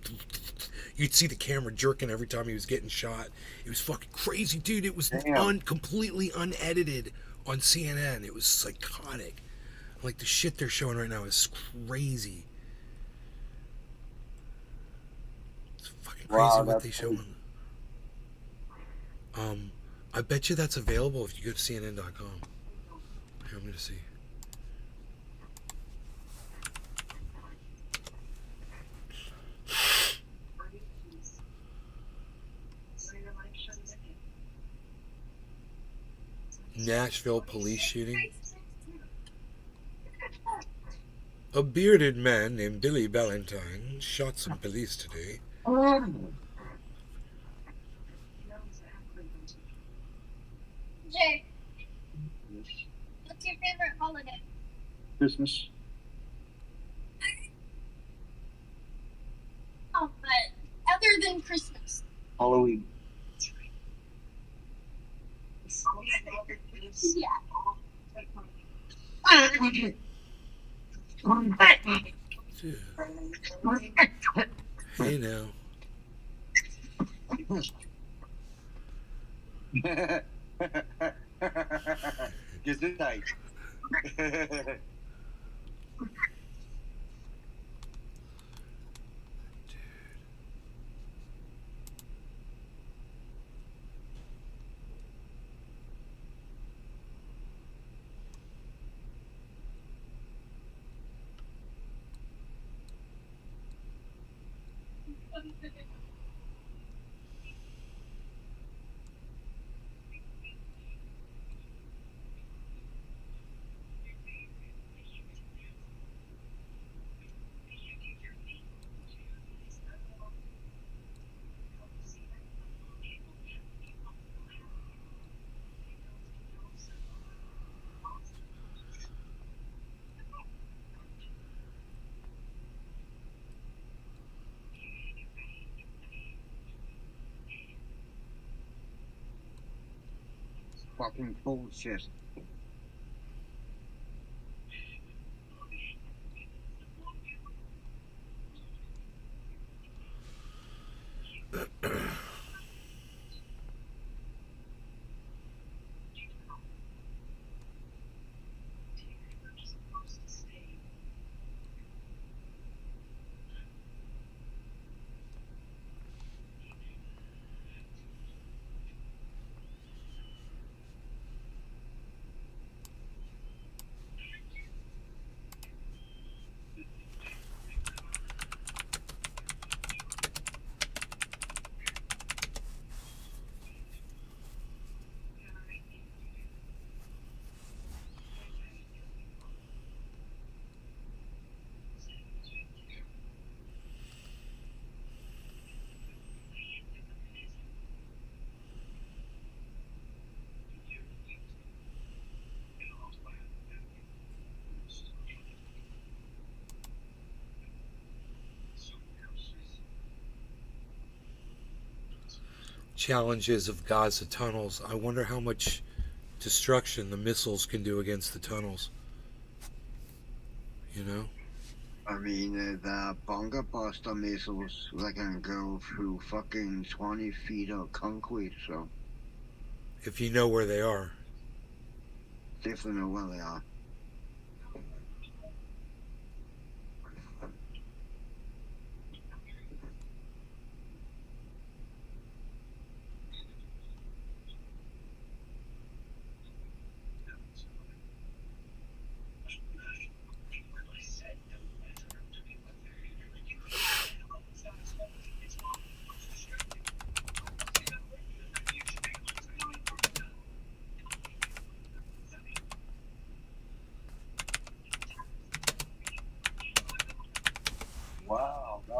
You'd see the camera jerking every time he was getting shot. It was fucking crazy, dude. It was completely unedited on CNN. It was psychotic. Like, the shit they're showing right now is crazy. It's fucking crazy what they show. I bet you that's available if you go to CNN.com. Here, I'm gonna see. Nashville police shooting. A bearded man named Billy Ballantyne shot some police today. Jay, what's your favorite holiday? Christmas. Oh, but other than Christmas. Halloween. Yeah. Hey now. Gesundheit. Fucking bullshit. Challenges of Gaza tunnels. I wonder how much destruction the missiles can do against the tunnels. You know? I mean, the bunker buster missiles that can go through fucking 20 feet of concrete, so. If you know where they are. Definitely know where they are.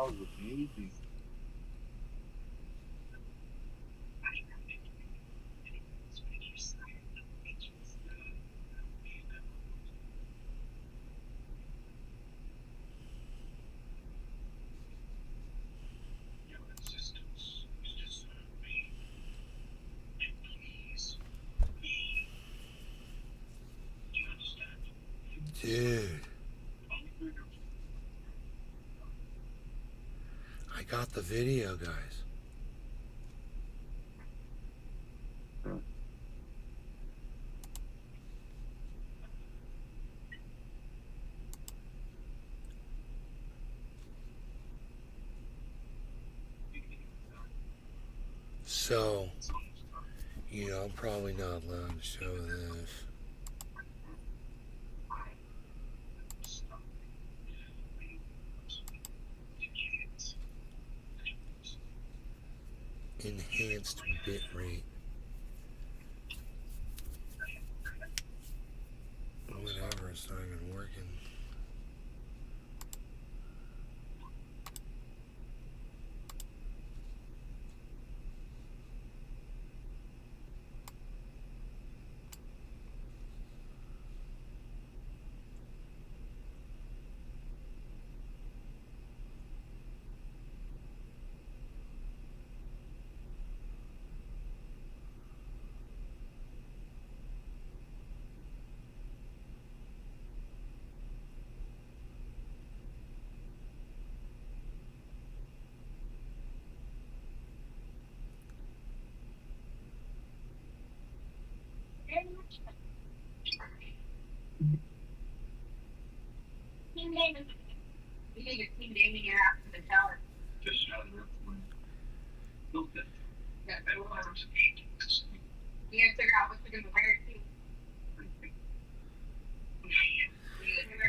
was amazing. Dude. I got the video, guys. So, you know, I'm probably not allowed to show this. Enhanced bit rate. Whatever, it's not even working.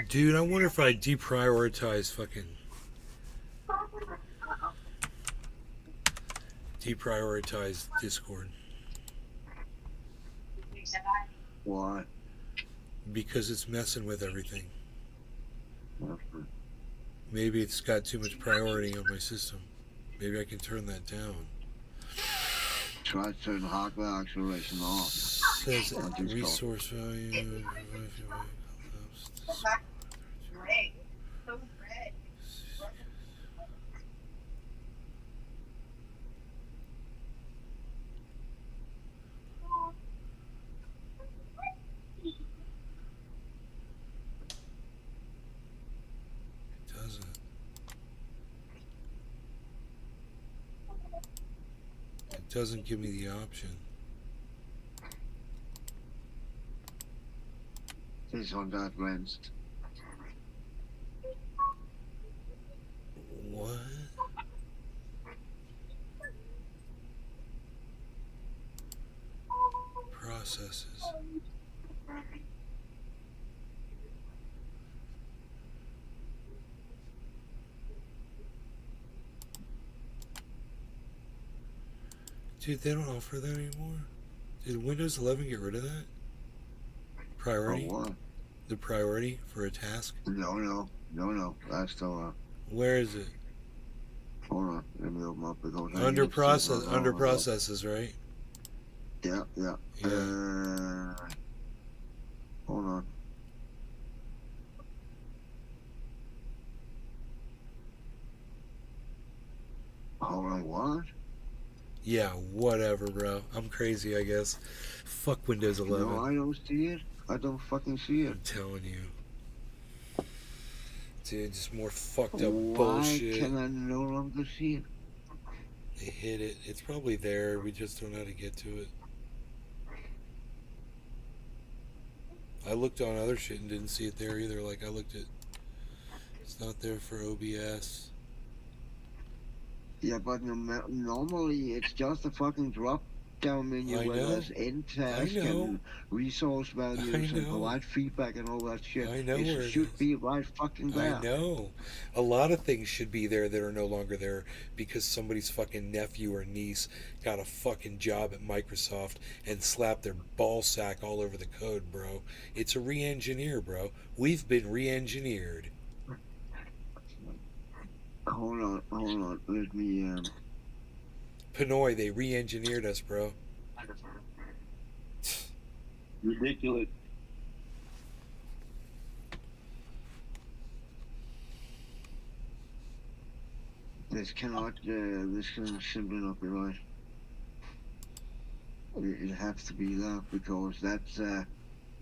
Dude, I wonder if I deprioritize fucking... Deprioritize Discord. Why? Because it's messing with everything. Maybe it's got too much priority on my system. Maybe I can turn that down. Try to turn hardware acceleration off. Says resource value. Doesn't give me the option. This one got rinsed. What? Processes. Dude, they don't offer that anymore? Did Windows 11 get rid of that? Priority? Oh, what? The priority for a task? No. That's still Where is it? Hold on. Let me open up the Under processes, right? Yeah. Hold on. Hold on, what? Yeah, whatever, bro. I'm crazy, I guess. Fuck Windows 11. No, I don't see it. I don't fucking see it. I'm telling you. Dude, just more fucked up Why bullshit. can I no longer see it? They hid it. It's probably there. We just don't know how to get to it. I looked on other shit and didn't see it there either. Like, I looked at... It's not there for OBS. Yeah, but normally it's just a fucking drop down menu I where know. there's end task and resource values and provide feedback and all that shit. I know where It it should be right fucking there. I know. A lot of things should be there that are no longer there because somebody's fucking nephew or niece got a fucking job at Microsoft and slapped their ball sack all over the code, bro. It's a re-engineer, bro. We've been re-engineered. Hold on. Let me. Pinoy, they re-engineered us, bro. Ridiculous. This cannot. This can simply not be right. It has to be that because that's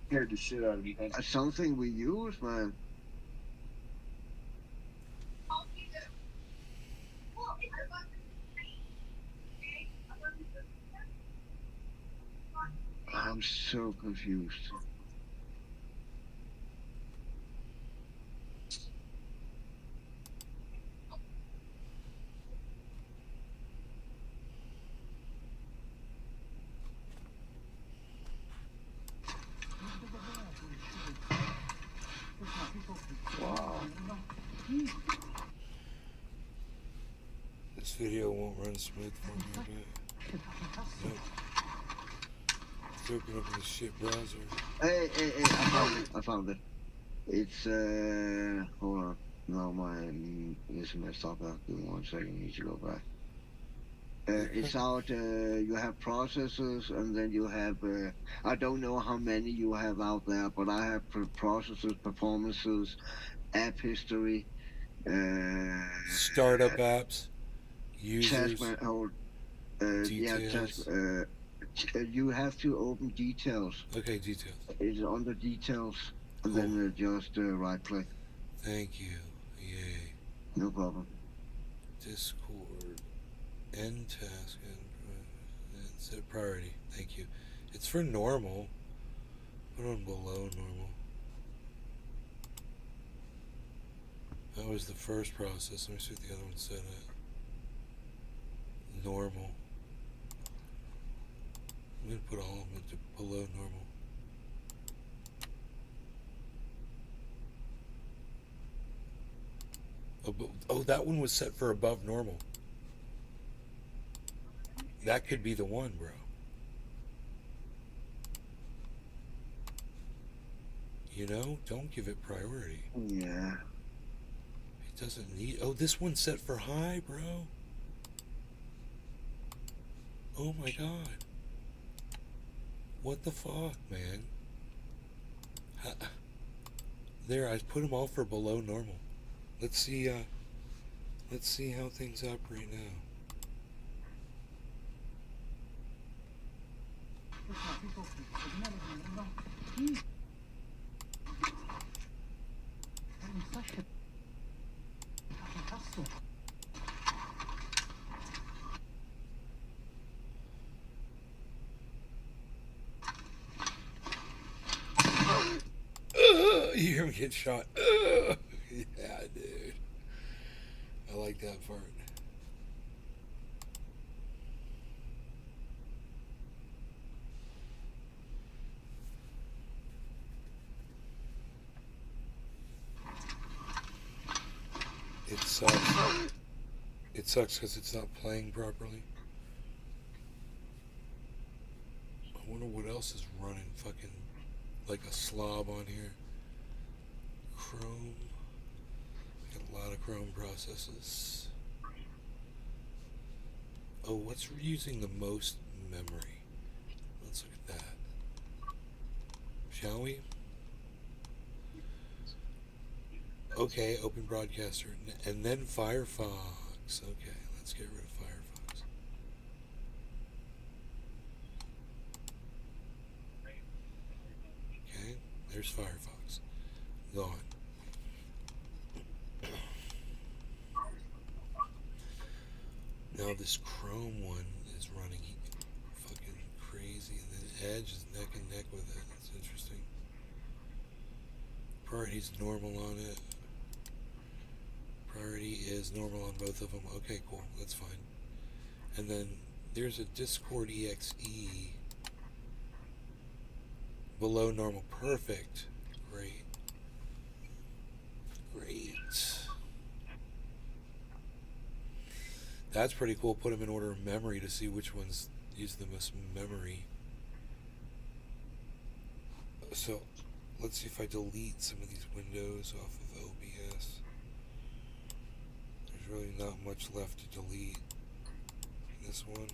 Scared the shit out of me. something we use, man. I'm so confused. Wow. This video won't run smooth for me, but nope. Let's open up the shit browser. Hey, I found it. It's hold on. No, my this messed up. Give me 1 second. I need to go back. It's out. You have processors, and then you have. I don't know how many you have out there, but I have processors, performances, app history, Startup apps, users, task details. You have to open details. Okay, details. It's under details, and then just right click. Thank you. Yay. No problem. Discord. End task and set priority. Thank you. It's for normal. Put on below normal. That was the first process. Let me see what the other one said. Normal. I'm gonna put all of them to below normal. Oh, that one was set for above normal. That could be the one, bro. You know, don't give it priority. Yeah. It doesn't need. Oh, this one's set for high, bro. Oh my god. What the fuck, man? There, I put them all for below normal. Let's see how things operate now. You hear me get shot. Yeah, dude. I like that part. It sucks. It sucks because it's not playing properly. I wonder what else is running fucking like a slob on here. Chrome. Got a lot of Chrome processes. Oh, what's using the most memory? Let's look at that. Shall we? Okay, open broadcaster. And then Firefox. Okay, let's get rid of Firefox. Okay, there's Firefox. Gone. Now this Chrome one is running fucking crazy, and then Edge is neck and neck with it. That's interesting. Priority's normal on it. Priority is normal on both of them. Okay, cool. That's fine. And then there's a Discord EXE below normal. Perfect. Great. Great. That's pretty cool. Put them in order of memory to see which ones use the most memory. So let's see if I delete some of these windows off of OBS. There's There's really not much left to delete. This one.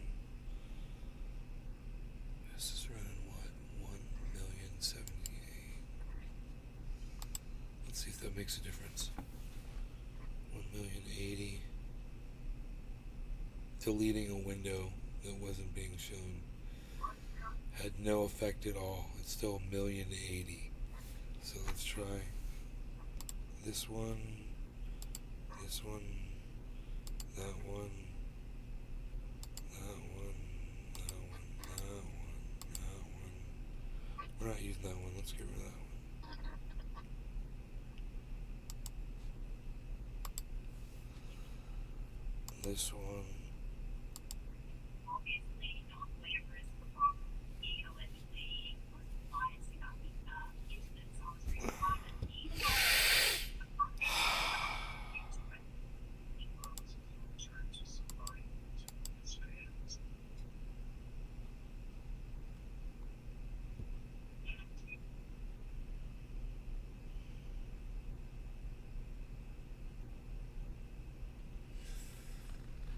This is running what? 1,078,000. Let's see if that makes a difference. 1,080,000. Deleting a window that wasn't being shown had no effect at all. It's still 1,080,000. So let's try this one, that one, that one, that one, that one. We're not using that one. Let's get rid of that one. This one.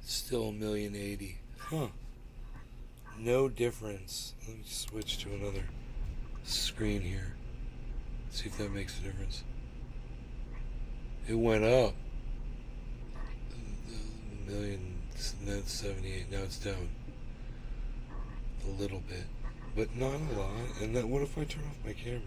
Still 1,080,000. Huh. No difference. Let me switch to another screen here. See if that makes a difference. It went up. 1,078,000. Now it's down a little bit, but not a lot. And then what if I turn off my camera?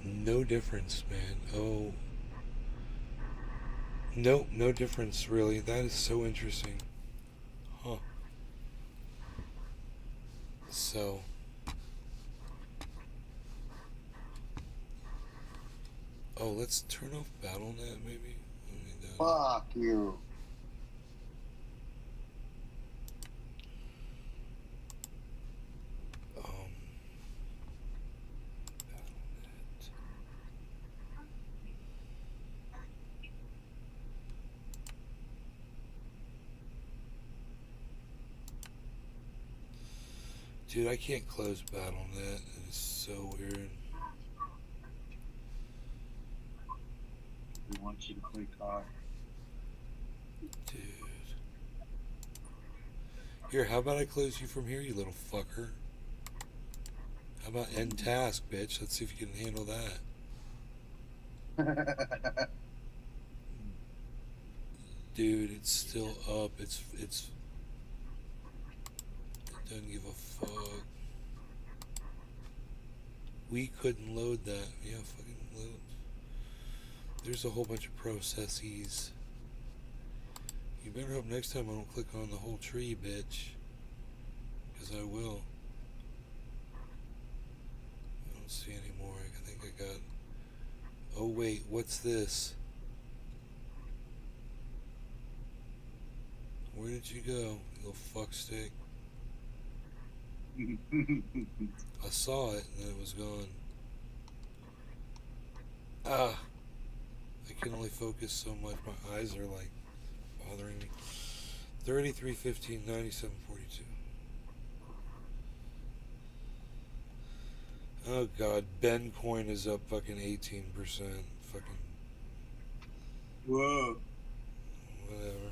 No difference, man. Oh. Nope, no difference, really. That is so interesting. Huh. So. Oh, let's turn off BattleNet, maybe? Fuck you. Dude, I can't close BattleNet. It's so weird. We want you to play card. Dude. Here, how about I close you from here, you little fucker? How about end task, bitch? Let's see if you can handle that. Dude, it's still up. It doesn't give a fuck. We couldn't load that. Yeah, fucking load. There's a whole bunch of processes. You better hope next time I don't click on the whole tree, bitch. Because I will. I don't see any more. I think I got... Oh wait, what's this? Where did you go, you little fuckstick? I saw it and then it was gone. Ah! I can only focus so much. My eyes are like bothering me. 33, 15, 97, 42. Oh god, Bencoin is up fucking 18%. Fucking. Whoa. Whatever.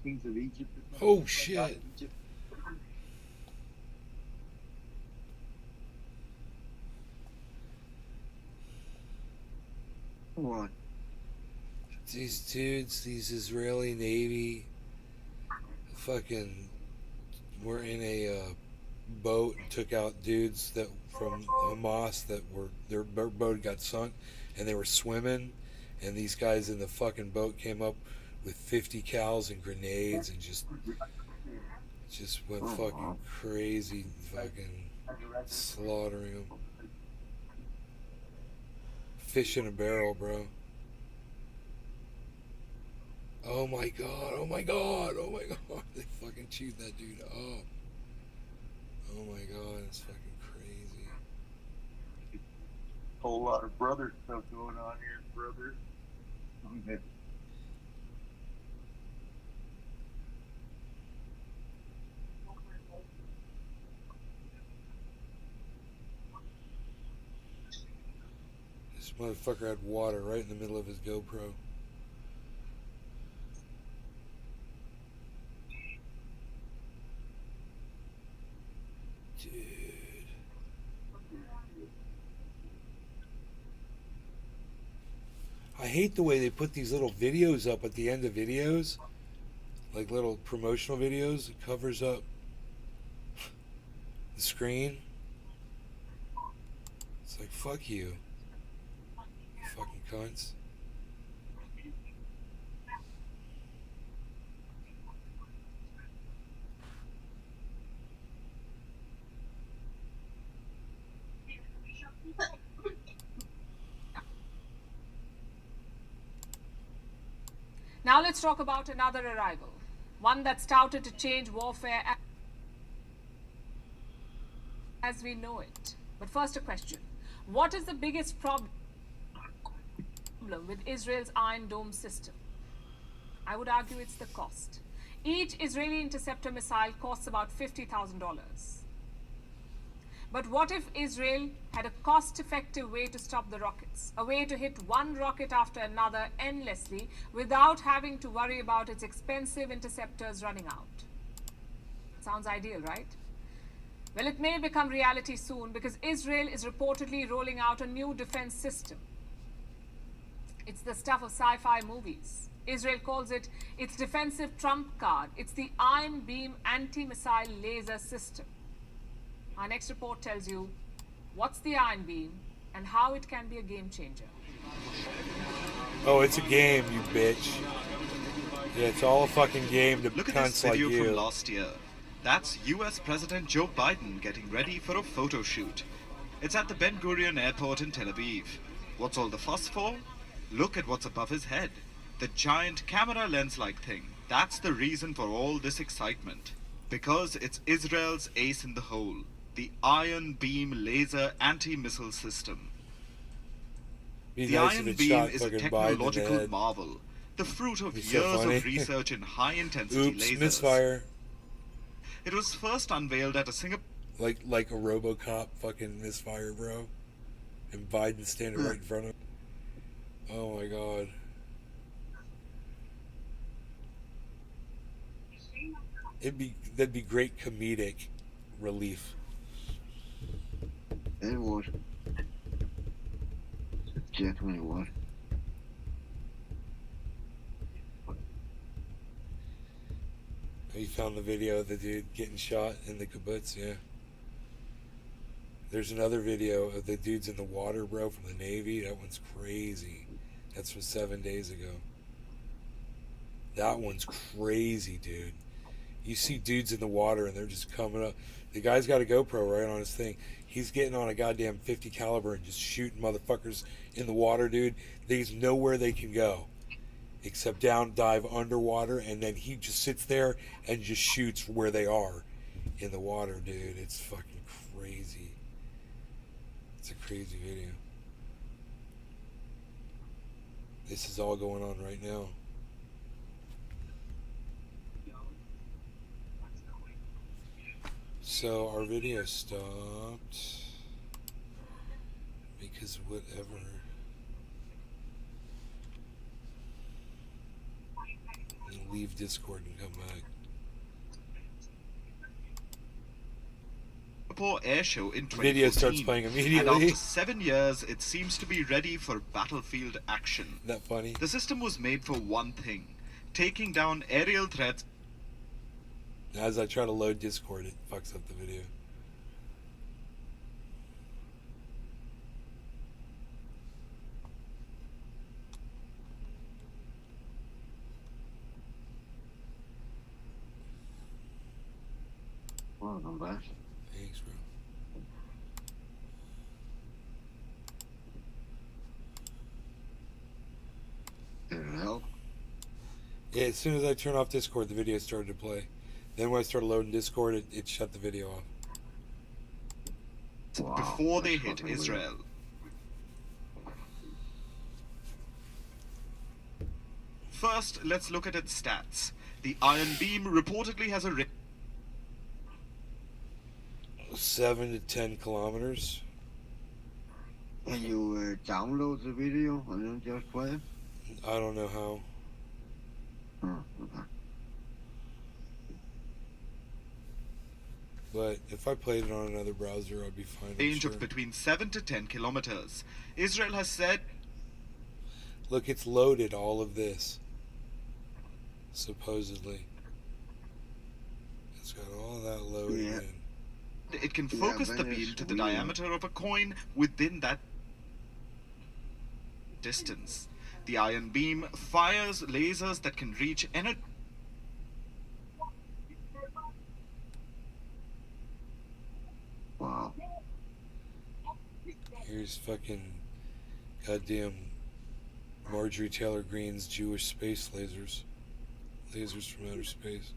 Kings of Egypt. Oh shit. What? These dudes, these Israeli Navy, fucking were in a boat and took out dudes that from Hamas that were their boat got sunk, and they were swimming, and these guys in the fucking boat came up with 50 cals and grenades and just went fucking crazy, fucking slaughtering them. Fish in a barrel, bro. Oh my god, oh my god, oh my god. They fucking chewed that dude up. Oh my god, it's fucking crazy. Whole lot of brother stuff going on here, brother. Okay. This motherfucker had water right in the middle of his GoPro. I hate the way they put these little videos up at the end of videos, like little promotional videos. It covers up the screen. It's like, fuck you, you fucking cunts. Now let's talk about another arrival, one that's touted to change warfare as we know it. But first a question. What is the biggest problem with Israel's Iron Dome system? I would argue it's the cost. Each Israeli interceptor missile costs about $50,000. But what if Israel had a cost-effective way to stop the rockets? A way to hit one rocket after another endlessly without having to worry about its expensive interceptors running out. Sounds ideal, right? Well, it may become reality soon because Israel is reportedly rolling out a new defense system. It's the stuff of sci-fi movies. Israel calls it its defensive trump card. It's the Iron Beam anti-missile laser system. Our next report tells you what's the Iron Beam and how it can be a game changer. Oh, it's a game, you bitch. Yeah, it's all a fucking game to Look at cunts this like video you. from last year. That's US President Joe Biden getting ready for a photo shoot. It's at the Ben Gurion Airport in Tel Aviv. What's all the fuss for? Look at what's above his head. The giant camera lens-like thing. That's the reason for all this excitement. Because it's Israel's ace in the hole. The Iron Beam laser anti-missile system. Be The nice if Iron it Beam shot is a fucking Biden in the technological head. marvel, the fruit of Be so years funny. of research in high-intensity Oops, lasers. misfire. It was first unveiled at a Singapore... Like a RoboCop fucking misfire, bro. And Biden standing right in front of him. Oh my god. That'd be great comedic relief. It would. It definitely would. You found the video of the dude getting shot in the kibbutz, yeah. There's another video of the dudes in the water, bro, from the Navy. That one's crazy. That's from 7 days ago. That one's crazy, dude. You see dudes in the water and they're just coming up. The guy's got a GoPro right on his thing. He's getting on a goddamn 50 caliber and just shooting motherfuckers in the water, dude. There's nowhere they can go except down, dive underwater, and then he just sits there and just shoots where they are in the water, dude. It's fucking crazy. It's a crazy video. This is all going on right now. So our video stopped because whatever. And leave Discord and come back. Singapore Air Show in 2014. Video starts playing And immediately. after 7 years, it seems to be ready for battlefield action. Isn't that funny? The system was made for one thing: taking down aerial threats. As I try to load Discord, it fucks up the video. Welcome back. Thanks, bro. Did it help? Yeah, as soon as I turn off Discord, the video started to play. Then when I started loading Discord, it shut the video off. Wow, before they that's hit fucking weird. Israel. First, let's look at its stats. The Iron Beam reportedly has a 7 to 10 kilometers. Can you download the video and then just play it? I don't know how. Oh, okay. But if I played it on another browser, I'd be fine. I'm range sure. of between 7 to 10 kilometers. Israel has said Look, it's loaded all of this. Supposedly. It's got all that loaded Yeah. in. it can focus the beam to the diameter of a coin within that distance. The Iron Beam fires lasers that can reach energy. Wow. Here's fucking goddamn Marjorie Taylor Greene's Jewish space lasers. Lasers from outer space.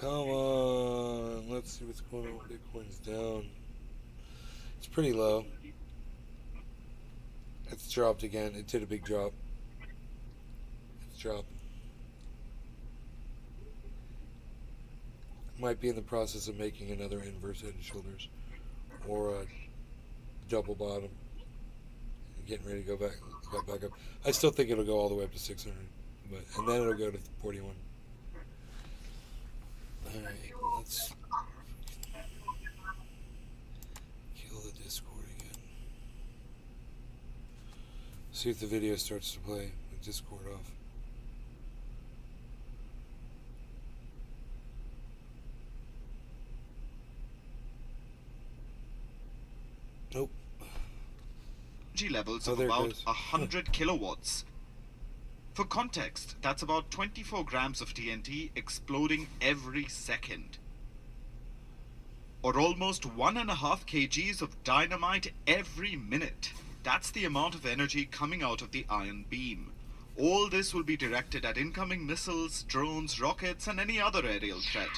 Come on, let's see what's going on. Bitcoin's down. It's pretty low. It's dropped again. It did a big drop. It's dropped. Might be in the process of making another inverse head and shoulders or a double bottom. Getting ready to go back up. I still think it'll go all the way up to 600, and then it'll go to 41. Alright, let's kill the Discord again. See if the video starts to play with Discord off. Nope. Energy levels Oh, of there it about goes. 100 kilowatts. For context, that's about 24 grams of TNT exploding every second. Or almost 1.5 kgs of dynamite every minute. That's the amount of energy coming out of the Iron Beam. All this will be directed at incoming missiles, drones, rockets, and any other aerial threat.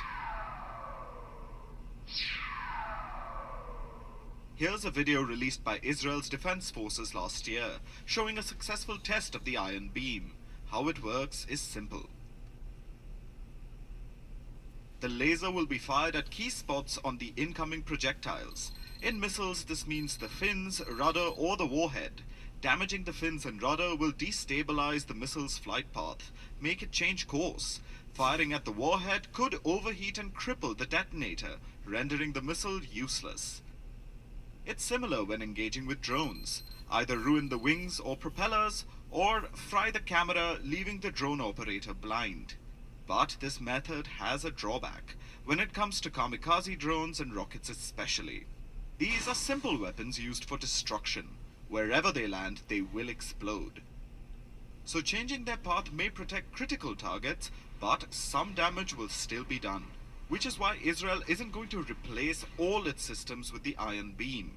Here's a video released by Israel's Defense Forces last year, showing a successful test of the Iron Beam. How it works is simple. The laser will be fired at key spots on the incoming projectiles. In missiles, this means the fins, rudder, or the warhead. Damaging the fins and rudder will destabilize the missile's flight path, make it change course. Firing at the warhead could overheat and cripple the detonator, rendering the missile useless. It's similar when engaging with drones. Either ruin the wings or propellers, or fry the camera, leaving the drone operator blind. But this method has a drawback when it comes to kamikaze drones and rockets especially. These are simple weapons used for destruction. Wherever they land, they will explode. So changing their path may protect critical targets, but some damage will still be done. Which is why Israel isn't going to replace all its systems with the Iron Beam.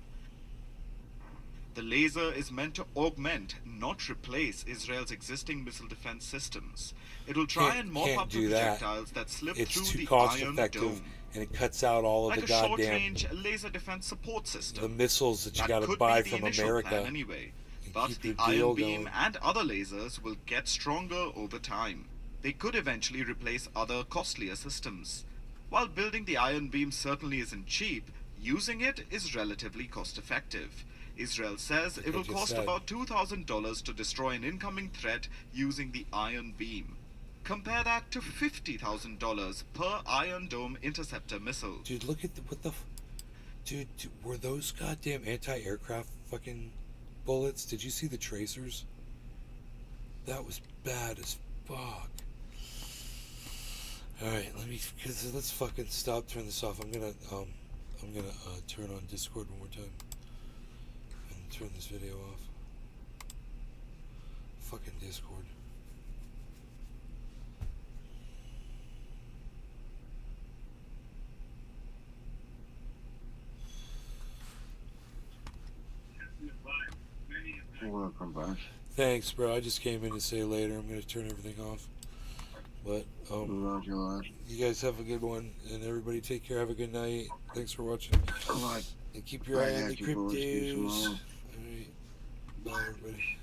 The laser is meant to augment, not replace, Israel's existing missile defense systems. It will try and mop up the projectiles that slip It's through too the cost Iron effective, Dome. and it cuts out all of Like the a goddamn short-range laser defense support system. the missiles that you got to could buy be the from initial America. plan anyway. and But keep the your deal Iron Beam going. and other lasers will get stronger over time. They could eventually replace other costlier systems. While building the Iron Beam certainly isn't cheap, using it is relatively cost-effective. Israel says it will just cost said. about $2,000 to destroy an incoming threat using the Iron Beam. Compare that to $50,000 per Iron Dome interceptor missile. Dude, look at dude, were those goddamn anti-aircraft fucking bullets? Did you see the tracers? That was bad as fuck. Alright, let's fucking turn this off. I'm gonna turn on Discord one more time and turn this video off. Fucking Discord. Welcome back. Thanks, bro. I just came in to say later. I'm gonna turn everything off. But you guys have a good one, and everybody take care. Have a good night. Thanks for watching. All right. And keep your eye on the cryptos. All right. Bye, everybody.